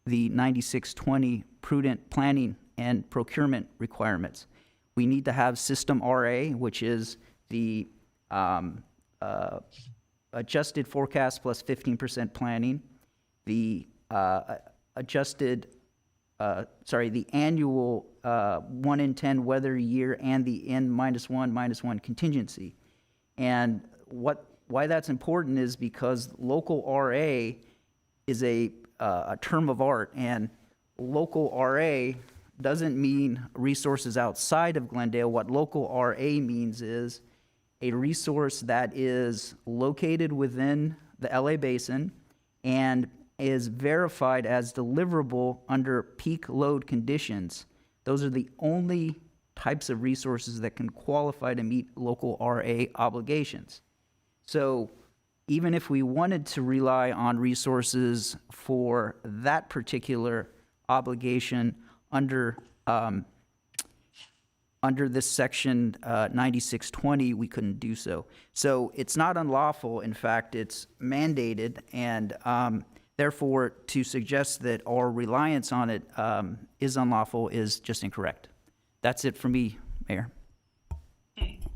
the 9620 prudent planning and procurement requirements. We need to have System RA, which is the adjusted forecast plus 15% planning, the the annual 1 in 10 weather year, and the N-1 contingency. And why that's important is because local RA is a term of art, and local RA doesn't mean resources outside of Glendale. What local RA means is a resource that is located within the LA basin and is verified as deliverable under peak load conditions. Those are the only types of resources that can qualify to meet local RA obligations. So even if we wanted to rely on resources for that particular obligation under this section 9620, we couldn't do so. So it's not unlawful. In fact, it's mandated, and therefore to suggest that our reliance on it is unlawful is just incorrect. That's it for me, Mayor.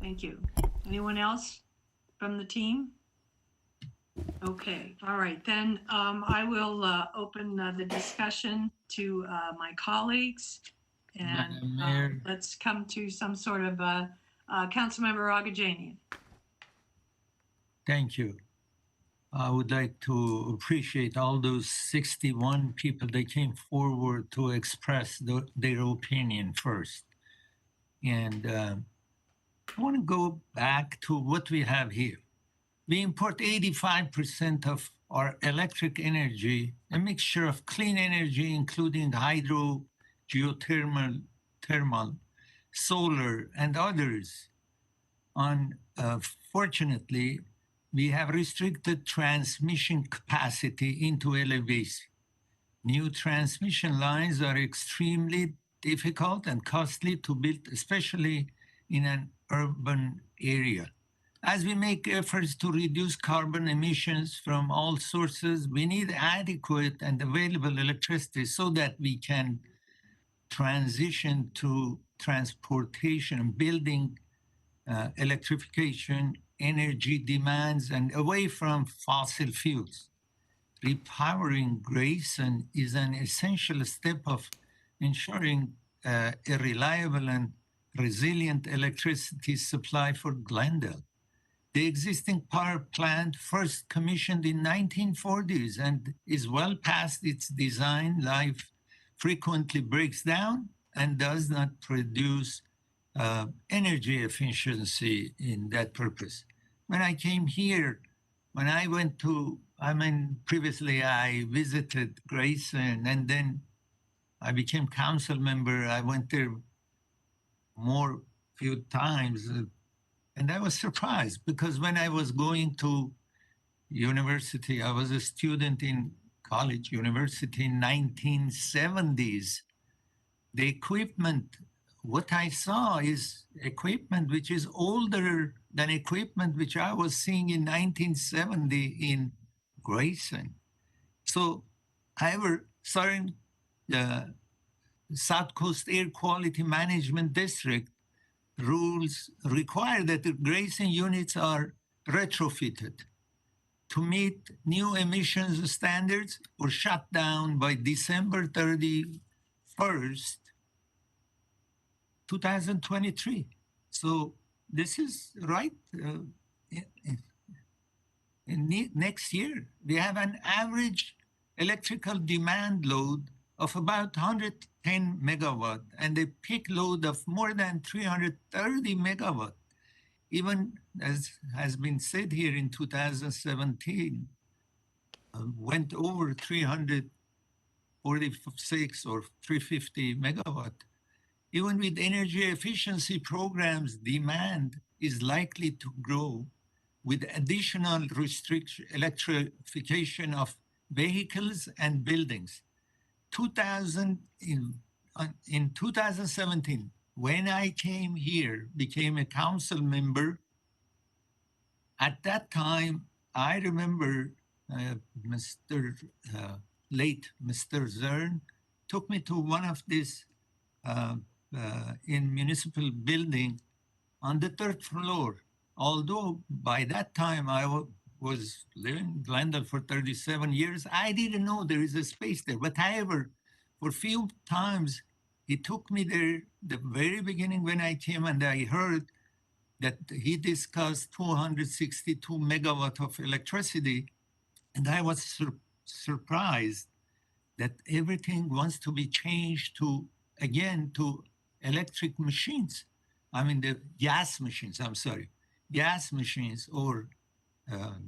Thank you. Anyone else from the team? Okay, all right, then I will open the discussion to my colleagues. And Madam Mayor. let's come to some sort of Councilmember Agajanian. Thank you. I would like to appreciate all those 61 people that came forward to express their opinion first. And I want to go back to what we have here. We import 85% of our electric energy, a mixture of clean energy, including hydro, geothermal, thermal, solar, and others. Fortunately, we have restricted transmission capacity into LA Basin. New transmission lines are extremely difficult and costly to build, especially in an urban area. As we make efforts to reduce carbon emissions from all sources, we need adequate and available electricity so that we can transition to transportation, building electrification, energy demands, and away from fossil fuels. Repowering Grayson is an essential step of ensuring a reliable and resilient electricity supply for Glendale. The existing power plant first commissioned in 1940s and is well past its design life, frequently breaks down and does not produce energy efficiency in that purpose. When I came here, when I went to, previously I visited Grayson and then I became council member. I went there few times and I was surprised because when I was going to university, I was a student in college, university in 1970s. The equipment, what I saw is equipment which is older than equipment which I was seeing in 1970 in Grayson. So, however, the South Coast Air Quality Management District rules require that the Grayson units are retrofitted to meet new emissions standards or shut down by December 31st, 2023. So this is right in next year. We have an average electrical demand load of about 110 megawatt and a peak load of more than 330 megawatt. Even as has been said here in 2017, went over 346 or 350 megawatt. Even with energy efficiency programs, demand is likely to grow with additional electrification of vehicles and buildings. In 2017, when I came here, became a council member, at that time, I remember late Mr. Zern took me to one of these in municipal building on the 3rd floor. Although by that time I was living in Glendale for 37 years, I didn't know there is a space there. But however, for a few times, he took me there the very beginning when I came and I heard that he discussed 262 megawatt of electricity. And I was surprised that everything wants to be changed to electric machines. The gas machines, gas machines or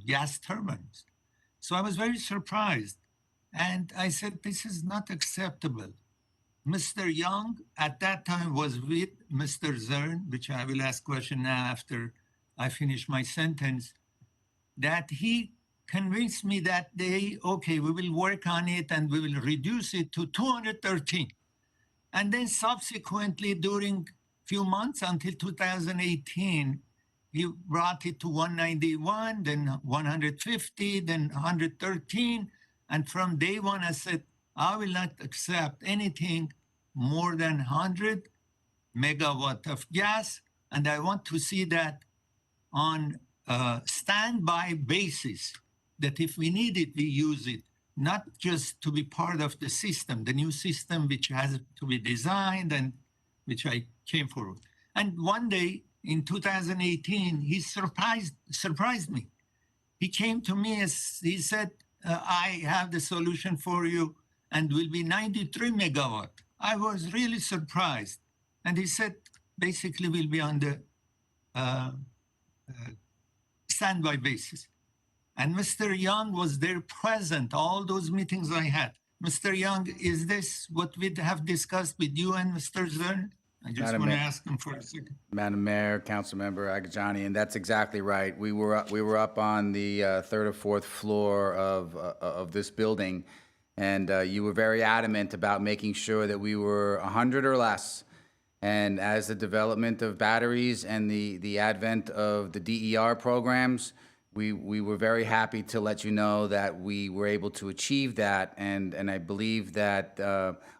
gas turbines. So I was very surprised. And I said, this is not acceptable. Mr. Young at that time was with Mr. Zern, which I will ask question now after I finish my sentence, that he convinced me that day, okay, we will work on it and we will reduce it to 213. And then subsequently during few months until 2018, he brought it to 191, then 150, then 113. And from day one, I said, I will not accept anything more than 100 megawatt of gas and I want to see that on a standby basis, that if we need it, we use it, not just to be part of the system, the new system which has to be designed and which I came forward. And one day in 2018, he surprised me. He came to me as he said, I have the solution for you and will be 93 megawatt. I was really surprised. And he said, basically we'll be on the standby basis. And Mr. Young was there present, all those meetings I had. Mr. Young, is this what we have discussed with you and Mr. Zern? I just want to ask him for a second. Madam Mayor, Councilmember Agajani, and that's exactly right. We were up on the third or fourth floor of this building, and you were very adamant about making sure that we were 100 or less. And as the development of batteries and the advent of the DER programs, we were very happy to let you know that we were able to achieve that, and I believe that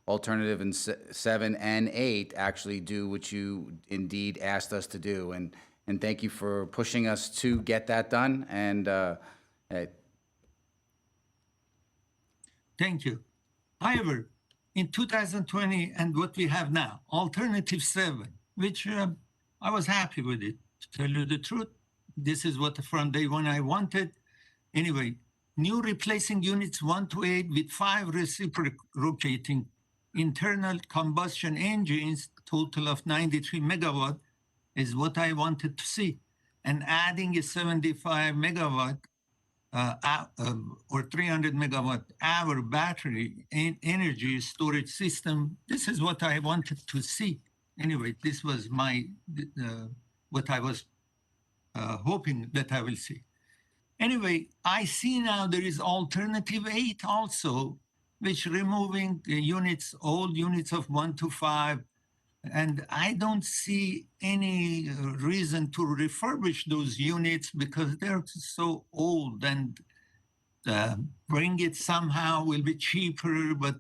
alternative in 7 and 8 actually do what you indeed asked us to do, and thank you for pushing us to get that done. And thank you. However, in 2020 and what we have now, alternative 7, which I was happy with it, to tell you the truth. This is what from day one I wanted. Anyway, new replacing units 1 to 8 with 5 reciprocating internal combustion engines, total of 93 megawatt, is what I wanted to see. And adding a 75 megawatt or 300 megawatt hour battery energy storage system, this is what I wanted to see. Anyway, this was my what I was hoping that I will see. Anyway, I see now there is alternative 8 also, which removing the units, old units of 1 to 5, and I don't see any reason to refurbish those units because they're so old, and bring it somehow will be cheaper, but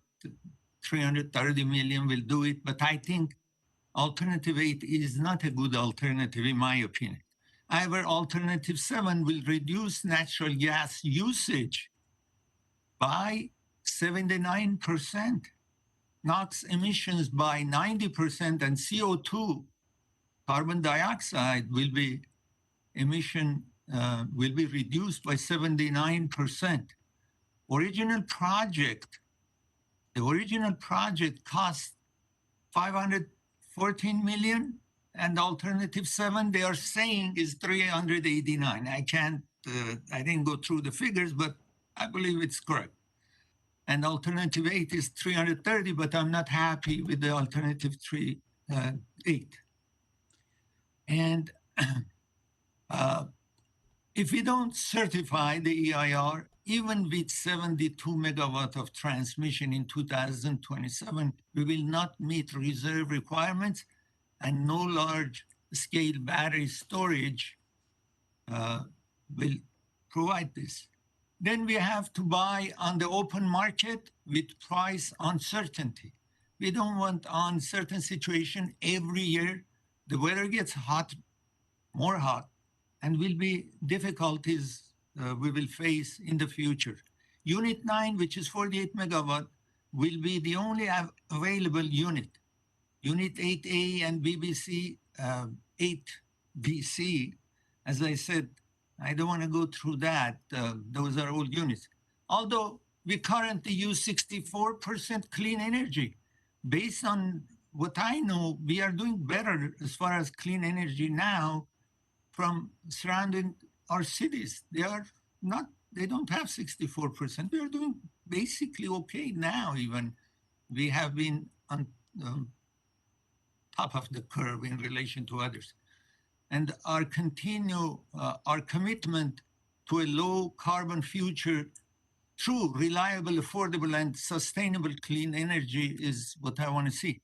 330 million will do it. But I think alternative 8 is not a good alternative in my opinion. However, alternative 7 will reduce natural gas usage by 79%, NOx emissions by 90%, and CO2, carbon dioxide, will be reduced by 79%. The original project cost 514 million, and alternative 7 they are saying is 389. I didn't go through the figures, but I believe it's correct. And alternative 8 is 330, but I'm not happy with the alternative 8. And if we don't certify the EIR, even with 72 megawatt of transmission in 2027, we will not meet reserve requirements, and no large-scale battery storage will provide this. Then we have to buy on the open market with price uncertainty. We don't want uncertain situation every year. The weather gets hot, more hot, and will be difficulties we will face in the future. Unit 9, which is 48 megawatt, will be the only available unit. Unit 8A and BBC 8BC, as I said, I don't want to go through that. Those are old units. Although we currently use 64% clean energy. Based on what I know, we are doing better as far as clean energy now from surrounding our cities. They don't have 64%. We are doing basically okay now even. We have been on top of the curve in relation to others. And our commitment to a low carbon future through reliable, affordable, and sustainable clean energy is what I want to see.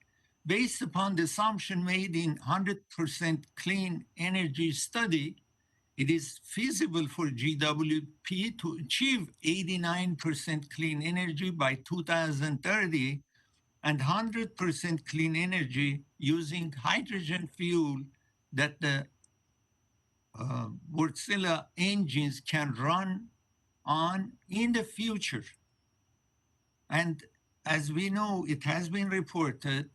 Based upon the assumption made in 100% clean energy study, it is feasible for GWP to achieve 89% clean energy by 2030 and 100% clean energy using hydrogen fuel that the Wartzilla engines can run on in the future. And as we know, it has been reported,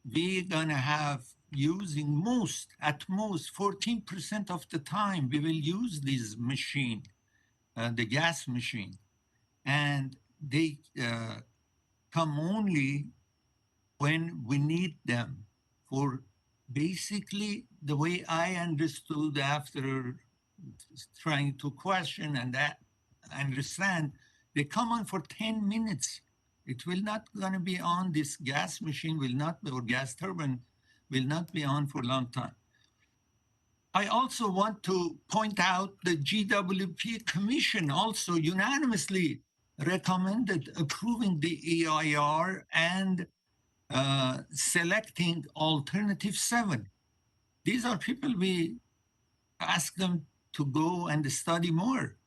we're going to have using at most 14% of the time, we will use this machine, the gas machine. And they come only when we need them for basically the way I understood after trying to question and that understand, they come on for 10 minutes. It will not going to be on, this gas machine will not, or gas turbine will not be on for a long time. I also want to point out the GWP Commission also unanimously recommended approving the EIR and selecting alternative 7. These are people we ask them to go and study more.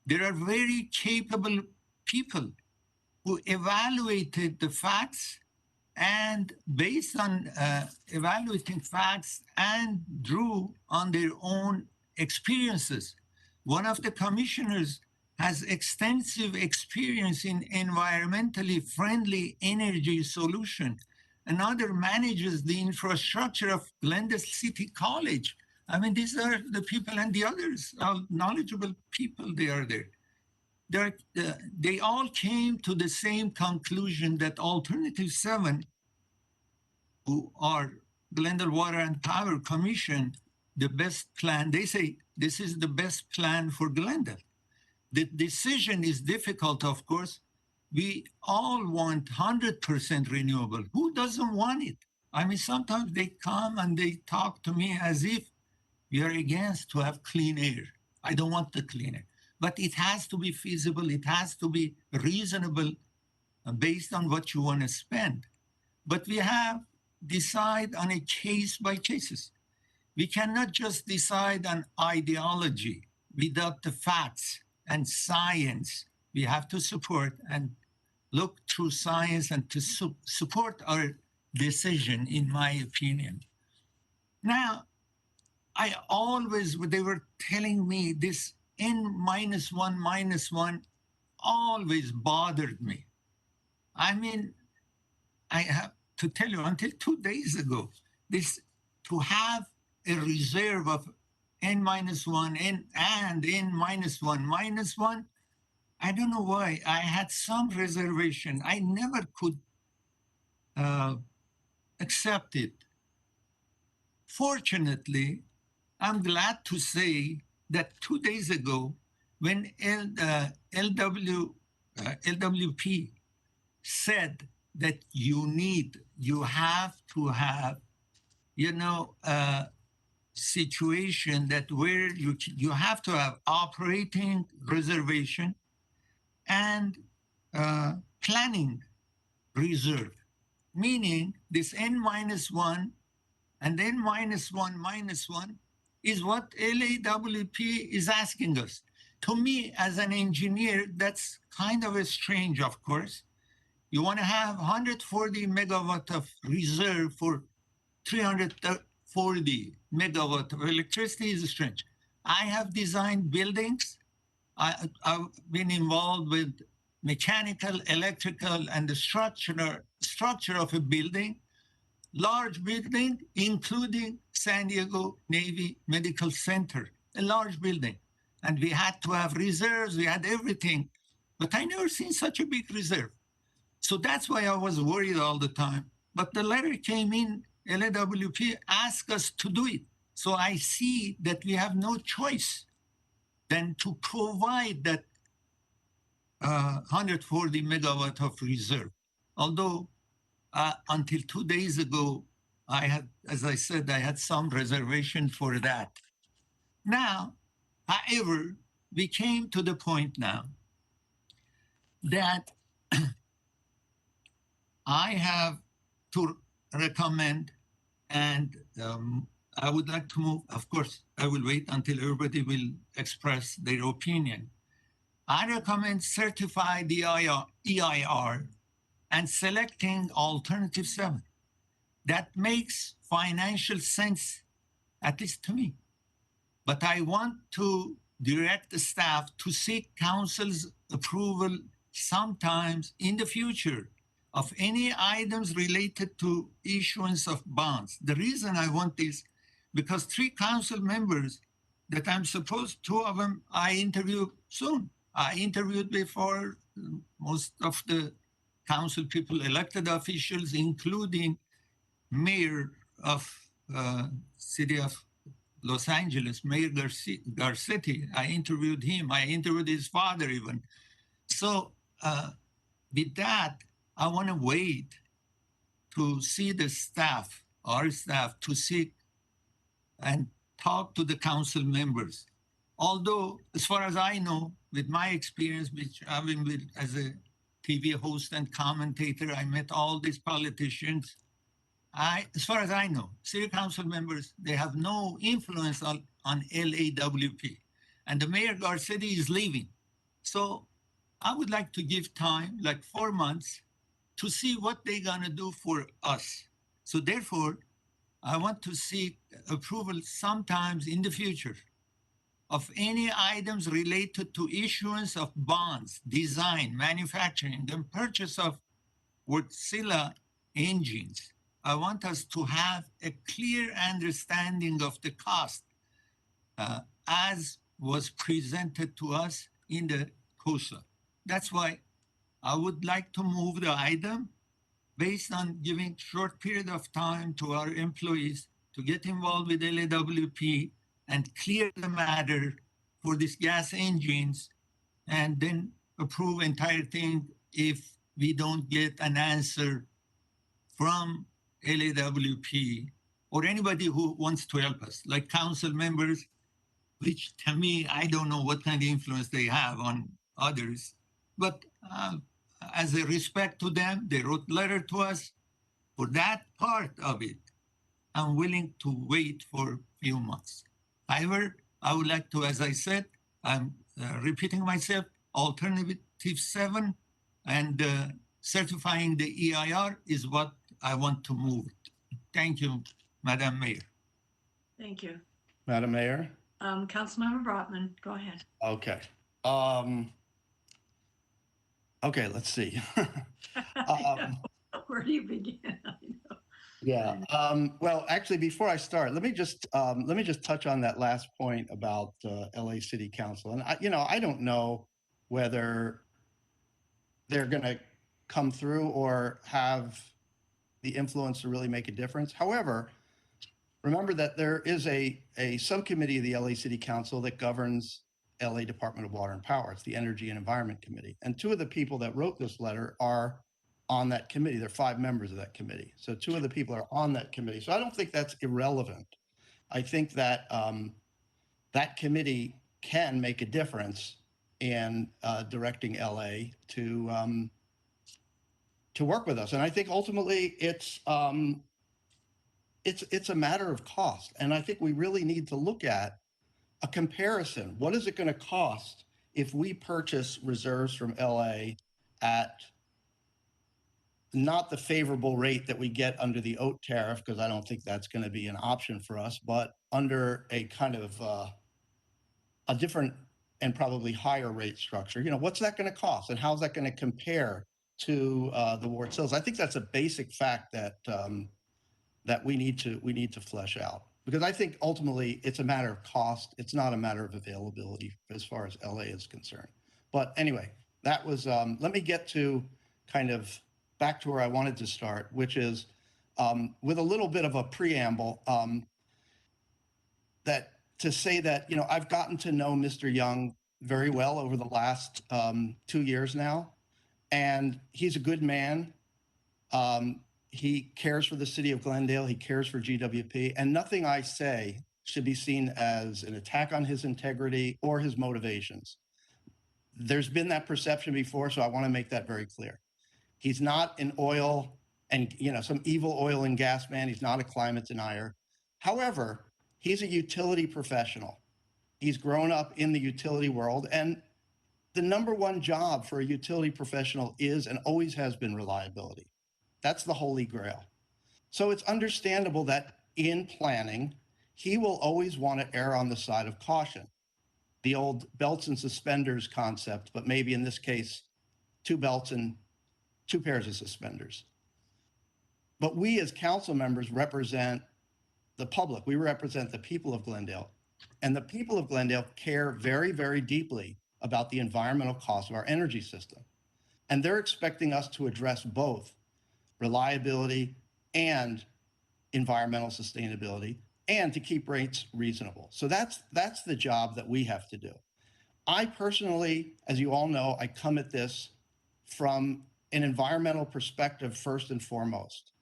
There are very capable people who evaluated the facts, and based on evaluating facts and drew on their own experiences. One of the commissioners has extensive experience in environmentally friendly energy solution. Another manages the infrastructure of Glendale City College. I mean, these are the people, and the others are knowledgeable people, they are there. They all came to the same conclusion that Alternative 7, who are Glendale Water and Power Commission, the best plan, they say this is the best plan for Glendale. The decision is difficult, of course. We all want 100% renewable. Who doesn't want it? I mean, sometimes they come and they talk to me as if we are against to have clean air. I don't want the clean air. But it has to be feasible. It has to be reasonable based on what you want to spend. But we have decide on a case by cases. We cannot just decide on ideology without the facts and science. We have to support and look through science and to support our decision, in my opinion. Now, they were telling me this N-1 always bothered me. I mean, I have to tell you, until 2 days ago, to have a reserve of N-1 and N-1-1, I don't know why. I had some reservation. I never could accept it. Fortunately, I'm glad to say that 2 days ago, when LWP said that you have to have, a situation that where you have to have operating reservation and planning reserve, meaning this N-1 and N-1-1 is what LAWP is asking us. To me, as an engineer, that's kind of a strange, of course. You want to have 140 megawatt of reserve for 340 megawatt of electricity is strange. I have designed buildings. I've been involved with mechanical, electrical, and the structure of a building, large building, including San Diego Navy Medical Center, a large building. And we had to have reserves, we had everything, but I never seen such a big reserve. So that's why I was worried all the time. But the letter came in, LAWP asked us to do it. So I see that we have no choice than to provide that 140 megawatt of reserve. Although until 2 days ago, I had, as I said, I had some reservation for that. Now, however, we came to the point now that I have to recommend, and I would like to move, of course, I will wait until everybody will express their opinion. I recommend certified EIR and selecting alternative 7. That makes financial sense at least to me. But I want to direct the staff to seek council's approval sometimes in the future of any items related to issuance of bonds. The reason I want this, because 3 council members that I'm supposed, 2 of them I interview soon. I interviewed before most of the council people, elected officials, including mayor of city of Los Angeles, Mayor Garcetti. I interviewed him. I interviewed his father even. So with that, I want to wait to see the staff, our staff, to seek and talk to the council members. Although, as far as I know, with my experience, which I've been with as a TV host and commentator, I met all these politicians. As far as I know, city council members, they have no influence on LAWP. And the Mayor Garcetti is leaving. So I would like to give time, like 4 months, to see what they're gonna do for us. So therefore, I want to seek approval sometimes in the future of any items related to issuance of bonds, design, manufacturing, and purchase of Wartzilla engines. I want us to have a clear understanding of the cost as was presented to us in the COSA. That's why I would like to move the item based on giving short period of time to our employees to get involved with LAWP and clear the matter for these gas engines, and then approve entire thing if we don't get an answer from LAWP or anybody who wants to help us, like council members, which to me, I don't know what kind of influence they have on others. But as a respect to them, they wrote letter to us. For that part of it, I'm willing to wait for a few months. However, I would like to, as I said, I'm repeating myself, alternative 7 and certifying the EIR is what I want to move. Thank you, Madam Mayor. Thank you. Madam Mayor? Councilmember Brotman, go ahead. Okay. Okay, let's see. Where do you begin? Yeah. Well, actually, before I start, let me just touch on that last point about LA City Council. And I don't know whether they're going to come through or have the influence to really make a difference. However, remember that there is a subcommittee of the LA City Council that governs LA Department of Water and Power. It's the Energy and Environment Committee. And 2 of the people that wrote this letter are on that committee. There are 5 members of that committee. So 2 of the people are on that committee. So I don't think that's irrelevant. I think that that committee can make a difference in directing LA to work with us. And I think ultimately it's a matter of cost. And I think we really need to look at a comparison. What is it going to cost if we purchase reserves from LA at not the favorable rate that we get under the OAT tariff, because I don't think that's going to be an option for us, but under a kind of a different and probably higher rate structure? What's that going to cost, and how's that going to compare to the Wartzillas? I think that's a basic fact that that we need to flesh out, because I think ultimately it's a matter of cost. It's not a matter of availability as far as LA is concerned. But anyway, that was let me get to kind of back to where I wanted to start, which is with a little bit of a preamble, that to say that, I've gotten to know Mr. Young very well over the last 2 years now, and he's a good man. He cares for the city of Glendale. He cares for GWP, and nothing I say should be seen as an attack on his integrity or his motivations. There's been that perception before, so I want to make that very clear. He's not an oil and, some evil oil and gas man. He's not a climate denier. However, he's a utility professional. He's grown up in the utility world, and the number 1 job for a utility professional is and always has been reliability. That's the holy grail. So it's understandable that in planning, he will always want to err on the side of caution. The old belts and suspenders concept, but maybe in this case, 2 belts and 2 pairs of suspenders. But we as council members represent the public. We represent the people of Glendale. And the people of Glendale care very, very deeply about the environmental cost of our energy system. And they're expecting us to address both reliability and environmental sustainability, and to keep rates reasonable. So that's the job that we have to do. I personally, as you all know, I come at this from an environmental perspective first and foremost.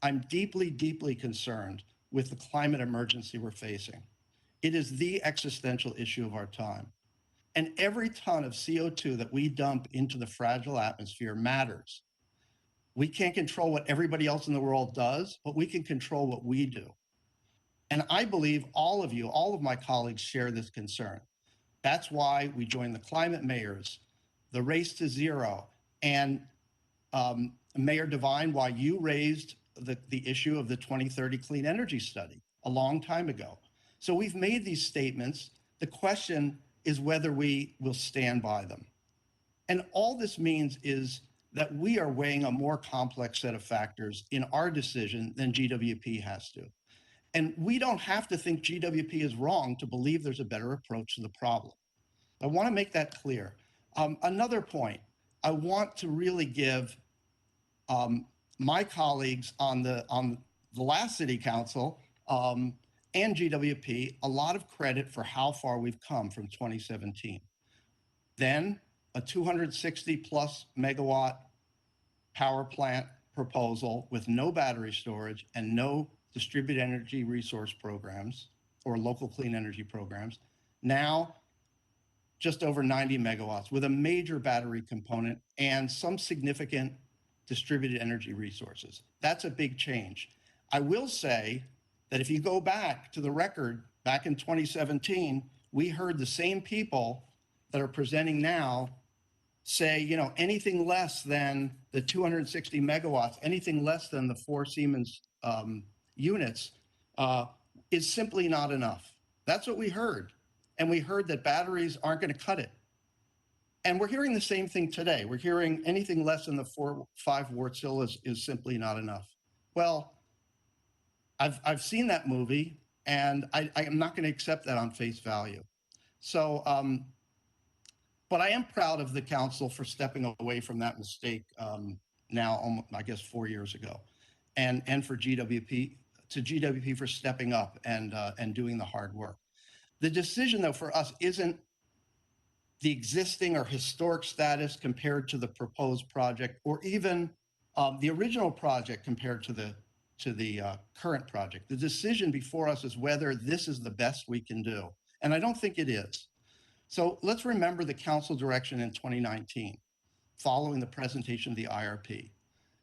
I'm deeply, deeply concerned with the climate emergency we're facing. It is the existential issue of our time. And every ton of CO2 that we dump into the fragile atmosphere matters. We can't control what everybody else in the world does, but we can control what we do. And I believe all of you, all of my colleagues share this concern. That's why we joined the climate mayors, the Race to Zero, and Mayor Devine, why you raised the issue of the 2030 clean energy study a long time ago. So we've made these statements. The question is whether we will stand by them. And all this means is that we are weighing a more complex set of factors in our decision than GWP has to. And we don't have to think GWP is wrong to believe there's a better approach to the problem. I want to make that clear. Another point, I want to really give my colleagues on the last city council and GWP a lot of credit for how far we've come from 2017. Then a 260 plus megawatt power plant proposal with no battery storage and no distributed energy resource programs or local clean energy programs. Now just over 90 megawatts with a major battery component and some significant distributed energy resources. That's a big change. I will say that if you go back to the record, back in 2017, we heard the same people that are presenting now say, you know, anything less than the 260 megawatts, anything less than the 4 Siemens units is simply not enough. That's what we heard. And we heard that batteries aren't going to cut it. And we're hearing the same thing today. We're hearing anything less than the 4-5 Wartzilla is simply not enough. Well, I've seen that movie, and I am not going to accept that on face value. So, but I am proud of the council for stepping away from that mistake now, I guess 4 years ago, and for GWP for stepping up and doing the hard work. The decision, though, for us isn't the existing or historic status compared to the proposed project, or even the original project compared to the current project. The decision before us is whether this is the best we can do. And I don't think it is. So let's remember the council direction in 2019, following the presentation of the IRP.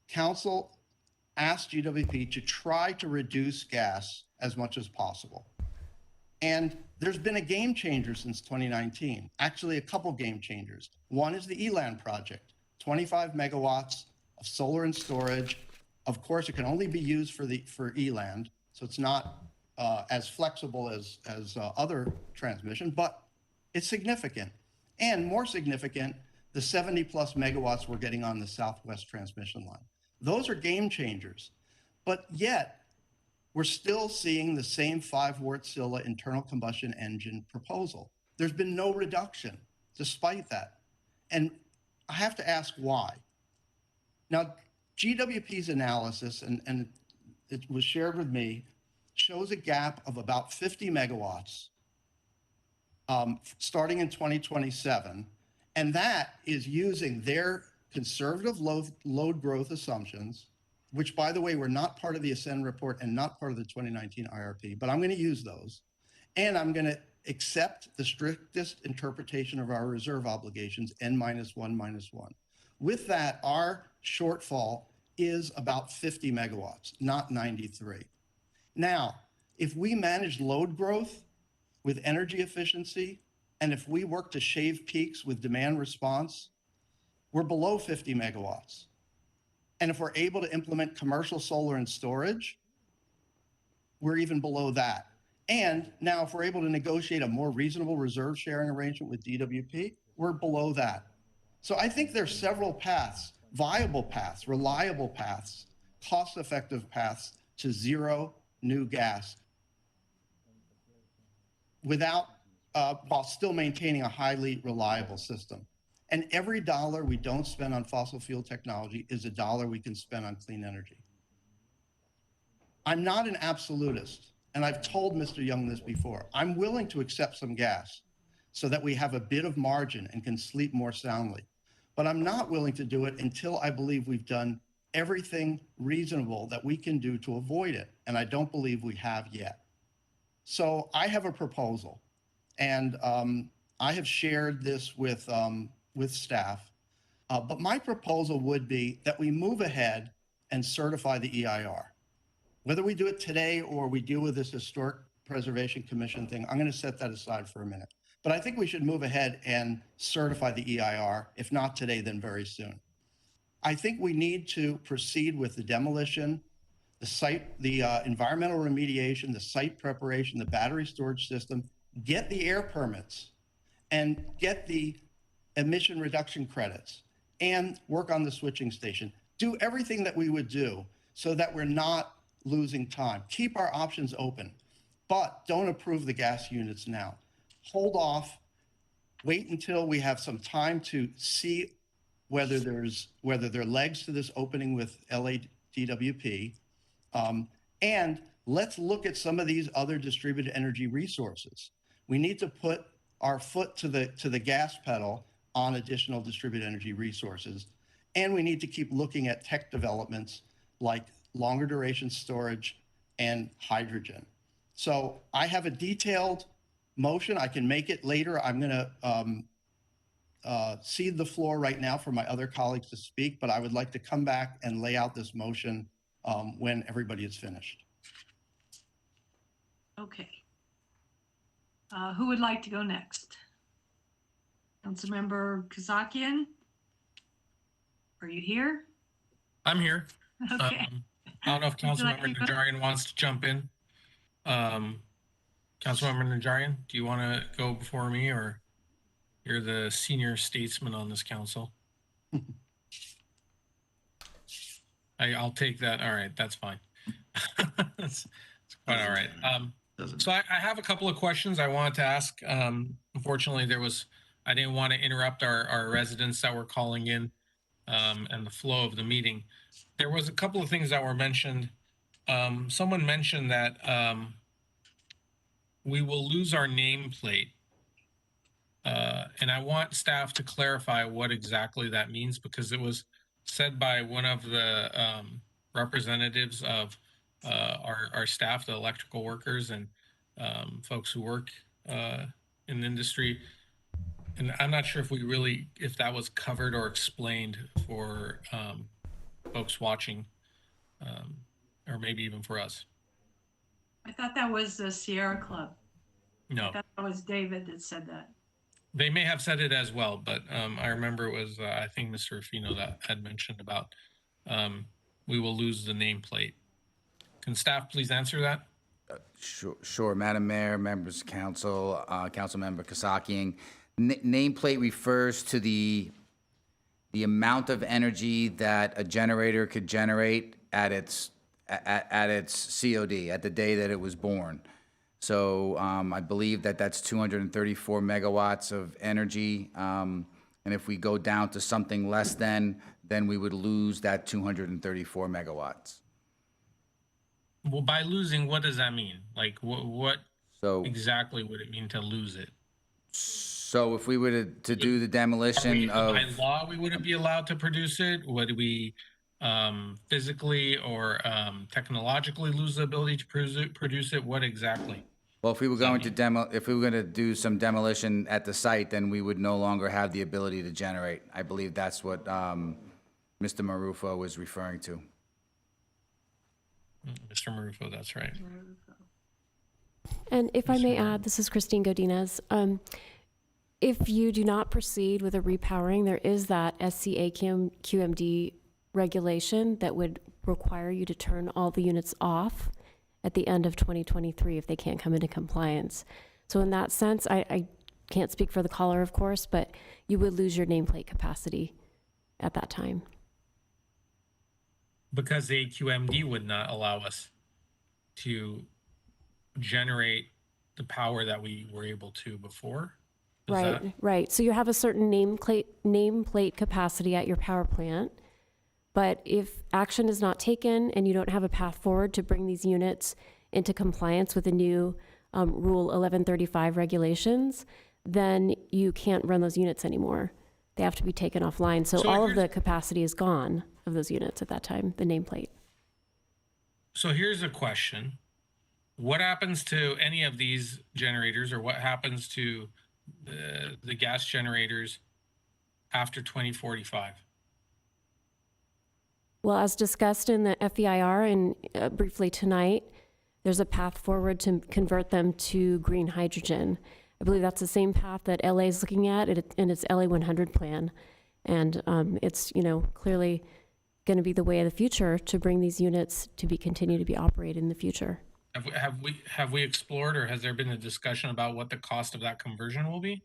Council asked GWP to try to reduce gas as much as possible. And there's been a game changer since 2019, actually a couple game changers. One is the ELAN project, 25 megawatts of solar and storage. Of course, it can only be used for ELAN, so it's not as flexible as other transmission, but it's significant. And more significant, the 70 plus megawatts we're getting on the Southwest transmission line. Those are game changers, but yet we're still seeing the same 5 Wartzilla internal combustion engine proposal. There's been no reduction despite that. And I have to ask why. Now, GWP's analysis, and it was shared with me, shows a gap of about 50 megawatts starting in 2027. And that is using their conservative load growth assumptions, which, by the way, were not part of the Ascend report and not part of the 2019 IRP, but I'm going to use those. And I'm going to accept the strictest interpretation of our reserve obligations, N-1-1. With that, our shortfall is about 50 megawatts, not 93. Now, if we manage load growth with energy efficiency, and if we work to shave peaks with demand response, we're below 50 megawatts. And if we're able to implement commercial solar and storage, we're even below that. And now if we're able to negotiate a more reasonable reserve sharing arrangement with DWP, we're below that. So I think there's several paths, viable paths, reliable paths, cost-effective paths to zero new gas without, while still maintaining a highly reliable system. And every dollar we don't spend on fossil fuel technology is a dollar we can spend on clean energy. I'm not an absolutist, and I've told Mr. Young this before. I'm willing to accept some gas so that we have a bit of margin and can sleep more soundly. But I'm not willing to do it until I believe we've done everything reasonable that we can do to avoid it. And I don't believe we have yet. So I have a proposal, and I have shared this with staff. But my proposal would be that we move ahead and certify the EIR. Whether we do it today or we deal with this Historic Preservation Commission thing, I'm going to set that aside for a minute. But I think we should move ahead and certify the EIR, if not today, then very soon. I think we need to proceed with the demolition, the site, the environmental remediation, the site preparation, the battery storage system, get the air permits, and get the emission reduction credits, and work on the switching station. Do everything that we would do so that we're not losing time. Keep our options open, but don't approve the gas units now. Hold off, wait until we have some time to see whether there are legs to this opening with LADWP, and let's look at some of these other distributed energy resources. We need to put our foot to the gas pedal on additional distributed energy resources, and we need to keep looking at tech developments like longer duration storage and hydrogen. So I have a detailed motion. I can make it later. I'm going to cede the floor right now for my other colleagues to speak, but I would like to come back and lay out this motion when everybody is finished. Okay. Who would like to go next? Councilmember Kazakian? Are you here? I'm here. Okay. I don't know if Councilmember Najarian wants to jump in. Councilmember Najarian, do you want to go before me, or you're the senior statesman on this council? I'll take that. All right, that's fine. That's quite all right. So I have a couple of questions I wanted to ask. Unfortunately, I didn't want to interrupt our residents that were calling in and the flow of the meeting. There was a couple of things that were mentioned. Someone mentioned that we will lose our nameplate. And I want staff to clarify what exactly that means, because it was said by one of the representatives of our staff, the electrical workers and folks who work in the industry. And I'm not sure if that was covered or explained for folks watching, or maybe even for us. I thought that was the Sierra Club. No. I thought that was David that said that. They may have said it as well, but I remember it was, I think, Mr. Rufino that had mentioned about we will lose the nameplate. Can staff please answer that? Sure, Madam Mayor, members of council, Councilmember Kasakian. Nameplate refers to the amount of energy that a generator could generate at its COD, at the day that it was born. So I believe that's 234 megawatts of energy. And if we go down to something less than, then we would lose that 234 megawatts. Well, by losing, what does that mean? Like, what exactly would it mean to lose it? So if we were to do the demolition by law, we wouldn't be allowed to produce it? Would we physically or technologically lose the ability to produce it? What exactly? Well, if we were going to do some demolition at the site, then we would no longer have the ability to generate. I believe that's what Mr. Marufo was referring to. Mr. Marufo, that's right. And if I may add, this is Christine Godinez. If you do not proceed with a repowering, there is that SCA QMD regulation that would require you to turn all the units off at the end of 2023 if they can't come into compliance. So in that sense, I can't speak for the caller, of course, but you would lose your nameplate capacity at that time. Because the AQMD would not allow us to generate the power that we were able to before? Right. So you have a certain nameplate capacity at your power plant, but if action is not taken and you don't have a path forward to bring these units into compliance with the new Rule 1135 regulations, then you can't run those units anymore. They have to be taken offline. So all of the capacity is gone of those units at that time, the nameplate. So here's a question. What happens to any of these generators, or what happens to the gas generators after 2045? Well, as discussed in the FEIR and briefly tonight, there's a path forward to convert them to green hydrogen. I believe that's the same path that LA is looking at in its LA 100 plan. And it's, clearly going to be the way of the future to bring these units to continue to be operated in the future. Have we explored, or has there been a discussion about what the cost of that conversion will be?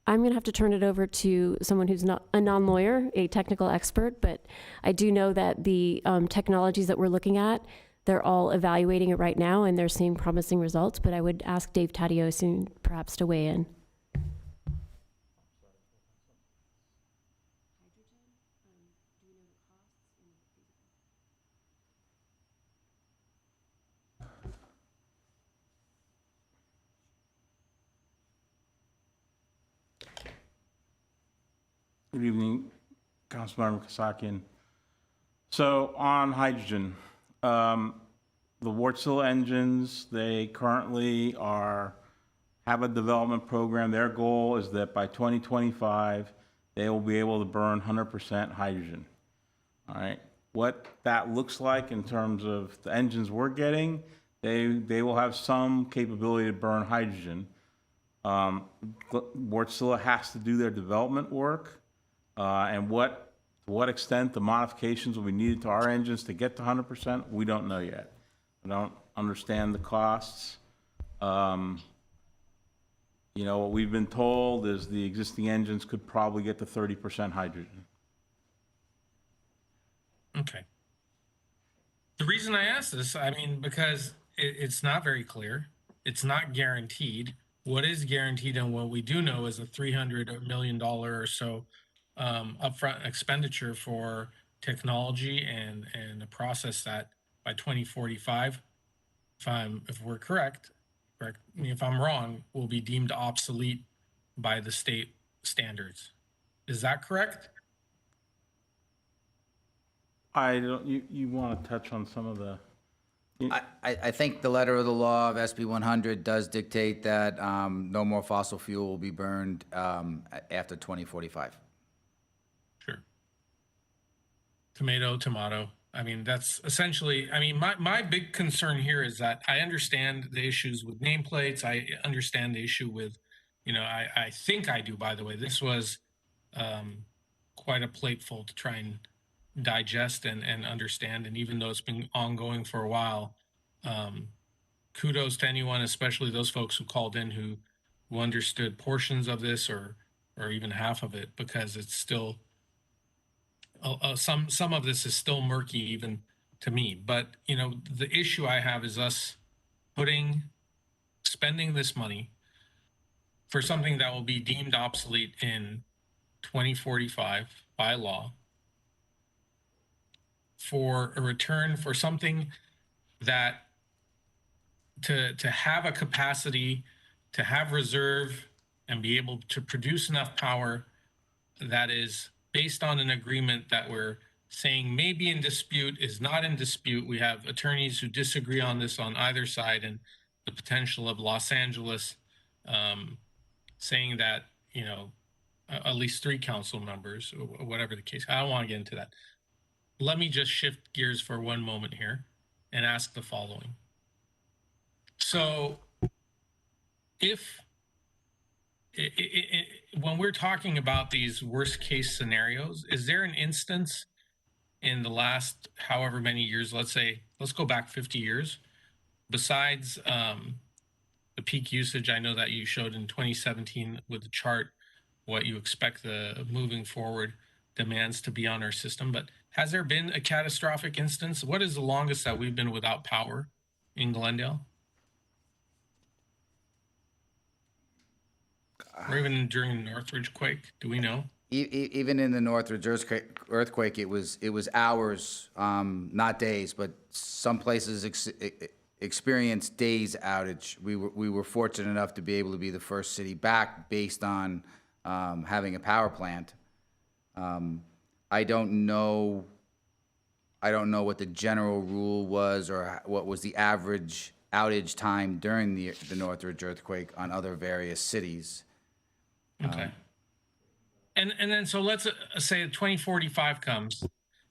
I'm going to have to turn it over to someone who's not a non-lawyer, a technical expert, but I do know that the technologies that we're looking at, they're all evaluating it right now and they're seeing promising results, but I would ask Dave Taddeo soon perhaps to weigh in. Good evening, Councilmember Kasakian. So on hydrogen, the Wartzilla engines, they currently have a development program. Their goal is that by 2025, they will be able to burn 100% hydrogen. All right. What that looks like in terms of the engines we're getting, they will have some capability to burn hydrogen. Wartzilla has to do their development work. And to what extent the modifications will be needed to our engines to get to 100%, we don't know yet. We don't understand the costs. What we've been told is the existing engines could probably get to 30% hydrogen. Okay. The reason I ask this, because it's not very clear. It's not guaranteed. What is guaranteed and what we do know is a $300 million or so upfront expenditure for technology and a process that by 2045, if we're correct me if I'm wrong, will be deemed obsolete by the state standards. Is that correct? You want to touch on some of the... I think the letter of the law of SB 100 does dictate that no more fossil fuel will be burned after 2045. Tomato. That's essentially, my big concern here is that I understand the issues with nameplates. I understand the issue with, I think I do, by the way. This was quite a plateful to try and digest and understand. And even though it's been ongoing for a while, kudos to anyone, especially those folks who called in who understood portions of this or even half of it, because it's still... some of this is still murky even to me. But the issue I have is us spending this money for something that will be deemed obsolete in 2045 by law, for a return for something that to have a capacity, to have reserve and be able to produce enough power that is based on an agreement that we're saying may be in dispute, is not in dispute. We have attorneys who disagree on this on either side, and the potential of Los Angeles saying that, at least 3 council members, or whatever the case. I don't want to get into that. Let me just shift gears for one moment here and ask the following. So when we're talking about these worst case scenarios, is there an instance in the last however many years, let's go back 50 years, besides the peak usage, I know that you showed in 2017 with the chart what you expect the moving forward demands to be on our system, but has there been a catastrophic instance? What is the longest that we've been without power in Glendale? Or even during the Northridge quake, do we know? Even in the Northridge earthquake, it was hours, not days, but some places experienced days outage. We were fortunate enough to be able to be the first city back based on having a power plant. I don't know what the general rule was or what was the average outage time during the Northridge earthquake on other various cities. Okay. And then so let's say 2045 comes,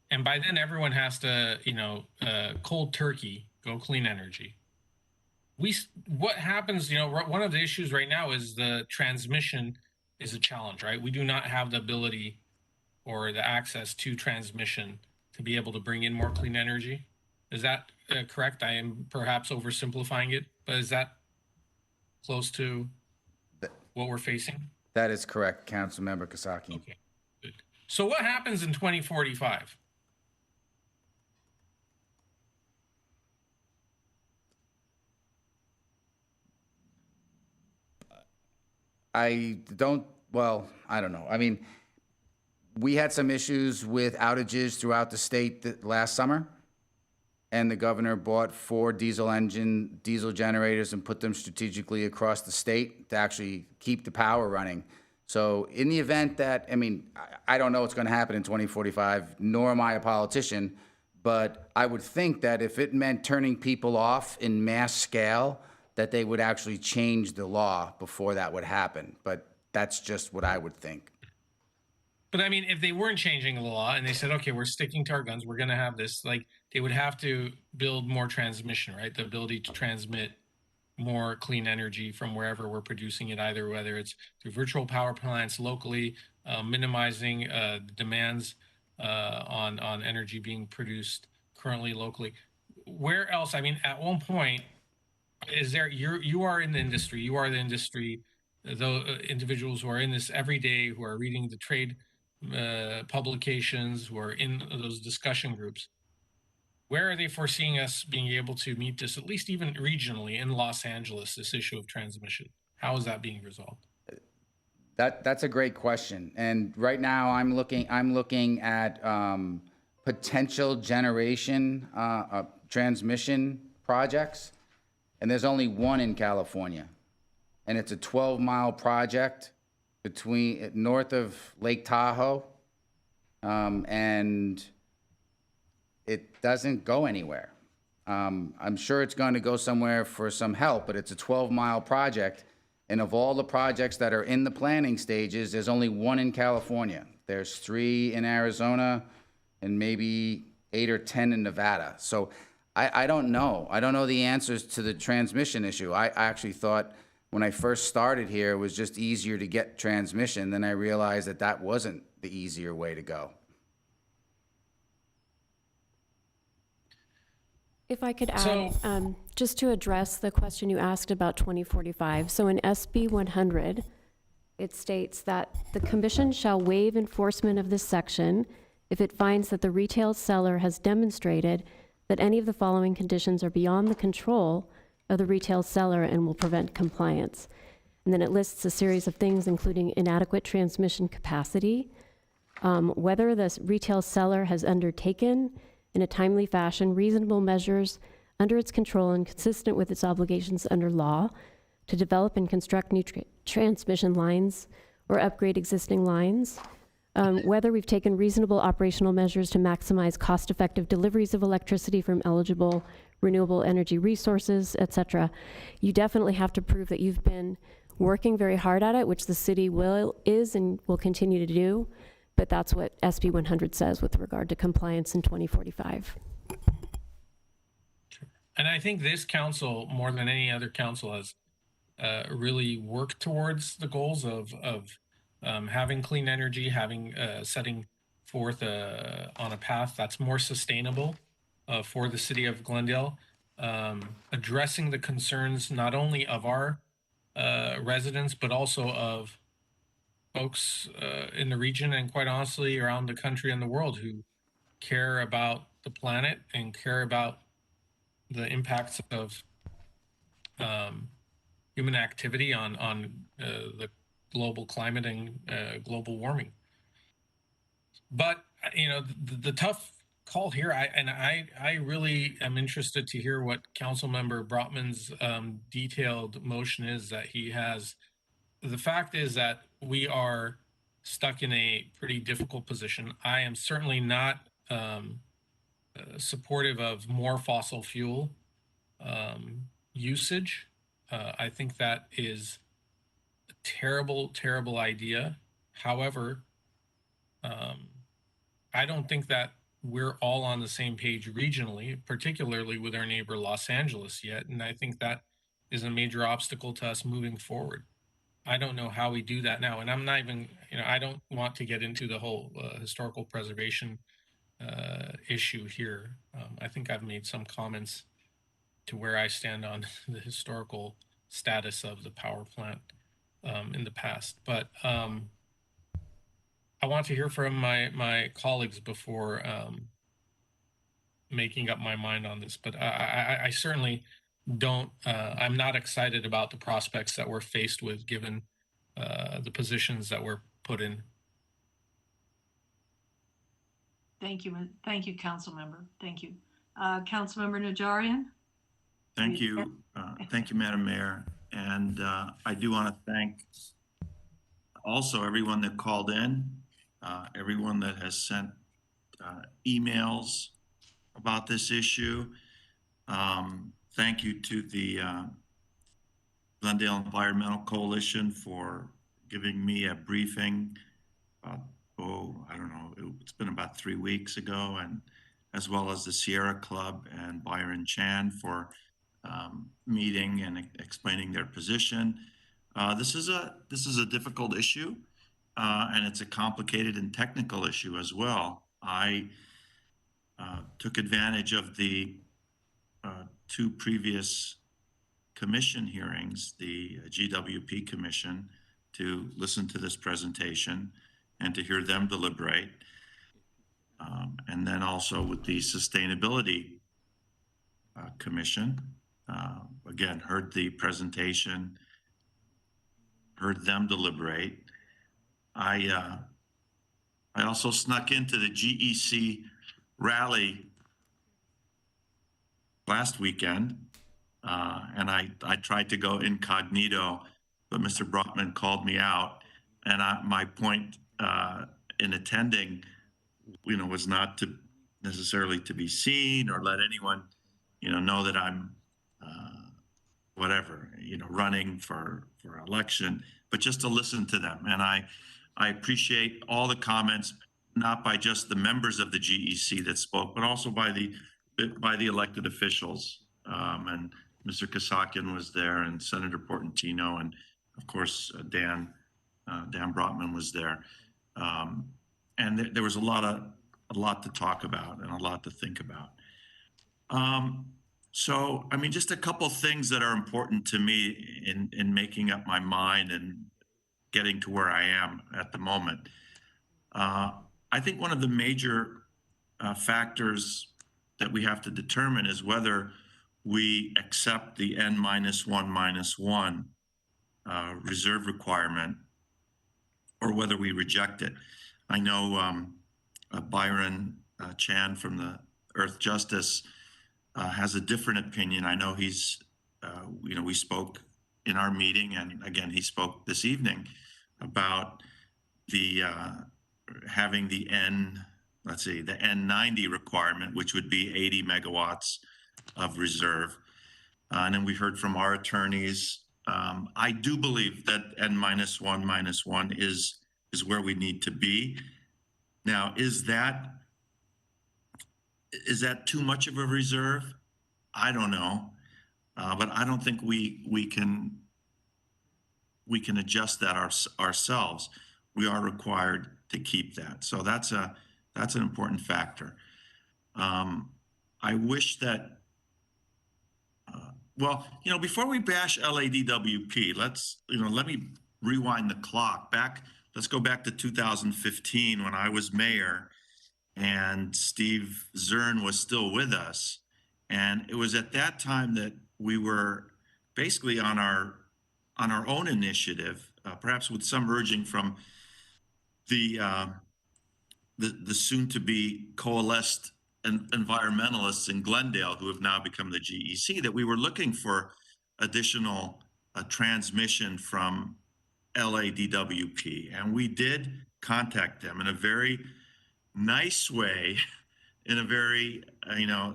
and by then everyone has to, cold turkey, go clean energy. What happens, one of the issues right now is the transmission is a challenge, right? We do not have the ability or the access to transmission to be able to bring in more clean energy. Is that correct? I am perhaps oversimplifying it, but is that close to what we're facing? That is correct, Councilmember Kasaki. Okay, good. So what happens in 2045? I don't know. I mean, we had some issues with outages throughout the state last summer, and the governor bought 4 diesel generators and put them strategically across the state to actually keep the power running. So in the event that, I don't know what's going to happen in 2045, nor am I a politician, but I would think that if it meant turning people off in mass scale, that they would actually change the law before that would happen. But that's just what I would think. But I mean, if they weren't changing the law and they said, okay, we're sticking to our guns, we're going to have this, like, they would have to build more transmission, right? The ability to transmit more clean energy from wherever we're producing it, either whether it's through virtual power plants locally, minimizing demands on energy being produced currently locally. Where else? I mean, at one point, is there, you are in the industry, you are the industry, the individuals who are in this every day, who are reading the trade publications, who are in those discussion groups. Where are they foreseeing us being able to meet this, at least even regionally in Los Angeles, this issue of transmission? How is that being resolved? That's a great question. And right now I'm looking at potential generation transmission projects, and there's only one in California, and it's a 12-mile project north of Lake Tahoe, and it doesn't go anywhere. I'm sure it's going to go somewhere for some help, but it's a 12-mile project. And of all the projects that are in the planning stages, there's only one in California. There's 3 in Arizona and maybe 8 or 10 in Nevada. So I don't know. I don't know the answers to the transmission issue. I actually thought when I first started here, it was just easier to get transmission. Then I realized that wasn't the easier way to go. If I could add, just to address the question you asked about 2045. So in SB 100, it states that the commission shall waive enforcement of this section if it finds that the retail seller has demonstrated that any of the following conditions are beyond the control of the retail seller and will prevent compliance. And then it lists a series of things, including inadequate transmission capacity, whether the retail seller has undertaken in a timely fashion reasonable measures under its control and consistent with its obligations under law to develop and construct new transmission lines or upgrade existing lines, whether we've taken reasonable operational measures to maximize cost-effective deliveries of electricity from eligible renewable energy resources, etc. You definitely have to prove that you've been working very hard at it, which the city is and will continue to do. But that's what SB 100 says with regard to compliance in 2045. And I think this council, more than any other council, has really worked towards the goals of having clean energy, setting forth on a path that's more sustainable for the city of Glendale. addressing the concerns not only of our residents, but also of folks in the region and quite honestly around the country and the world who care about the planet and care about the impacts of human activity on the global climate and global warming. But the tough call here, I really am interested to hear what Councilmember Brotman's detailed motion is that he has. The fact is that we are stuck in a pretty difficult position. I am certainly not supportive of more fossil fuel usage. I think that is a terrible, terrible idea. However, I don't think that we're all on the same page regionally, particularly with our neighbor Los Angeles yet. And I think that is a major obstacle to us moving forward. I don't know how we do that now. And I'm not even, I don't want to get into the whole historical preservation issue here. I think I've made some comments to where I stand on the historical status of the power plant in the past. But I want to hear from my colleagues before making up my mind on this. But I certainly don't, I'm not excited about the prospects that we're faced with given the positions that we're put in. Thank you, Council Member. Thank you. Council Member Najarian? Thank you. Thank you, Madam Mayor. And I do want to thank also everyone that called in, everyone that has sent emails about this issue. Thank you to the Glendale Environmental Coalition for giving me a briefing about, I don't know, it's been about 3 weeks ago, and as well as the Sierra Club and Byron Chan for meeting and explaining their position. This is a difficult issue, and it's a complicated and technical issue as well. I took advantage of the 2 previous commission hearings, the GWP Commission, to listen to this presentation and to hear them deliberate. And then also with the Sustainability Commission, again, heard the presentation, heard them deliberate. I also snuck into the GEC rally last weekend, and I tried to go incognito, but Mr. Brotman called me out, and my point in attending, was not to necessarily to be seen or let anyone, know that I'm whatever, running for election, but just to listen to them. And I appreciate all the comments, not by just the members of the GEC that spoke, but also by the elected officials. And Mr. Kasakian was there, and Senator Portantino, and of course Dan Brotman was there. And there was a lot to talk about and a lot to think about. So, I mean, just a couple things that are important to me in making up my mind and getting to where I am at the moment. I think one of the major factors that we have to determine is whether we accept the N-1-1 reserve requirement or whether we reject it. I know Byron Chan from the Earth Justice has a different opinion. I know he's, we spoke in our meeting, and again, he spoke this evening about the having the the N90 requirement, which would be 80 megawatts of reserve. And then we heard from our attorneys. I do believe that N-1-1 is where we need to be. Now, is that too much of a reserve? I don't know, but I don't think we can adjust that ourselves. We are required to keep that, so that's an important factor. I wish that Well, before we bash LADWP, let me rewind the clock back. Let's go back to 2015 when I was mayor and Steve Zern was still with us. And it was at that time that we were basically on our own initiative, perhaps with some urging from the soon-to-be coalesced environmentalists in Glendale, who have now become the GEC, that we were looking for additional transmission from LADWP. And we did contact them in a very nice way, in a very,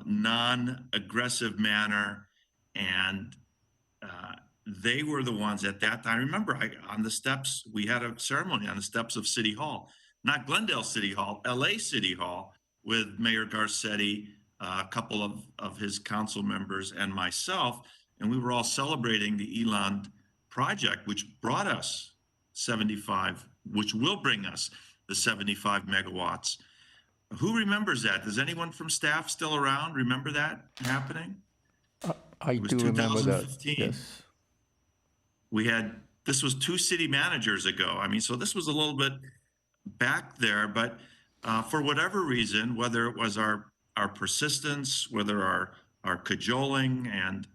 non-aggressive manner. And they were the ones at that time. I remember on the steps, we had a ceremony on the steps of City Hall, not Glendale City Hall, LA City Hall, with Mayor Garcetti, a couple of his council members, and myself. And we were all celebrating the Eland project, which brought us 75, which will bring us the 75 megawatts. Who remembers that? Does anyone from staff still around remember that happening? I do remember that. 2015. Yes. This was 2 city managers ago. I mean, so this was a little bit back there, but for whatever reason, whether it was our persistence, whether our cajoling, and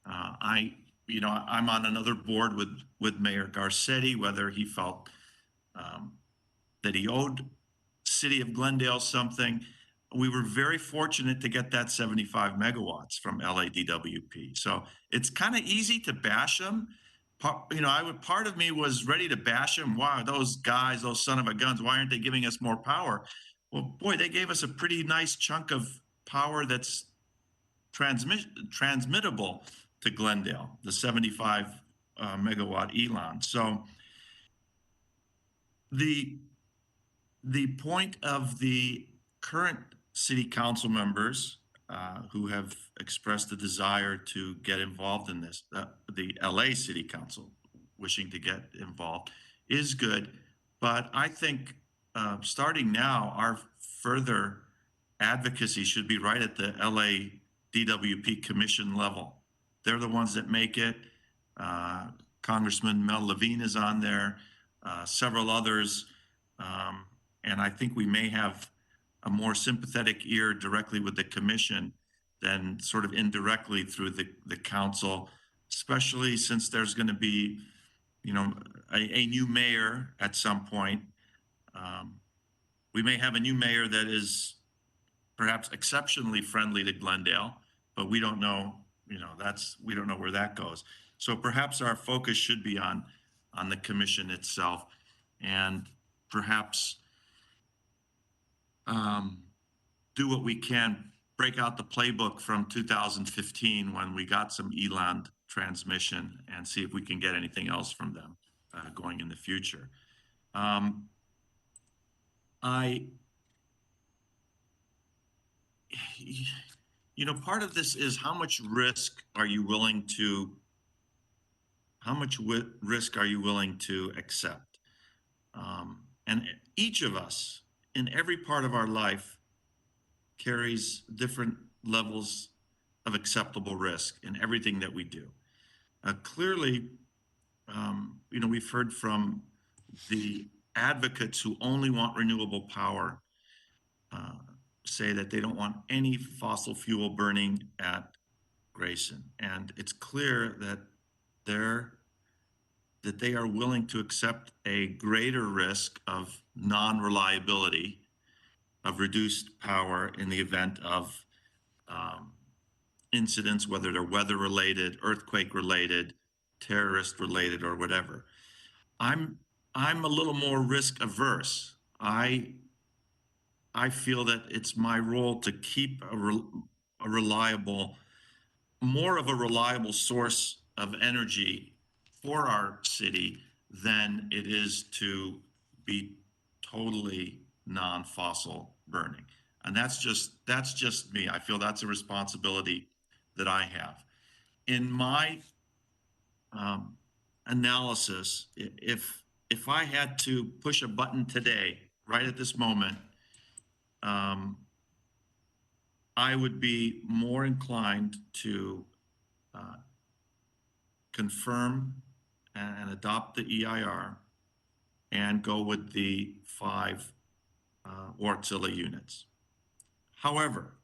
I'm on another board with Mayor Garcetti, whether he felt that he owed City of Glendale something. We were very fortunate to get that 75 megawatts from LADWP. So it's kind of easy to bash them. Part of me was ready to bash them. Wow, those guys, those son of a guns, why aren't they giving us more power? Well, boy, they gave us a pretty nice chunk of power that's transmittable to Glendale, the 75 megawatt Elan. So the point of the current city council members who have expressed a desire to get involved in this, the LA City Council wishing to get involved, is good. But I think starting now, our further advocacy should be right at the LA DWP commission level. They're the ones that make it. Congressman Mel Levine is on there, several others. And I think we may have a more sympathetic ear directly with the commission than sort of indirectly through the council, especially since there's going to be, a new mayor at some point. We may have a new mayor that is perhaps exceptionally friendly to Glendale, but we don't know, we don't know where that goes. So perhaps our focus should be on the commission itself, and perhaps do what we can, break out the playbook from 2015 when we got some Eland transmission, and see if we can get anything else from them going in the future. Part of this is how much risk are you willing to accept? And each of us in every part of our life carries different levels of acceptable risk in everything that we do. Clearly, we've heard from the advocates who only want renewable power say that they don't want any fossil fuel burning at Grayson. And it's clear that they are willing to accept a greater risk of non-reliability, of reduced power in the event of incidents, whether they're weather-related, earthquake-related, terrorist-related, or whatever. I'm a little more risk-averse. I feel that it's my role to keep more of a reliable source of energy for our city than it is to be totally non-fossil burning. And that's just me. I feel that's a responsibility that I have. In my analysis, if I had to push a button today, right at this moment, I would be more inclined to confirm and adopt the EIR and go with the 5 Wartzilla units. However,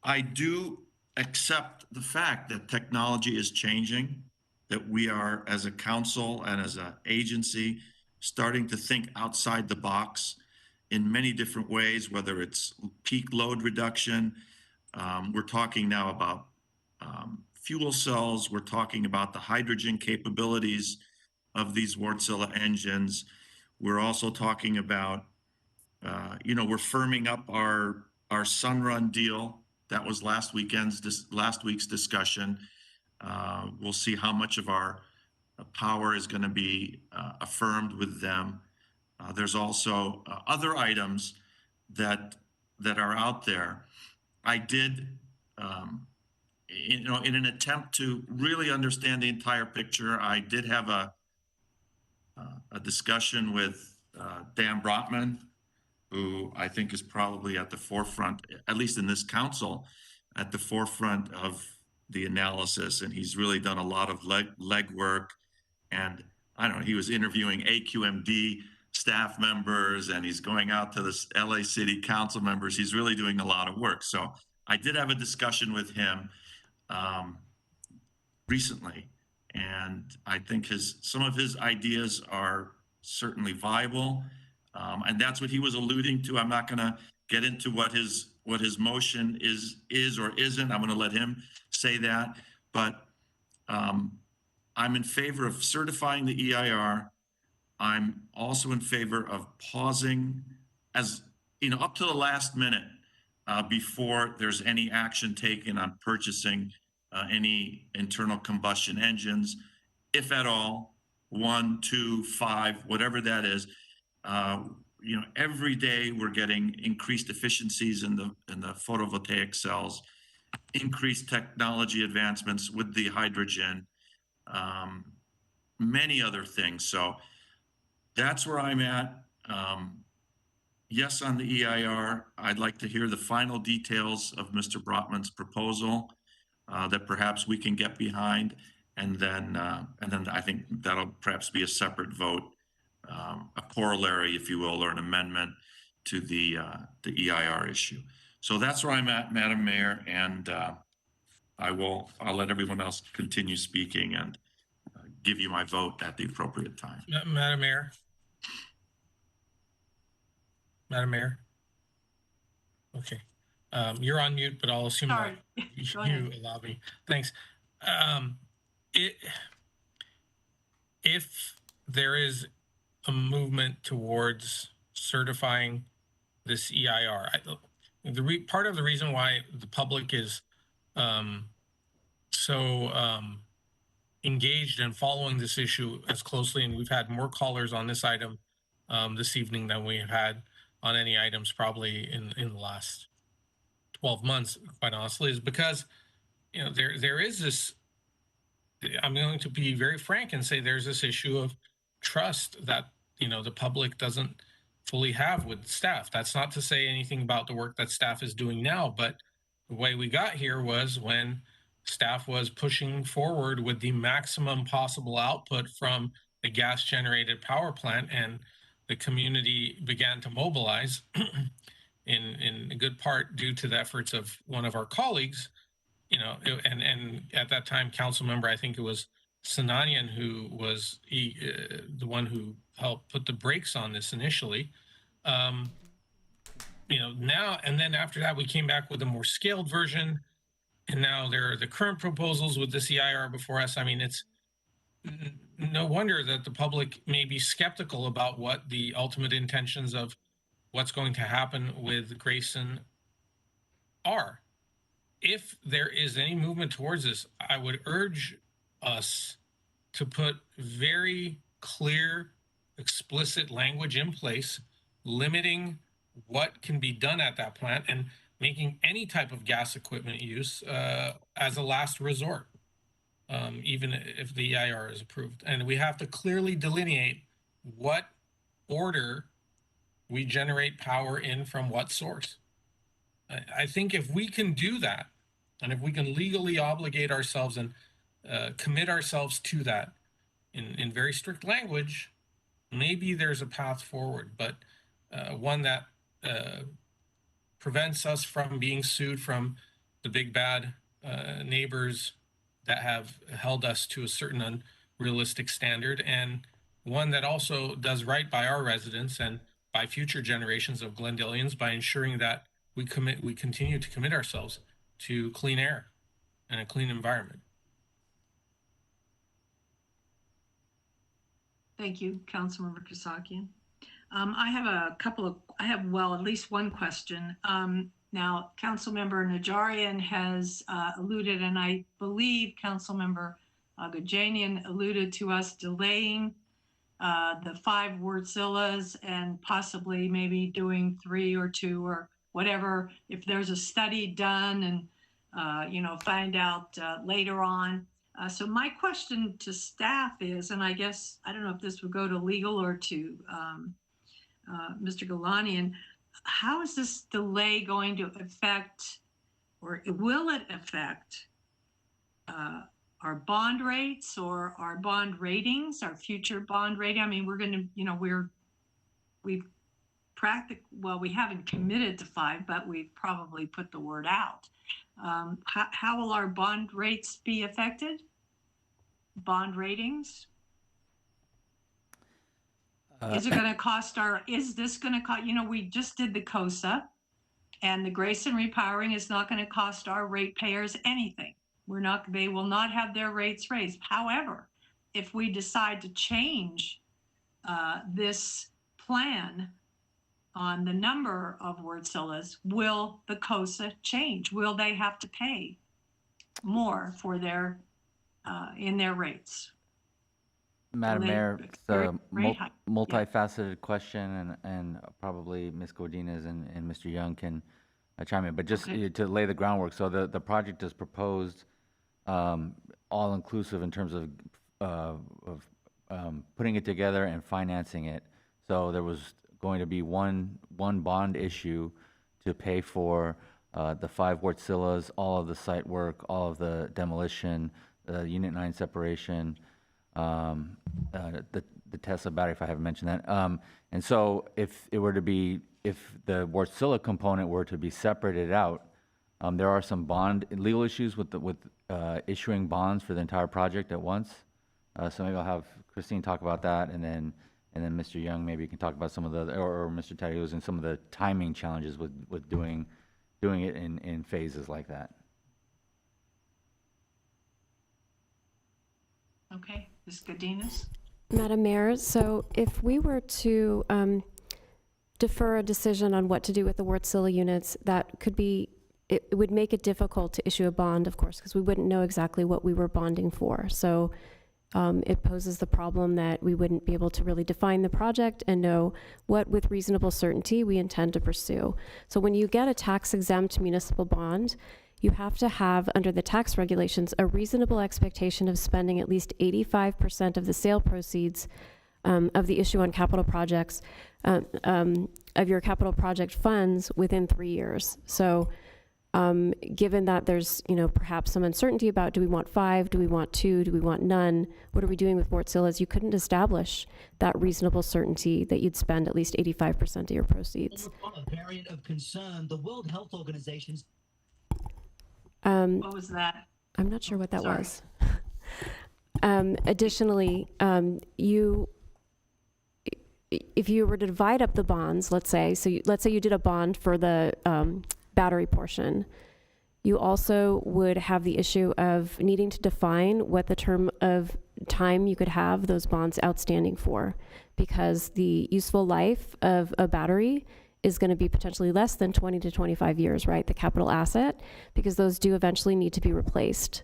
I do accept the fact that technology is changing, that we are, as a council and as an agency, starting to think outside the box in many different ways, whether it's peak load reduction. We're talking now about fuel cells. We're talking about the hydrogen capabilities of these Wartzilla engines. We're also talking about, we're firming up our Sunrun deal. That was last week's discussion. We'll see how much of our power is going to be affirmed with them. There's also other items that are out there. I did, in an attempt to really understand the entire picture, I did have a discussion with Dan Brotman, who I think is probably at the forefront, at least in this council, at the forefront of the analysis. And he's really done a lot of legwork. And I don't know, he was interviewing AQMD staff members, and he's going out to the LA City Council members. He's really doing a lot of work. So I did have a discussion with him recently, and I think some of his ideas are certainly viable. And that's what he was alluding to. I'm not going to get into what his motion is or isn't. I'm going to let him say that. But I'm in favor of certifying the EIR. I'm also in favor of pausing, as up to the last minute before there's any action taken on purchasing any internal combustion engines, if at all, 1, 2, 5, whatever that is. Every day we're getting increased efficiencies in the photovoltaic cells, increased technology advancements with the hydrogen, many other things. So that's where I'm at. Yes, on the EIR, I'd like to hear the final details of Mr. Brotman's proposal that perhaps we can get behind, and then I think that'll perhaps be a separate vote, a corollary, if you will, or an amendment to the EIR issue. So that's where I'm at, Madam Mayor, and I'll let everyone else continue speaking and give you my vote at the appropriate time. Madam Mayor. Madam Mayor. Okay. You're on mute, but I'll assume that you allow me. Thanks. If there is a movement towards certifying this EIR, part of the reason why the public is so engaged in following this issue as closely, and we've had more callers on this item this evening than we have had on any items probably in the last 12 months, quite honestly, is because there is this, I'm going to be very frank and say there's this issue of trust that the public doesn't fully have with staff. That's not to say anything about the work that staff is doing now, but the way we got here was when staff was pushing forward with the maximum possible output from the gas generated power plant, and the community began to mobilize in a good part due to the efforts of one of our colleagues, and at that time, council member, I think it was Sinanian, who was the one who helped put the brakes on this initially. Now, and then after that, we came back with a more scaled version, and now there are the current proposals with the EIR before us. I mean, it's no wonder that the public may be skeptical about what the ultimate intentions of what's going to happen with Grayson are. If there is any movement towards this, I would urge us to put very clear, explicit language in place, limiting what can be done at that plant and making any type of gas equipment use as a last resort, even if the EIR is approved. And we have to clearly delineate what order we generate power in from what source. I think if we can do that, and if we can legally obligate ourselves and commit ourselves to that in very strict language, maybe there's a path forward, but one that prevents us from being sued from the big bad neighbors that have held us to a certain unrealistic standard, and one that also does right by our residents and by future generations of Glendalians by ensuring that we continue to commit ourselves to clean air and a clean environment. Thank you, Councilmember Kasakian. I have at least one question. Now, Councilmember Najarian has alluded, and I believe Councilmember Gajanian alluded to us delaying the 5 Wartzillas and possibly maybe doing 3 or 2 or whatever, if there's a study done and, find out later on. So my question to staff is, and I guess, I don't know if this would go to legal or to Mr. Galanian, how is this delay going to affect, or will it affect our bond rates or our bond ratings, our future bond rating? I mean, we're going to, we haven't committed to 5, but we've probably put the word out. How will our bond rates be affected? Bond ratings? Is this going to cost, we just did the COSA, and the Grayson repowering is not going to cost our ratepayers anything. They will not have their rates raised. However, if we decide to change this plan on the number of Wartzillas, will the COSA change? Will they have to pay more for their in their rates? Madam Mayor, it's a rate hike. multifaceted question, and probably Ms. Godinez and Mr. Young can chime in. But just to lay the groundwork, so the project is proposed all-inclusive in terms of putting it together and financing it. So there was going to be one bond issue to pay for the 5 Wartzillas, all of the site work, all of the demolition, the Unit 9 separation, the Tesla battery, if I haven't mentioned that. And so if the Wartzilla component were to be separated out, there are some legal issues with issuing bonds for the entire project at once. So maybe I'll have Christine talk about that, and then Mr. Young maybe can talk about some of the, or Mr. Taddeus, and some of the timing challenges with doing it in phases like that. Okay, Ms. Godinez. Madam Mayor, so if we were to defer a decision on what to do with the Wartzilla units, that could be, it would make it difficult to issue a bond, of course, because we wouldn't know exactly what we were bonding for. So it poses the problem that we wouldn't be able to really define the project and know what, with reasonable certainty, we intend to pursue. So when you get a tax-exempt municipal bond, you have to have, under the tax regulations, a reasonable expectation of spending at least 85% of the sale proceeds of the issue on capital projects, of your capital project funds within 3 years. So given that there's, perhaps some uncertainty about, do we want 5, do we want 2, do we want none, what are we doing with Wartzillas? You couldn't establish that reasonable certainty that you'd spend at least 85% of your proceeds. A variant of concern, the World Health Organization's what was that? I'm not sure what that Sorry. was. Additionally, if you were to divide up the bonds, let's say you did a bond for the battery portion, you also would have the issue of needing to define what the term of time you could have those bonds outstanding for, because the useful life of a battery is going to be potentially less than 20 to 25 years, right? The capital asset, because those do eventually need to be replaced,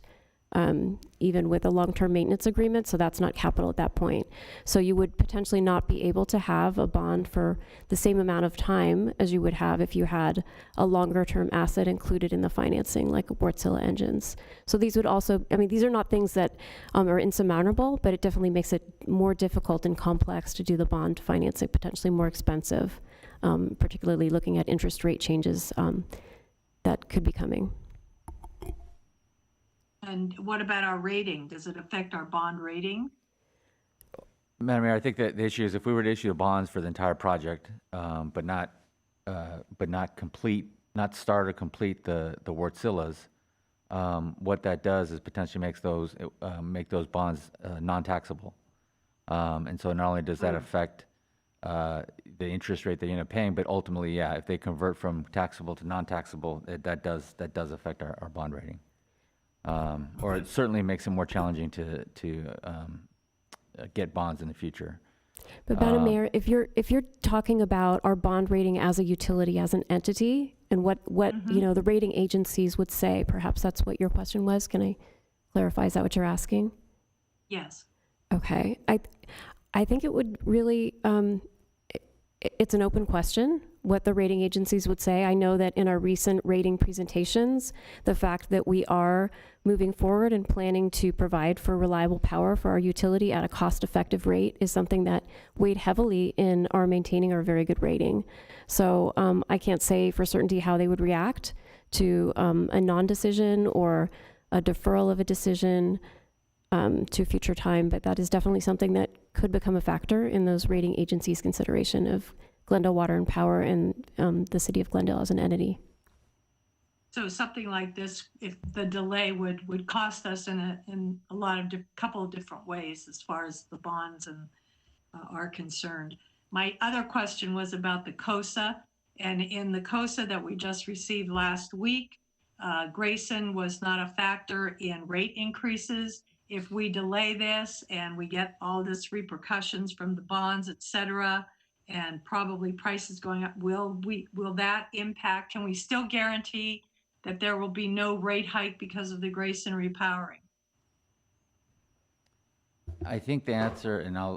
even with a long-term maintenance agreement. So that's not capital at that point. So you would potentially not be able to have a bond for the same amount of time as you would have if you had a longer-term asset included in the financing, like Wartzilla engines. So these would also, these are not things that are insurmountable, but it definitely makes it more difficult and complex to do the bond financing, potentially more expensive. Particularly looking at interest rate changes that could be coming. And what about our rating? Does it affect our bond rating? Madam Mayor, I think that the issue is if we were to issue the bonds for the entire project, but not start or complete the Wartzillas, what that does is potentially makes those make those bonds non-taxable. And so not only does that affect the interest rate they end up paying, but ultimately, yeah, if they convert from taxable to non-taxable, that does affect our bond rating. Or it certainly makes it more challenging to get bonds in the future. But Madam Mayor, if you're talking about our bond rating as a utility, as an entity, and what you know the rating agencies would say, perhaps that's what your question was. Can I clarify? Is that what you're asking? Yes. Okay. I think it would really, it's an open question what the rating agencies would say. I know that in our recent rating presentations, the fact that we are moving forward and planning to provide for reliable power for our utility at a cost-effective rate is something that weighed heavily in our maintaining our very good rating. So I can't say for certainty how they would react to a non-decision or a deferral of a decision to a future time, but that is definitely something that could become a factor in those rating agencies' consideration of Glendale Water and Power and the city of Glendale as an entity. So something like this, if the delay would cost us in a lot of couple of different ways as far as the bonds and are concerned. My other question was about the COSA, and in the COSA that we just received last week, Grayson was not a factor in rate increases. If we delay this and we get all this repercussions from the bonds, et cetera, and probably prices going up, will that impact? Can we still guarantee that there will be no rate hike because of the Grayson repowering? I think the answer, and I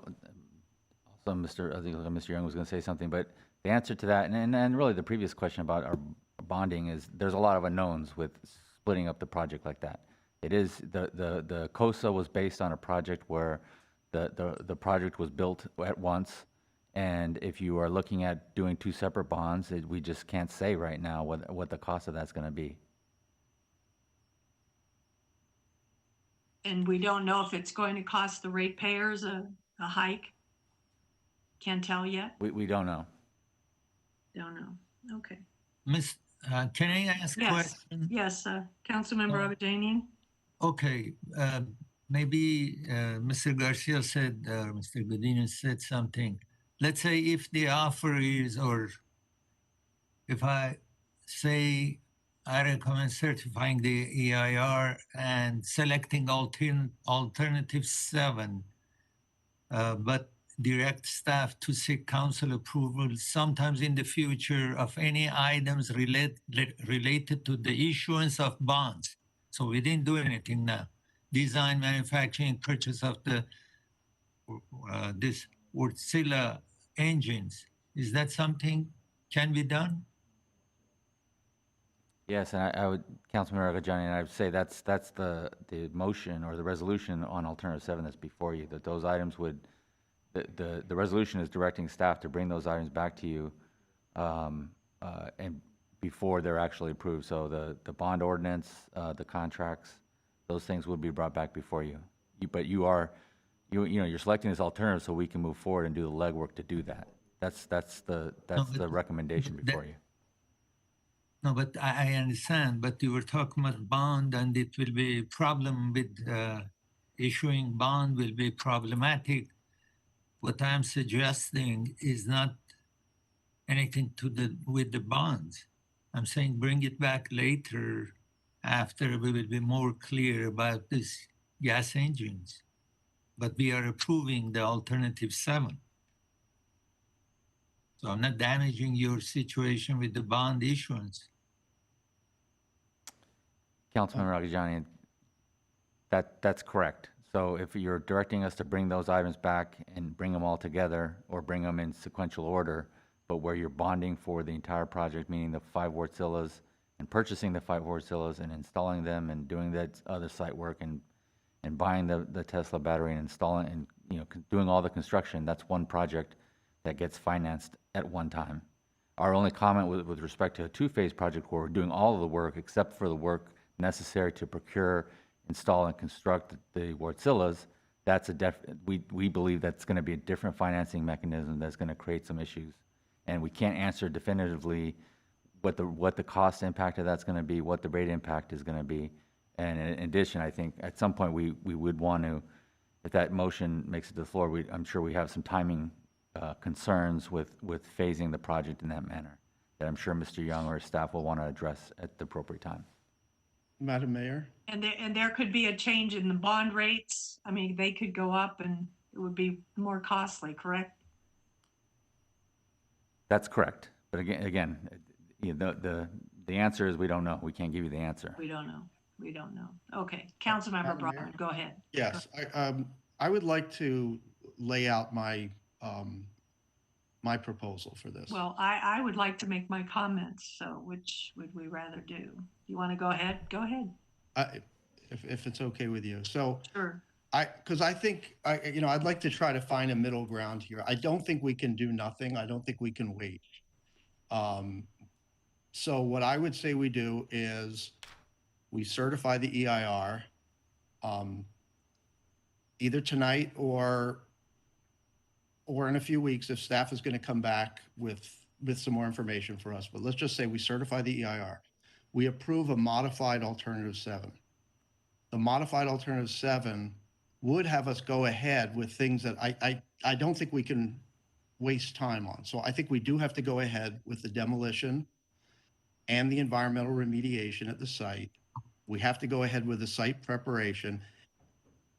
think Mr. Young was going to say something, but the answer to that, and really the previous question about our bonding is there's a lot of unknowns with splitting up the project like that. It is, the COSA was based on a project where the project was built at once. And if you are looking at doing two separate bonds, we just can't say right now what the cost of that's going to be. And we don't know if it's going to cost the ratepayers a hike? Can't tell yet? We don't know. Don't know. Okay. Miss, can I ask a question? Yes, Councilmember Abedanian. Okay, maybe Mr. Garcia said, Mr. Godinez said something. Let's say if the offer is, or if I say I recommend certifying the EIR and selecting alternative 7, but direct staff to seek council approval sometimes in the future of any items related to the issuance of bonds. So we didn't do anything now. Design, manufacturing, purchase of the this Wartzilla engines. Is that something can be done? Yes, and I would, Councilmember Agajanian, I would say that's the motion or the resolution on alternative 7 that's before you, that those items would, the resolution is directing staff to bring those items back to you and before they're actually approved. So the bond ordinance, the contracts, those things would be brought back before you. But you're selecting this alternative so we can move forward and do the legwork to do that. That's the recommendation before you. No, but I understand, but you were talking about bond and it will be a problem with issuing bond will be problematic. What I'm suggesting is not anything with the bonds. I'm saying bring it back later after we will be more clear about these gas engines. But we are approving the alternative 7. So I'm not damaging your situation with the bond issuance. Councilmember Agajanian, that's correct. So if you're directing us to bring those items back and bring them all together or bring them in sequential order, but where you're bonding for the entire project, meaning the 5 Wartzillas and purchasing the 5 Wartzillas and installing them and doing that other site work and buying the Tesla battery and installing and doing all the construction, that's one project that gets financed at one time. Our only comment with respect to a two-phase project where we're doing all of the work except for the work necessary to procure, install, and construct the Wartzillas, that's we believe that's going to be a different financing mechanism that's going to create some issues. And we can't answer definitively what the cost impact of that's going to be, what the rate impact is going to be. And in addition, I think at some point we would want to, if that motion makes it to the floor, I'm sure we have some timing concerns with phasing the project in that manner that I'm sure Mr. Young or his staff will want to address at the appropriate time. Madam Mayor? And there could be a change in the bond rates. I mean, they could go up and it would be more costly, correct? That's correct. But again, the answer is we don't know. We can't give you the answer. We don't know. We don't know. Okay, Councilmember Brotman, go ahead. Yes, I would like to lay out my my proposal for this. Well, I would like to make my comments, so which would we rather do? You want to go ahead? Go ahead. If it's okay with you. So Sure. because I think, I'd like to try to find a middle ground here. I don't think we can do nothing. I don't think we can wait. So what I would say we do is we certify the EIR either tonight or in a few weeks if staff is going to come back with some more information for us. But let's just say we certify the EIR. We approve a modified alternative 7. The modified alternative 7 would have us go ahead with things that I don't think we can waste time on. So I think we do have to go ahead with the demolition and the environmental remediation at the site. We have to go ahead with the site preparation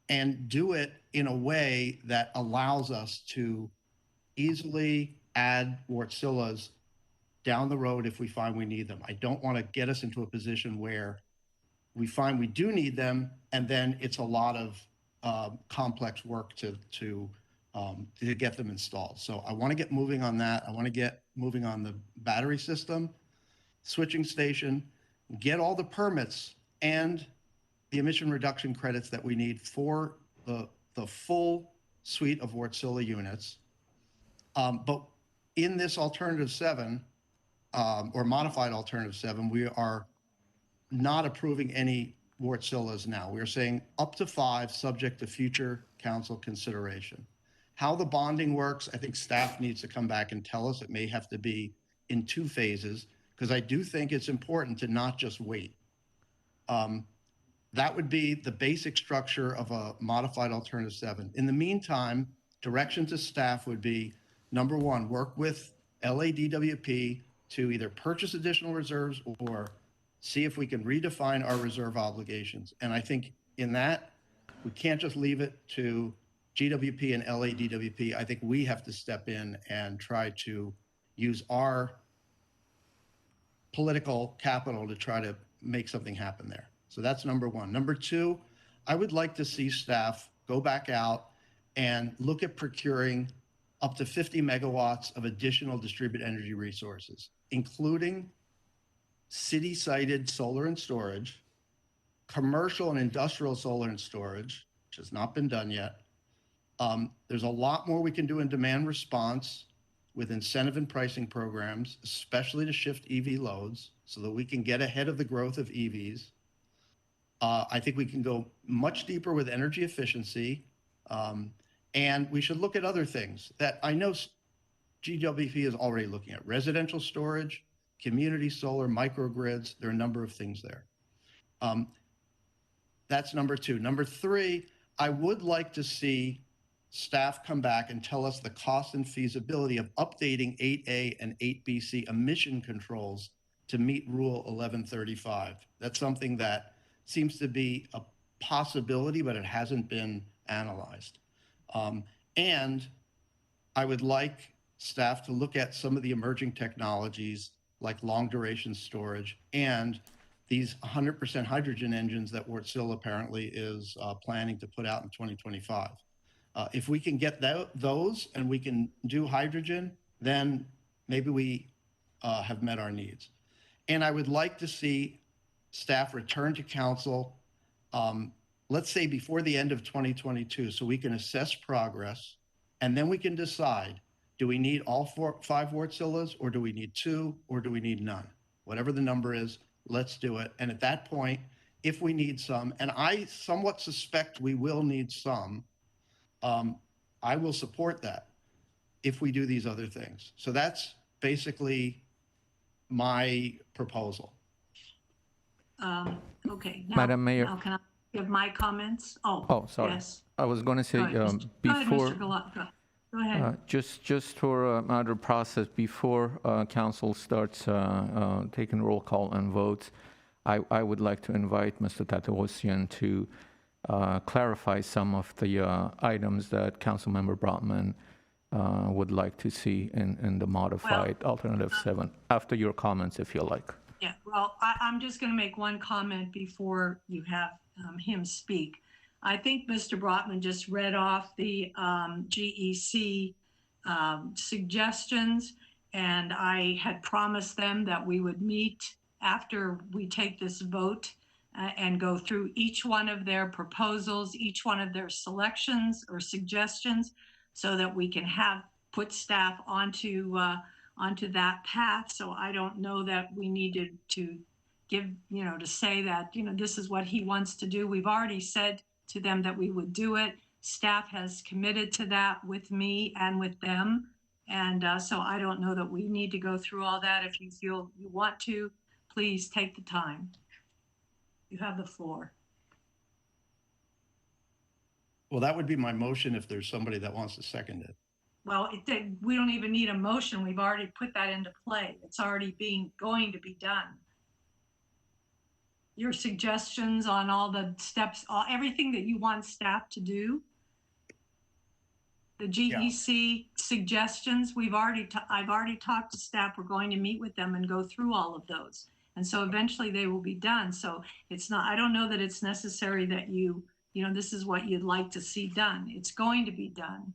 and do it in a way that allows us to easily add Wartzillas down the road if we find we need them. I don't want to get us into a position where we find we do need them and then it's a lot of complex work to get them installed. So I want to get moving on that. I want to get moving on the battery system, switching station, get all the permits and the emission reduction credits that we need for the full suite of Wartzilla units. But in this alternative 7, or modified alternative 7, we are not approving any Wartzillas now. We're saying up to 5, subject to future council consideration. How the bonding works, I think staff needs to come back and tell us. It may have to be in 2 phases, because I do think it's important to not just wait. That would be the basic structure of a modified alternative 7. In the meantime, direction to staff would be, number 1, work with LADWP to either purchase additional reserves or see if we can redefine our reserve obligations. And I think in that, we can't just leave it to GWP and LADWP. I think we have to step in and try to use our political capital to try to make something happen there. So that's number 1. Number 2, I would like to see staff go back out and look at procuring up to 50 megawatts of additional distributed energy resources, including city-sited solar and storage, commercial and industrial solar and storage, which has not been done yet. There's a lot more we can do in demand response with incentive and pricing programs, especially to shift EV loads so that we can get ahead of the growth of EVs. I think we can go much deeper with energy efficiency, and we should look at other things that I know GWP is already looking at: residential storage, community solar, microgrids. There are a number of things there. That's number 2. Number 3, I would like to see staff come back and tell us the cost and feasibility of updating 8A and 8BC emission controls to meet Rule 1135. That's something that seems to be a possibility, but it hasn't been analyzed. And I would like staff to look at some of the emerging technologies like long duration storage and these 100% hydrogen engines that Wartzilla apparently is planning to put out in 2025. If we can get those and we can do hydrogen, then maybe we have met our needs. And I would like to see staff return to council, let's say before the end of 2022, so we can assess progress, and then we can decide, Do we need all 5 Wartzillas, or do we need 2, or do we need none? Whatever the number is, let's do it. And at that point, if we need some, and I somewhat suspect we will need some, I will support that if we do these other things. So that's basically my proposal. Okay. Now, Madam Mayor. Now can I give my comments? Oh, sorry. Yes. I was going to say Go ahead, before. Mr. Galata. Go ahead. Just for another process, before council starts taking roll call and votes, I would like to invite Mr. Tatosian to clarify some of the items that Councilmember Brotman would like to see in the modified alternative 7, after your comments, if you like. Yeah, well, I'm just going to make one comment before you have him speak. I think Mr. Brotman just read off the GEC suggestions, and I had promised them that we would meet after we take this vote and go through each one of their proposals, each one of their selections or suggestions, so that we can put staff onto that path. So I don't know that we needed to give, to say that, this is what he wants to do. We've already said to them that we would do it. Staff has committed to that with me and with them. And so I don't know that we need to go through all that. If you feel you want to, please take the time. You have the floor. Well, that would be my motion if there's somebody that wants to second it. Well, we don't even need a motion. We've already put that into play. It's already going to be done. Your suggestions on all the steps, everything that you want staff to do, the GEC suggestions, I've already talked to staff. We're going to meet with them and go through all of those. And so eventually they will be done. So it's not, I don't know that it's necessary that this is what you'd like to see done. It's going to be done.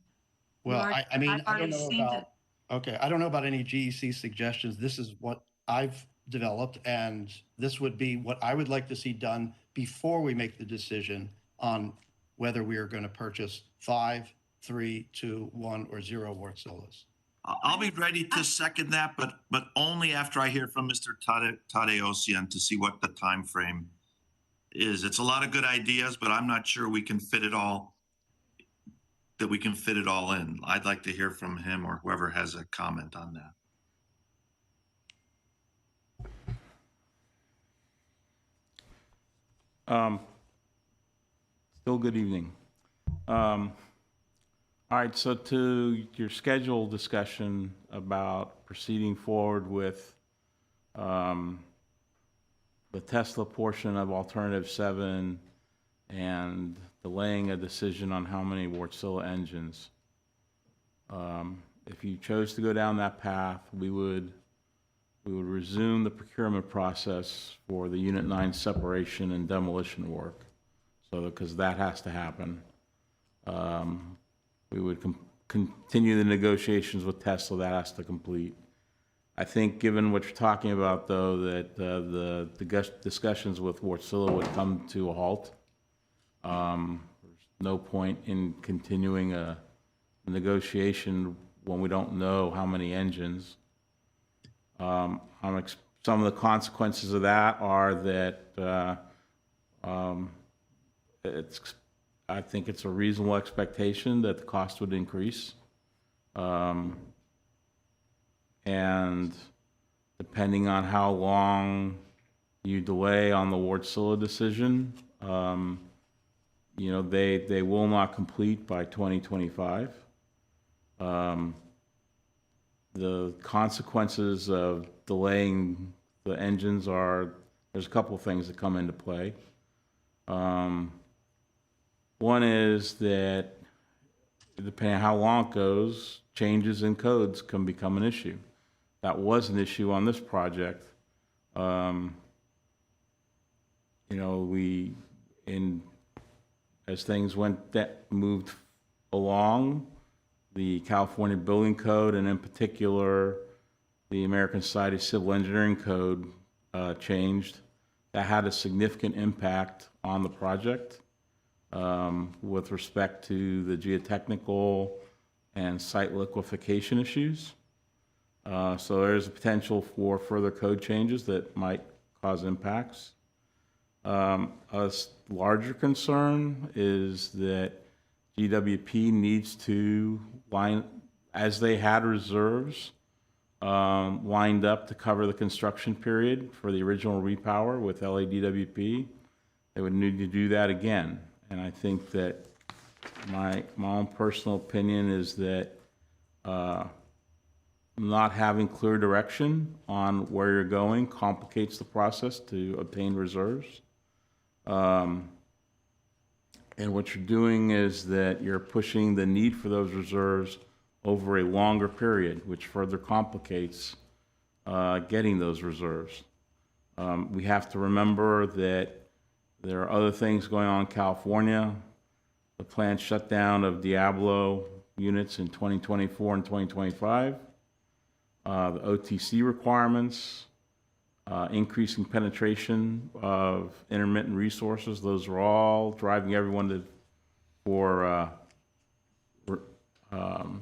Well, I mean, I don't know about, okay, I don't know about any GEC suggestions. This is what I've developed, and this would be what I would like to see done before we make the decision on whether we are going to purchase 5, 3, 2, 1, or 0 Wartzillas. I'll be ready to second that, but only after I hear from Mr. Tatosian to see what the time frame is. It's a lot of good ideas, but I'm not sure we can fit it all in. I'd like to hear from him or whoever has a comment on that. Still good evening. All right, so to your scheduled discussion about proceeding forward with the Tesla portion of Alternative 7 and delaying a decision on how many Wartzilla engines. If you chose to go down that path, we would resume the procurement process for the Unit 9 separation and demolition work. So, because that has to happen. We would continue the negotiations with Tesla. That has to complete. I think, given what you're talking about, though, that the discussions with Wartzilla would come to a halt. There's no point in continuing a negotiation when we don't know how many engines. Some of the consequences of that are that I think it's a reasonable expectation that the cost would increase. And depending on how long you delay on the Wartzilla decision, they will not complete by 2025. The consequences of delaying the engines there's a couple of things that come into play. One is that depending on how long it goes, changes in codes can become an issue. That was an issue on this project. As things moved along, the California Building Code, and in particular, the American Society of Civil Engineering Code changed. That had a significant impact on the project with respect to the geotechnical and site liquefaction issues. So there's a potential for further code changes that might cause impacts. A larger concern is that GWP needs to as they had reserves lined up to cover the construction period for the original repower with LADWP, they would need to do that again. And I think that my own personal opinion is that not having clear direction on where you're going complicates the process to obtain reserves. And what you're doing is that you're pushing the need for those reserves over a longer period, which further complicates getting those reserves. We have to remember that there are other things going on in California. The planned shutdown of Diablo units in 2024 and 2025, the OTC requirements, increasing penetration of intermittent resources. Those are all driving everyone for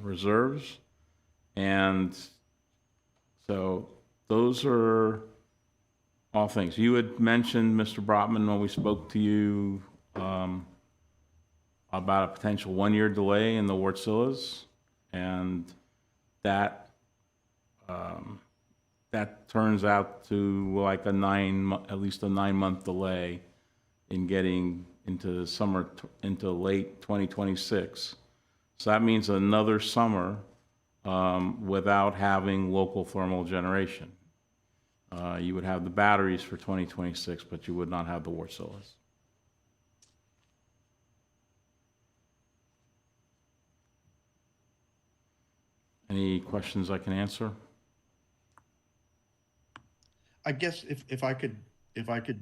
reserves. And so those are all things. You had mentioned, Mr. Brotman, when we spoke to you about a potential 1-year delay in the Wartzillas, and that turns out to like at least a 9-month delay in getting into into late 2026. So that means another summer without having local thermal generation. You would have the batteries for 2026, but you would not have the Wartzillas. Any questions I can answer? I guess if I could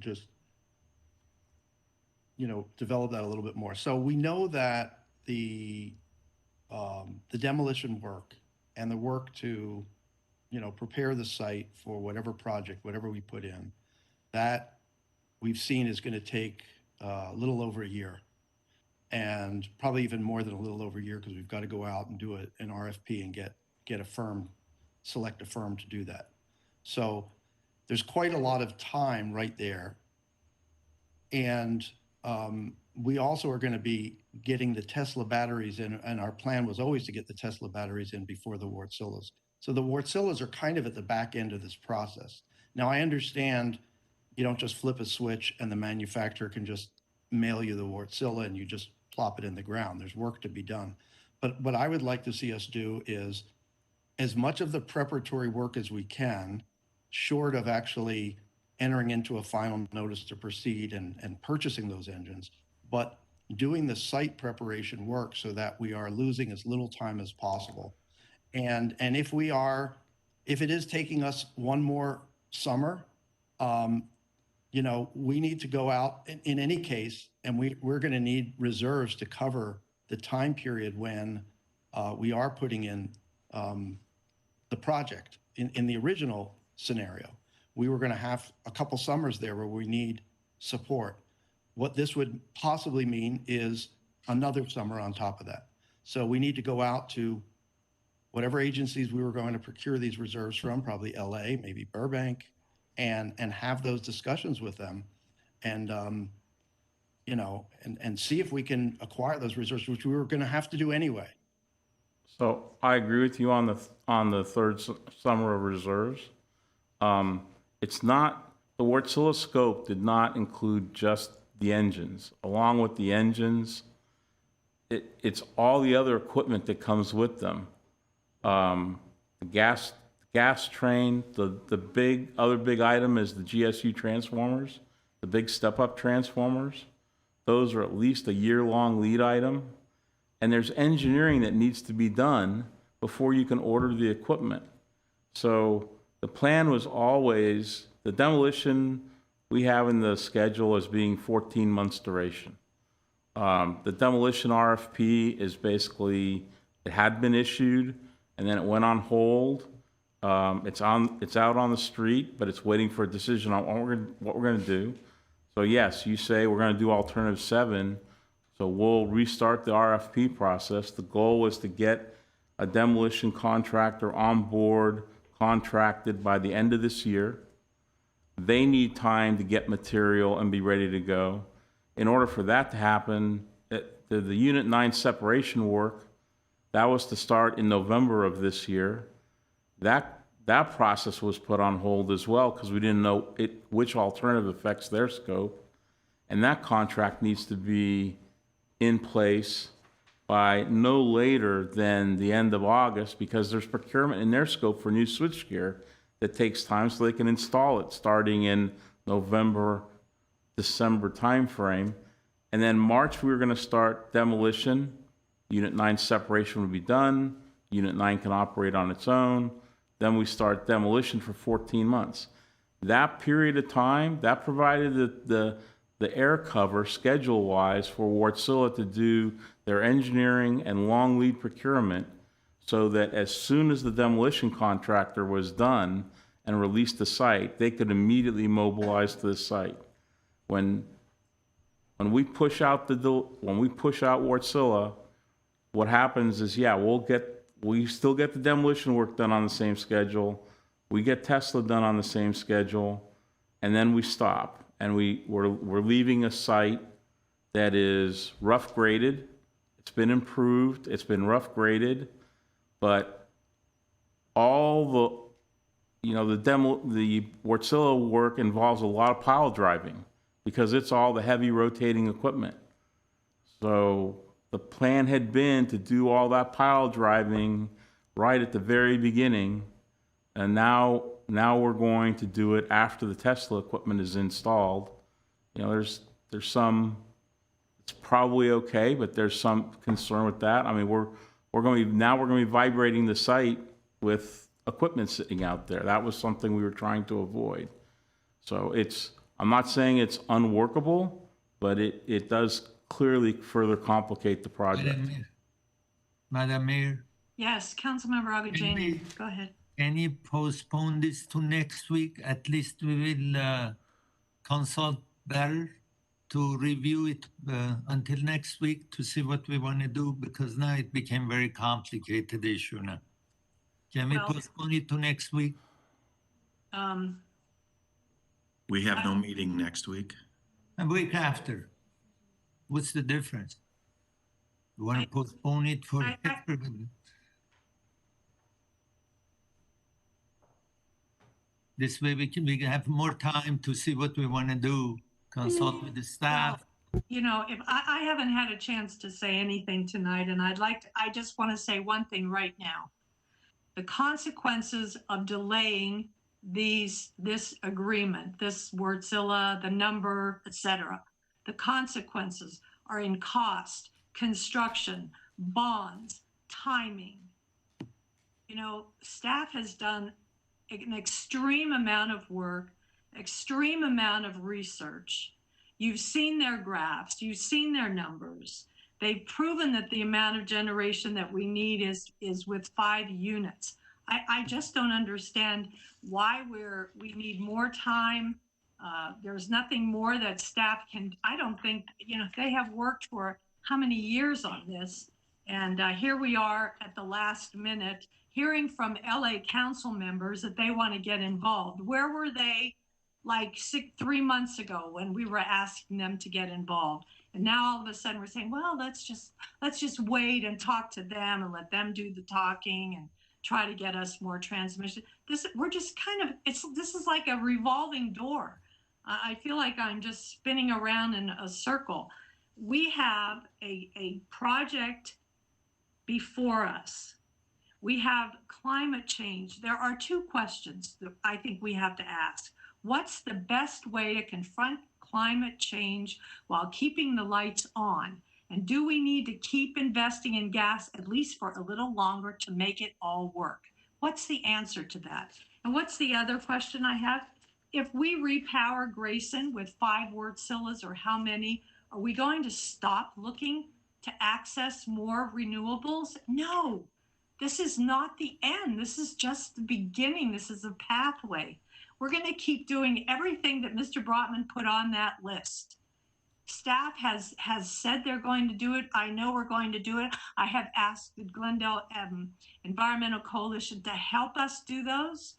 just, develop that a little bit more. So we know that the demolition work and the work to, prepare the site for whatever project, whatever we put in, that we've seen is going to take a little over a year, and probably even more than a little over a year, because we've got to go out and do an RFP and get a firm, select a firm to do that. So there's quite a lot of time right there. And we also are going to be getting the Tesla batteries in, and our plan was always to get the Tesla batteries in before the Wartzillas. So the Wartzillas are kind of at the back end of this process. Now, I understand you don't just flip a switch and the manufacturer can just mail you the Wartzilla and you just plop it in the ground. There's work to be done. But what I would like to see us do is as much of the preparatory work as we can, short of actually entering into a final notice to proceed and purchasing those engines, but doing the site preparation work so that we are losing as little time as possible. And if it is taking us one more summer, we need to go out in any case, and we're going to need reserves to cover the time period when we are putting in the project. In the original scenario, we were going to have a couple summers there where we need support. What this would possibly mean is another summer on top of that. So we need to go out to whatever agencies we were going to procure these reserves from, probably LA, maybe Burbank, and have those discussions with them, and and see if we can acquire those reserves, which we were going to have to do anyway. So I agree with you on the third summer of reserves. It's not, the Wartzilla scope did not include just the engines. Along with the engines, it's all the other equipment that comes with them. The gas train, the other big item is the GSU transformers, the big step-up transformers. Those are at least a year-long lead item. And there's engineering that needs to be done before you can order the equipment. So the plan was always, the demolition we have in the schedule as being 14 months duration. The demolition RFP is basically, it had been issued and then it went on hold. It's out on the street, but it's waiting for a decision on what we're gonna do. So yes, you say we're gonna do alternative 7. So we'll restart the RFP process. The goal was to get a demolition contractor on board, contracted by the end of this year. They need time to get material and be ready to go. In order for that to happen, the Unit 9 separation work, that was to start in November of this year. That process was put on hold as well because we didn't know which alternative affects their scope. And that contract needs to be in place by no later than the end of August because there's procurement in their scope for new switchgear that takes time so they can install it starting in November, December timeframe. And then March, we were going to start demolition. Unit 9 separation would be done. Unit 9 can operate on its own. Then we start demolition for 14 months. That period of time, that provided the air cover schedule-wise for Wartzilla to do their engineering and long lead procurement so that as soon as the demolition contractor was done and released the site, they could immediately mobilize to the site. When we push out Wartzilla, what happens is, yeah, we still get the demolition work done on the same schedule. We get Tesla done on the same schedule, and then we stop. And we're leaving a site that is rough graded. It's been improved. It's been rough graded, but all the Wartzilla work involves a lot of pile driving because it's all the heavy rotating equipment. So the plan had been to do all that pile driving right at the very beginning, and now we're going to do it after the Tesla equipment is installed. There's some, it's probably okay, but there's some concern with that. I mean, we're going to be vibrating the site with equipment sitting out there. That was something we were trying to avoid. So I'm not saying it's unworkable, but it does clearly further complicate the project. Madam Mayor? Yes, Councilmember Agajanian, go ahead. Can you postpone this to next week? At least we will consult better to review it until next week to see what we want to do, because now it became very complicated issue now. Can we postpone it to next week? We have no meeting next week. A week after. What's the difference? You want to postpone it for this way we can have more time to see what we want to do, consult with the staff. If I haven't had a chance to say anything tonight, and I just want to say one thing right now. The consequences of delaying this agreement, this Wartzilla, the number, etc., the consequences are in cost, construction, bonds, timing. Staff has done an extreme amount of work, extreme amount of research. You've seen their graphs, you've seen their numbers. They've proven that the amount of generation that we need is with 5 units. I just don't understand why we need more time. There's nothing more that staff can, I don't think, they have worked for how many years on this. And here we are at the last minute hearing from LA council members that they want to get involved. Where were they like 3 months ago when we were asking them to get involved? And now all of a sudden we're saying, well, let's just wait and talk to them and let them do the talking and try to get us more transmission. We're just this is like a revolving door. I feel like I'm just spinning around in a circle. We have a project before us. We have climate change. There are 2 questions that I think we have to ask. What's the best way to confront climate change while keeping the lights on? And do we need to keep investing in gas at least for a little longer to make it all work? What's the answer to that? And what's the other question I have? If we repower Grayson with 5 Wartzillas or how many, are we going to stop looking to access more renewables? No, this is not the end. This is just the beginning. This is a pathway. We're going to keep doing everything that Mr. Brotman put on that list. Staff has said they're going to do it. I know we're going to do it. I have asked the Glendale Environmental Coalition to help us do those.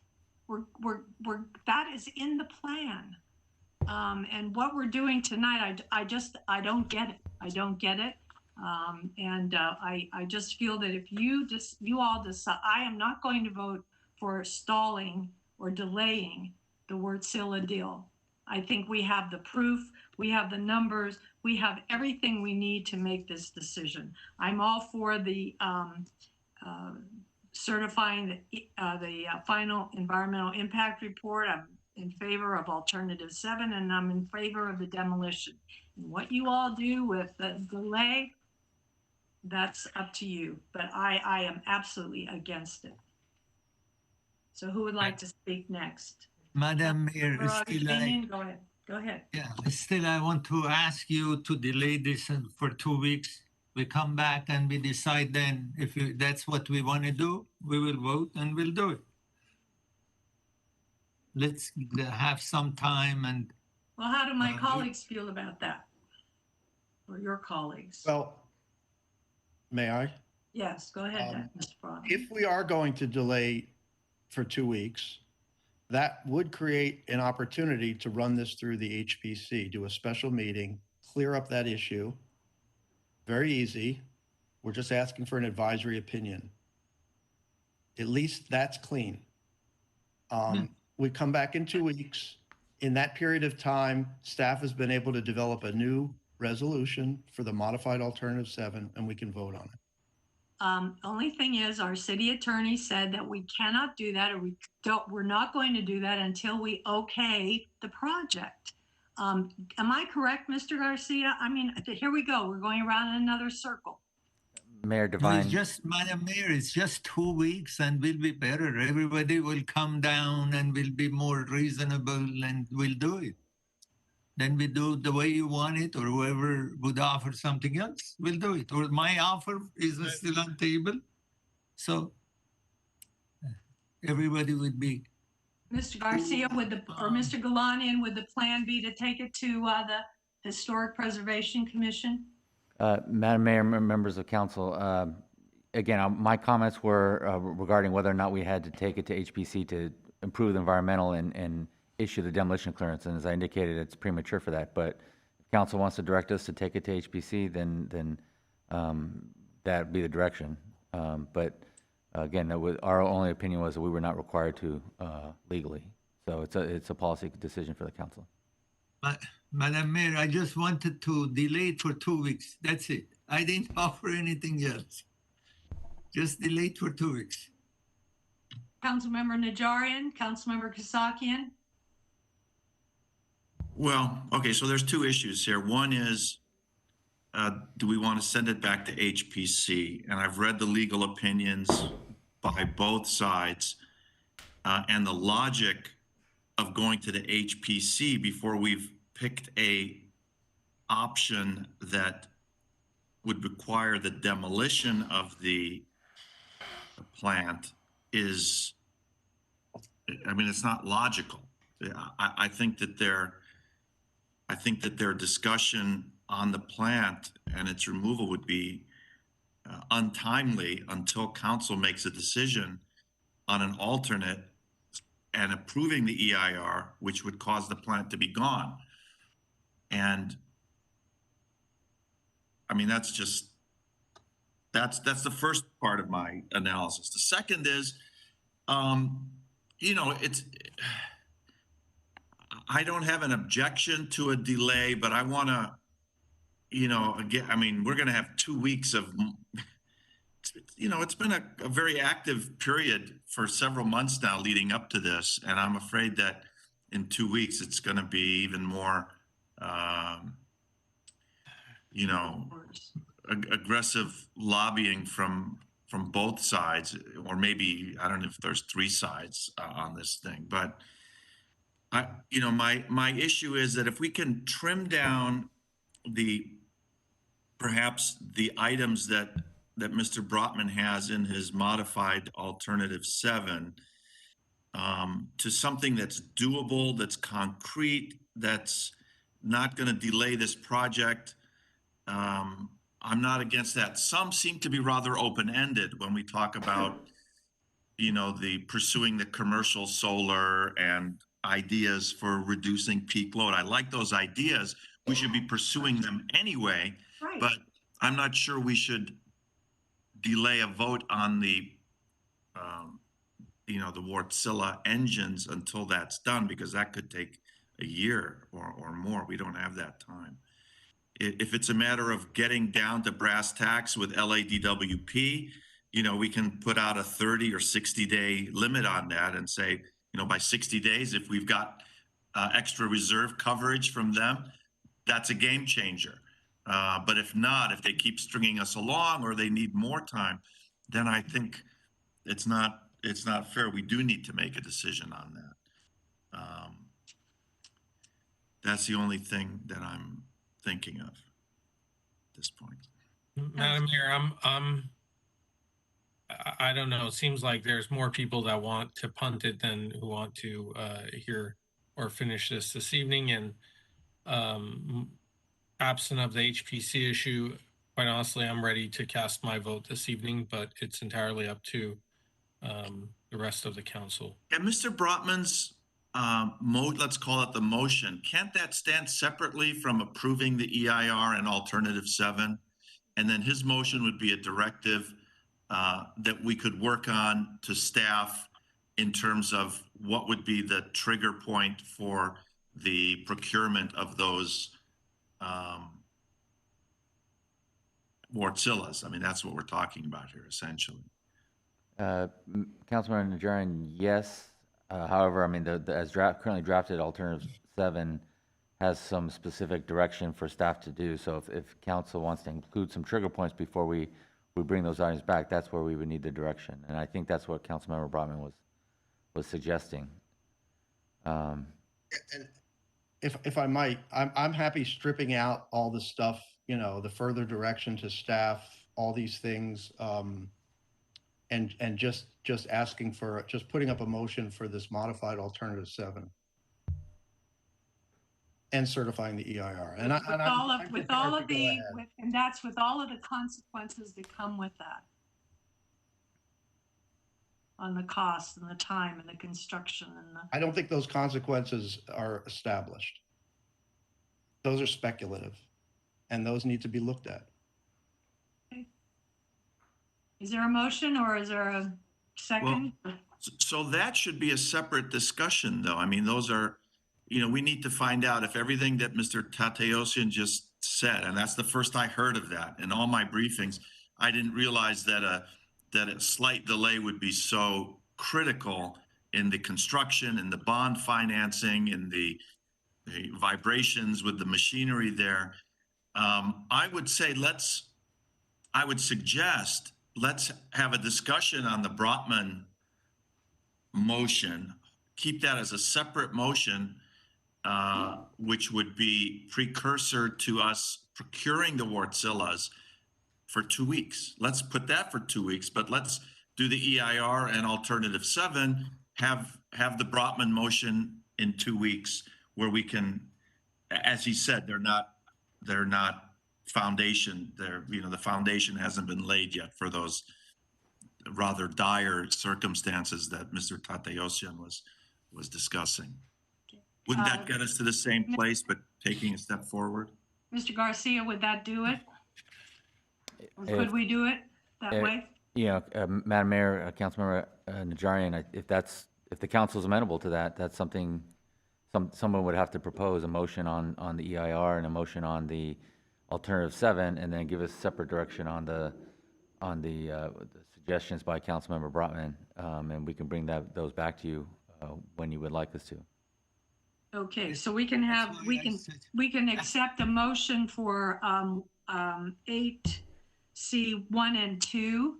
That is in the plan. And what we're doing tonight, I don't get it. I don't get it. I just feel that if you all decide, I am not going to vote for stalling or delaying the Wartzilla deal. I think we have the proof, we have the numbers, we have everything we need to make this decision. I'm all for the certifying the final environmental impact report. I'm in favor of alternative 7, and I'm in favor of the demolition. And what you all do with the delay, that's up to you, but I am absolutely against it. So who would like to speak next? Madam Mayor, Go ahead. Yeah, still I want to ask you to delay this for 2 weeks. We come back and we decide then if that's what we want to do, we will vote and we'll do it. Let's have some time and. Well, how do my colleagues feel about that? Or your colleagues? Well, may I? Yes, go ahead, Mr. Brown. If we are going to delay for 2 weeks, that would create an opportunity to run this through the HPC, do a special meeting, clear up that issue. Very easy. We're just asking for an advisory opinion. At least that's clean. We come back in 2 weeks. In that period of time, staff has been able to develop a new resolution for the modified alternative 7, and we can vote on it. Only thing is, our city attorney said that we cannot do that, or we're not going to do that until we okay the project. Am I correct, Mr. Garcia? I mean, here we go. We're going around in another circle. Mayor No, Devine. it's just, Madam Mayor, it's just 2 weeks and we'll be better. Everybody will come down and will be more reasonable and we'll do it. Then we do it the way you want it, or whoever would offer something else, we'll do it. Or my offer is still on table. So everybody would be. Mr. Garcia, or Mr. Galanian, would the plan be to take it to the Historic Preservation Commission? Madam Mayor, members of council, again, my comments were regarding whether or not we had to take it to HPC to improve the environmental and issue the demolition clearance. And as I indicated, it's premature for that. But if council wants to direct us to take it to HPC, then that would be the direction. But again, our only opinion was that we were not required to legally. So it's a policy decision for the council. Madam Mayor, I just wanted to delay it for 2 weeks. That's it. I didn't offer anything else. Just delay it for 2 weeks. Councilmember Najarian, Councilmember Kasakian. Well, okay, so there's 2 issues here. One is, do we want to send it back to HPC? And I've read the legal opinions by both sides, and the logic of going to the HPC before we've picked a option that would require the demolition of the plant is, I mean, it's not logical. I think that their discussion on the plant and its removal would be untimely until council makes a decision on an alternate and approving the EIR, which would cause the plant to be gone. And I mean, that's the first part of my analysis. The second is, you know, I don't have an objection to a delay, but I want to, you know, again, I mean, we're going to have 2 weeks of, you know, it's been a very active period for several months now leading up to this. And I'm afraid that in 2 weeks, it's going to be even more, you know, aggressive lobbying from both sides, or maybe, I don't know if there's 3 sides on this thing, but you know, my issue is that if we can trim down perhaps the items that Mr. Brotman has in his modified alternative 7 to something that's doable, that's concrete, that not going to delay this project. I'm not against that. Some seem to be rather open-ended when we talk about, the pursuing the commercial solar and ideas for reducing peak load. I like those ideas. We should be pursuing them anyway, Right. but I'm not sure we should delay a vote on the the Wartzilla engines until that's done, because that could take a year or more. We don't have that time. If it's a matter of getting down to brass tacks with LADWP, we can put out a 30 or 60-day limit on that and say, by 60 days, if we've got extra reserve coverage from them, that's a game changer. But if not, if they keep stringing us along or they need more time, then I think it's not fair. We do need to make a decision on that. That's the only thing that I'm thinking of at this point. Madam Mayor, I don't know. It seems like there's more people that want to punt it than who want to hear or finish this evening. And absent of the HPC issue, quite honestly, I'm ready to cast my vote this evening, but it's entirely up to the rest of the council. And Mr. Brotman's let's call it the motion, can't that stand separately from approving the EIR and alternative 7? And then his motion would be a directive that we could work on to staff in terms of what would be the trigger point for the procurement of those Wartzillas. I mean, that's what we're talking about here, essentially. Councilman Najarian, yes. However, I mean, as currently drafted, Alternative 7 has some specific direction for staff to do. So if council wants to include some trigger points before we bring those items back, that's where we would need the direction. And I think that's what Councilmember Brotman was suggesting. And if I might, I'm happy stripping out all the stuff, the further direction to staff, all these things, and just asking for, just putting up a motion for this modified alternative 7 and certifying the EIR. And that's with all of the consequences that come with that, on the cost and the time and the construction and the. I don't think those consequences are established. Those are speculative, and those need to be looked at. Is there a motion or is there a second? Well, so that should be a separate discussion, though. I mean, those are, we need to find out if everything that Mr. Tateosian just said, and that's the first I heard of that. In all my briefings, I didn't realize that a slight delay would be so critical in the construction, in the bond financing, in the vibrations with the machinery there. I would suggest let's have a discussion on the Brotman motion, keep that as a separate motion, which would be precursor to us procuring the Wartzillas for 2 weeks. Let's put that for 2 weeks, but let's do the EIR and alternative 7, have the Brotman motion in 2 weeks, where we can, as he said, they're not foundation. The foundation hasn't been laid yet for those rather dire circumstances that Mr. Tateosian was discussing. Wouldn't that get us to the same place, but taking a step forward? Mr. Garcia, would that do it? Or could we do it that way? Madam Mayor, Councilmember Najarian, if the council is amenable to that, that's something someone would have to propose a motion on the EIR and a motion on the alternative 7, and then give us separate direction on the suggestions by Councilmember Brotman, and we can bring those back to you when you would like us to. Okay, so we can accept a motion for 8C1 and 2,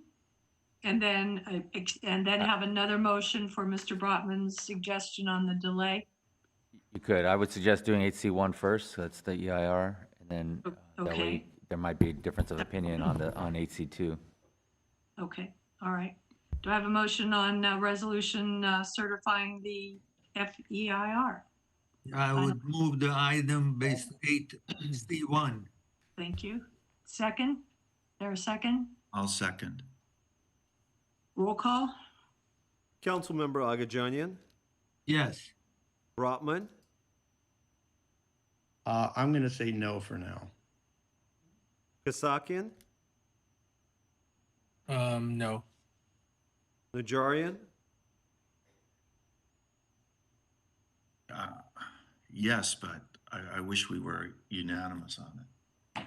and then have another motion for Mr. Brotman's suggestion on the delay. You could. I would suggest doing 8C1 first. That's the EIR, and then that way there might be a difference of opinion on 8C2. Okay. All right. Do I have a motion on resolution certifying the FEIR? I would move the item based 8C1. Thank you. Second? There a second? I'll second. Roll call? Councilmember Agajanian, Yes. Brotman, I'm going to say no for now. Kasakian, No. Najarian, Yes, but I wish we were unanimous on it.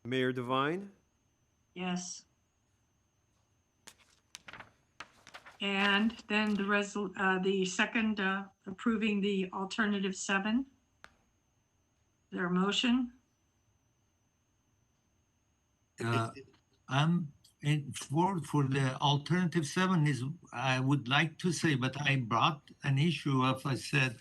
Mayor Devine, Yes. And then the second, approving the alternative 7. Is there a motion? I'm for the alternative 7 is, I would like to say, but I brought an issue of, I said,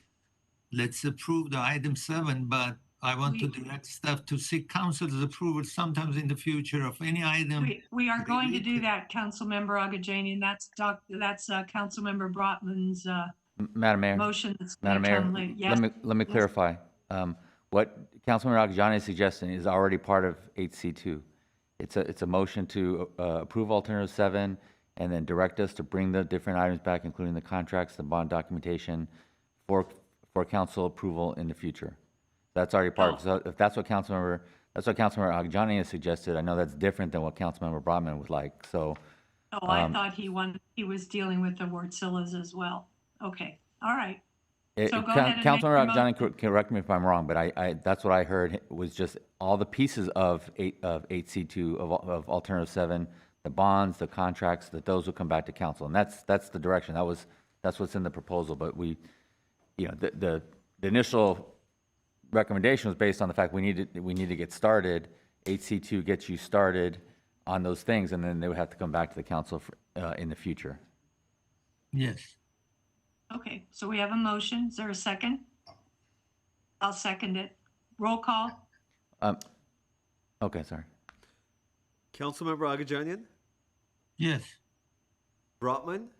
let's approve the item 7, but I want to direct staff to seek council's approval sometimes in the future of any item. We are going to do that, Councilmember Agajanian. That's Councilmember Brotman's Madam Mayor. motion. That's Madam gonna Mayor, come later. Yes. let me clarify. What Councilmember Agajani is suggesting is already part of 8C2. It's a motion to approve alternative 7 and then direct us to bring the different items back, including the contracts, the bond documentation, for council approval in the future. That's already part. So if that's what Councilmember Agajani has suggested, I know that's different than what Councilmember Brotman would like. So. Oh, I thought he was dealing with the Wartzillas as well. Okay, all right. So go ahead and make your Councilmember motion. Agajani, correct me if I'm wrong, but I that's what I heard was just all the pieces of 8C2 of alternative 7, the bonds, the contracts, that those will come back to council, and that's the direction. That's what's in the proposal. But the initial recommendation was based on the fact we need to get started. 8C2 gets you started on those things, and then they would have to come back to the council in the future. Yes. Okay, so we have a motion. Is there a second? I'll second it. Roll call? Okay, sorry. Councilmember Agajanian, Yes. Brotman,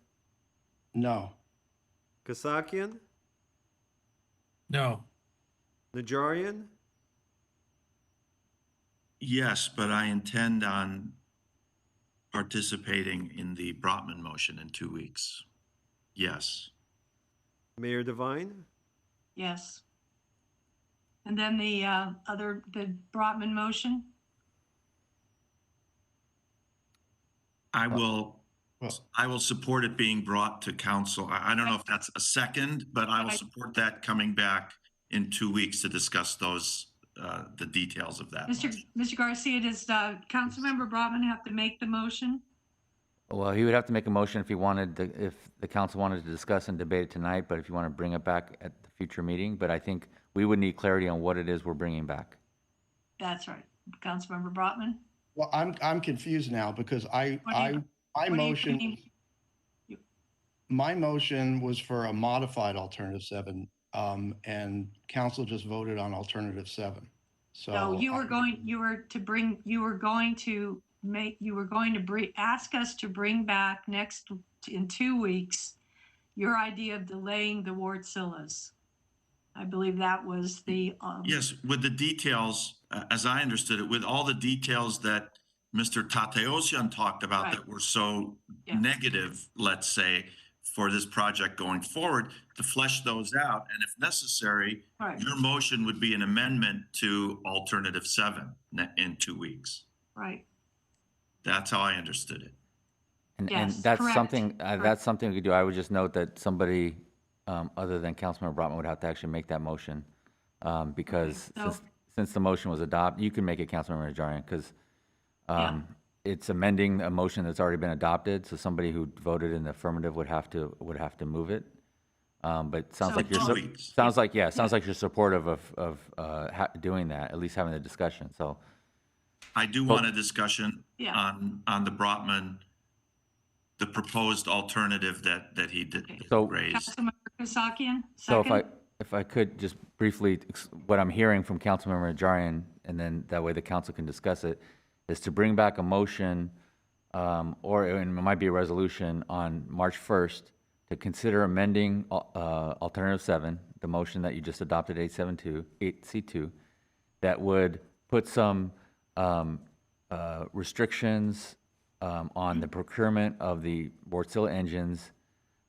No. Kasakian, No. Najarian, Yes, but I intend on participating in the Brotman motion in 2 weeks. Yes. Mayor Devine, Yes. And then the Brotman motion? I will support it being brought to council. I don't know if that's a second, but I will support that coming back in 2 weeks to discuss those, the details of that. Mr. Garcia, does Councilmember Brotman have to make the motion? Well, he would have to make a motion if if the council wanted to discuss and debate it tonight, but if you want to bring it back at the future meeting, but I think we would need clarity on what it is we're bringing back. That's right. Councilmember Brotman? Well, I'm confused now because my motion was for a modified alternative 7, and council just voted on alternative 7. So No, ask us to bring back in 2 weeks your idea of delaying the Wartzillas. I believe that was the. Yes, with the details, as I understood it, with all the details that Mr. Tateosian talked about that were so negative, let's say, for this project going forward, to flesh those out. And if necessary, your motion would be an amendment to alternative 7 in 2 weeks. Right. That's how I understood it. And Yes, that's correct. something we could do. I would just note that somebody other than Councilmember Brotman would have to actually make that motion, because since the motion was adopted, you can make it, Councilmember Najarian, because it's amending a motion that's already been adopted. So somebody who voted in the affirmative would have to move it. But it sounds like you're supportive of doing that, at least having the discussion. So I do want a discussion on the Brotman, the proposed alternative that he did raise. Councilmember Kasakian, So second. if I could just briefly, what I'm hearing from Councilmember Najarian, and then that way the council can discuss it, is to bring back a motion, and it might be a resolution on March 1st, to consider amending alternative 7, the motion that you just adopted, 8C2, that would put some restrictions on the procurement of the Wartzilla engines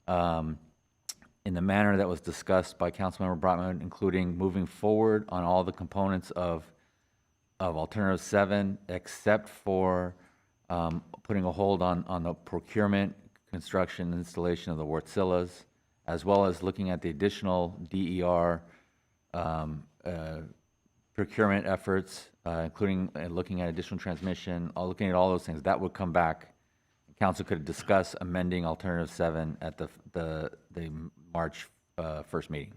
in the manner that was discussed by Councilmember Brotman, including moving forward on all the components of alternative 7, except for putting a hold on the procurement, construction, and installation of the Wartzillas, as well as looking at the additional DER procurement efforts, including looking at additional transmission, looking at all those things. That would come back. Council could discuss amending alternative 7 at the March 1st meeting.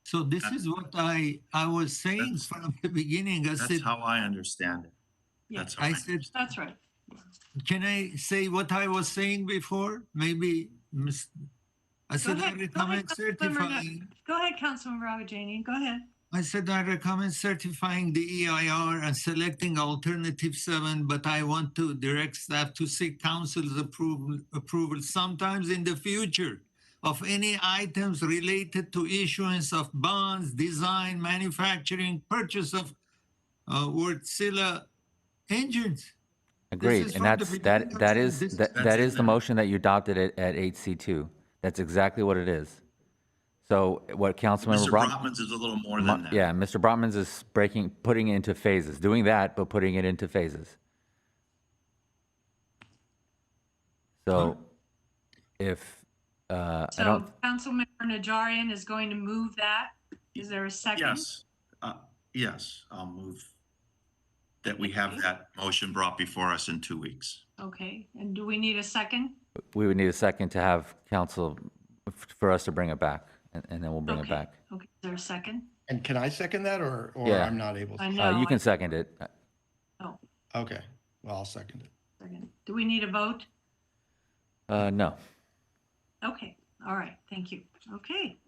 So this is what I was saying from the beginning. I said, That's how I understand it. That's how I said, That's right. can I say what I was saying before? Maybe I said I recommend certifying. Go ahead, Councilmember Agajanian. Go ahead. I said I recommend certifying the EIR and selecting alternative 7, but I want to direct staff to seek council's approval sometimes in the future of any items related to issuance of bonds, design, manufacturing, purchase of Wartzilla engines. Agreed, and that is the motion that you adopted at 8C2. That's exactly what it is. So what Councilmember Brotman's is a little more than that. Yeah, Mr. Brotman's is putting it into phases, doing that, but putting it into phases. So if, I don't, Councilmember Najarian is going to move that. Is there a second? Yes, yes, I'll move that we have that motion brought before us in 2 weeks. Okay, and do we need a second? we would need a second to have council, for us to bring it back, and then we'll bring it back. Okay, is there a second? And can I second that, or Yeah. I'm not able to? You can second it. Oh, Okay, well, I'll second it. second. Do we need a vote? No. Okay, all right, thank you. Okay.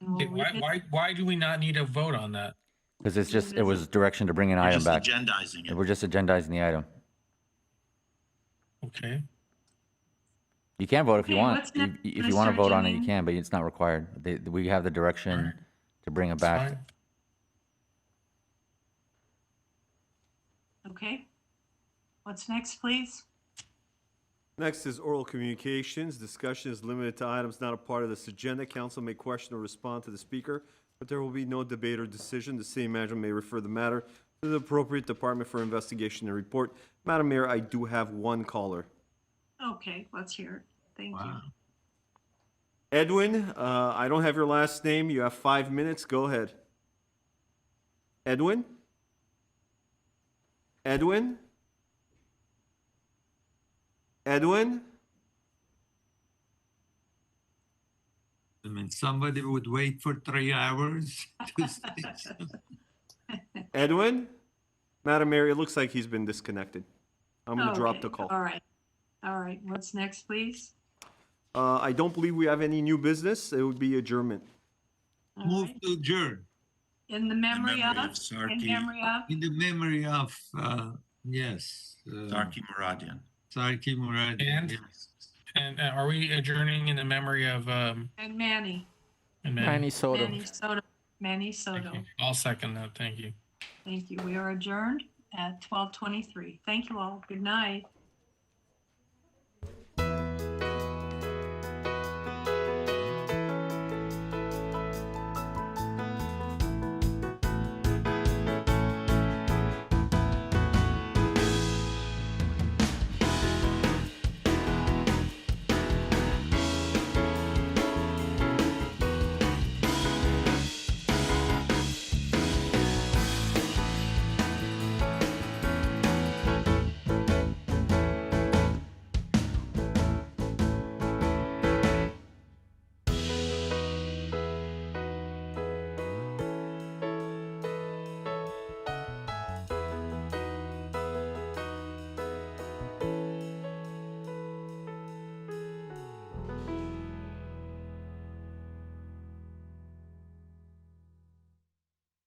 And we'll Why do we not need a vote on that? Because it's just, it was direction to bring an We're item just back. agendizing it. We're just agendizing the item. Okay. You can vote if you Okay, want. what's next, If you want to Mr. vote on it, you Janine? can, but it's not required. We have the direction to bring it back. Fine. Okay. What's next, please? Next is oral communications. Discussion is limited to items not a part of this agenda. Council may question or respond to the speaker, but there will be no debate or decision. The city manager may refer the matter to the appropriate department for investigation and report. Madam Mayor, I do have one caller. Okay, let's hear it. Thank you. Edwin, I don't have your last name. You have 5 minutes. Go ahead. Edwin? Edwin? Edwin? I mean, somebody would wait for 3 hours to say something. Edwin? Madam Mayor, it looks like he's been disconnected. I'm going to drop Okay, the call. All right. All right, what's next, please? I don't believe we have any new business. It would be adjournment. All Move right. to adjourn. In the memory of, in Sarki. memory of, In the memory of, yes. Sarki Muradian. Sarki Murad. And? Yes. And are we adjourning in the memory of and Manny. Manny Soto. Manny Soto. Manny Soto. I'll second that. Thank you. Thank you. We are adjourned at 12:23. Thank you all. Good night.